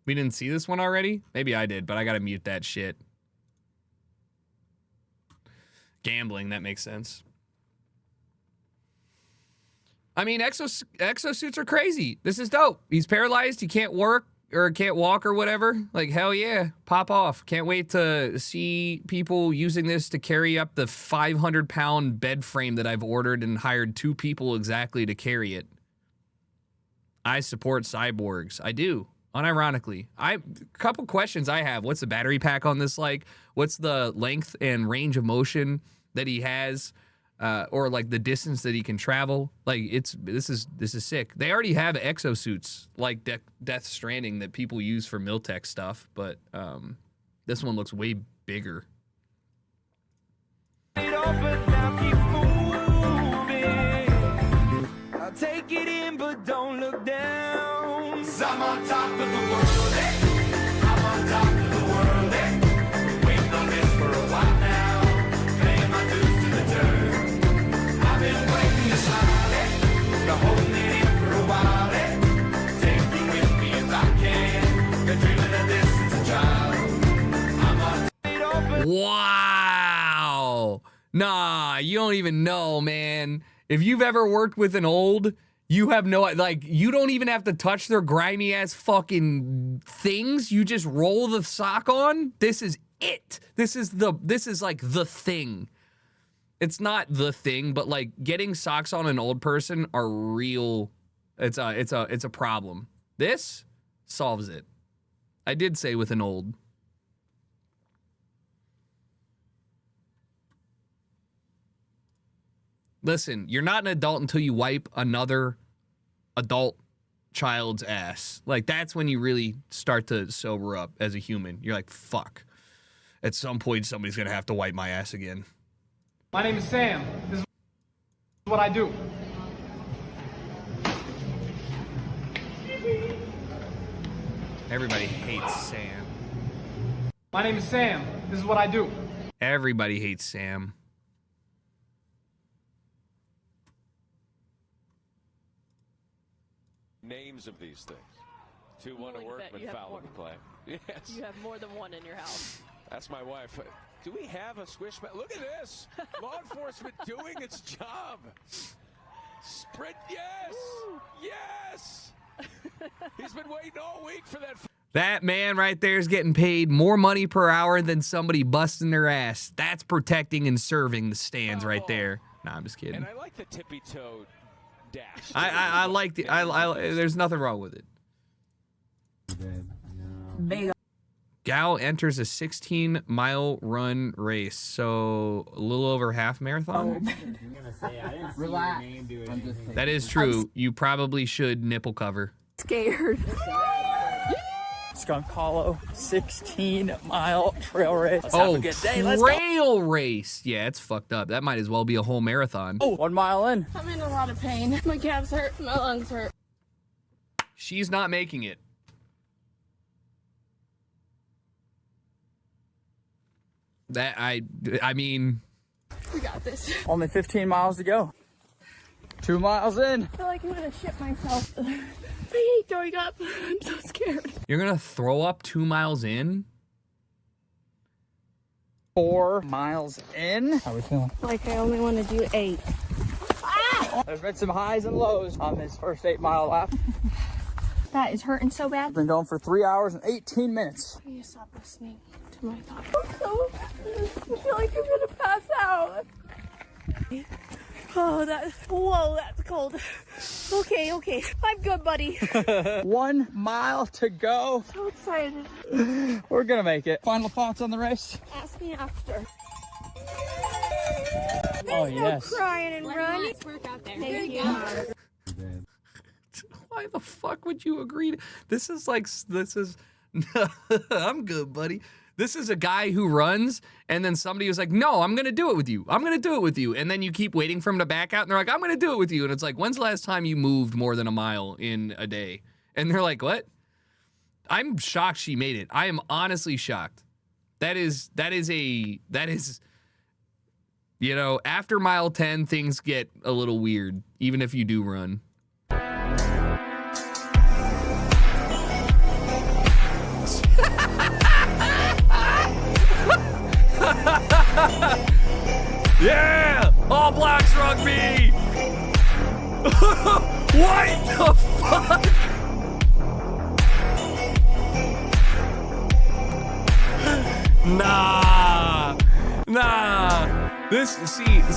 We didn't see this one already? Maybe I did, but I gotta mute that shit. Gambling, that makes sense. I mean, exosuits are crazy. This is dope. He's paralyzed, he can't work or can't walk or whatever. Like, hell yeah, pop off. Can't wait to see people using this to carry up the 500-pound bed frame that I've ordered and hired 2 people exactly to carry it. I support cyborgs. I do. Unironically. A couple questions I have. What's the battery pack on this like? What's the length and range of motion that he has? Or like the distance that he can travel? Like this is sick. They already have exosuits like Death Stranding that people use for Miltech stuff, but this one looks way bigger. I'll take it in, but don't look down. 'Cause I'm on top of the world, eh? I'm on top of the world, eh? Been waiting on this for a while now. Paying my dues to the dirt. I've been waiting to smile, eh? Been holding it in for a while, eh? Take me with me if I can. Been dreaming of this since a child. I'm on Wow. Nah, you don't even know, man. If you've ever worked with an old, you have no, like, you don't even have to touch their grimy ass fucking things. You just roll the sock on. This is it. This is like the thing. It's not the thing, but like getting socks on an old person are real. It's a problem. This solves it. I did say with an old. Listen, you're not an adult until you wipe another adult child's ass. Like, that's when you really start to sober up as a human. You're like, fuck. At some point, somebody's gonna have to wipe my ass again. My name is Sam. This is what I do. Everybody hates Sam. My name is Sam. This is what I do. Everybody hates Sam. Names of these things. 2-1 to work, but foul on the play. Yes. You have more than one in your house. That's my wife. Do we have a squish? Look at this. Law enforcement doing its job. Sprint, yes. Woo. Yes. He's been waiting all week for that. That man right there is getting paid more money per hour than somebody busting their ass. That's protecting and serving the stands right there. Nah, I'm just kidding. And I like the tippy toe dash. I like the there's nothing wrong with it. Gal enters a 16-mile run race, so a little over half marathon. Relax. That is true. You probably should nipple cover. Scared. Skunk Hollow 16-mile trail race. Let's Oh, have a good day. Let's go. trail race. Yeah, it's fucked up. That might as well be a whole marathon. Oh, 1 mile in. I'm in a lot of pain. My calves hurt. My lungs hurt. She's not making it. That I mean, We got this. Only 15 miles to go. 2 miles in. I feel like I'm gonna shit myself. I hate throwing up. I'm so scared. you're gonna throw up 2 miles in? 4 miles in. How we feeling? Like I only want to do 8. There's been some highs and lows on this first 8-mile lap. That is hurting so bad. Been going for 3 hours and 18 minutes. I need to stop listening to my thoughts. I feel like I'm gonna pass out. Oh, whoa, that's cold. Okay, I'm good, buddy. 1 mile to go. So excited. We're gonna make it. Final thoughts on the race? Ask me after. Oh, There's yes. no crying and running. Thank you. Why the fuck would you agree to this? Is I'm good, buddy. This is a guy who runs, and then somebody was like, no, I'm gonna do it with you. I'm gonna do it with you. And then you keep waiting for him to back out, and they're like, I'm gonna do it with you. And it's like, when's the last time you moved more than a mile in a day? And they're like, what? I'm shocked she made it. I am honestly shocked. That is, you know, after mile 10, things get a little weird, even if you do run. Yeah! All Blacks rugby! What the fuck? Nah. This,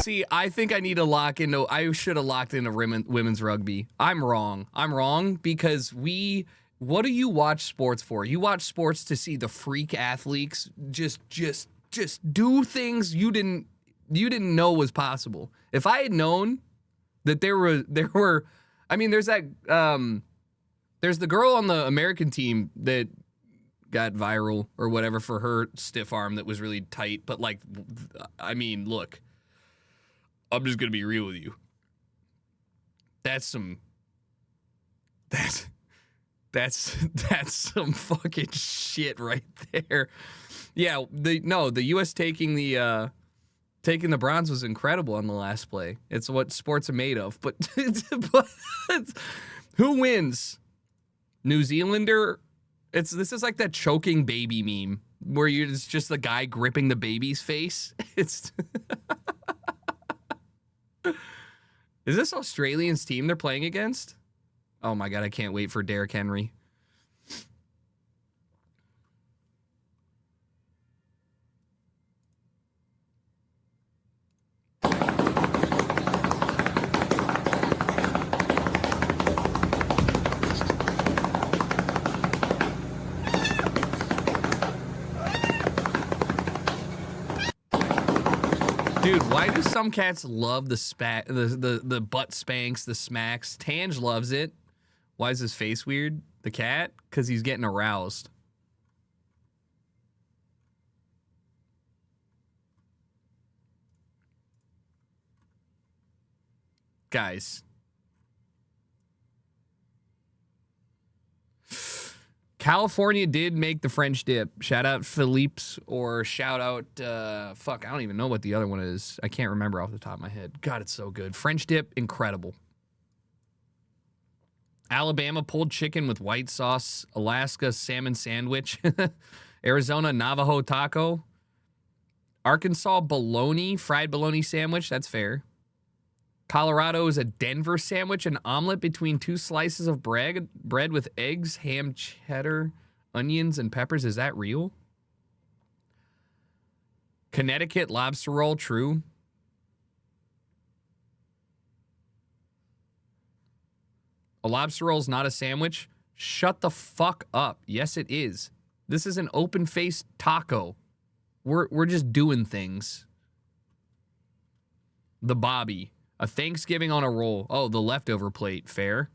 see, I think I need to lock into, I should have locked into women's rugby. I'm wrong because what do you watch sports for? You watch sports to see the freak athletes just do things you didn't know was possible. If I had known that there were, I mean, there's that, there's the girl on the American team that got viral or whatever for her stiff arm that was really tight. But like, I mean, look, I'm just gonna be real with you. That's some fucking shit right there. Yeah, the U.S. taking the bronze was incredible on the last play. It's what sports are made of. But who wins? New Zealander? This is like that choking baby meme where it's just the guy gripping the baby's face. Is this Australians team they're playing against? Oh my God, I can't wait for Derrick Henry. Dude, why do some cats love the butt spanks, the smacks? Tange loves it. Why is his face weird? The cat? Because he's getting aroused. Guys. California did make the French dip. Shout out Philippe's or shout out, fuck, I don't even know what the other one is. I can't remember off the top of my head. God, it's so good. French dip, incredible. Alabama pulled chicken with white sauce. Alaska salmon sandwich. Arizona Navajo taco. Arkansas bologna, fried bologna sandwich. That's fair. Colorado is a Denver sandwich, an omelet between two slices of bread with eggs, ham, cheddar, onions, and peppers. Is that real? Connecticut lobster roll, true. A lobster roll is not a sandwich? Shut the fuck up. Yes, it is. This is an open-faced taco. We're just doing things. The Bobby. A Thanksgiving on a roll. Oh, the leftover plate. Fair.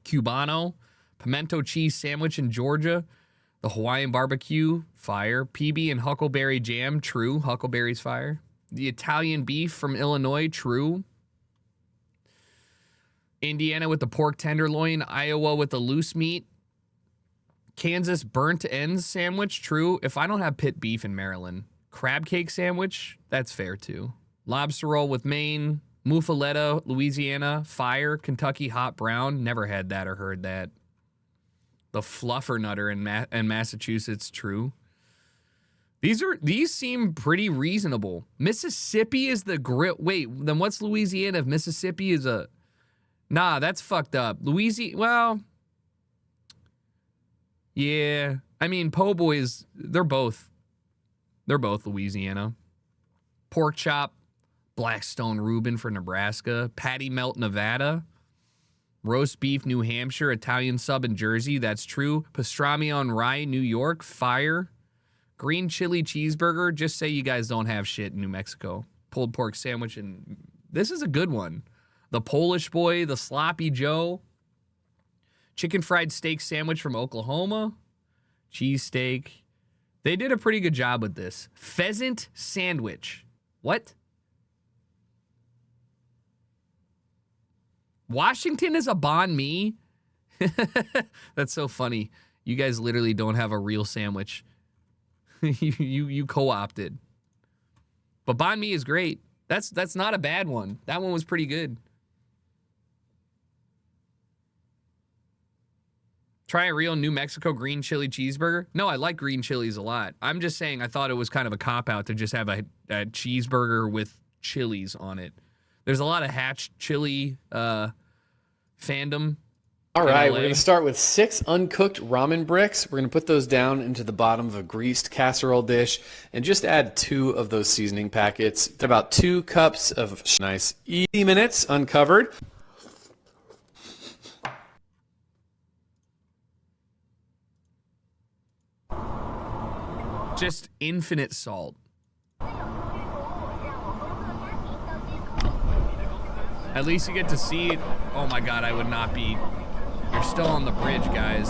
Cubano. Pimento cheese sandwich in Georgia. The Hawaiian barbecue. Fire. PB and huckleberry jam. True. Huckleberry's fire. The Italian beef from Illinois. True. Indiana with the pork tenderloin. Iowa with the loose meat. Kansas burnt ends sandwich. True. If I don't have pit beef in Maryland. Crab cake sandwich. That's fair too. Lobster roll with Maine. Muffaletta, Louisiana. Fire, Kentucky hot brown. Never had that or heard that. The Fluffernutter in Massachusetts. True. These seem pretty reasonable. Mississippi is the grill. Wait, then what's Louisiana if Mississippi is a... Nah, that's fucked up. Louisiana, well... Yeah. I mean, po' boys, they're both Louisiana. Pork chop. Blackstone Reuben for Nebraska. Patty melt, Nevada. Roast beef, New Hampshire. Italian sub in Jersey. That's true. Pastrami on rye, New York. Fire. Green chili cheeseburger. Just say you guys don't have shit in New Mexico. Pulled pork sandwich. And this is a good one. The Polish boy. The Sloppy Joe. Chicken fried steak sandwich from Oklahoma. Cheesesteak. They did a pretty good job with this. Pheasant sandwich. What? Washington is a banh mi? That's so funny. You guys literally don't have a real sandwich. you co-opted. But banh mi is great. That's not a bad one. That one was pretty good. Try a real New Mexico green chili cheeseburger. No, I like green chilies a lot. I'm just saying I thought it was kind of a cop-out to just have a cheeseburger with chilies on it. There's a lot of Hatch chili fandom. All right, we're going to start with 6 uncooked ramen bricks. We're going to put those down into the bottom of a greased casserole dish and just add 2 of those seasoning packets. About 2 cups of nice 80 minutes uncovered. Just infinite salt. At least you get to see it. Oh my God, I would not be. You're still on the bridge, guys.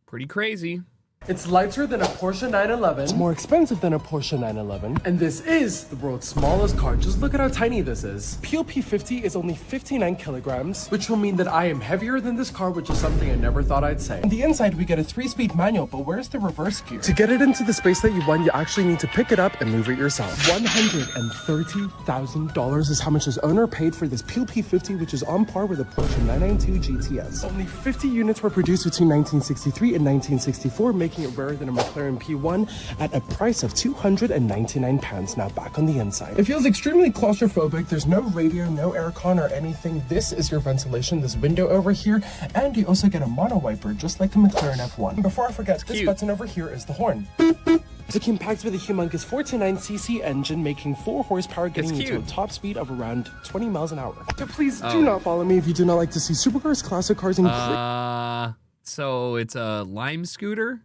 Pretty crazy. It's lighter than a Porsche 911. It's more expensive than a Porsche 911. And this is the world's smallest car. Just look at how tiny this is. PLP50 is only 59 kilograms, which will mean that I am heavier than this car, which is something I never thought I'd say. On the inside, we get a 3-speed manual, but where's the reverse gear? To get it into the space that you want, you actually need to pick it up and move it yourself. $130,000 is how much this owner paid for this PLP50, which is on par with a Porsche 992 GTS. Only 50 units were produced between 1963 and 1964, making making it rarer than a McLaren P1 at a price of £299. Now back on the inside. It feels extremely claustrophobic. There's no radio, no aircon or anything. This is your ventilation, this window over here, and you also get a mono wiper, just like the McLaren F1. Before I forget, this button over here is the horn. It came packed with a humongous 429cc engine, making 4 horsepower, getting you to a top speed of around 20 miles an hour. So please do not follow me if you do not like to see supercars, classic cars, and so it's a Lime scooter?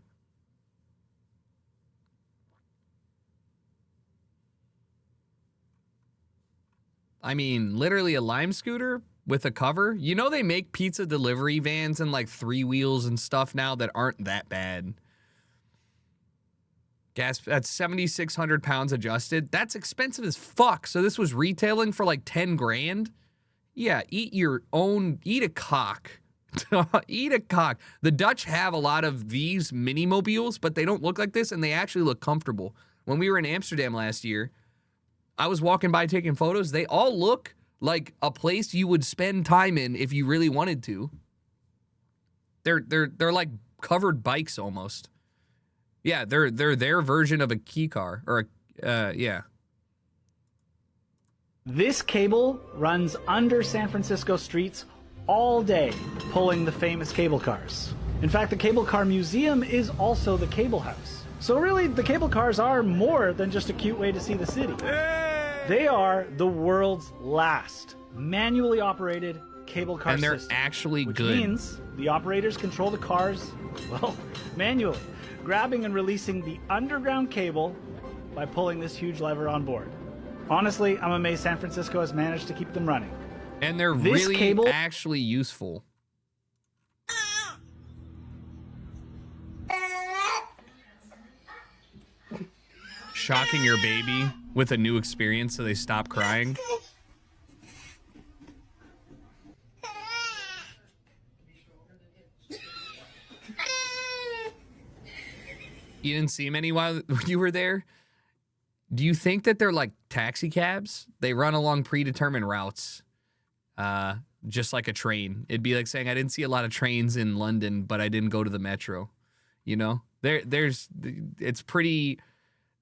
I mean, literally a Lime scooter with a cover? You know they make pizza delivery vans and like 3 wheels and stuff now that aren't that bad. Gas, that's 7,600 pounds adjusted. That's expensive as fuck. So this was retailing for like 10 grand. Yeah, eat a cock. Eat a cock. The Dutch have a lot of these mini mobiles, but they don't look like this and they actually look comfortable. When we were in Amsterdam last year, I was walking by taking photos. They all look like a place you would spend time in if you really wanted to. They're like covered bikes almost. Yeah, they're their version of a key car or yeah. This cable runs under San Francisco streets all day, pulling the famous cable cars. In fact, the Cable Car Museum is also the cable house. So really, the cable cars are more than just a cute way to see the city. They are the world's last manually operated cable car system. And they're actually which good. Means the operators control the cars, well, manually, grabbing and releasing the underground cable by pulling this huge lever on board. Honestly, I'm amazed San Francisco has managed to keep them running. And they're really actually useful. Shocking your baby with a new experience so they stop crying. You didn't see many while you were there? Do you think that they're like taxi cabs? They run along predetermined routes, just like a train. It'd be like saying, I didn't see a lot of trains in London, but I didn't go to the metro. You know, it's pretty,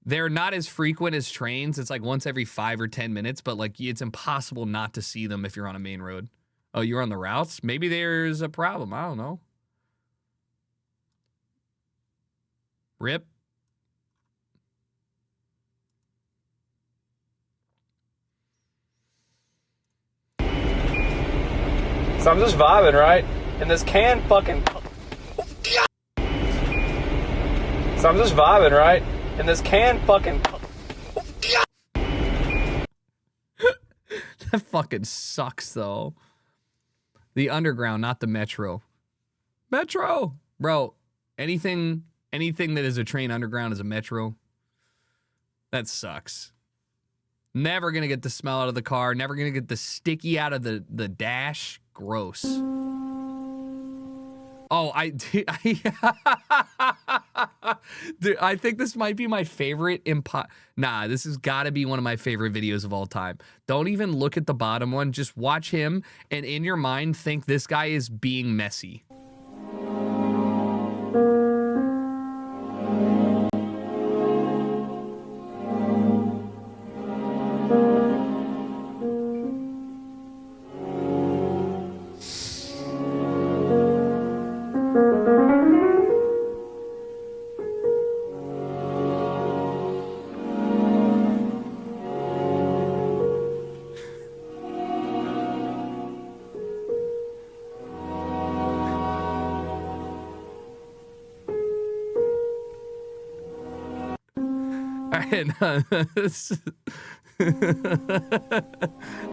they're not as frequent as trains. It's like once every 5 or 10 minutes, but like it's impossible not to see them if you're on a main road. Oh, you're on the routes? Maybe there's a problem. I don't know. Rip. So I'm just vibing, right? And this can fucking... So I'm just vibing, right? And this can fucking... That fucking sucks, though. The underground, not the metro. Metro! Bro, anything that is a train underground is a metro. That sucks. Never gonna get the smell out of the car. Never gonna get the sticky out of the dash. Gross. Oh, dude, I think this might be my favorite Nah, this has got to be one of my favorite videos of all time. Don't even look at the bottom one. Just watch him and in your mind think this guy is being messy.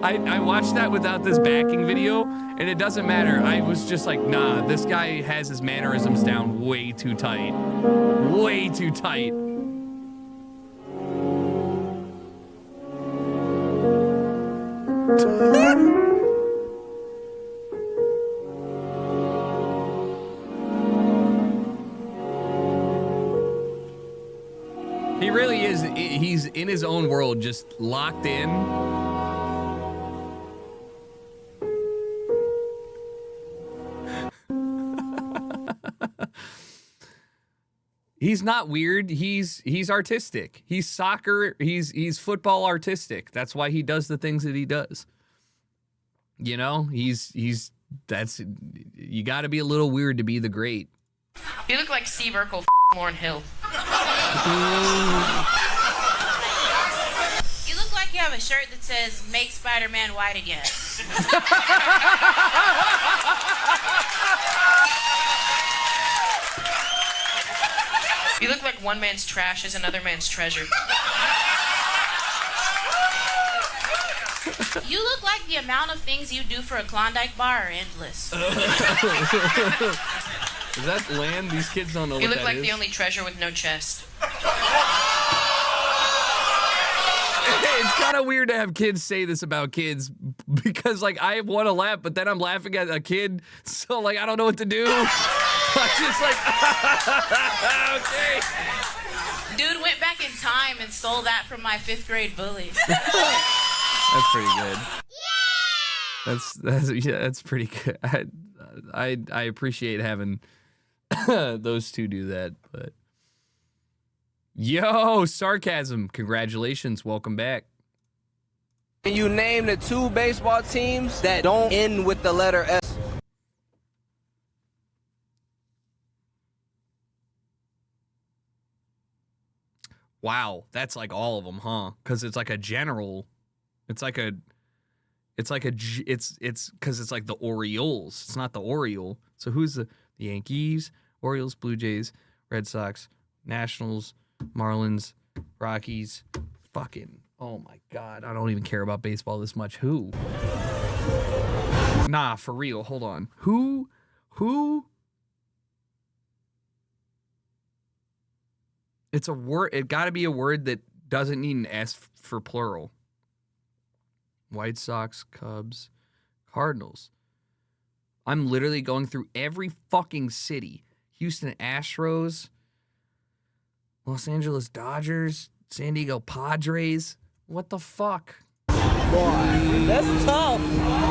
I watched that without this backing video, and it doesn't matter. I was just like, nah, this guy has his mannerisms down way too tight. Way too tight. He really is. He's in his own world, just locked in. He's not weird. He's artistic. He's soccer. He's football artistic. That's why he does the things that he does. You know, you got to be a little weird to be the great. You look like Steve Urkel Lauren Hill. You look like you have a shirt that says "Make Spider-Man white again." You look like one man's trash is another man's treasure. You look like the amount of things you do for a Klondike bar are endless. Does that land? These kids don't know what that is. You look like the only treasure with no chest. It's kind of weird to have kids say this about kids because, like, I want to laugh, but then I'm laughing at a kid, so, like, I don't know what to do. I'm just like, okay. Dude went back in time and stole that from my 5th grade bully. That's pretty good. That's pretty good. I appreciate having those two do that, but yo, sarcasm. Congratulations, welcome back. Can you name the 2 baseball teams that don't end with the letter S? Wow, that's like all of them, huh? Because it's like a general. It's because it's like the Orioles. It's not the Oriole. So who's the Yankees, Orioles, Blue Jays, Red Sox, Nationals, Marlins, Rockies. Fucking, oh my God, I don't even care about baseball this much. Who? Nah, for real. Hold on. Who? It's a word. It got to be a word that doesn't need an S for plural. White Sox, Cubs, Cardinals. I'm literally going through every fucking city. Houston Astros, Los Angeles Dodgers, San Diego Padres. What the fuck? Boy, that's tough.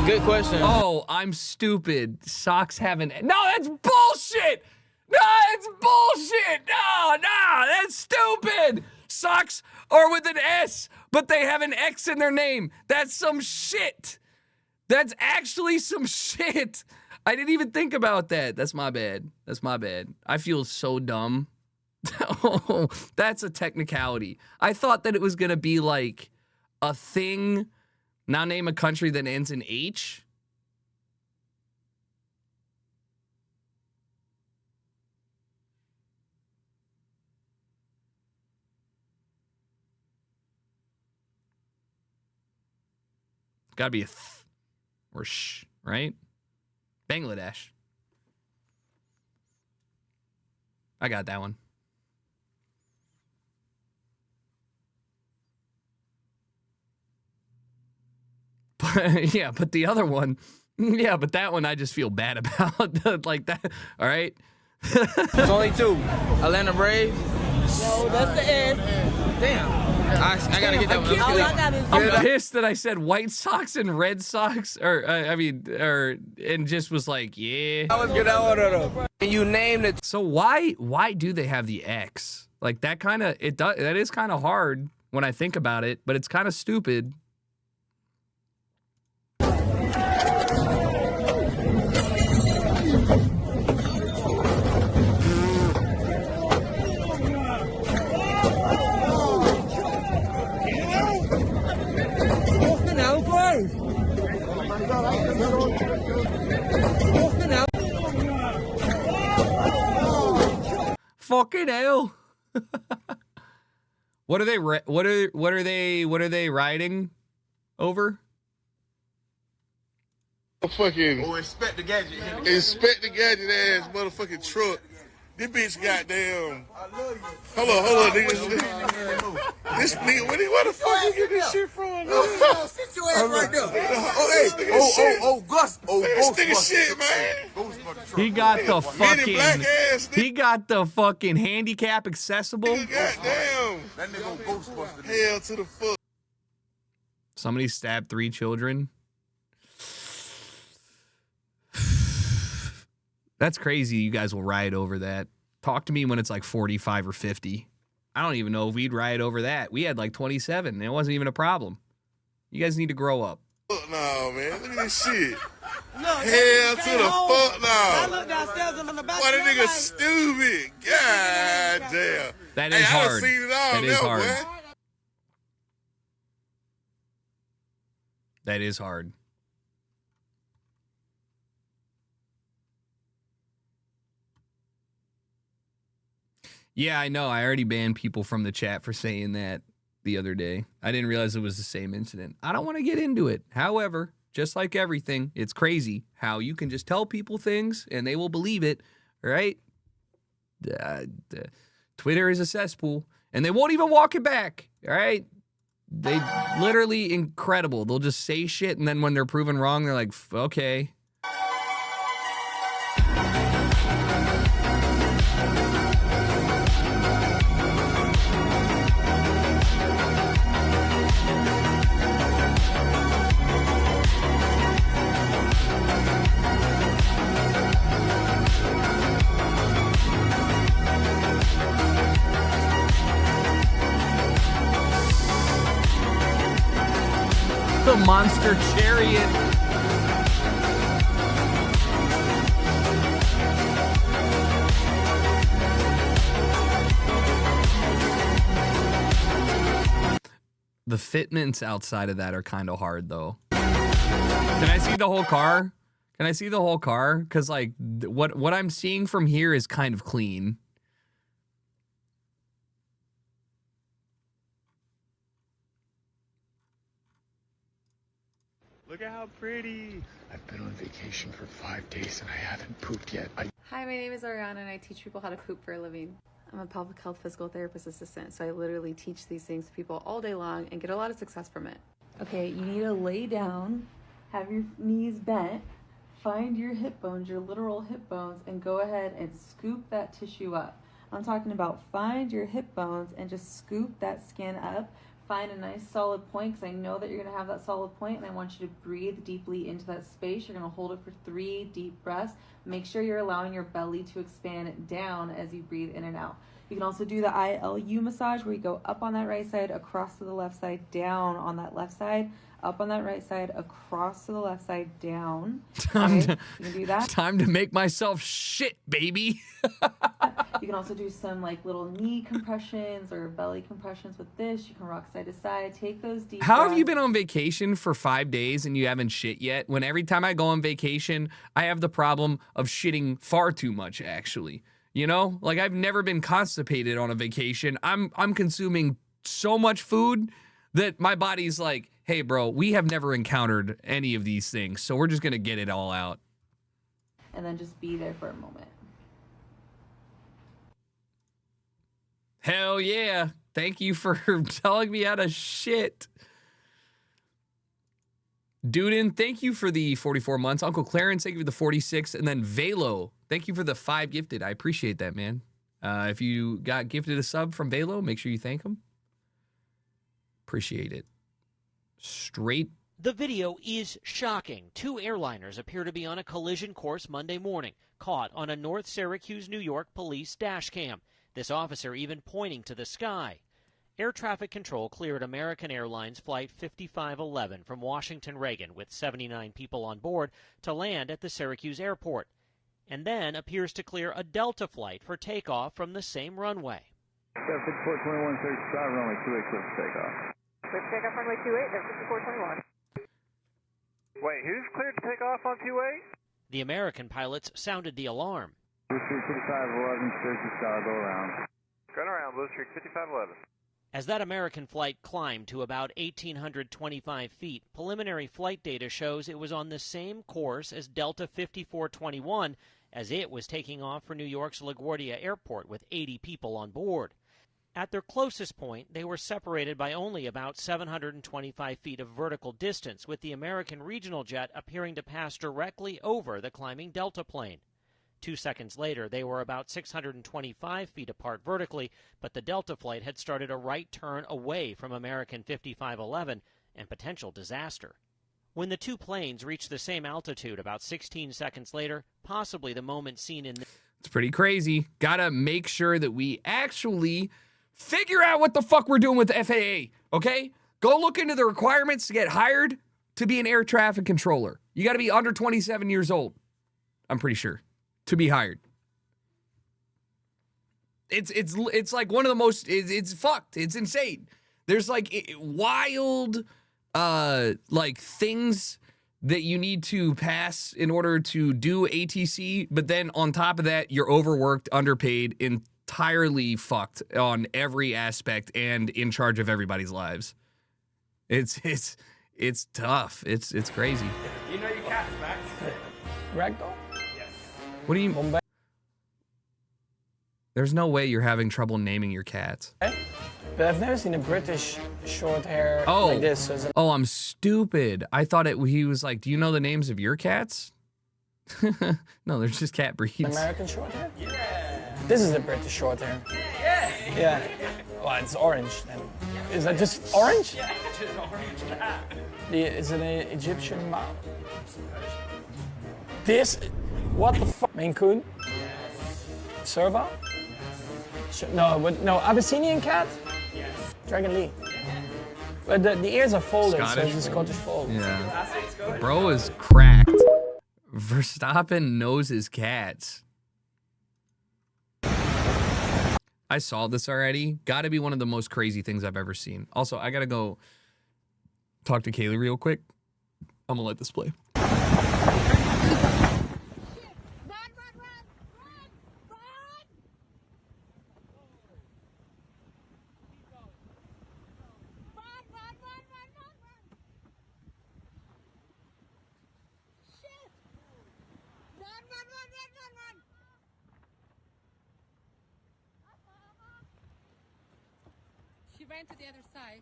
Good question. Oh, I'm stupid. Sox haven't. No, that's bullshit. No, it's bullshit. No, that's stupid. Sox are with an S, but they have an X in their name. That's some shit. That's actually some shit. I didn't even think about that. That's my bad. I feel so dumb. Oh, that's a technicality. I thought that it was going to be like a thing. Now name a country that ends in H. Gotta be a or sh, right? Bangladesh. I got that one. But, yeah, but the other one, yeah, but that one I just feel bad about. Like that, all right? There's only 2. Atlanta Braves. No, that's the S. Damn. I gotta get that one. I'm pissed that I said White Sox and Red Sox, and just was like, yeah. I was good. Can you name it? So why do they have the X? Like that kind of that is kind of hard when I think about it, but it's kind of stupid. Fucking hell. What are they riding over? Fucking Inspector Gadget ass motherfucking truck. This bitch goddamn. Hold on, nigga. This nigga, where the fuck you get this shit from? Sit your ass right there. Gus. This nigga shit, man. He got the fucking handicap accessible. Goddamn. That nigga Ghostbuster. Hell to the fuck. Somebody stabbed 3 children. That's crazy. You guys will ride over that. Talk to me when it's like 45 or 50. I don't even know if we'd ride over that. We had like 27, and it wasn't even a problem. You guys need to grow up. Fuck no, man. Look at this shit. Hell to the fuck no. I looked downstairs and on the back. Why that nigga stupid? God damn. That is I hard. done seen it all That is now, hard. boy. That is hard. Yeah, I know. I already banned people from the chat for saying that the other day. I didn't realize it was the same incident. I don't want to get into it. However, just like everything, it's crazy how you can just tell people things and they will believe it, right? Twitter is a cesspool, and they won't even walk it back, all right? They literally incredible. They'll just say shit, and then when they're proven wrong, they're like, okay. The monster chariot. The fitments outside of that are kind of hard, though. Can I see the whole car? Can I see the whole car? Because, like, what I'm seeing from here is kind of clean. Look at how pretty. I've been on vacation for 5 days and I haven't pooped yet. Hi, my name is Ariana and I teach people how to poop for a living. I'm a pelvic health physical therapist assistant, so I literally teach these things to people all day long and get a lot of success from it. Okay, you need to lay down, have your knees bent, find your hip bones, your literal hip bones, and go ahead and scoop that tissue up. I'm talking about find your hip bones and just scoop that skin up. Find a nice solid point, because I know that you're going to have that solid point, and I want you to breathe deeply into that space. You're going to hold it for 3 deep breaths. Make sure you're allowing your belly to expand down as you breathe in and out. You can also do the ILU massage, where you go up on that right side, across to the left side, down on that left side, up on that right side, across to the left side, down. Okay? You can do that. Time to make myself shit, baby. You can also do some like little knee compressions or belly compressions with this. You can rock side to side. Take those deep How have breaths. you been on vacation for 5 days and you haven't shit yet? When every time I go on vacation, I have the problem of shitting far too much, actually. You know? Like, I've never been constipated on a vacation. I'm consuming so much food that my body's like, hey, bro, we have never encountered any of these things, so we're just going to get it all out. And then just be there for a moment. Hell yeah. Thank you for telling me how to shit. Dudin, thank you for the 44 months. Uncle Clarence, thank you for the 46. And then Velo, thank you for the 5 gifted. I appreciate that, man. If you got gifted a sub from Velo, make sure you thank him. Appreciate it. Straight. The video is shocking. 2 airliners appear to be on a collision course Monday morning, caught on a North Syracuse, New York police dash cam. This officer even pointing to the sky. Air traffic control cleared American Airlines Flight 5511 from Washington Reagan with 79 people on board to land at the Syracuse airport, and then appears to clear a Delta flight for takeoff from the same runway. 5421, 35, runway 28, clear for takeoff. Clear for takeoff, runway 28, that's 5421. Wait, who's cleared to take off on 28? The American pilots sounded the alarm. Blue Street 5511, Syracuse Tower, go around. Going around, Blue Street 5511. As that American flight climbed to about 1,825 feet, preliminary flight data shows it was on the same course as Delta 5421 as it was taking off for New York's LaGuardia Airport with 80 people on board. At their closest point, they were separated by only about 725 feet of vertical distance, with the American regional jet appearing to pass directly over the climbing Delta plane. 2 seconds later, they were about 625 feet apart vertically, but the Delta flight had started a right turn away from American 5511 and potential disaster. When the 2 planes reached the same altitude about 16 seconds later, possibly the moment seen in It's pretty crazy. Gotta make sure that we actually figure out what the fuck we're doing with the FAA, okay? Go look into the requirements to get hired to be an air traffic controller. You gotta be under 27 years old, I'm pretty sure, to be hired. It's like one of the most, it's fucked. It's insane. There's like wild, like things that you need to pass in order to do ATC, but then on top of that, you're overworked, underpaid, entirely fucked on every aspect and in charge of everybody's lives. It's tough. It's crazy. You know your cats, Max? Ragdoll? Yes. What do you... There's no way you're having trouble naming your cats. But I've never seen a British short hair like this. So Oh, I'm stupid. I thought he was like, do you know the names of your cats? No, they're just cat breeds. American short hair? Yeah. This is a British short hair. Yeah. Yeah. Well, it's orange then. Is that just orange? Yeah, it's an orange cat. Is it an Egyptian mouse? This? What the fuck? Maine Coon? Serval? No, Abyssinian cat? Yes. Dragon Lee. But the ears are folded, Scottish so it's a Scottish fold. Yeah. Bro is cracked. Verstappen knows his cats. I saw this already. Gotta be one of the most crazy things I've ever seen. Also, I gotta go talk to Kaylee real quick. I'm gonna let this play. She ran to the other side.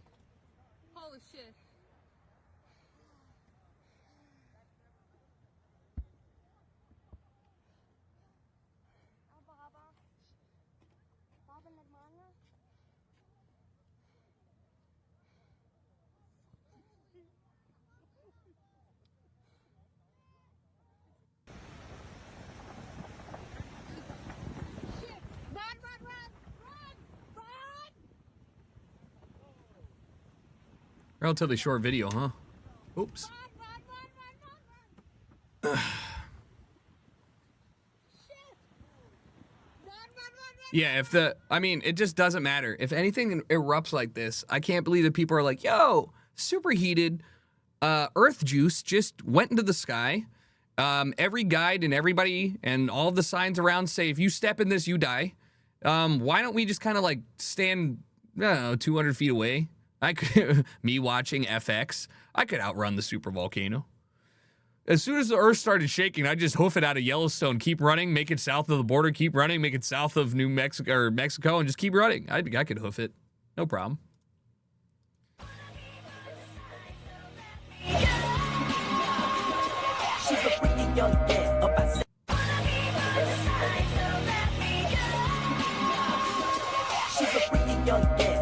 Holy shit. Relatively short video, huh? Oops. Yeah, I mean, it just doesn't matter. If anything erupts like this, I can't believe that people are like, yo, superheated earth juice just went into the sky. Every guide and everybody and all of the signs around say, if you step in this, you die. Why don't we just kind of like stand, I don't know, 200 feet away? I could, me watching FX, I could outrun the super volcano. As soon as the earth started shaking, I just hoof it out of Yellowstone, keep running, make it south of the border, keep running, make it south of New Mexico or Mexico, and just keep running. I could hoof it, no problem. She's a pretty young girl about She's a pretty young girl.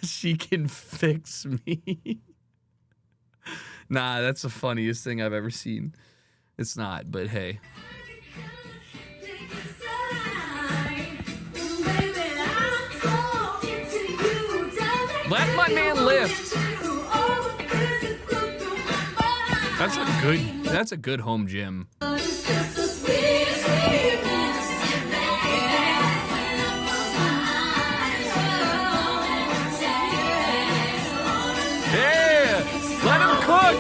She can fix me. Nah, that's the funniest thing I've ever seen. It's not, but hey. Let my man lift. That's a good home gym. Yeah, let him cook.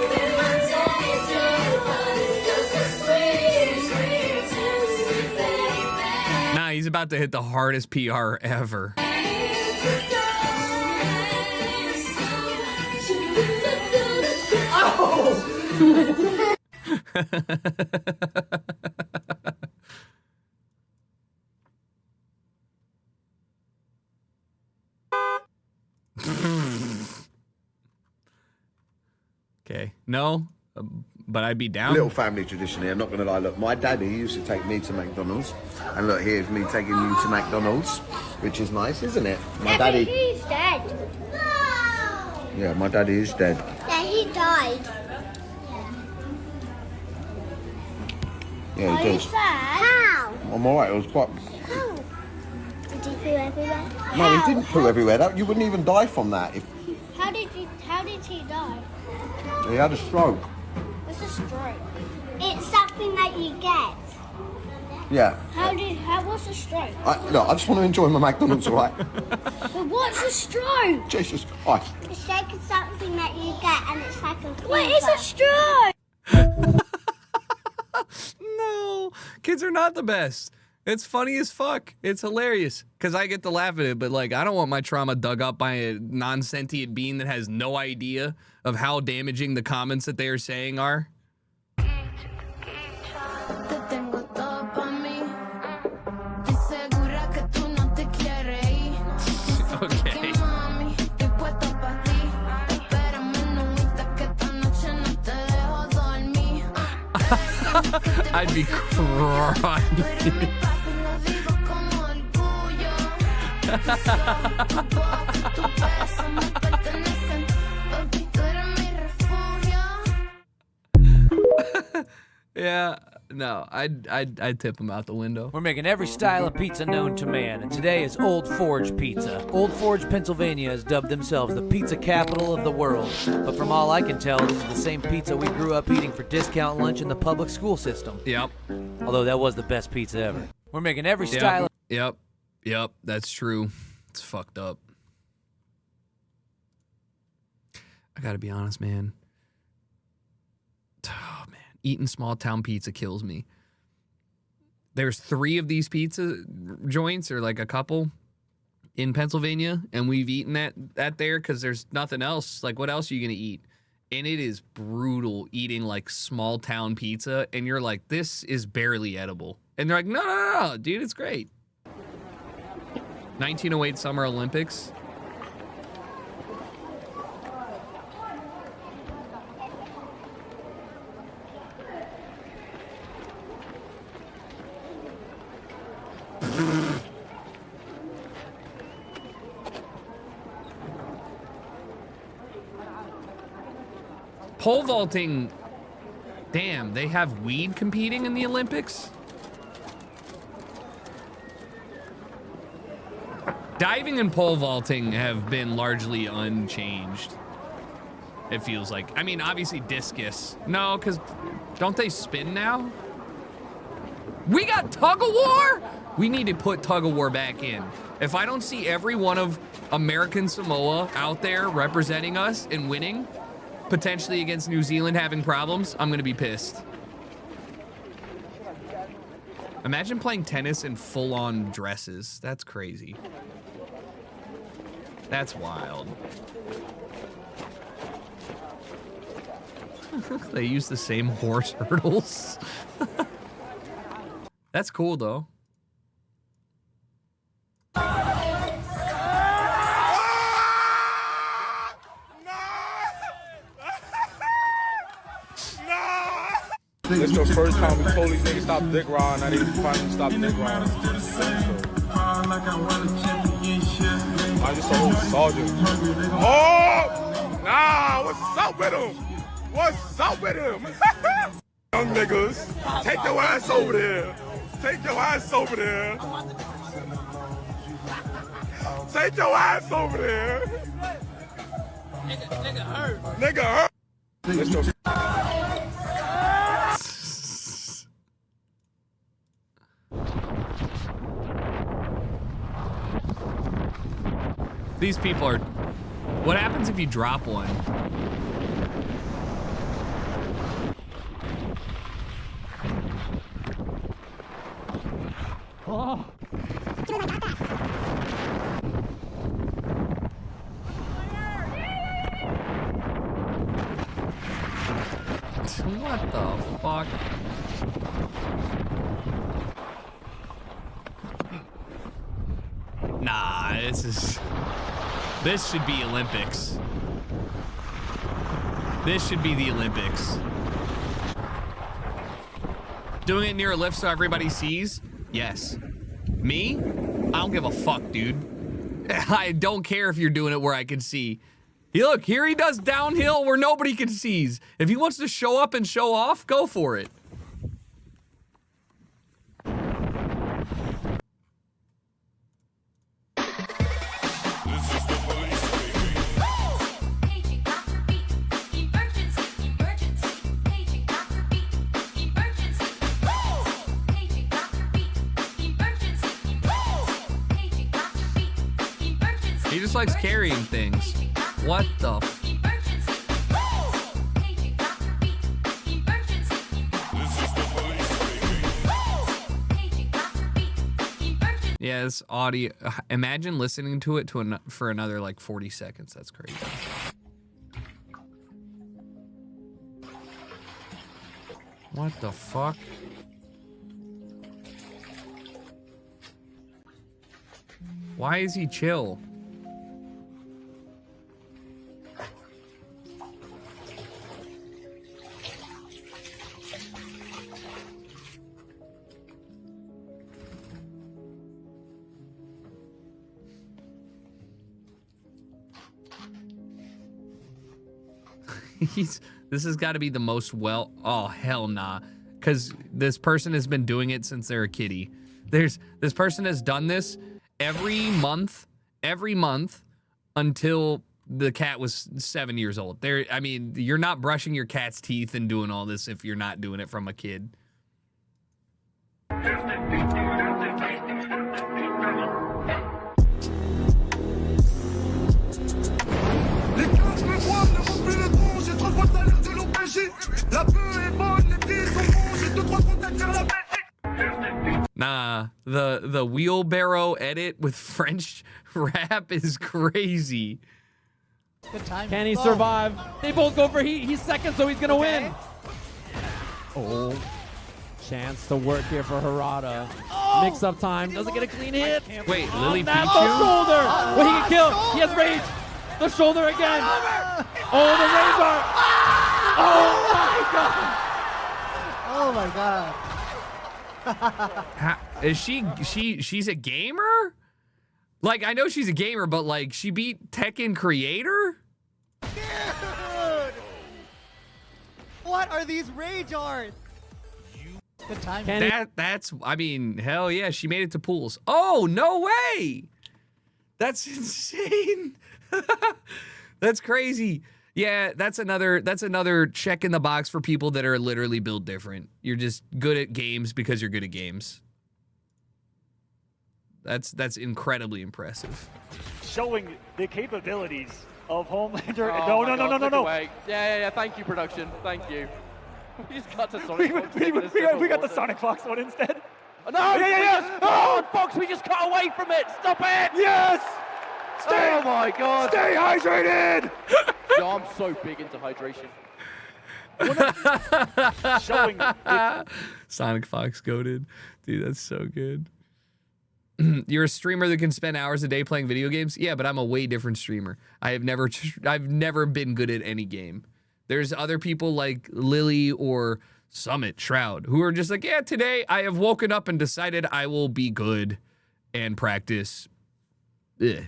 Nah, he's about to hit the hardest PR ever. Okay, no, but I'd be down. Little family tradition here, I'm not gonna lie. Look, my daddy used to take me to McDonald's, and look, here's me taking you to McDonald's, which is nice, isn't it? My daddy. He's dead. Yeah, my daddy is dead. Yeah, he he died. Yeah, Are he you did. sad? How? I'm alright, it was quite... How? Did he poo everywhere? No, he didn't poo everywhere. That, you wouldn't even die from that if How did he die? he had a stroke. What's a stroke? It's something that you get. Yeah. What's a stroke? Look, I just want to enjoy my McDonald's, alright? But what's a stroke? Jesus Christ. A stroke is something that you get and it's like a fever. What is a stroke? No, kids are not the best. It's funny as fuck. It's hilarious because I get to laugh at it, but like I don't want my trauma dug up by a non-sentient being that has no idea of how damaging the comments that they are saying are. Okay. I'd be crying. Yeah, no, I'd tip him out the window. We're making every style of pizza known to man, and today is Old Forge Pizza. Old Forge, Pennsylvania has dubbed themselves the pizza capital of the world. But from all I can tell, this is the same pizza we grew up eating for discount lunch in the public school system. Yep. Although that was the best pizza ever. We're making every style of... Yep, that's true. It's fucked up. I gotta be honest, man. Oh, man. Eating small town pizza kills me. There's 3 of these pizza joints, or like a couple, in Pennsylvania, and we've eaten that there because there's nothing else. Like, what else are you gonna eat? And it is brutal eating like small town pizza, and you're like, this is barely edible. And they're like, no, dude, it's great. 1908 Summer Olympics. Pole vaulting, damn, they have weed competing in the Olympics? Diving and pole vaulting have been largely unchanged, it feels like. I mean, obviously discus. No, because don't they spin now? We got tug of war? We need to put tug of war back in. If I don't see every one of American Samoa out there representing us and winning, potentially against New Zealand having problems, I'm gonna be pissed. Imagine playing tennis in full-on dresses. That's crazy. That's wild. They use the same horse hurdles. That's cool though. This the first time we told these niggas stop dick riding. I didn't finally stop dick riding. I just a whole soldier. Oh! Nah, what's up with him? What's up with him? Young niggas, take your ass over there. Take your ass over there. Take your ass over there. Nigga hurt. Nigga hurt. Let's go. These people are... What happens if you drop one? Oh. What the fuck? Nah, this should be Olympics. This should be the Olympics. Doing it near a lift so everybody sees? Yes. Me? I don't give a fuck, dude. I don't care if you're doing it where I can see. Look, here he does downhill where nobody can seize. If he wants to show up and show off, go for it. He just likes carrying things. What the f- Yeah, this audio. Imagine listening to it for another like 40 seconds. That's crazy. What the fuck? Why is he chill? This has got to be the most oh hell nah, because this person has been doing it since they're a kitty. This person has done this every month until the cat was 7 years old. I mean, you're not brushing your cat's teeth and doing all this if you're not doing it from a kid. Nah, the wheelbarrow edit with French rap is crazy. Good time. Can he survive? They both go for heat. He's second, so he's gonna win. Oh, chance to work here for Harada. Oh, Mix up time. Doesn't get a clean hit. Wait, Lily That's Pichu? the shoulder. Well, he can kill. He has rage. The shoulder again. Oh, the razor. Oh my god. Oh my god. Is she's a gamer? Like, I know she's a gamer, but like, she beat Tekken creator? Dude! What are these rage arts? Good time. That's, I mean, hell yeah, she made it to pools. Oh, no way! That's insane. That's crazy. Yeah, that's another check in the box for people that are literally built different. You're just good at games because you're good at games. That's incredibly impressive. Showing the capabilities of Homelander. Oh no. Yeah. Thank you, production. Thank you. We just got to Sonic Fox. We got the Sonic Fox one instead. Oh, no! Yeah. Oh, Fox, we just cut away from it. Stop it! Yes! Oh my god! Stay hydrated! Yo, I'm so big into hydration. Showing Sonic Fox goated. Dude, that's so good. You're a streamer that can spend hours a day playing video games? Yeah, but I'm a way different streamer. I've never been good at any game. There's other people like Lily or Summit Shroud who are just like, yeah, today I have woken up and decided I will be good and practice. Ugh.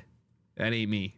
That ain't me.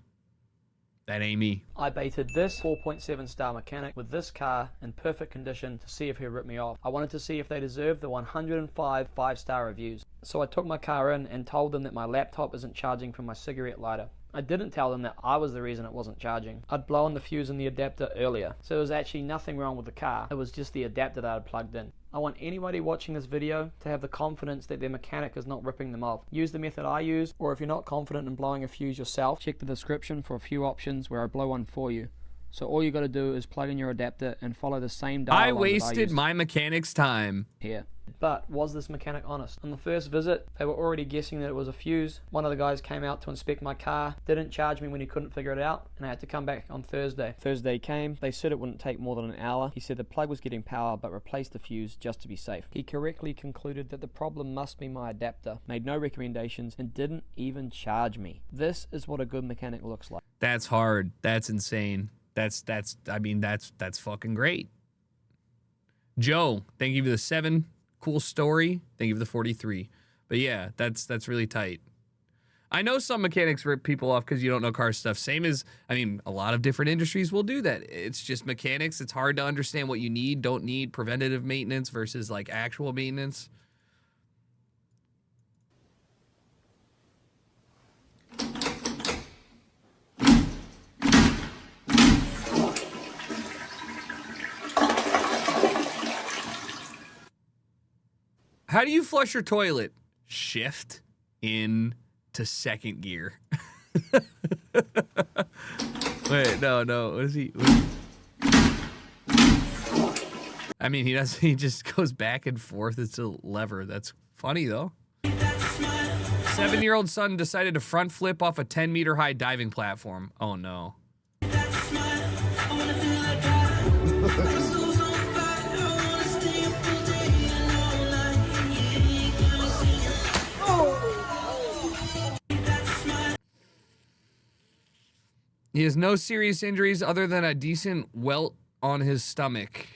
That ain't me. I baited this 4.7 star mechanic with this car in perfect condition to see if he'd rip me off. I wanted to see if they deserved the 105 5-star reviews. So I took my car in and told them that my laptop isn't charging from my cigarette lighter. I didn't tell them that I was the reason it wasn't charging. I'd blown the fuse in the adapter earlier, so there was actually nothing wrong with the car. It was just the adapter that I'd plugged in. I want anybody watching this video to have the confidence that their mechanic is not ripping them off. Use the method I use, or if you're not confident in blowing a fuse yourself, check the description for a few options where I blow one for you. So all you got to do is plug in your adapter and follow the same dial. I wasted my mechanic's time here. But was this mechanic honest? On the first visit, they were already guessing that it was a fuse. One of the guys came out to inspect my car, didn't charge me when he couldn't figure it out, and I had to come back on Thursday. Thursday came, they said it wouldn't take more than an hour. He said the plug was getting power, but replaced the fuse just to be safe. He correctly concluded that the problem must be my adapter, made no recommendations, and didn't even charge me. This is what a good mechanic looks like. That's hard. That's insane. That's fucking great. Joe, thank you for the 7. Cool story. Thank you for the 43. But yeah, that's really tight. I know some mechanics rip people off because you don't know car stuff. Same as, I mean, a lot of different industries will do that. It's just mechanics. It's hard to understand what you need, don't need, preventative maintenance versus like actual maintenance. How do you flush your toilet? Shift in to second gear. Wait, no. What is he? I mean, he does. He just goes back and forth. It's a lever. That's funny though. 7-year-old son decided to front flip off a 10-meter high diving platform. Oh no. He has no serious injuries other than a decent welt on his stomach.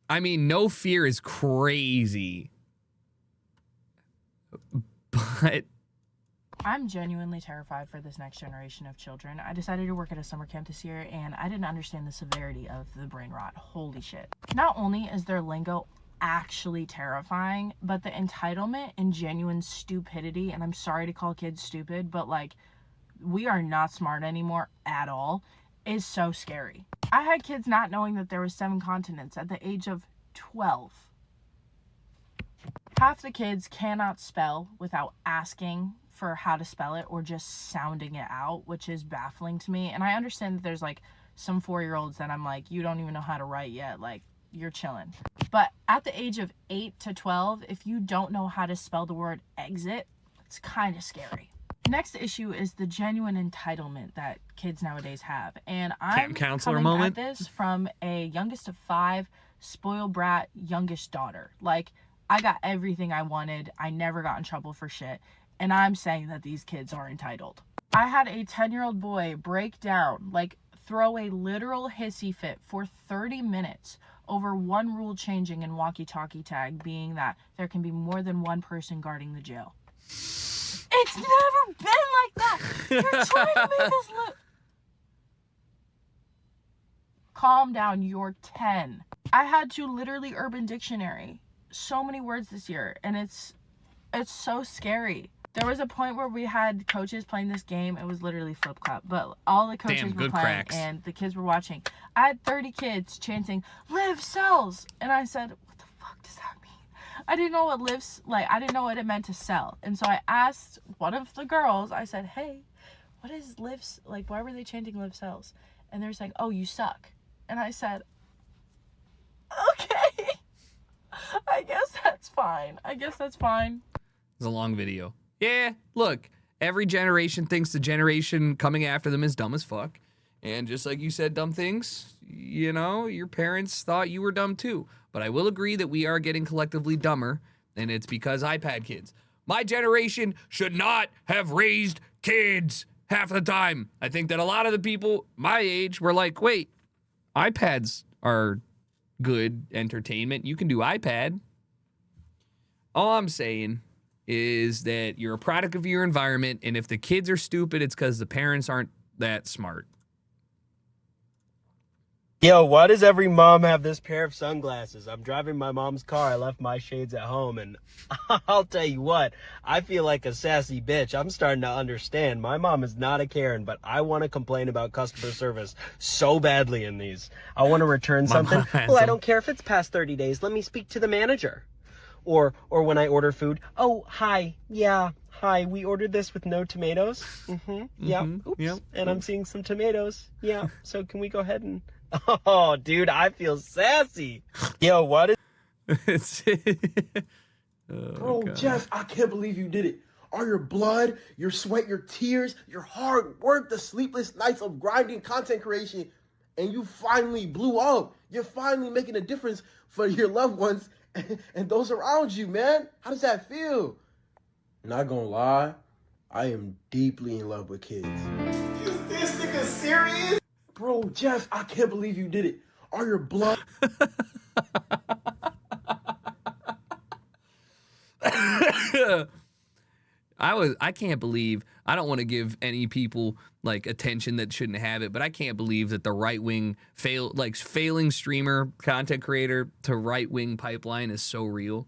I mean, no fear is crazy. But I'm genuinely terrified for this next generation of children. I decided to work at a summer camp this year, and I didn't understand the severity of the brain rot. Holy shit. Not only is their lingo actually terrifying, but the entitlement and genuine stupidity, and I'm sorry to call kids stupid, but like, we are not smart anymore at all, is so scary. I had kids not knowing that there were 7 continents at the age of 12. Half the kids cannot spell without asking for how to spell it or just sounding it out, which is baffling to me. And I understand that there's like some 4-year-olds that I'm like, you don't even know how to write yet, like, you're chilling. But at the age of 8 to 12, if you don't know how to spell the word exit, it's kind of scary. Next issue is the genuine entitlement that kids nowadays have. And I'm coming at this from a youngest of 5, spoiled brat, youngest daughter. Like, I got everything I wanted. I never got in trouble for shit. And I'm saying that these kids are entitled. I had a 10-year-old boy break down, like throw a literal hissy fit for 30 minutes over one rule changing in walkie-talkie tag, being that there can be more than one person guarding the jail. It's never been like that. You're trying to make this look... Calm down, you're 10. I had to literally Urban Dictionary so many words this year, and it's so scary. There was a point where we had coaches playing this game. It was literally flip clap, but all the coaches were playing and the kids were watching. I had 30 kids chanting "Live cells," and I said, "What the fuck does that mean?" I didn't know what lives like. I didn't know what it meant to sell, and so I asked one of the girls. I said, "Hey, what is lives like? Why were they chanting live cells?" And they're saying, "Oh, you suck," and I said, "Okay." I guess that's fine. It's a long video. Yeah, look, every generation thinks the generation coming after them is dumb as fuck. And just like you said dumb things, you know, your parents thought you were dumb too. But I will agree that we are getting collectively dumber, and it's because iPad kids. My generation should not have raised kids half the time. I think that a lot of the people my age were like, wait, iPads are good entertainment. You can do iPad. All I'm saying is that you're a product of your environment, and if the kids are stupid, it's because the parents aren't that smart. Yo, why does every mom have this pair of sunglasses? I'm driving my mom's car. I left my shades at home, and I'll tell you what, I feel like a sassy bitch. I'm starting to understand. My mom is not a Karen, but I want to complain about customer service so badly in these. I want to return something. Well, I don't care if it's past 30 days. Let me speak to the manager. Or when I order food, oh, hi, yeah, hi, we ordered this with no tomatoes. Yeah, oops, yep. And I'm seeing some tomatoes. Yeah, so can we go ahead and... Oh, dude, I feel sassy. Yo, what is... Bro, God. Jeff, I can't believe you did it. All your blood, your sweat, your tears, your hard work, the sleepless nights of grinding content creation, and you finally blew up. You're finally making a difference for your loved ones and those around you, man. How does that feel? Not gonna lie, I am deeply in love with kids. Is this nigga serious? Bro, Jeff, I can't believe you did it. All your blood... I can't believe, I don't want to give any people like attention that shouldn't have it, but I can't believe that the right-wing failing streamer content creator to right-wing pipeline is so real.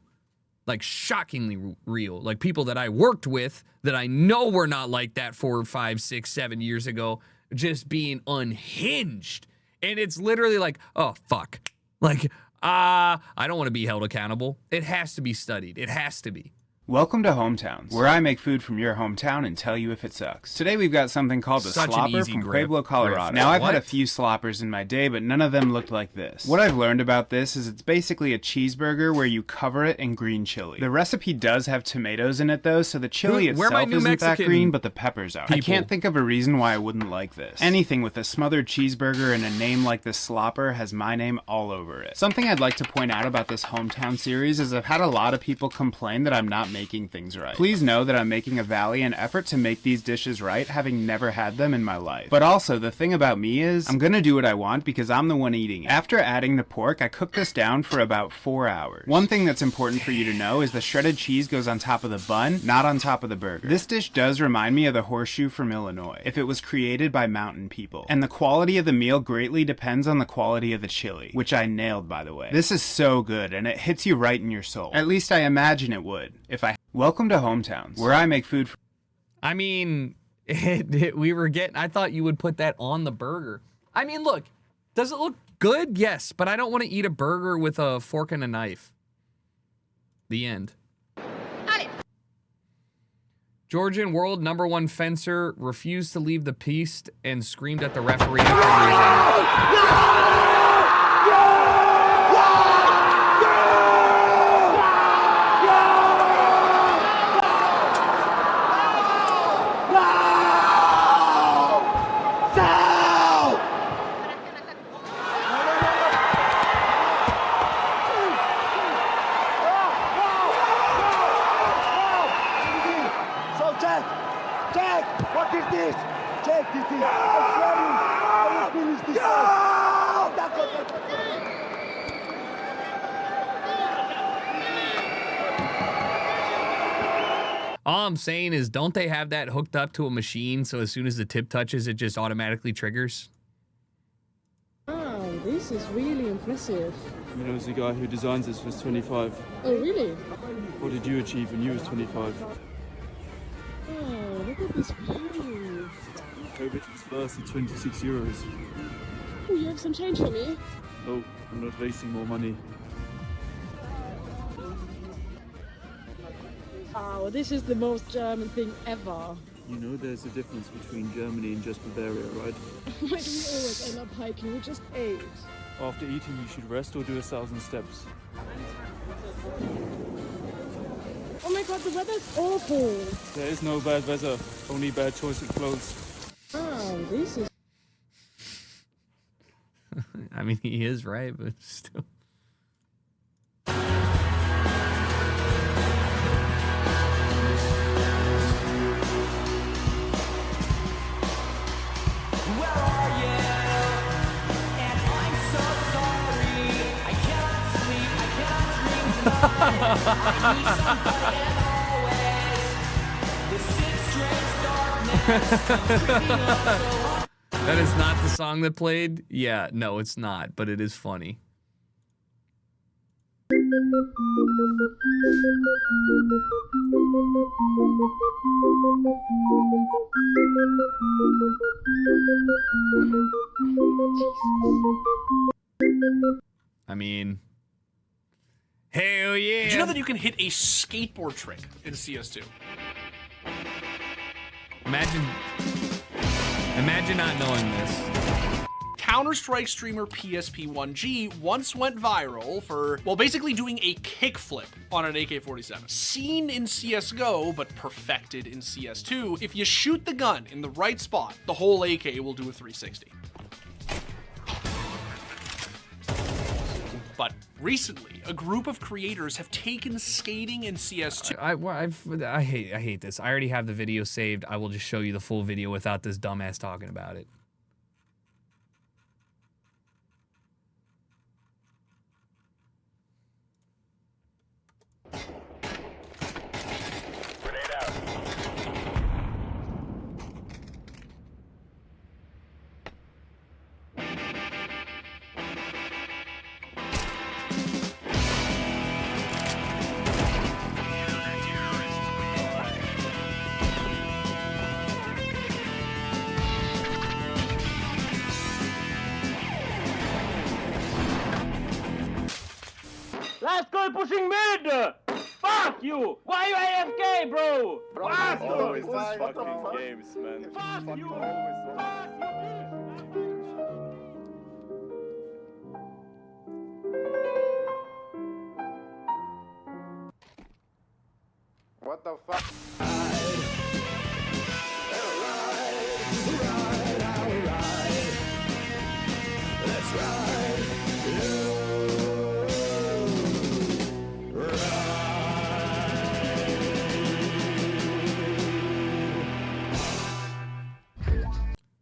Like shockingly real. Like people that I worked with that I know were not like that 4, 5, 6, 7 years ago, just being unhinged. And it's literally like, oh fuck. Like, I don't want to be held accountable. It has to be studied. It has to be. Welcome to Hometowns, where I make food from your hometown and tell you if it sucks. Today we've got something called a slopper from Pueblo, Colorado. Now I've had a few sloppers in my day, but none of them looked like this. What I've learned about this is it's basically a cheeseburger where you cover it in green chili. The recipe does have tomatoes in it though, so the chili itself isn't that green, but the peppers are. I can't think of a reason why I wouldn't like this. Anything with a smothered cheeseburger and a name like the slopper has my name all over it. Something I'd like to point out about this hometown series is I've had a lot of people complain that I'm not making things right. Please know that I'm making a valiant effort to make these dishes right, having never had them in my life. But also, the thing about me is, I'm gonna do what I want because I'm the one eating it. After adding the pork, I cooked this down for about 4 hours. One thing that's important for you to know is the shredded cheese goes on top of the bun, not on top of the burger. This dish does remind me of the horseshoe from Illinois, if it was created by mountain people. And the quality of the meal greatly depends on the quality of the chili, which I nailed, by the way. This is so good, and it hits you right in your soul. At least I imagine it would, if I... Welcome to Hometowns, where I make food for... I mean, I thought you would put that on the burger. I mean, look, does it look good? Yes, but I don't want to eat a burger with a fork and a knife. The end. Georgian world #1 fencer refused to leave the piste and screamed at the referee for losing. All I'm saying is, don't they have that hooked up to a machine so as soon as the tip touches, it just automatically triggers? Wow, this is really impressive. You know, the guy who designs this was 25. Oh, really? What did you achieve when you was 25? Oh, look at this view. COVID first at 26 euros. Oh, you have some change for me? No, I'm not wasting more money. Wow, this is the most German thing ever. You know there's a difference between Germany and just Bavaria, right? Why do we always end up hiking? We just ate. After eating, you should rest or do 1,000 steps. Oh my god, the weather's awful. There is no bad weather, only bad choice of clothes. Wow, this is... I mean, he is right, but still. That is not the song that played? Yeah, no, it's not, but it is funny. I mean, hell yeah. Did you know that you can hit a skateboard trick in CS2? Imagine not knowing this. Counter-Strike streamer PSP1G once went viral for, well, basically doing a kickflip on an AK-47. Seen in CSGO, but perfected in CS2, if you shoot the gun in the right spot, the whole AK will do a 360. But recently, a group of creators have taken skating in CS2. I hate this. I already have the video saved. I will just show you the full video without this dumbass talking about it. pushing mid! Fuck you! Why you AFK, bro? Faster! Always these fucking games, man. Fuck you! What the fuck? Let's ride.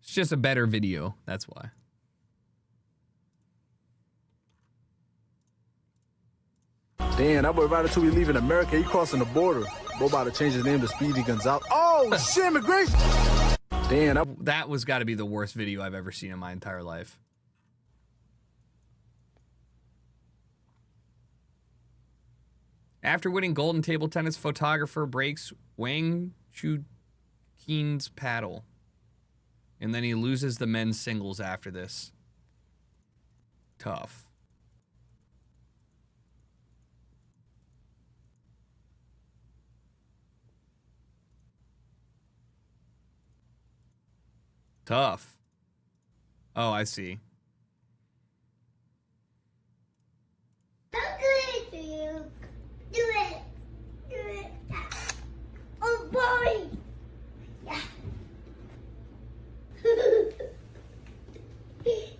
It's just a better video, that's why. Damn, that boy right until we leaving America, he crossing the border. Boy about to change his name to Speedy Gonzalez. Oh, shit, immigration! Damn, that was got to be the worst video I've ever seen in my entire life. After winning gold in table tennis, photographer breaks Wang Chuqin's paddle. And then he loses the men's singles after this. Tough. Tough. Oh, I see. How good do you do it? Do it. Oh boy! Yeah. How good do you?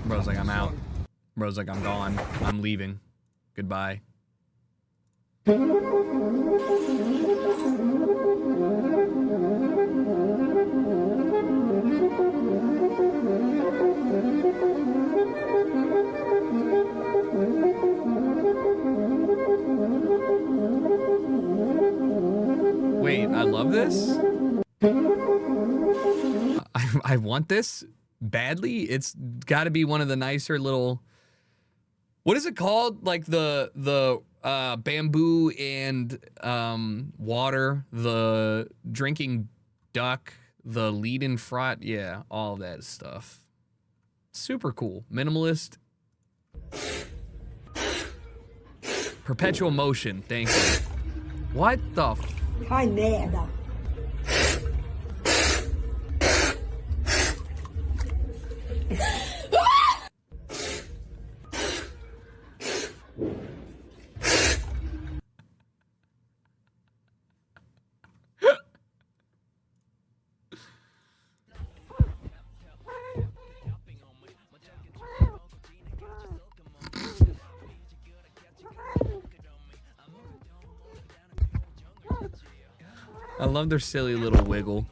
Bro's like, I'm out. Bro's like, I'm gone. I'm leaving. Goodbye. Wait, I love this. I want this badly. It's got to be one of the nicer little. What is it called? Like the bamboo and water, the drinking duck, the lead in front. Yeah, all that stuff. Super cool. Minimalist. Perpetual motion. Thank you. What the? Ai, merda. I love their silly little wiggle.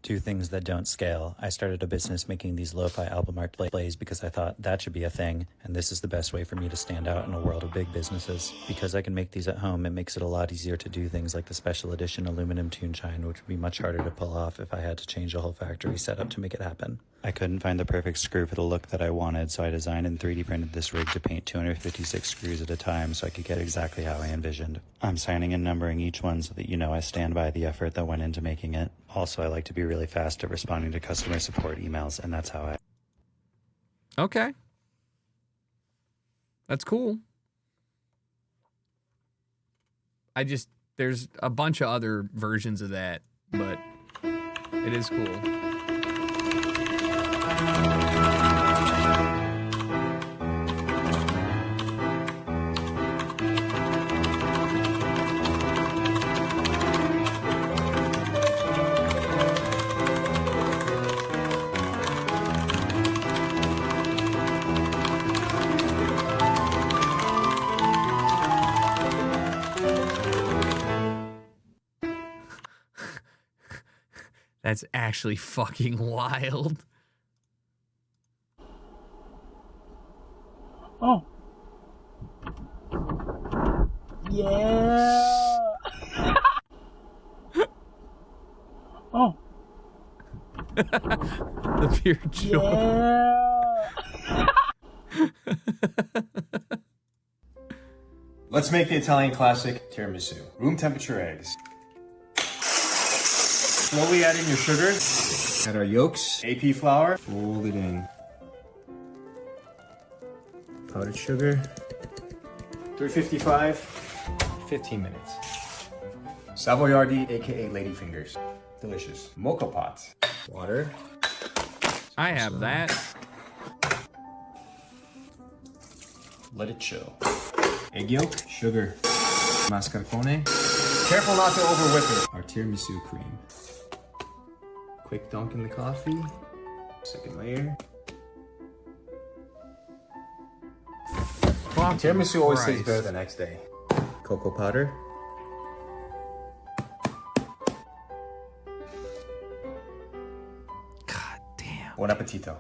Two things that don't scale. I started a business making these lo-fi album art plays because I thought that should be a thing, and this is the best way for me to stand out in a world of big businesses. Because I can make these at home, it makes it a lot easier to do things like the special edition aluminum tune chime, which would be much harder to pull off if I had to change a whole factory setup to make it happen. I couldn't find the perfect screw for the look that I wanted, so I designed and 3D printed this rig to paint 256 screws at a time so I could get exactly how I envisioned. I'm signing and numbering each one so that you know I stand by the effort that went into making it. Also, I like to be really fast at responding to customer support emails, and that's how I... Okay. That's cool. There's a bunch of other versions of that, but it is cool. That's actually fucking wild. Oh. Yeah. Oh. The pure joy. Let's make the Italian classic tiramisu. Room temperature eggs. Slowly add in your sugar. Add our yolks, AP flour, fold it in. Powdered sugar. 355, 15 minutes. Savoiardi, aka ladyfingers. Delicious. Mocha pot. Water. I have that. Let it chill. Egg yolk, sugar, mascarpone. Careful not to over whip it. Our tiramisu cream. Quick dunk in the coffee. Second layer. Tiramisu always tastes better the next day. Cocoa powder. God damn. Buon appetito.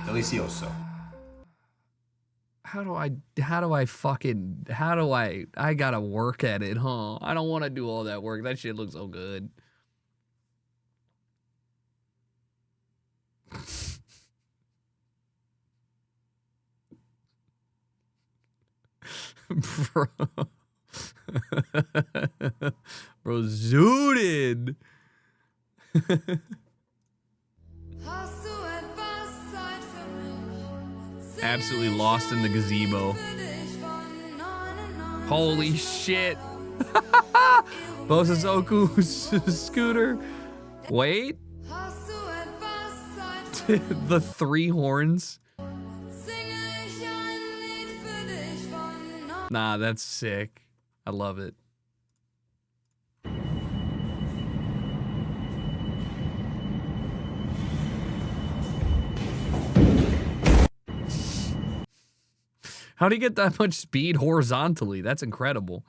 Delicioso. How do I gotta work at it, huh? I don't want to do all that work. That shit looks so good. Bro. Bro, zooted. Absolutely lost in the gazebo. Holy shit. Bosazoku scooter. Wait. The three horns. Nah, that's sick. I love it. How do you get that much speed horizontally? That's incredible.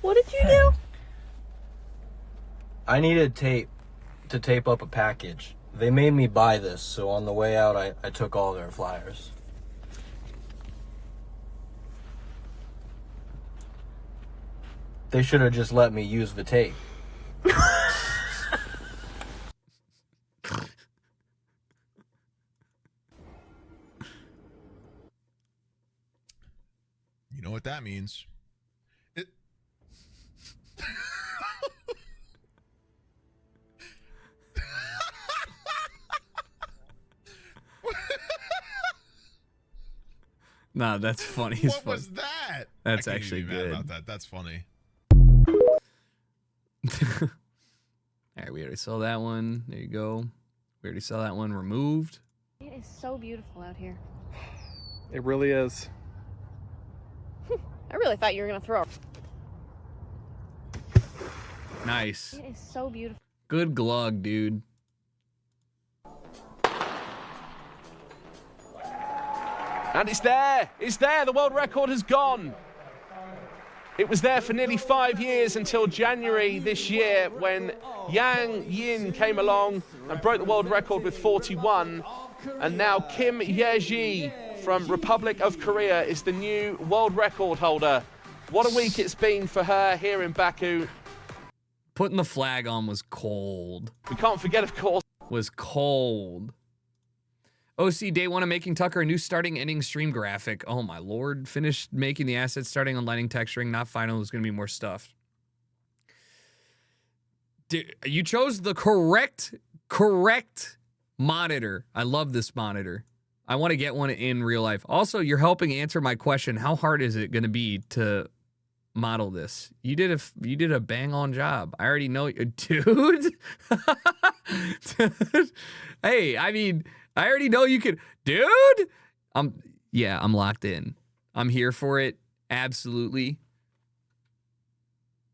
What did you do? I needed tape to tape up a package. They made me buy this, so on the way out, I took all their flyers. They should have just let me use the tape. You know what that means. Nah, that's funny as fuck. What was that? That's I can't actually even be mad good. about that. That's funny. Alright, we already saw that one. There you go. We already saw that one removed. It is so beautiful out here. It really is. I really thought you were gonna throw. Nice. It is so beautiful. Good glug, dude. And it's there! It's there! The world record has gone! It was there for nearly 5 years until January this year when Yang Yin came along and broke the world record with 41. And now Kim Ye-ji from Republic of Korea is the new world record holder. What a week it's been for her here in Baku. Putting the flag on was cold. We can't forget, of course. Was cold. OC day one of making Tucker a new starting ending stream graphic. Oh my lord. Finished making the assets, starting on lighting, texturing, not final. There's going to be more stuff. You chose the correct monitor. I love this monitor. I want to get one in real life. Also, you're helping answer my question. How hard is it going to be to model this? You did a bang on job. I already know, dude. Dude. Hey, I mean, I already know you could, dude. I'm locked in. I'm here for it. Absolutely.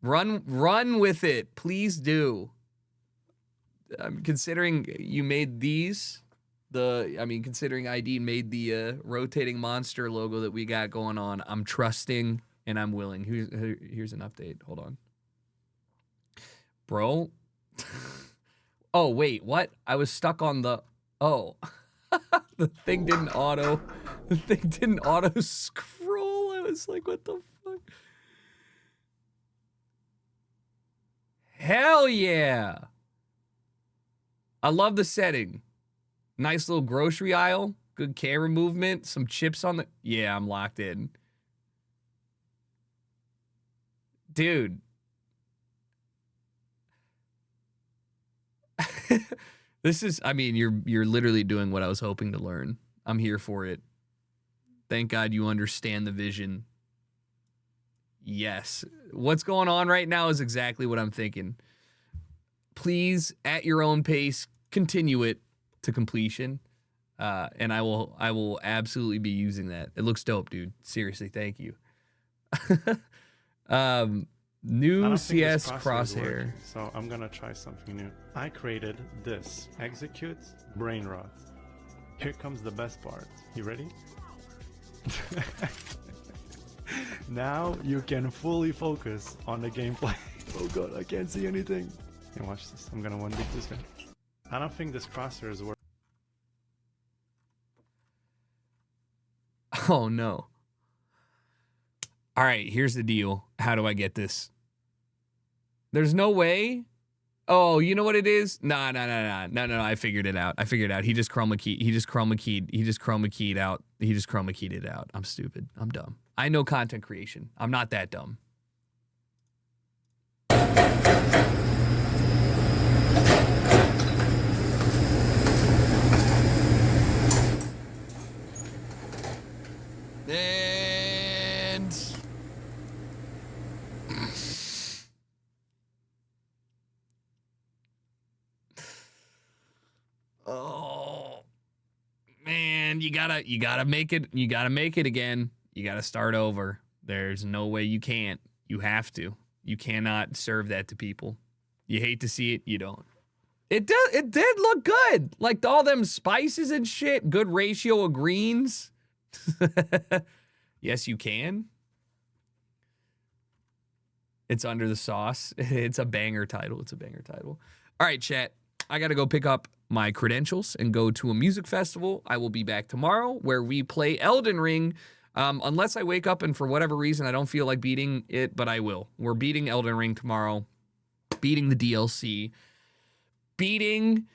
Run with it. Please do. I'm considering you made these. I mean, considering ID made the rotating monster logo that we got going on, I'm trusting and I'm willing. Here's an update. Hold on. Bro. Oh, wait, what? I was stuck on the... Oh. The thing didn't auto scroll. I was like, what the fuck? Hell yeah. I love the setting. Nice little grocery aisle. Good camera movement. Some chips on the... Yeah, I'm locked in. Dude. This is... I mean, you're literally doing what I was hoping to learn. I'm here for it. Thank God you understand the vision. Yes. What's going on right now is exactly what I'm thinking. Please, at your own pace, continue it to completion. And I will absolutely be using that. It looks dope, dude. Seriously, thank you. New CS crosshair. So I'm gonna try something new. I created this. Execute brain rot. Here comes the best part. You ready? Now you can fully focus on the gameplay. Oh god, I can't see anything. Hey, watch this. I'm gonna one-beat this guy. I don't think this crosshair is working. Oh no. All right, here's the deal. How do I get this? There's no way. Oh, you know what it is? No. I figured it out. He just chroma keyed. He just chroma keyed out. He just chroma keyed it out. I'm stupid. I'm dumb. I know content creation. I'm not that dumb. And oh man, you gotta make it. You gotta make it again. You gotta start over. There's no way you can't. You have to. You cannot serve that to people. You hate to see it. You don't. It did look good. Like all them spices and shit. Good ratio of greens. Yes, you can. It's under the sauce. It's a banger title. It's a banger title. All right, chat. I got to go pick up my credentials and go to a music festival. I will be back tomorrow where we play Elden Ring. Unless I wake up and for whatever reason I don't feel like beating it, but I will. We're beating Elden Ring tomorrow. Beating the DLC. Beating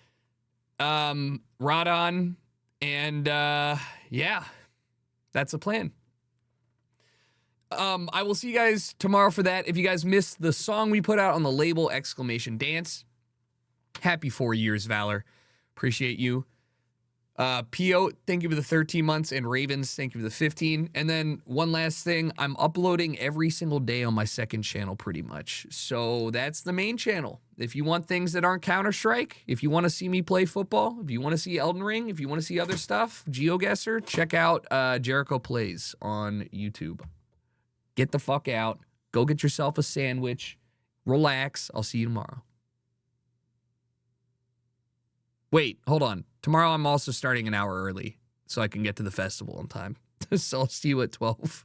Radon. And yeah, that's the plan. I will see you guys tomorrow for that. If you guys missed the song we put out on the label, !Dance. Happy 4 years, Valor. Appreciate you. P.O., thank you for the 13 months. And Ravens, thank you for the 15. And then one last thing. I'm uploading every single day on my second channel pretty much. So that's the main channel. If you want things that aren't Counter-Strike, if you want to see me play football, if you want to see Elden Ring, if you want to see other stuff, GeoGuessr, check out Jericho Plays on YouTube. Get the fuck out. Go get yourself a sandwich. Relax. I'll see you tomorrow. Wait, hold on. Tomorrow I'm also starting an hour early so I can get to the festival on time. So I'll see you at 12.